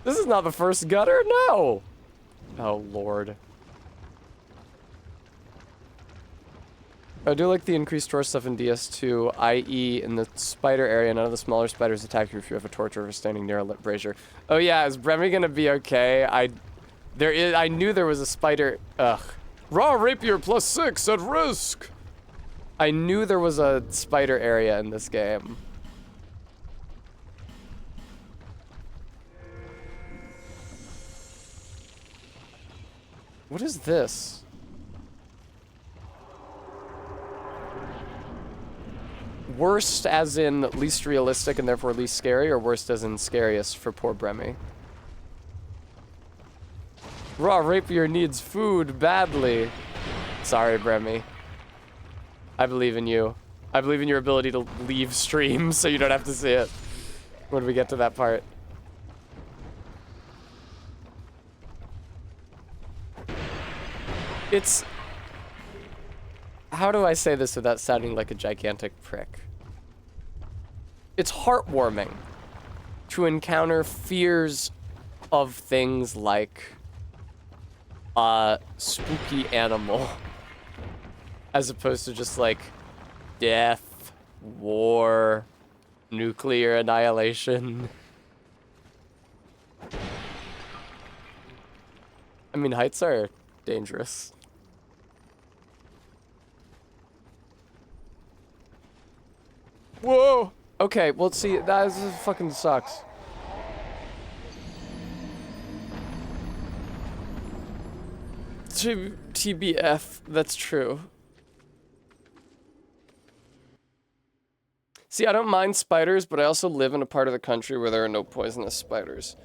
This is not the first gutter, no. Oh, Lord. I do like the increased torch stuff in DS2, i.e. in the spider area, none of the smaller spiders attack you if you have a torch or if standing near a lit brazier. Oh yeah, is Bremy gonna be okay? I knew there was a spider, ugh. Raw rapier +6 at risk. I knew there was a spider area in this game. What is this? Worst as in least realistic and therefore least scary, or worst as in scariest for poor Bremy? Raw rapier needs food badly. Sorry, Bremy. I believe in you. I believe in your ability to leave stream so you don't have to see it when we get to that part. It's... How do I say this without sounding like a gigantic prick? It's heartwarming to encounter fears of things like a spooky animal as opposed to just like death, war, Nuclear annihilation. I mean, heights are dangerous. Whoa! Okay, well, see, that fucking sucks. TBF, that's true. See, I don't mind spiders, but I also live in a part of the country where there are no poisonous spiders.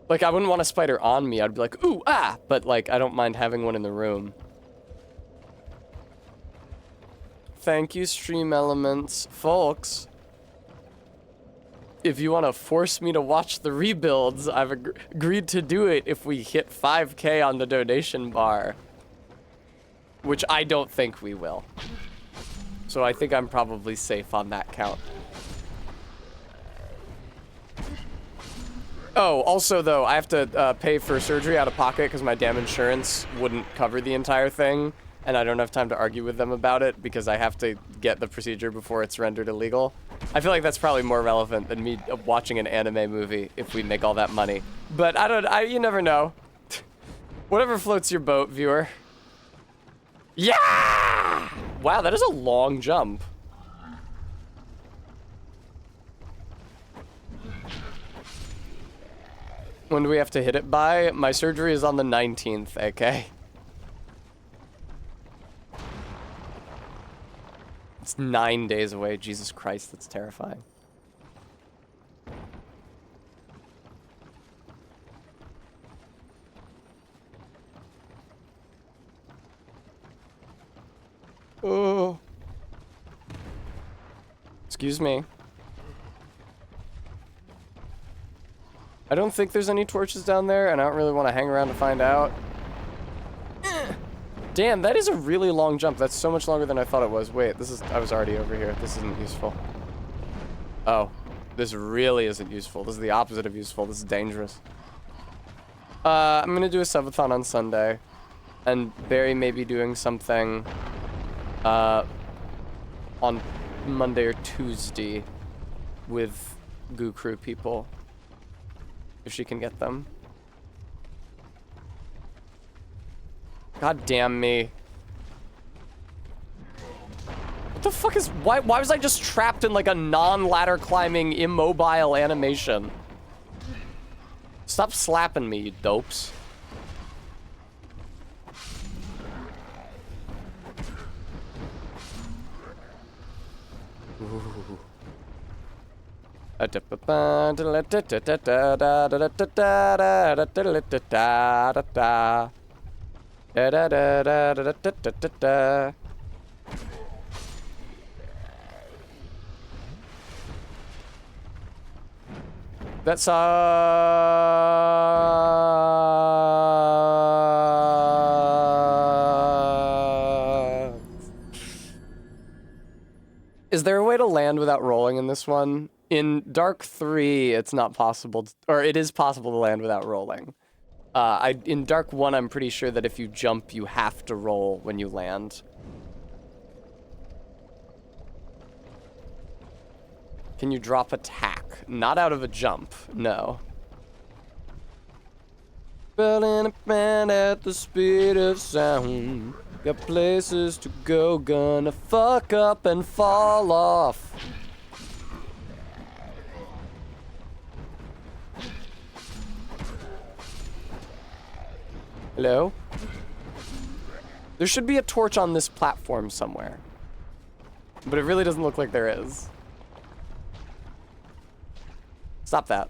Like, I wouldn't want a spider on me. I'd be like, ooh, ah! But, like, I don't mind having one in the room. Thank you, Stream Elements. Folks, if you want to force me to watch the rebuilds, I've agreed to do it if we hit 5K on the donation bar. Which I don't think we will. So I think I'm probably safe on that count. Oh, also though, I have to pay for surgery out of pocket because my damn insurance wouldn't cover the entire thing. And I don't have time to argue with them about it because I have to get the procedure before it's rendered illegal. I feel like that's probably more relevant than me watching an anime movie if we make all that money. But you never know. Whatever floats your boat, viewer. Yeah! Wow, that is a long jump. When do we have to hit it by? My surgery is on the 19th, okay? It's 9 days away. Jesus Christ, that's terrifying. Oh. Excuse me. I don't think there's any torches down there, and I don't really want to hang around to find out. Damn, that is a really long jump. That's so much longer than I thought it was. Wait, I was already over here. This isn't useful. Oh, this really isn't useful. This is the opposite of useful. This is dangerous. I'm gonna do a subathon on Sunday. And Barry may be doing something, on Monday or Tuesday with Goo Crew people. If she can get them. God damn me. What the fuck is... Why was I just trapped in like a non-ladder climbing immobile animation? Stop slapping me, you dopes. Ooh. That's Is there a way to land without rolling in this one? In Dark 3, it's not possible, or it is possible to land without rolling. In Dark 1, I'm pretty sure that if you jump, you have to roll when you land. Can you drop attack? Not out of a jump, no. Building a band at the speed of sound. Got places to go, gonna fuck up and fall off. Hello? There should be a torch on this platform somewhere. But it really doesn't look like there is. Stop that.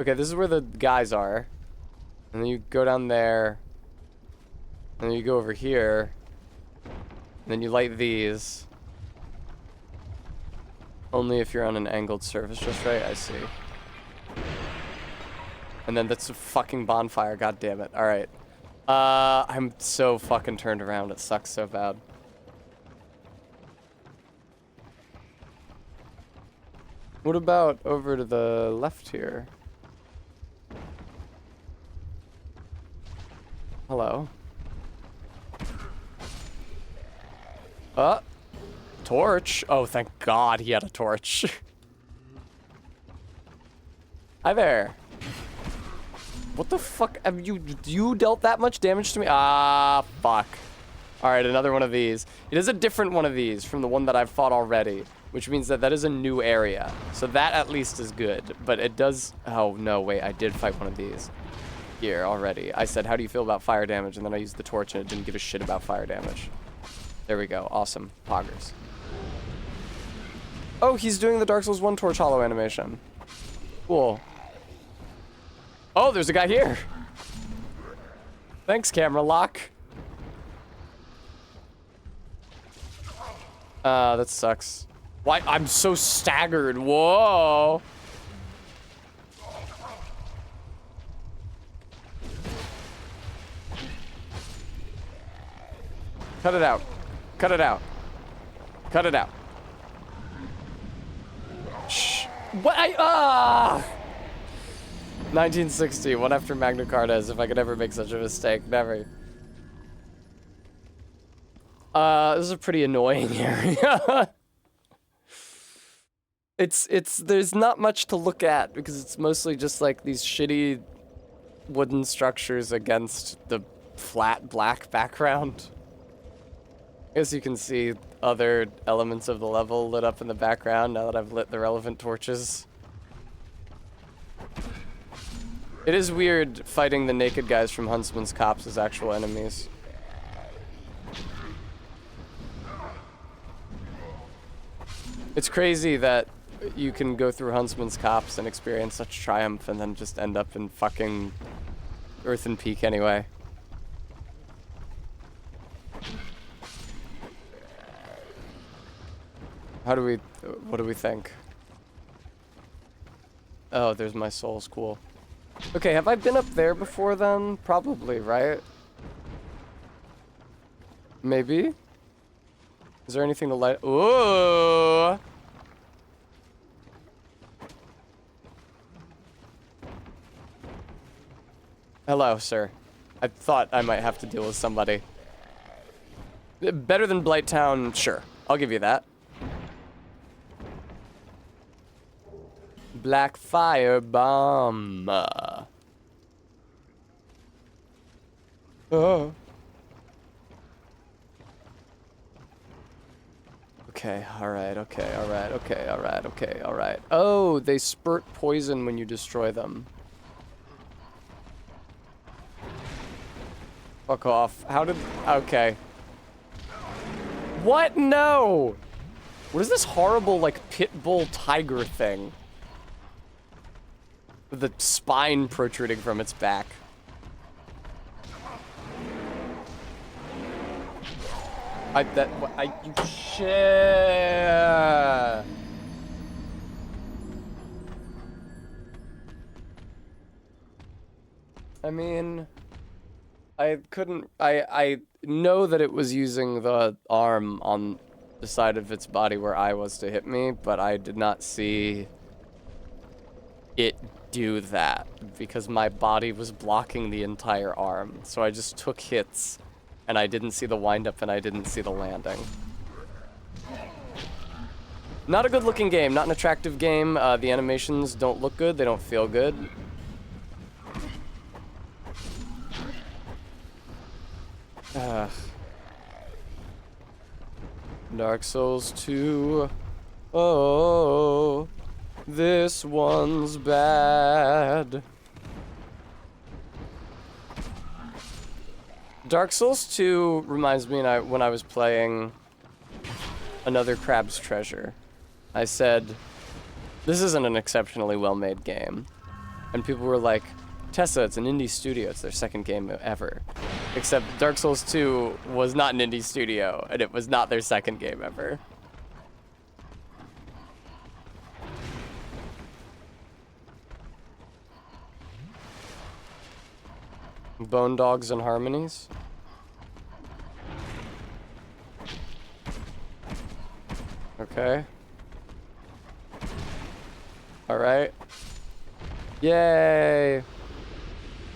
Okay, this is where the guys are. And then you go down there. And then you go over here. And then you light these. Only if you're on an angled surface just right, I see. And then that's a fucking bonfire, god damn it. Alright. I'm so fucking turned around, it sucks so bad. What about over to the left here? Hello? torch. Oh, thank God he had a torch. Hi there. What the fuck? Have you dealt that much damage to me? Ah, fuck. All right, another one of these. It is a different one of these from the one that I've fought already, which means that that is a new area. So that at least is good, but it does... Oh, no, wait, I did fight one of these here already. I said, how do you feel about fire damage? And then I used the torch and it didn't give a shit about fire damage. There we go. Awesome. Poggers. Oh, he's doing the Dark Souls 1 torch hollow animation. Cool. Oh, there's a guy here. Thanks, camera lock. That sucks. Why? I'm so staggered. Whoa. Cut it out. Cut it out. Cut it out. Shh. What? 1960, one after Magna Carta, as if I could ever make such a mistake. Never. This is a pretty annoying area. There's not much to look at because it's mostly just like these shitty wooden structures against the flat black background. I guess you can see other elements of the level lit up in the background now that I've lit the relevant torches. It is weird fighting the naked guys from Huntsman's Copse as actual enemies. It's crazy that you can go through Huntsman's Copse and experience such triumph and then just end up in fucking Earthen Peak anyway. What do we think? Oh, there's my souls, cool. Okay, have I been up there before then? Probably, right? Maybe? Is there anything to light? Ooh! Hello, sir. I thought I might have to deal with somebody. Better than Blighttown, sure. I'll give you that. Black Fire Bomb. Oh. Okay, alright, okay, alright, okay, alright, okay, alright. Oh, they spurt poison when you destroy them. Fuck off. How did... Okay. What? No! What is this horrible, like, pit bull tiger thing? With the spine protruding from its back. You shit. I mean, I know that it was using the arm on the side of its body where I was to hit me, but I did not see it do that because my body was blocking the entire arm. So I just took hits and I didn't see the windup and I didn't see the landing. Not a good looking game, not an attractive game. The animations don't look good, they don't feel good. Dark Souls 2. Oh, this one's bad. Dark Souls 2 reminds me when I was playing Another Crab's Treasure. I said, this isn't an exceptionally well-made game. And people were like, Tessa, it's an indie studio, it's their second game ever. Except Dark Souls 2 was not an indie studio, and it was not their second game ever. Bone Dogs and Harmonies. Okay. Alright. Yay!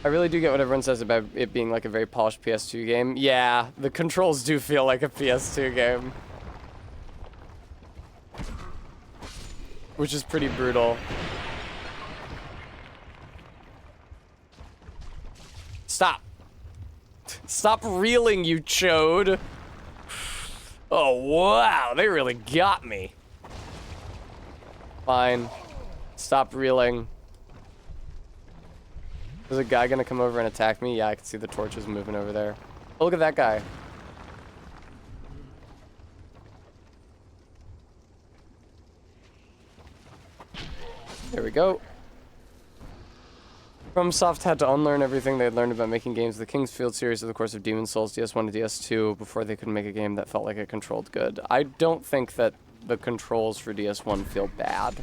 I really do get what everyone says about it being like a very polished PS2 game. Yeah, the controls do feel like a PS2 game. which is pretty brutal. Stop. Stop reeling, you chode. Oh, wow. They really got me. Fine. Stop reeling. Is a guy gonna come over and attack me? Yeah, I can see the torches moving over there. Oh, look at that guy. There we go. FromSoft had to unlearn everything they had learned about making games. The King's Field series over the course of Demon's Souls, DS1 and DS2, before they could make a game that felt like it controlled good. I don't think that the controls for DS1 feel bad.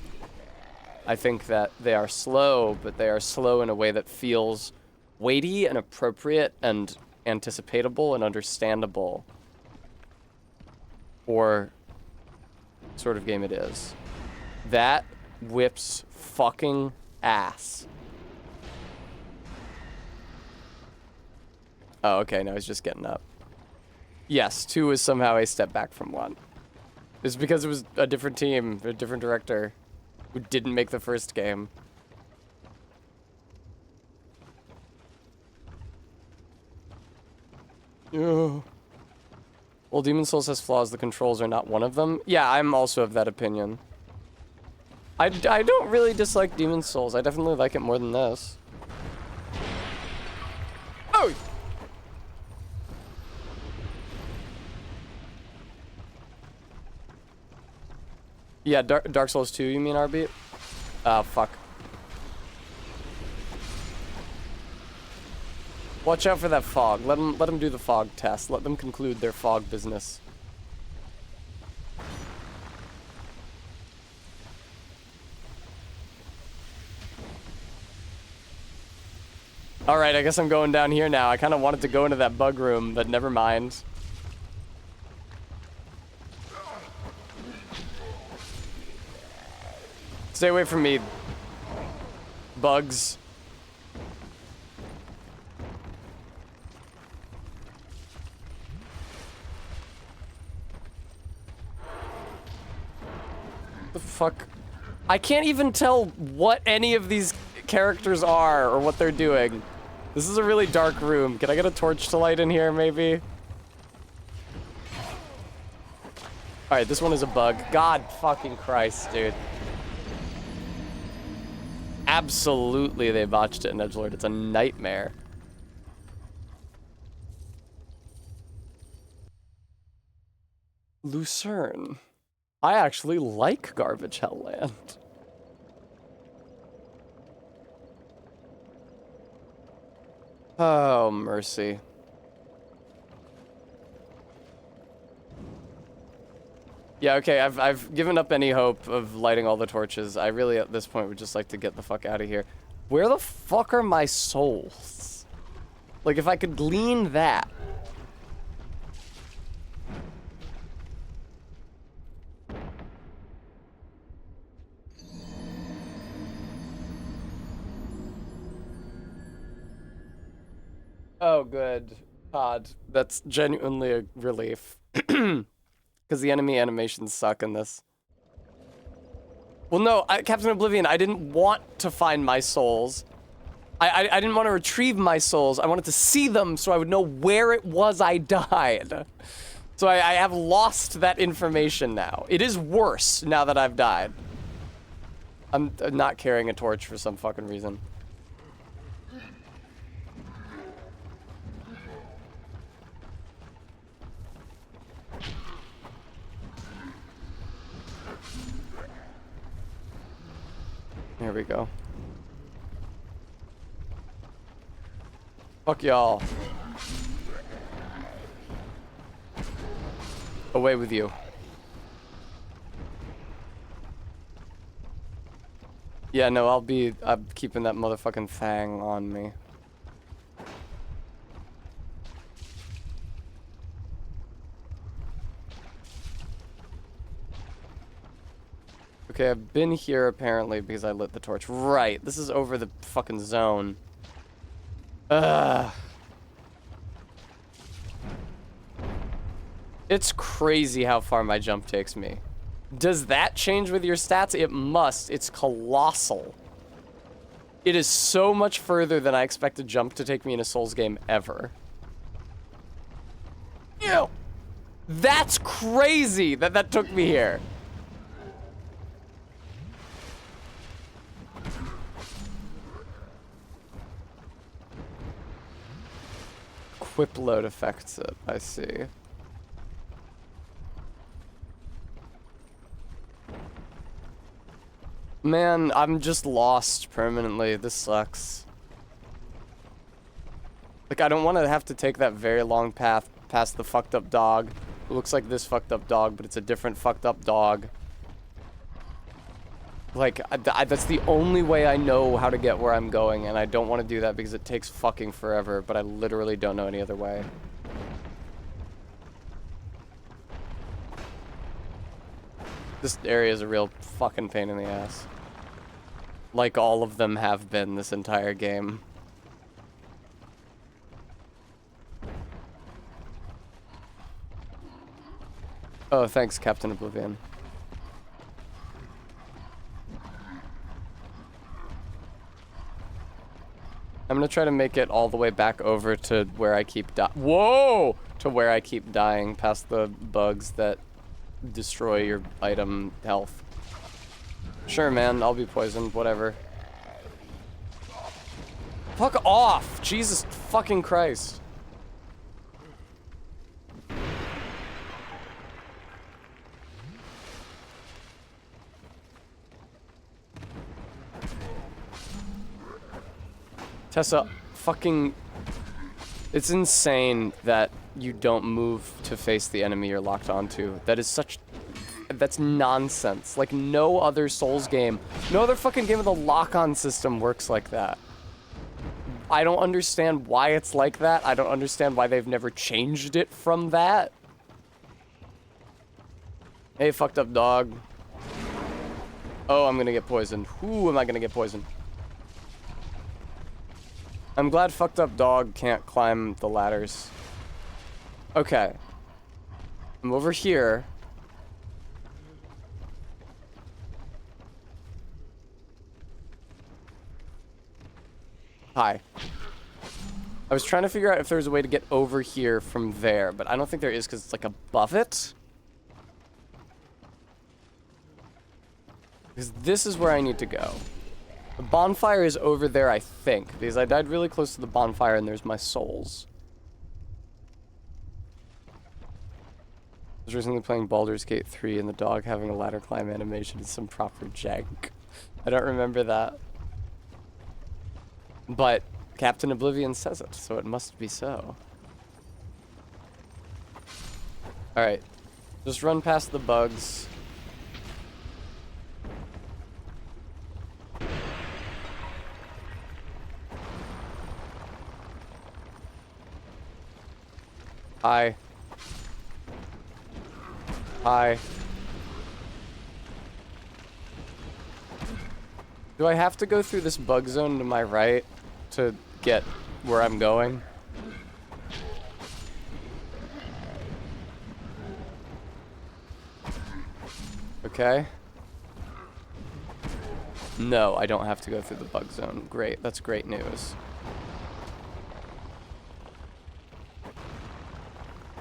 I think that they are slow, but they are slow in a way that feels weighty and appropriate and anticipatable and understandable for sort of game it is. That whips fucking ass. Oh, okay, no, he's just getting up. Yes, 2 is somehow a step back from 1. It's because it was a different team, a different director, who didn't make the first game. Ugh. Well, Demon's Souls has flaws, the controls are not one of them. Yeah, I'm also of that opinion. I don't really dislike Demon's Souls. I definitely like it more than this. Oh! Yeah, Dark Souls 2, you mean, RB? Fuck. Watch out for that fog. Let them do the fog test. Let them conclude their fog business. Alright, I guess I'm going down here now. I kind of wanted to go into that bug room, but never mind. Stay away from me, bugs. The fuck? I can't even tell what any of these characters are or what they're doing. This is a really dark room. Can I get a torch to light in here, maybe? Alright, this one is a bug. God fucking Christ, dude. Absolutely, they botched it in Edgelord. It's a nightmare. Lucerne. I actually like Garbage Hellland. Oh, mercy. Yeah, okay, I've given up any hope of lighting all the torches. I really, at this point, would just like to get the fuck out of here. Where the fuck are my souls? Like, if I could glean that. Oh, good. Todd, that's genuinely a relief. Because the enemy animations suck in this. Well, no, Captain Oblivion, I didn't want to find my souls. I didn't want to retrieve my souls. I wanted to see them so I would know where it was I died. So I have lost that information now. It is worse now that I've died. I'm not carrying a torch for some fucking reason. There we go. Fuck y'all. Away with you. Yeah, no, I'm keeping that motherfucking thing on me. Okay, I've been here apparently because I lit the torch. Right, this is over the fucking zone. Ugh. It's crazy how far my jump takes me. Does that change with your stats? It must. It's colossal. It is so much further than I expected jump to take me in a Souls game ever. Ew. That's crazy that that took me here. Equip load affects it, I see. Man, I'm just lost permanently. This sucks. Like, I don't want to have to take that very long path past the fucked up dog. It looks like this fucked up dog, but it's a different fucked up dog. Like, that's the only way I know how to get where I'm going, and I don't want to do that because it takes fucking forever, but I literally don't know any other way. This area is a real fucking pain in the ass. Like all of them have been this entire game. Oh, thanks, Captain Oblivion. I'm gonna try to make it all the way back over to where I keep Whoa! To where I keep dying past the bugs that destroy your item health. Sure, man, I'll be poisoned, whatever. Fuck off! Jesus fucking Christ. Tessa, fucking... It's insane that you don't move to face the enemy you're locked onto. That is such... That's nonsense. Like, no other Souls game, no other fucking game with a lock-on system works like that. I don't understand why it's like that. I don't understand why they've never changed it from that. Hey, fucked up dog. Oh, I'm gonna get poisoned. Who am I gonna get poisoned? I'm glad fucked up dog can't climb the ladders. Okay. I'm over here. Hi. I was trying to figure out if there was a way to get over here from there, but I don't think there is because it's like above it. Because this is where I need to go. The bonfire is over there, I think, because I died really close to the bonfire and there's my souls. I was recently playing Baldur's Gate 3 and the dog having a ladder climb animation is some proper jank. I don't remember that. But Captain Oblivion says it, so it must be so. Alright. Just run past the bugs. Hi. Hi. Do I have to go through this bug zone to my right to get where I'm going? Okay. No, I don't have to go through the bug zone. Great, that's great news.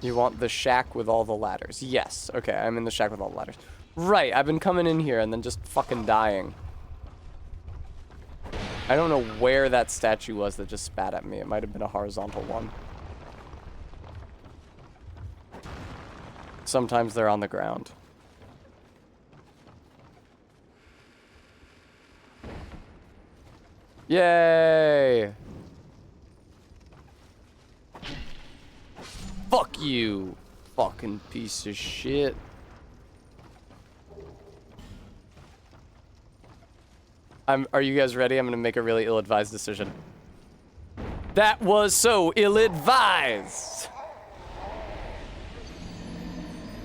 You want the shack with all the ladders? Yes. Okay, I'm in the shack with all the ladders. Right, I've been coming in here and then just fucking dying. I don't know where that statue was that just spat at me. It might have been a horizontal one. Sometimes they're on the ground. Yay! Fuck you, fucking piece of shit. Are you guys ready? I'm gonna make a really ill-advised decision. That was so ill-advised!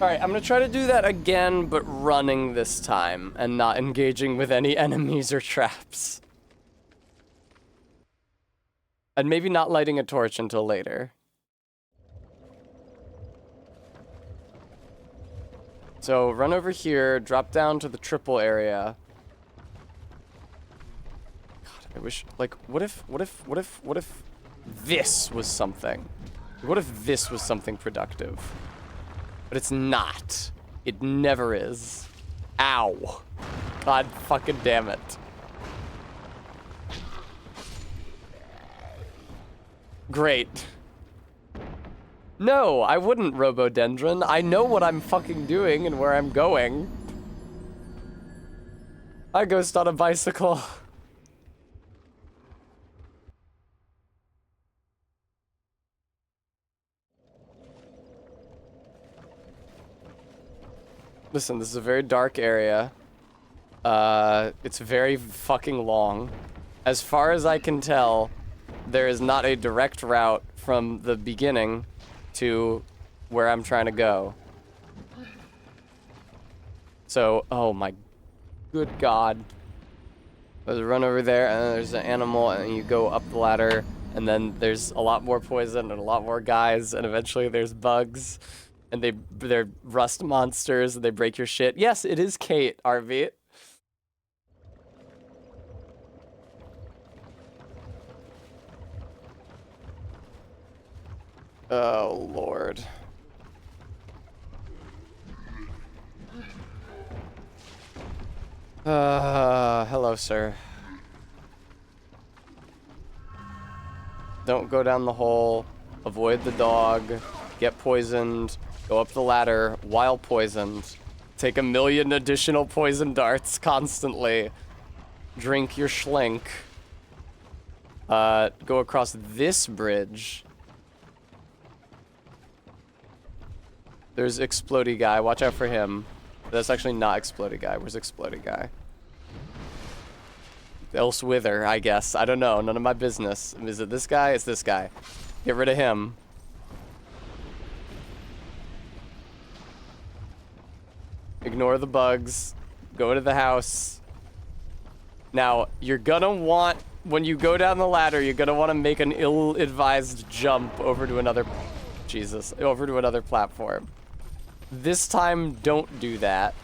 Alright, I'm gonna try to do that again, but running this time, and not engaging with any enemies or traps. And maybe not lighting a torch until later. So run over here, drop down to the triple area. God, I wish, like, what if this was something? What if this was something productive? But it's not. It never is. Ow. God fucking damn it. Great. No, I wouldn't, Robodendron. I know what I'm fucking doing and where I'm going. I ghost on a bicycle. Listen, this is a very dark area. It's very fucking long. As far as I can tell, there is not a direct route from the beginning to where I'm trying to go. So, oh my good God. There's a run over there, and then there's an animal, and you go up the ladder, and then there's a lot more poison and a lot more guys, and eventually there's bugs, and they're rust monsters, and they break your shit. Yes, it is Kate, RV. Oh, Lord. Hello, sir. Don't go down the hole. Avoid the dog. Get poisoned. Go up the ladder while poisoned. Take 1,000,000 additional poison darts constantly. Drink your schlink. Go across this bridge. There's Explodey Guy. Watch out for him. That's actually not Explodey Guy. Where's Explodey Guy? Elsewhither, I guess. I don't know. None of my business. Is it this guy? It's this guy. Get rid of him. Ignore the bugs. Go to the house. Now, you're gonna want, when you go down the ladder, you're gonna want to make an ill-advised jump over to another... Jesus. Over to another platform. This time, don't do that.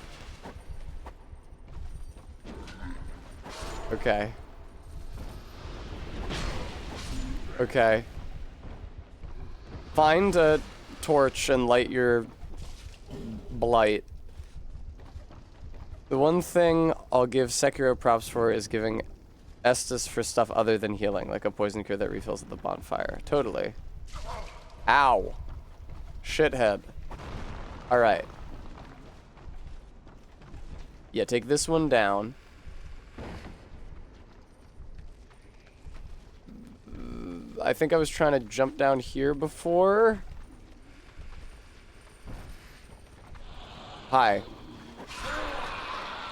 Okay. Okay. Find a torch and light your blight. The one thing I'll give Sekiro props for is giving Estus for stuff other than healing, like a poison cure that refills at the bonfire. Totally. Ow. Shithead. Alright. Yeah, take this one down. I think I was trying to jump down here before. Hi.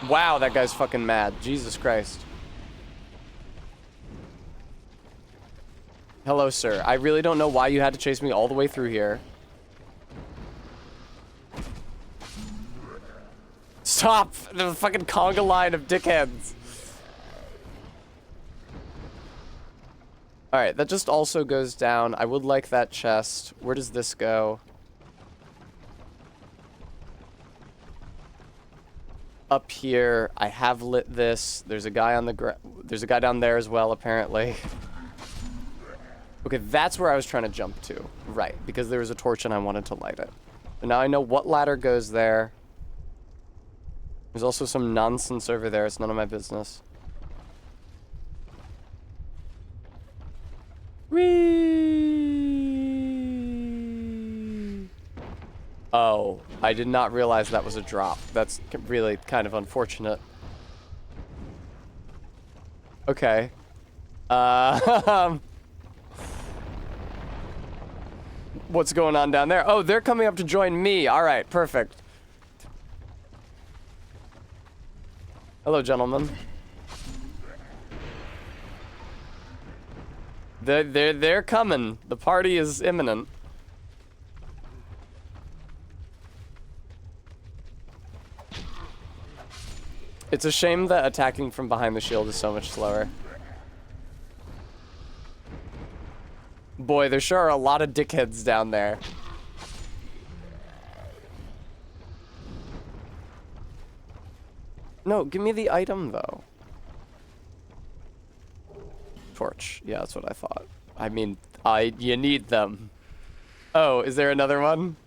Wow, that guy's fucking mad. Jesus Christ. Hello, sir. I really don't know why you had to chase me all the way through here. Stop! The fucking conga line of dickheads. Alright, that just also goes down. I would like that chest. Where does this go? Up here. I have lit this. There's a guy on the there's a guy down there as well, apparently. Okay, that's where I was trying to jump to. Right, because there was a torch and I wanted to light it. So now I know what ladder goes there. There's also some nonsense over there. It's none of my business. Whee! Oh, I did not realize that was a drop. That's really kind of unfortunate. Okay. What's going on down there? Oh, they're coming up to join me. All right, perfect. Hello, gentlemen. They're coming. The party is imminent. It's a shame that attacking from behind the shield is so much slower. Boy, there sure are a lot of dickheads down there. No, give me the item, though. Torch. Yeah, that's what I thought. I mean, you need them. Oh, is there another one?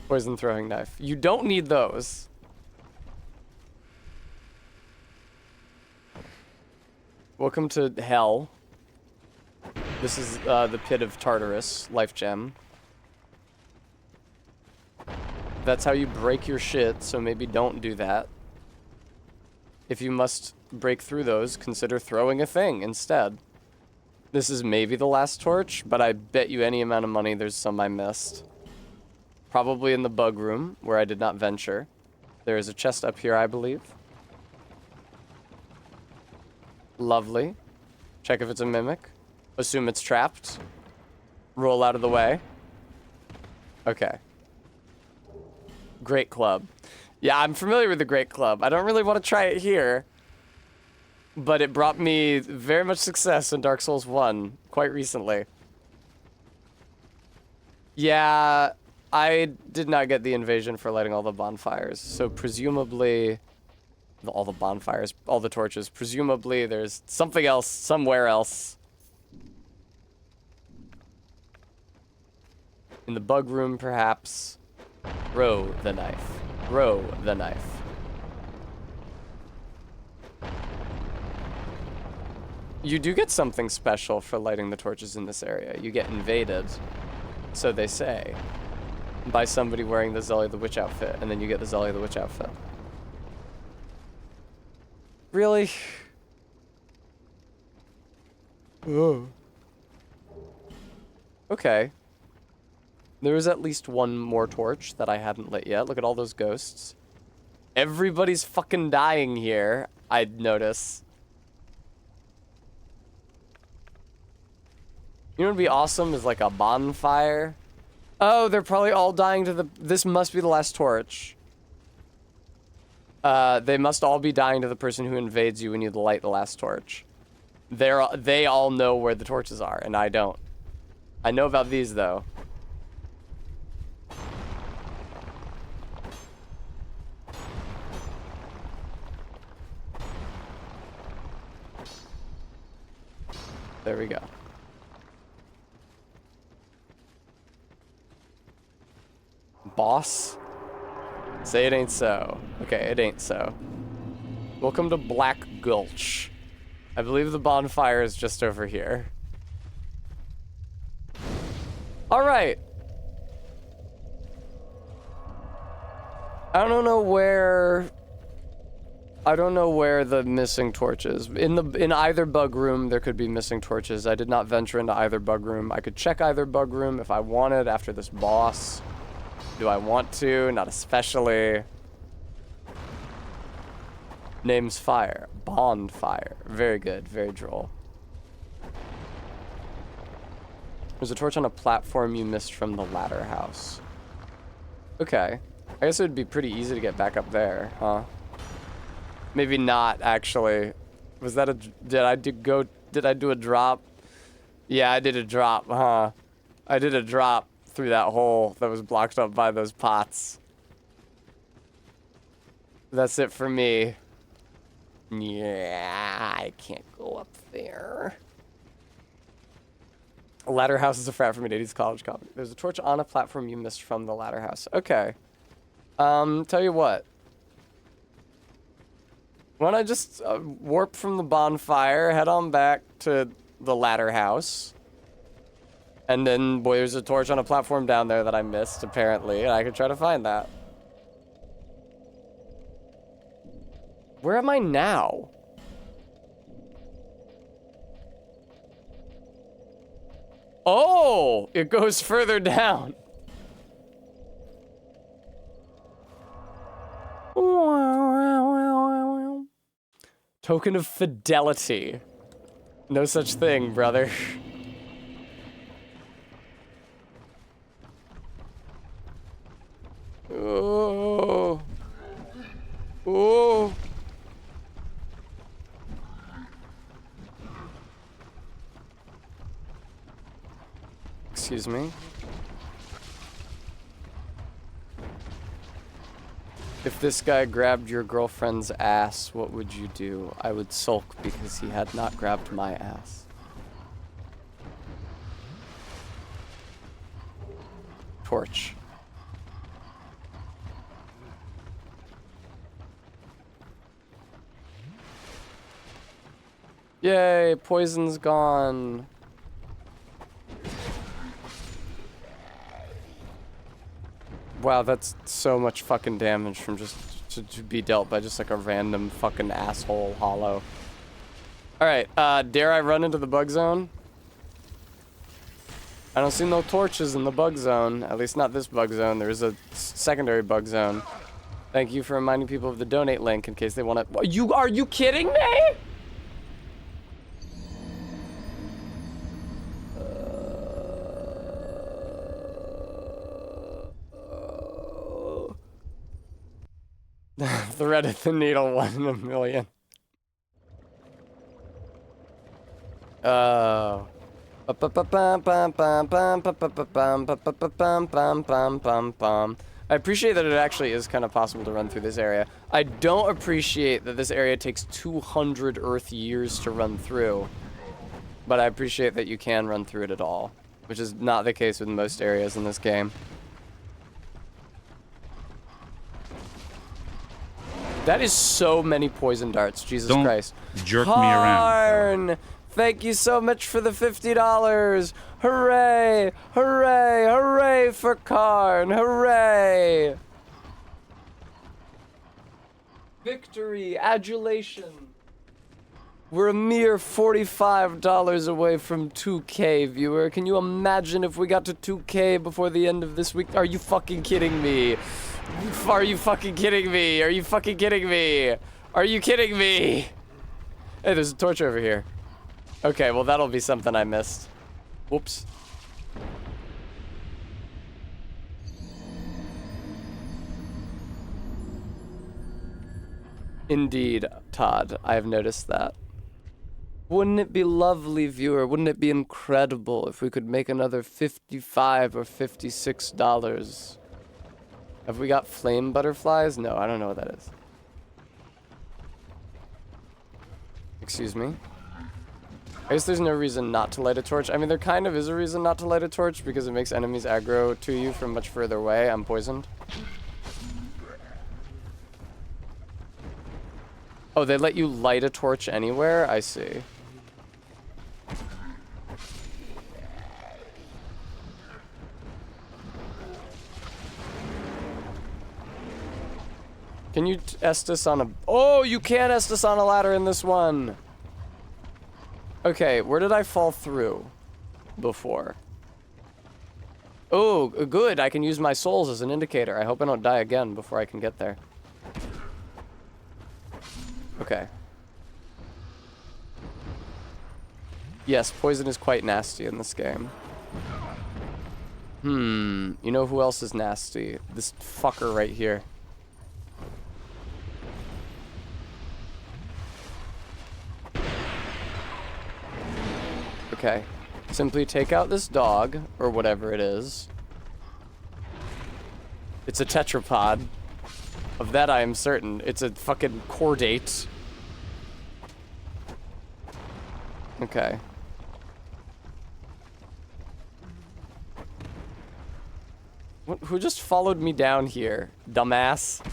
Poison throwing knife. You don't need those. Welcome to hell. This is the pit of Tartarus, life gem. That's how you break your shit, so maybe don't do that. If you must break through those, consider throwing a thing instead. This is maybe the last torch, but I bet you any amount of money there's some I missed. Probably in the bug room, where I did not venture. There is a chest up here, I believe. Lovely. Check if it's a mimic. Assume it's trapped. Roll out of the way. Okay. Great Club. Yeah, I'm familiar with the Great Club. I don't really want to try it here. But it brought me very much success in Dark Souls 1 quite recently. Yeah, I did not get the invasion for lighting all the bonfires. So presumably, all the bonfires, all the torches, presumably there's something else, somewhere else. In the bug room, perhaps. Throw the knife. Throw the knife. You do get something special for lighting the torches in this area. You get invaded, so they say, by somebody wearing the Zully the Witch outfit, and then you get the Zully the Witch outfit. Really? Oh. Okay. There was at least one more torch that I hadn't lit yet. Look at all those ghosts. Everybody's fucking dying here, I'd notice. You know what would be awesome is like a bonfire. Oh, they're probably all dying to the... This must be the last torch. They must all be dying to the person who invades you when you light the last torch. They all know where the torches are, and I don't. I know about these, though. There we go. Boss? Say it ain't so. Okay, it ain't so. Welcome to Black Gulch. I believe the bonfire is just over here. Alright. I don't know where the missing torch is. In either bug room, there could be missing torches. I did not venture into either bug room. I could check either bug room if I wanted after this boss. Do I want to? Not especially. Name's Fire. Bonfire. Very good. Very droll. There's a torch on a platform you missed from the ladder house. Okay. I guess it would be pretty easy to get back up there, huh? Maybe not, actually. Was that a... Did I do a drop? Yeah, I did a drop, huh? I did a drop through that hole that was blocked up by those pots. That's it for me. Yeah, I can't go up there. Ladder House is a frat from an 80s college comedy. There's a torch on a platform you missed from the Ladder House. Okay. Tell you what. Why don't I just warp from the bonfire, head on back to the Ladder House. And then, boy, there's a torch on a platform down there that I missed, apparently, and I could try to find that. Where am I now? Oh, it goes further down. Token of fidelity. No such thing, brother. Oh. Oh. Excuse me. If this guy grabbed your girlfriend's ass, what would you do? I would sulk because he had not grabbed my ass. Torch. Yay, poison's gone. Wow, that's so much fucking damage from just to be dealt by just like a random fucking asshole hollow. Alright, dare I run into the bug zone? I don't see no torches in the bug zone. At least not this bug zone. There is a secondary bug zone. Thank you for reminding people of the donate link in case they want to. Are you kidding me? Threaded the needle 1 in a million. Oh. I appreciate that it actually is kind of possible to run through this area. I don't appreciate that this area takes 200 Earth years to run through. But I appreciate that you can run through it at all, which is not the case with most areas in this game. That is so many poison darts, Jesus Christ. Jerk me around. Karn, thank you so much for the $50. Hooray! Hooray! Hooray for Karn! Hooray! Victory! Adulation! We're a mere $45 away from 2K, viewer. Can you imagine if we got to 2K before the end of this week? Are you fucking kidding me? Are you fucking kidding me? Are you fucking kidding me? Are you kidding me? Hey, there's a torch over here. Okay, well that'll be something I missed. Whoops. Indeed, Todd, I have noticed that. Wouldn't it be lovely, viewer? Wouldn't it be incredible if we could make another $55 or $56? Have we got flame butterflies? No, I don't know what that is. Excuse me? I guess there's no reason not to light a torch. I mean, there kind of is a reason not to light a torch because it makes enemies aggro to you from much further away. I'm poisoned. Oh, they let you light a torch anywhere? I see. Can you Estus on a... Oh, you can Estus on a ladder in this one! Okay, where did I fall through before? Oh, good. I can use my souls as an indicator. I hope I don't die again before I can get there. Okay. Yes, poison is quite nasty in this game. You know who else is nasty? This fucker right here. Okay. Simply take out this dog, or whatever it is. It's a tetrapod. Of that I am certain. It's a fucking chordate. Okay. Who just followed me down here? Dumbass.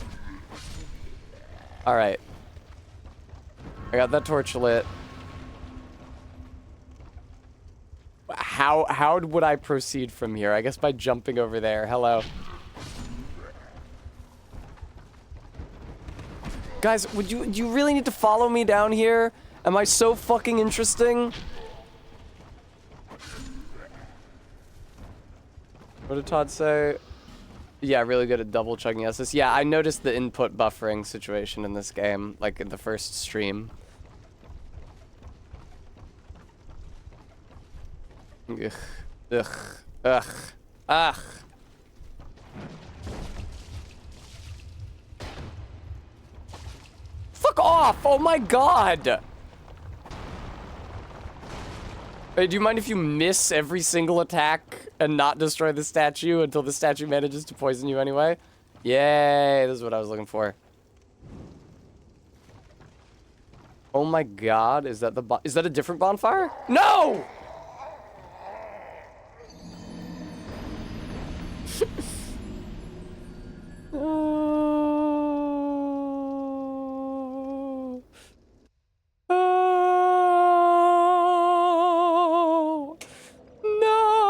Alright. I got that torch lit. How would I proceed from here? I guess by jumping over there. Hello. Guys, do you really need to follow me down here? Am I so fucking interesting? What did Todd say? Yeah, really good at double chugging Estus. Yeah, I noticed the input buffering situation in this game, like in the first stream. Ugh. Ugh. Ugh. Ugh. Fuck off! Oh my god! Hey, do you mind if you miss every single attack and not destroy the statue until the statue manages to poison you anyway? Yay, this is what I was looking for. Oh my god, is that is that a different bonfire? No! Oh. Oh. No!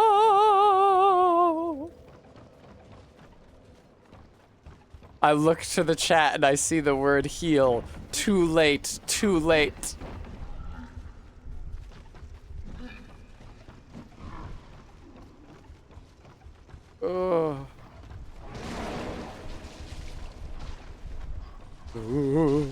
I look to the chat and I see the word heal. Too late, too late. Oh. Ooh.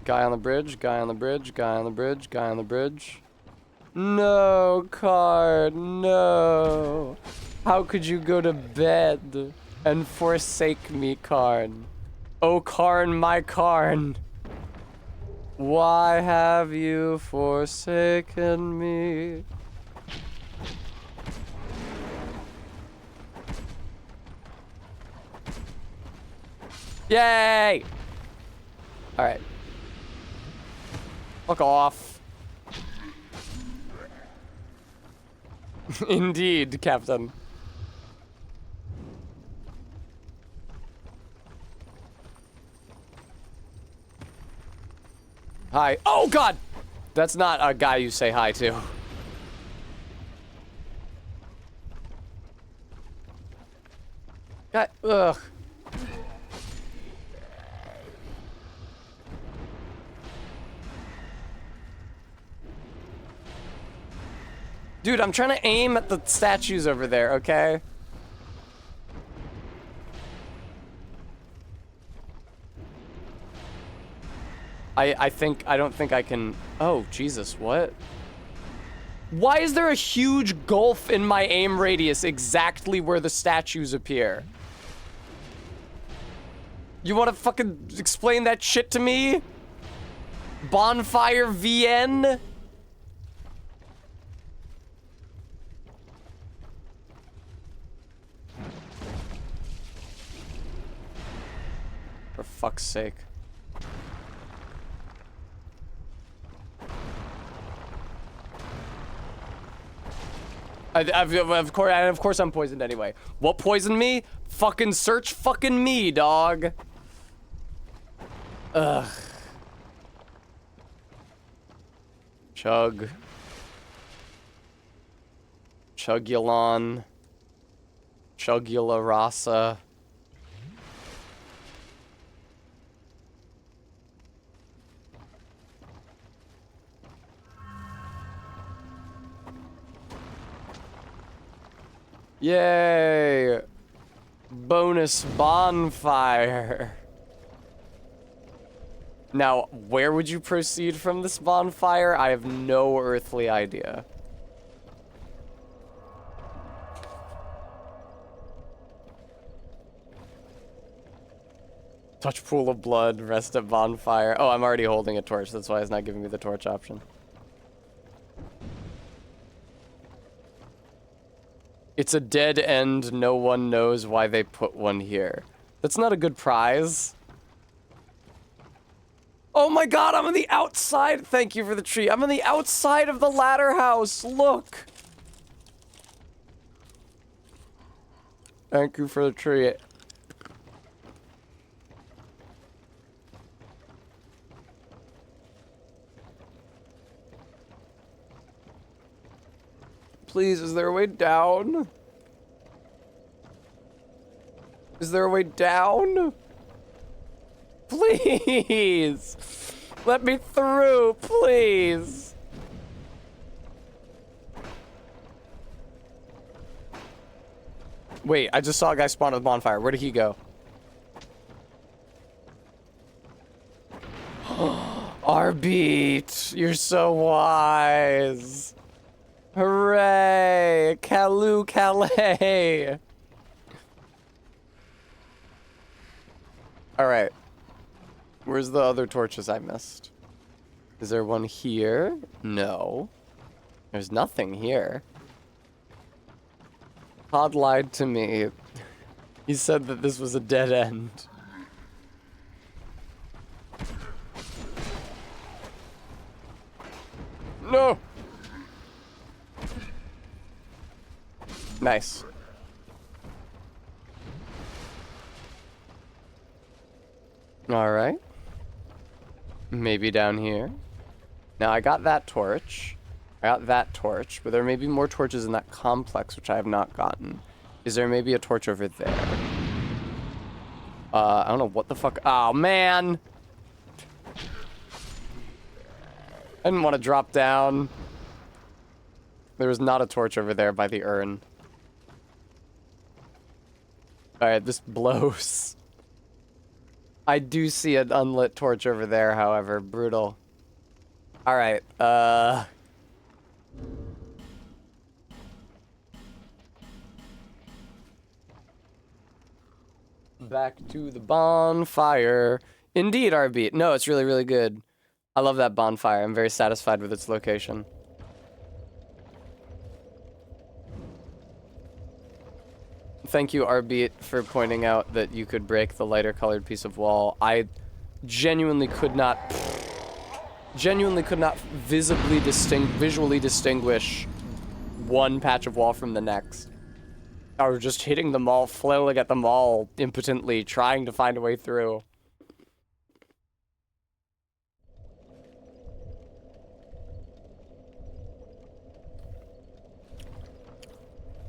Guy on the bridge, guy on the bridge, guy on the bridge, guy on the bridge. No, Karn, no. How could you go to bed and forsake me, Karn? Oh, Karn, my Karn. Why have you forsaken me? Yay! Alright. Fuck off. Indeed, Captain. Hi. Oh, God! That's not a guy you say hi to. God, ugh. Dude, I'm trying to aim at the statues over there, okay? I don't think I can... Oh, Jesus, what? Why is there a huge gulf in my aim radius exactly where the statues appear? You wanna fucking explain that shit to me? Bonfire VN? For fuck's sake. Of course I'm poisoned anyway. What poisoned me? Fucking search fucking me, dog. Ugh. Chug. Chugulon. Chugula rasa. Yay! Bonus bonfire. Now, where would you proceed from this bonfire? I have no earthly idea. Touch pool of blood, rest at bonfire. Oh, I'm already holding a torch. That's why it's not giving me the torch option. It's a dead end. No one knows why they put one here. That's not a good prize. Oh my god, I'm on the outside. Thank you for the tree. I'm on the outside of the ladder house. Look. Thank you for the tree. Please, is there a way down? Is there a way down? Please! Let me through, please! Wait, I just saw a guy spawn at the bonfire. Where did he go? Arbeat, you're so wise. Hooray! Kalu Calais! Alright. Where's the other torches I missed? Is there one here? No. There's nothing here. Todd lied to me. He said that this was a dead end. No! Nice. Alright. Maybe down here. Now, I got that torch. I got that torch, but there may be more torches in that complex, which I have not gotten. Is there maybe a torch over there? I don't know what the fuck. Oh, man! I didn't want to drop down. There was not a torch over there by the urn. Alright, this blows. I do see an unlit torch over there, however. Brutal. Alright, back to the bonfire. Indeed, RB. No, it's really, really good. I love that bonfire. I'm very satisfied with its location. Thank you, Arbit, for pointing out that you could break the lighter colored piece of wall. I genuinely could not visually distinguish one patch of wall from the next. I was just hitting them all, flailing at them all impotently, trying to find a way through.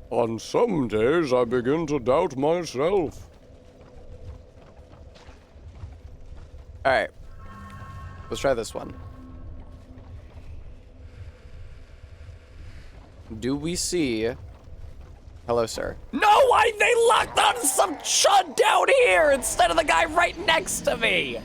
On some days, I begin to doubt myself. Alright. Let's try this one. Do we see... Hello, sir. No! They locked on some chud down here instead of the guy right next to me!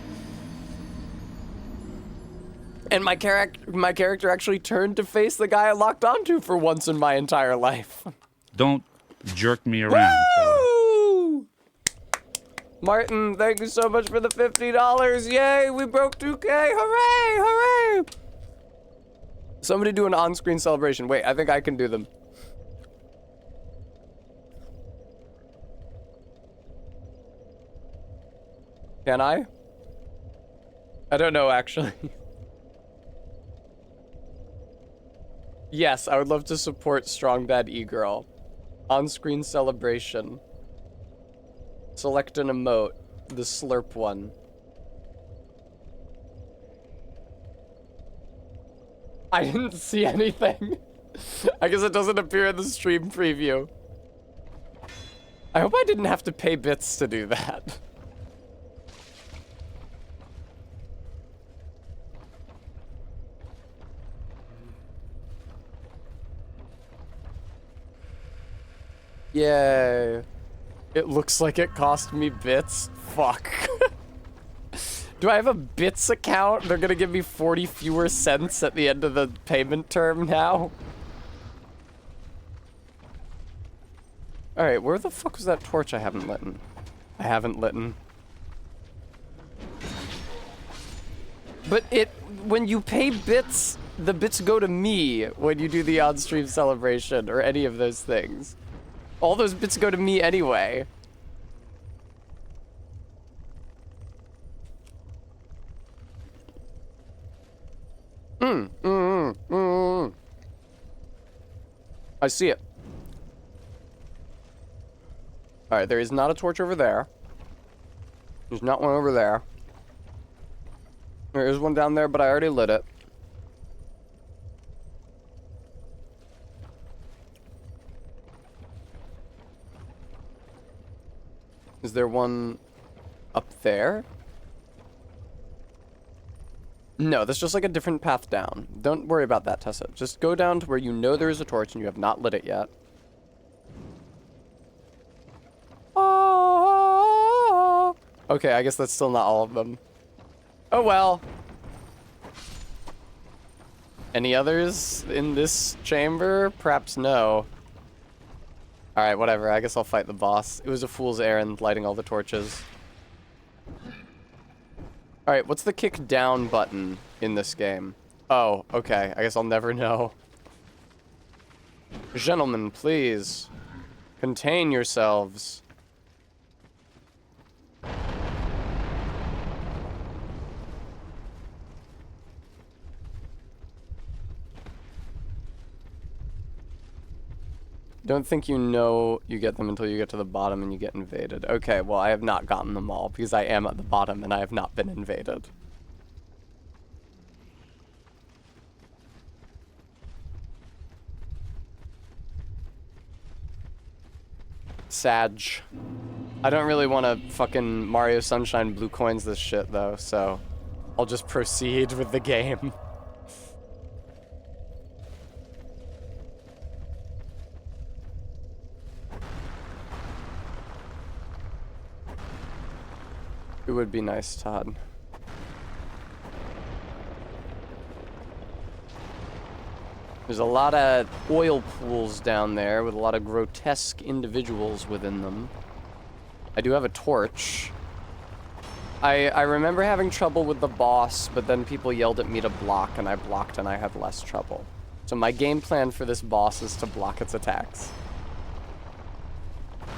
And my character actually turned to face the guy I locked onto for once in my entire life. Don't jerk me around. Woo! Martin, thank you so much for the $50. Yay, we broke 2K. Hooray, hooray. Somebody do an on-screen celebration. Wait, I think I can do them. Can I? I don't know, actually. Yes, I would love to support Strong Bad E-Girl. On-screen celebration. Select an emote. The slurp one. I didn't see anything. I guess it doesn't appear in the stream preview. I hope I didn't have to pay bits to do that. Yay. It looks like it cost me bits. Fuck. Do I have a bits account? They're gonna give me 40 fewer cents at the end of the payment term now? Alright, where the fuck was that torch I haven't lit? I haven't lit. But when you pay bits, the bits go to me when you do the on-stream celebration or any of those things. All those bits go to me anyway. I see it. Alright, there is not a torch over there. There's not one over there. There is one down there, but I already lit it. Is there one up there? No, that's just like a different path down. Don't worry about that, Tessa. Just go down to where you know there is a torch and you have not lit it yet. Oh. Okay, I guess that's still not all of them. Oh well. Any others in this chamber? Perhaps no. Alright, whatever. I guess I'll fight the boss. It was a fool's errand lighting all the torches. Alright, what's the kick down button in this game? Oh, okay. I guess I'll never know. Gentlemen, please. Contain yourselves. Don't think you know you get them until you get to the bottom and you get invaded. Okay, well, I have not gotten them all because I am at the bottom and I have not been invaded. Sag. I don't really want to fucking Mario Sunshine blue coins this shit though, so I'll just proceed with the game. It would be nice, Todd. There's a lot of oil pools down there with a lot of grotesque individuals within them. I do have a torch. I remember having trouble with the boss, but then people yelled at me to block, and I blocked and I had less trouble. So my game plan for this boss is to block its attacks.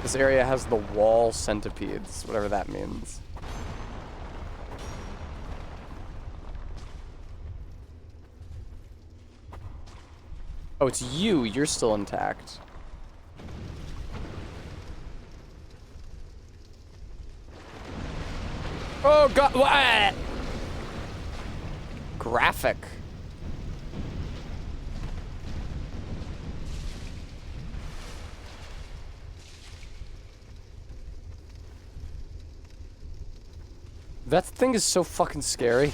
This area has the wall centipedes, whatever that means. Oh, it's you. You're still intact. Oh, God. What? Graphic. That thing is so fucking scary.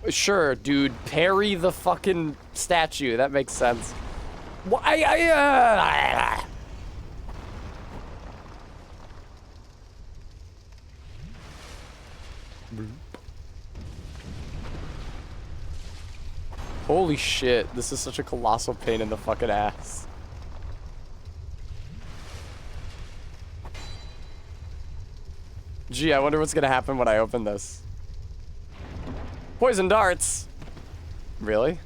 Sure, dude. Parry the fucking statue. That makes sense. Why? Holy shit. This is such a colossal pain in the fucking ass. Gee, I wonder what's gonna happen when I open this. Poison darts! Really?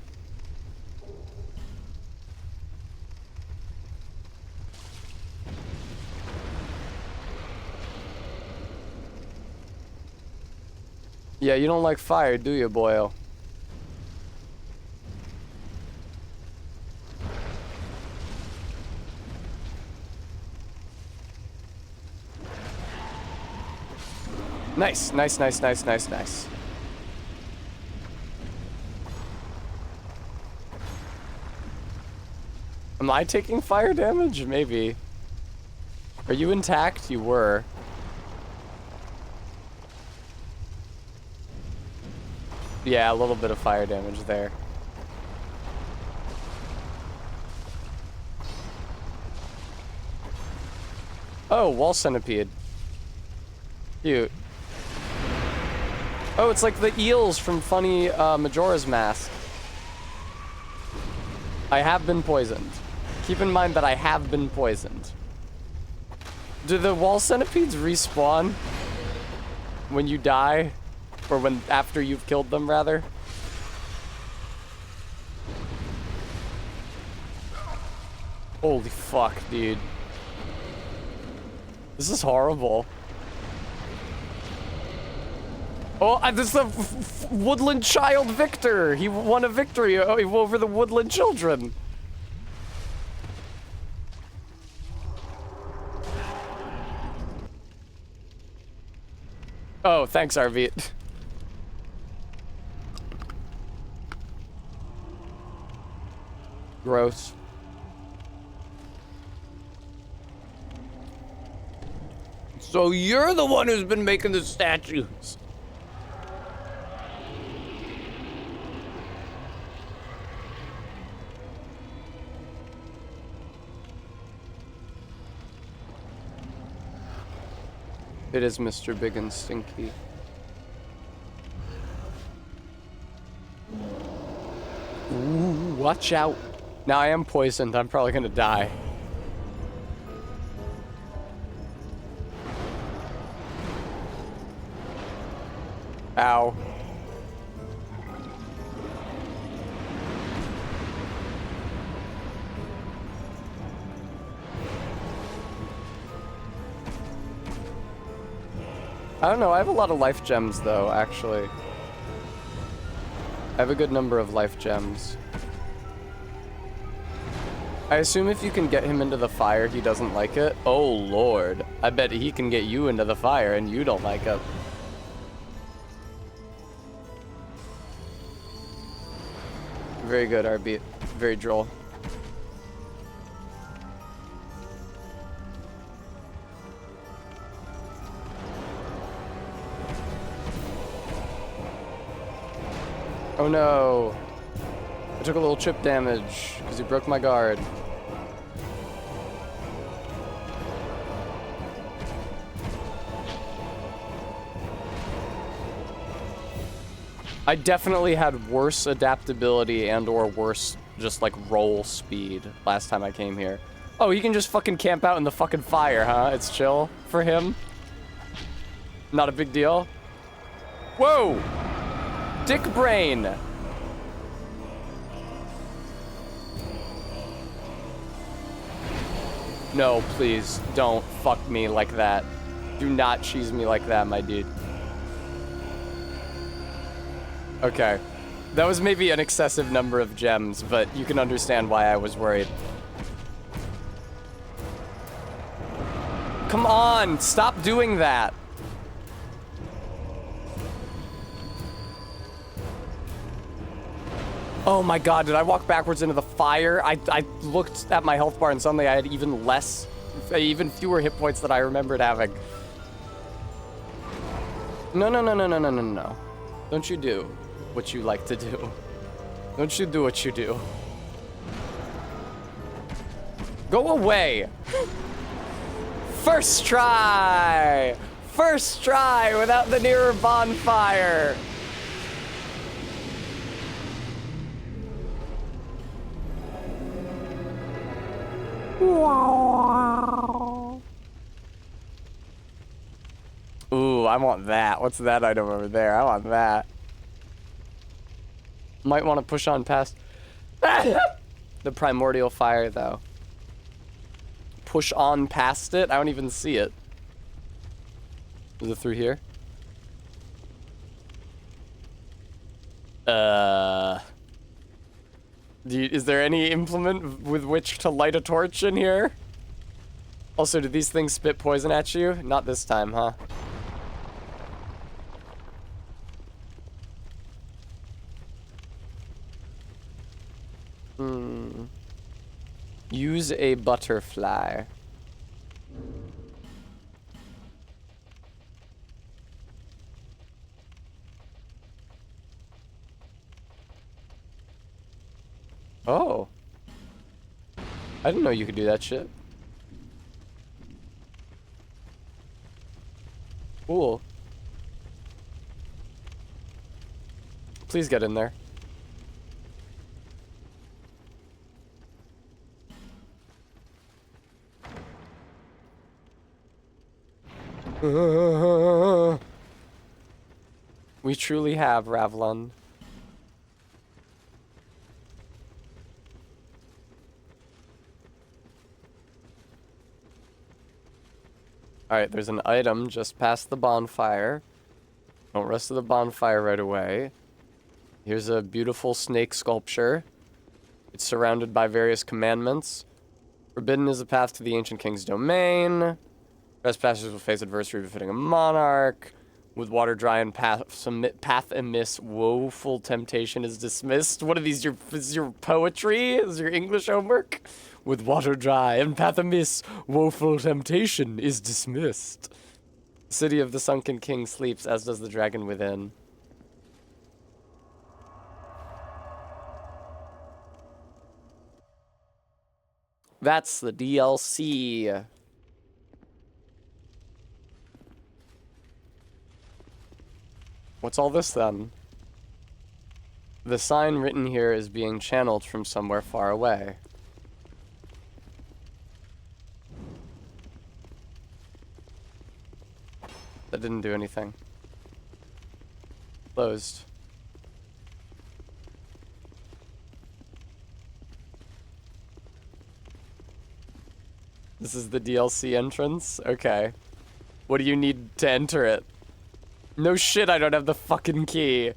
Yeah, you don't like fire, do you, boyo? Nice, nice, nice, nice, nice, nice. Am I taking fire damage? Maybe. Are you intact? You were. Yeah, a little bit of fire damage there. Oh, wall centipede. Cute. Oh, it's like the eels from Funny Majora's Mask. I have been poisoned. Keep in mind that I have been poisoned. Do the wall centipedes respawn when you die? Or when after you've killed them, rather? Holy fuck, dude. This is horrible. Oh, this is the woodland child Victor. He won a victory over the woodland children. Oh, thanks, Arvit. Gross. So you're the one who's been making the statues. It is Mr. Big and Stinky. Ooh, watch out. Now I am poisoned. I'm probably gonna die. Ow. I don't know, I have a lot of life gems though, actually. I have a good number of life gems. I assume if you can get him into the fire, he doesn't like it. Oh lord, I bet he can get you into the fire and you don't like it. Very good, RB. Very droll. Oh no. I took a little chip damage because he broke my guard. I definitely had worse adaptability and or worse just like roll speed last time I came here. Oh, he can just fucking camp out in the fucking fire, huh? It's chill for him. Not a big deal. Whoa! Dick brain! No, please, don't fuck me like that. Do not cheese me like that, my dude. Okay. That was maybe an excessive number of gems, but you can understand why I was worried. Come on, stop doing that. Oh my god, did I walk backwards into the fire? I looked at my health bar and suddenly I had even fewer hit points than I remembered having. No, no, no, no, no, no, no, no. Don't you do what you like to do. Don't you do what you do. Go away. First try. First try without the nearer bonfire. Ooh, I want that. What's that item over there? I want that. Might want to push on past the primordial fire, though. Push on past it? I don't even see it. Is it through here? Is there any implement with which to light a torch in here? Also, do these things spit poison at you? Not this time, huh? Use a butterfly. Oh. I didn't know you could do that shit. Cool. Please get in there. We truly have, Ravlon. Alright, there's an item just past the bonfire. Don't rest of the bonfire right away. Here's a beautiful snake sculpture. It's surrounded by various commandments. Forbidden is the path to the ancient king's domain. Trespassers will face adversity befitting a monarch. With water dry and path amiss, woeful temptation is dismissed. What are these, is your poetry? Is your English homework? With water dry and path amiss, woeful temptation is dismissed. The city of the sunken king sleeps, as does the dragon within. That's the DLC. What's all this then? The sign written here is being channeled from somewhere far away. That didn't do anything. Closed. This is the DLC entrance? Okay. What do you need to enter it? No shit, I don't have the fucking key.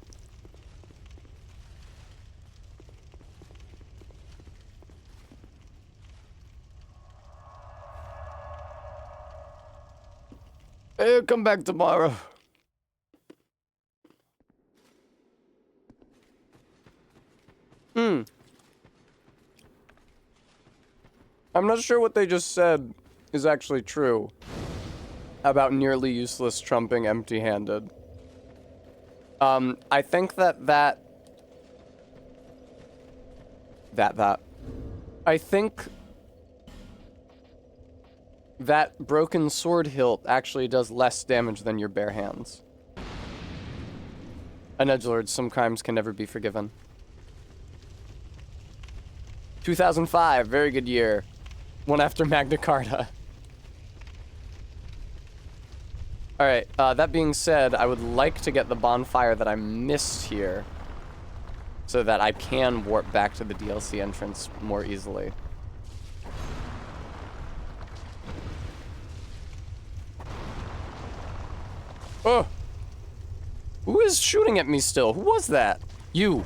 Hey, come back tomorrow. I'm not sure what they just said is actually true about nearly useless trumping empty-handed. I think that I think that broken sword hilt actually does less damage than your bare hands. An edgelord, some crimes can never be forgiven. 2005, very good year. One after Magna Carta. Alright, that being said, I would like to get the bonfire that I missed here so that I can warp back to the DLC entrance more easily. Oh! Who is shooting at me still? Who was that? You.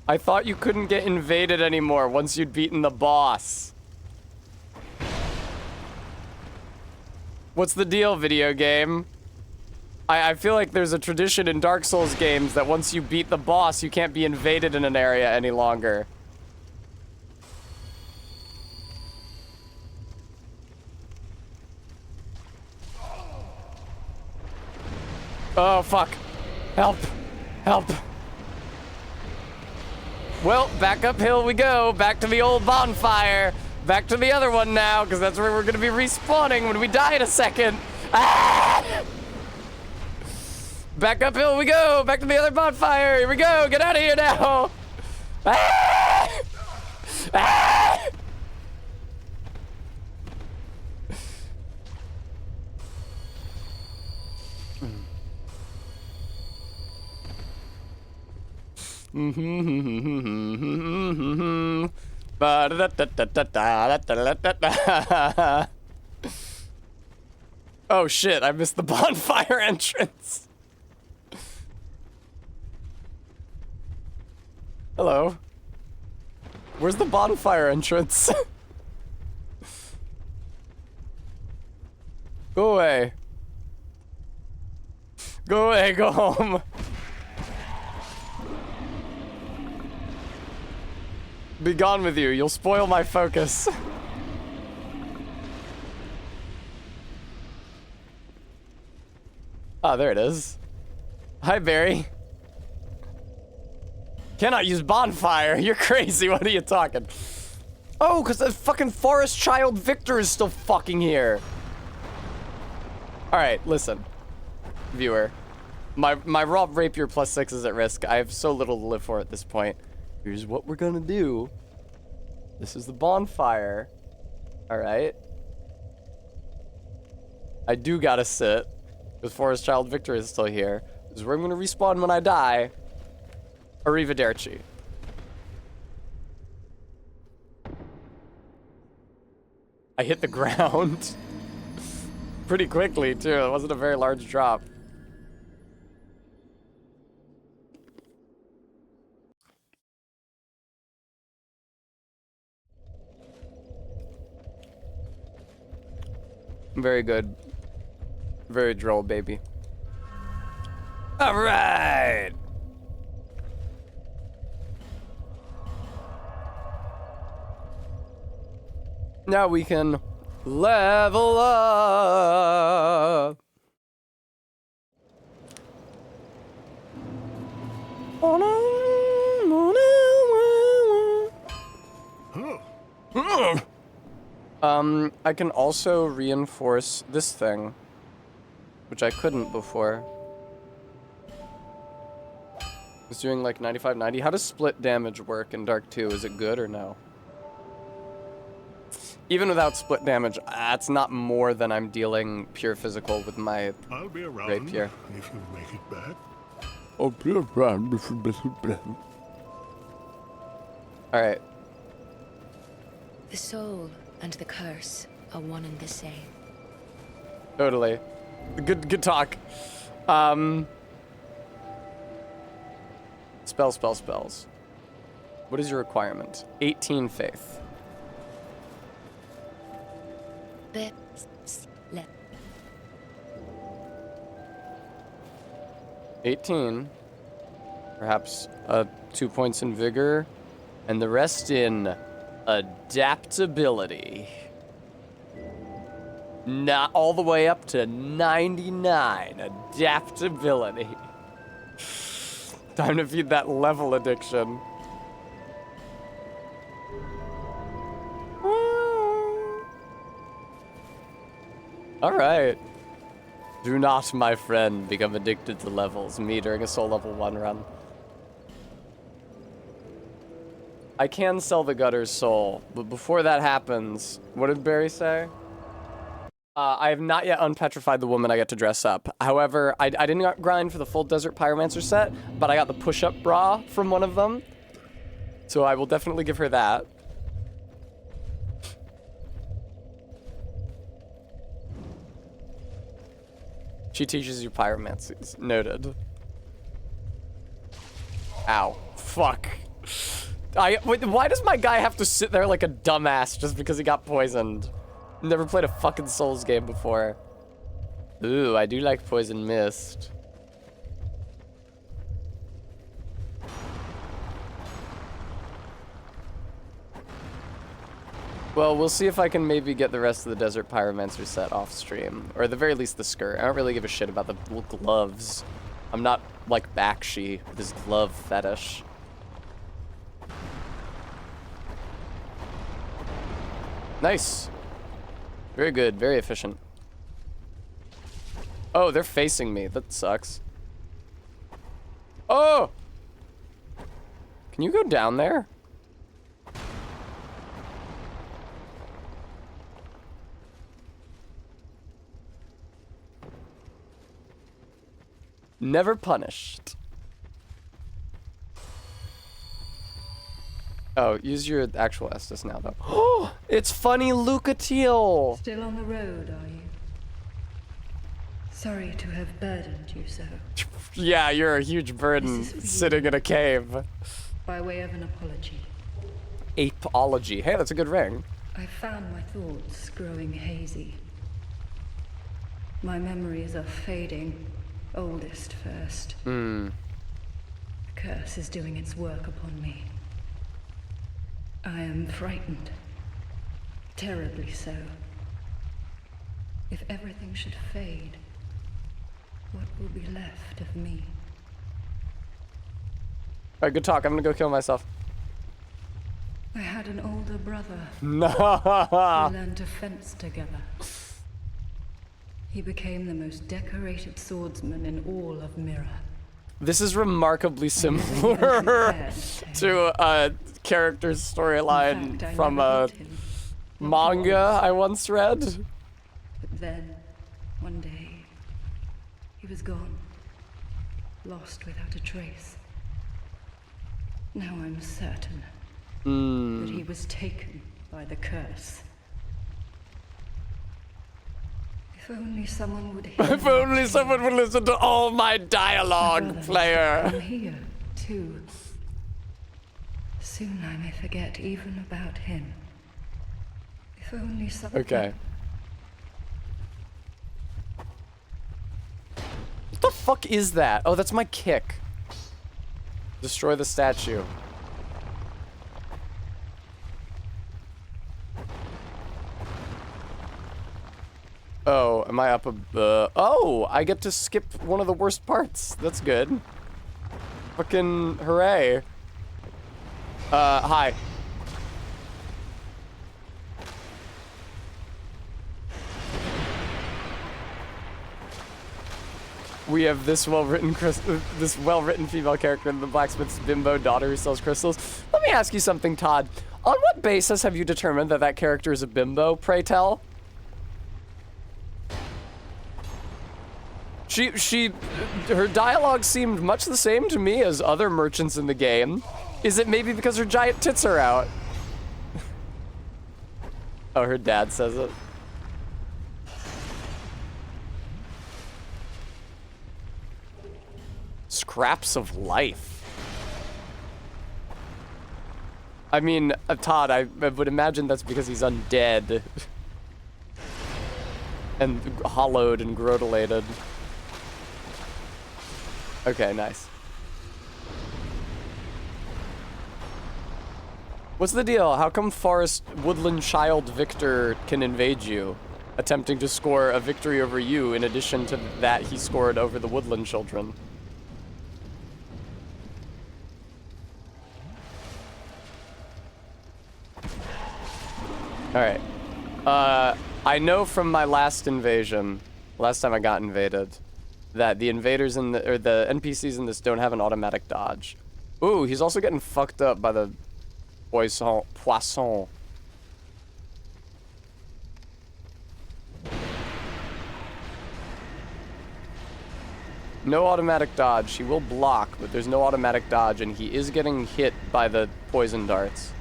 I thought you couldn't get invaded anymore once you'd beaten the boss. What's the deal, video game? I feel like there's a tradition in Dark Souls games that once you beat the boss, you can't be invaded in an area any longer. Oh, fuck. Help. Help. Well, back uphill we go. Back to the old bonfire. Back to the other one now, because that's where we're going to be respawning when we die in a second. Ah! Back uphill we go. Back to the other bonfire. Here we go. Get out of here now. Ah! Ah! Oh shit, I missed the bonfire entrance. Hello. Where's the bonfire entrance? Go away. Go away, go home. Be gone with you. You'll spoil my focus. Ah, there it is. Hi, Barry. Cannot use bonfire. You're crazy. What are you talking? Oh, because the fucking forest child Victor is still fucking here. All right, listen, viewer. My raw rapier +6 is at risk. I have so little to live for at this point. Here's what we're gonna do. This is the bonfire. All right. I do gotta sit, because Forest Child Victor is still here. This is where I'm gonna respawn when I die. Arrivederci. I hit the ground. Pretty quickly, too. It wasn't a very large drop. Very good. Very droll, baby. All right. Now we can level up. I can also reinforce this thing, which I couldn't before. It's doing like 95-90. How does split damage work in Dark 2? Is it good or no? Even without split damage, that's not more than I'm dealing pure physical with my I'll be around rapier. if you make it back. I'll be around if you miss it. Alright. The soul and the curse are one and the same. Totally. Good talk. Spells. What is your requirement? 18 faith. Best left. 18. Perhaps 2 points in vigor, and the rest in adaptability. Not all the way up to 99 adaptability. Time to feed that level addiction. All right. Do not, my friend, become addicted to levels. Me during a soul level 1 run. I can sell the Gutter's soul, but before that happens, what did Barry say? I have not yet unpetrified the woman I get to dress up. However, I didn't grind for the full Desert Pyromancer set, but I got the push-up bra from one of them. So I will definitely give her that. She teaches you pyromancies. Noted. Ow. Fuck. Wait, why does my guy have to sit there like a dumbass just because he got poisoned? Never played a fucking Souls game before. Ooh, I do like Poison Mist. Well, we'll see if I can maybe get the rest of the Desert Pyromancer set off stream. Or at the very least the skirt. I don't really give a shit about the gloves. I'm not like Bakshi with his glove fetish. Nice. Very good, very efficient. Oh, they're facing me. That sucks. Oh! Can you go down there? Never punished. Oh, use your actual Estus now, though. Oh, it's funny Lucatiel. Still on the road, are you? Sorry to have burdened you so. Yeah, you're a huge burden sitting in a cave. By way of an apology. Apology. Hey, that's a good ring. I found my thoughts growing hazy. My memories are fading. Oldest first. The curse is doing its work upon me. I am frightened. Terribly so. If everything should fade, what will be left of me? Alright, good talk. I'm gonna go kill myself. I had an older brother. No. We learned to fence together. He became the most decorated swordsman in all of Mirror. This is remarkably similar to a character's storyline from a manga I once read. But then, one day, he was gone. Lost without a trace. Now I'm certain that he was taken by the curse. If only someone would hear. If only someone would listen to all my dialogue, player. I'm here, too. Soon I may forget even about him. If only someone. Okay. What the fuck is that? Oh, that's my kick. Destroy the statue. Oh, am I up a... oh, I get to skip one of the worst parts. That's good. Fucking hooray. Hi. We have this well-written female character in the blacksmith's bimbo daughter who sells crystals. Let me ask you something, Todd. On what basis have you determined that that character is a bimbo, pray tell? Her dialogue seemed much the same to me as other merchants in the game. Is it maybe because her giant tits are out? Oh, her dad says it. Scraps of life. I mean, Todd, I would imagine that's because he's undead. And hollowed and grodulated. Okay, nice. What's the deal? How come Forest Woodland Child Victor can invade you, attempting to score a victory over you in addition to that he scored over the Woodland Children? Alright. I know from my last invasion, last time I got invaded, that the invaders in the, or the NPCs in this don't have an automatic dodge. Ooh, he's also getting fucked up by the poisson. No automatic dodge. He will block, but there's no automatic dodge, and he is getting hit by the poison darts.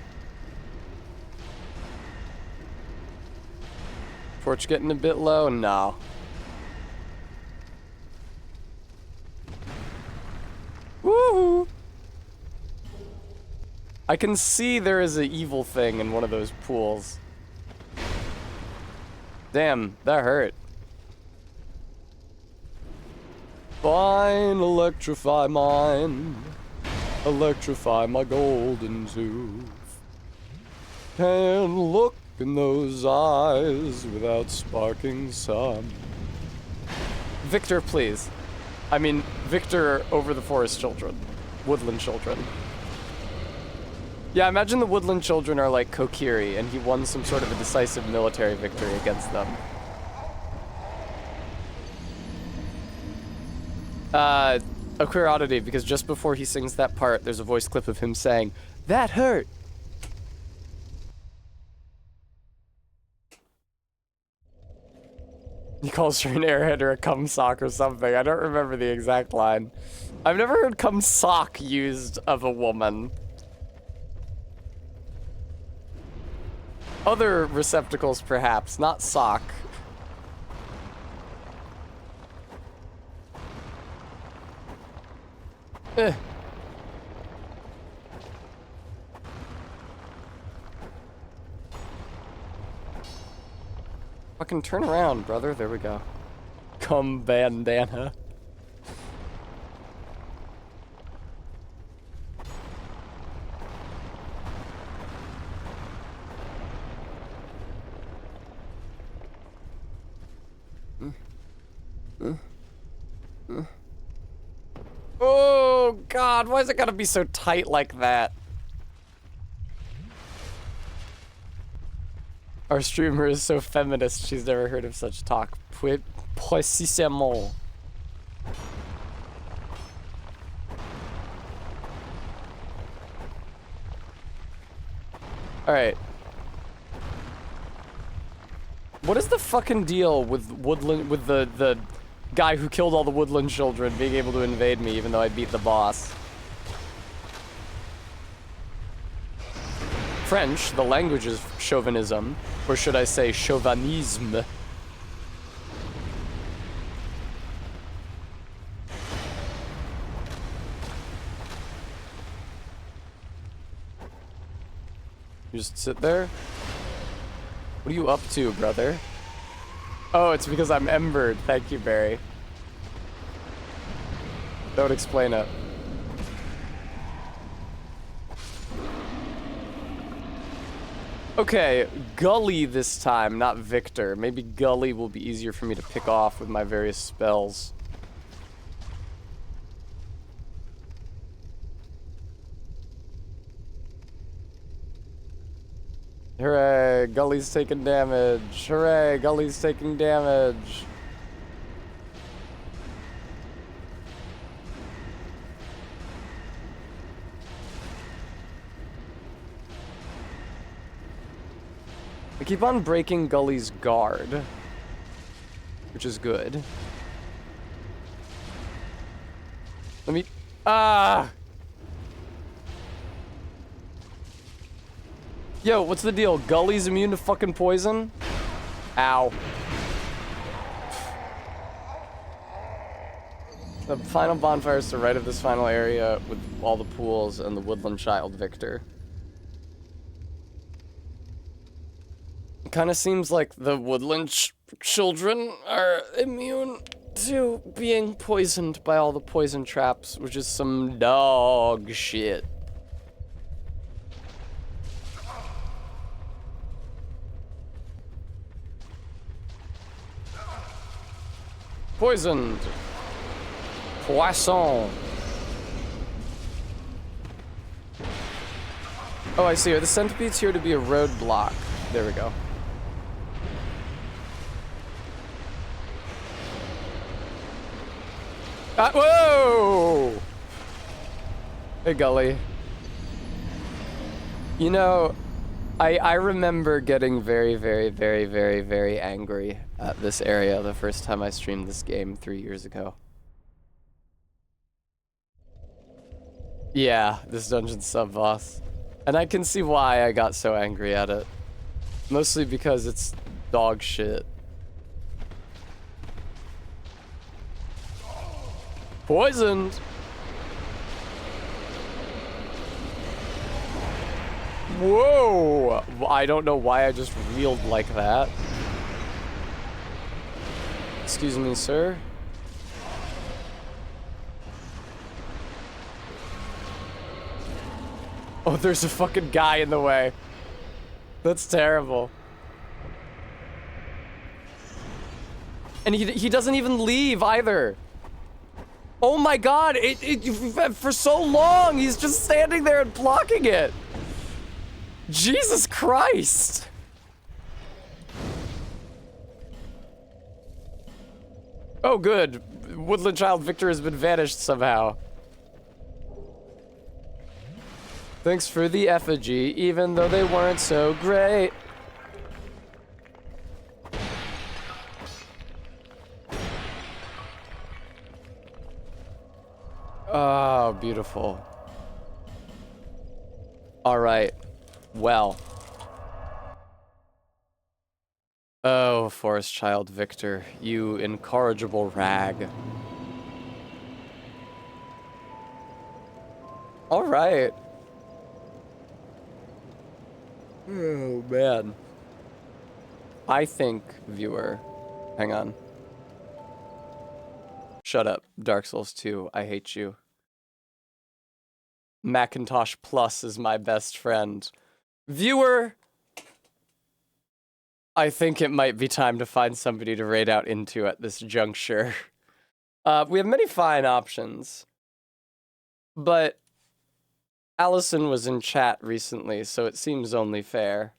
Torch getting a bit low? No. Woo! I can see there is an evil thing in one of those pools. Damn, that hurt. Fine, electrify mine. Electrify my golden tooth. Can't look in those eyes without sparking some. Victor, please. I mean, Victor over the Forest Children. Woodland Children. Yeah, imagine the Woodland Children are like Kokiri, and he won some sort of a decisive military victory against them. A queer oddity, because just before he sings that part, there's a voice clip of him saying, "That hurt!" He calls her an airhead or a cum sock or something. I don't remember the exact line. I've never heard cum sock used of a woman. Other receptacles, perhaps, not sock. Fucking turn around, brother. There we go. Cum bandana. Oh, God, why is it gotta be so tight like that? Our streamer is so feminist, she's never heard of such talk. Précisément. Alright. What is the fucking deal with Woodland, with the guy who killed all the Woodland Children being able to invade me even though I beat the boss? French, the language is chauvinism, or should I say chauvinisme. You just sit there? What are you up to, brother? Oh, it's because I'm embered. Thank you, Barry. Don't explain it. Okay, Gully this time, not Victor. Maybe Gully will be easier for me to pick off with my various spells. Hooray, Gully's taking damage. Hooray, Gully's taking damage. I keep on breaking Gully's guard, which is good. Let me... Yo, what's the deal? Gully's immune to fucking poison? Ow. The final bonfire is to the right of this final area with all the pools and the woodland child Victor. It kind of seems like the woodland children are immune to being poisoned by all the poison traps, which is some dog shit. Poisoned. Poisson. Oh, I see. Are the centipedes here to be a roadblock? There we go. Whoa! Hey, Gully. You know, I remember getting very, very, very, very, very angry at this area the first time I streamed this game 3 years ago. Yeah, this dungeon's sub-boss. And I can see why I got so angry at it. Mostly because it's dog shit. Poisoned! Whoa! I don't know why I just reeled like that. Excuse me, sir. Oh, there's a fucking guy in the way. That's terrible. And he doesn't even leave either. Oh my god, for so long, he's just standing there and blocking it. Jesus Christ. Oh good, Woodland Child Victor has been vanished somehow. Thanks for the effigy, even though they weren't so great. Oh, beautiful. All right. Well. Oh, Forest Child Victor, you incorrigible rag. All right. Oh, man. I think, viewer... Hang on. Shut up, Dark Souls 2. I hate you. Macintosh Plus is my best friend. Viewer... I think it might be time to find somebody to raid out into at this juncture. We have many fine options. But... Allison was in chat recently, so it seems only fair.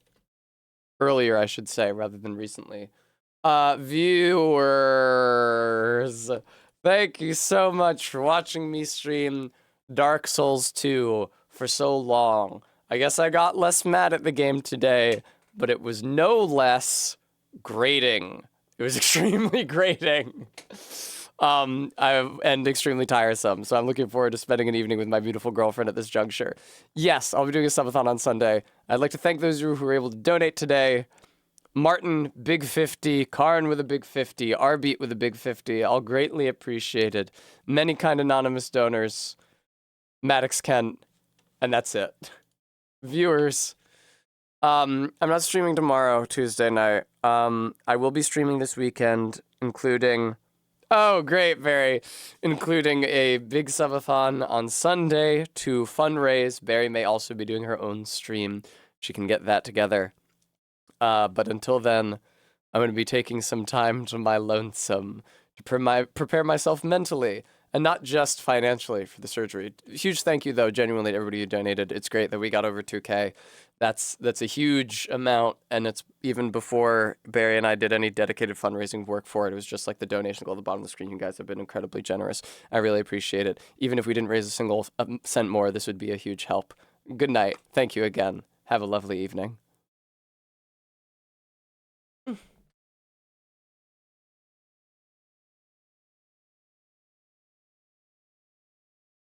Earlier, I should say, rather than recently. Viewers, thank you so much for watching me stream Dark Souls 2 for so long. I guess I got less mad at the game today, but it was no less grating. It was extremely grating. And extremely tiresome, so I'm looking forward to spending an evening with my beautiful girlfriend at this juncture. Yes, I'll be doing a subathon on Sunday. I'd like to thank those of you who were able to donate today. Martin, big 50. Karn with a big 50. Arbeat with a big 50. All greatly appreciated. Many kind anonymous donors. Maddox Kent. And that's it. Viewers, I'm not streaming tomorrow, Tuesday night. I will be streaming this weekend, including... Oh, great, Barry. Including a big subathon on Sunday to fundraise. Barry may also be doing her own stream. She can get that together. But until then, I'm going to be taking some time to my lonesome to prepare myself mentally and not just financially for the surgery. Huge thank you, though, genuinely, to everybody who donated. It's great that we got over 2K. That's a huge amount, and it's even before Barry and I did any dedicated fundraising work for it. It was just like the donation go at the bottom of the screen. You guys have been incredibly generous. I really appreciate it. Even if we didn't raise a single cent more, this would be a huge help. Good night. Thank you again. Have a lovely evening.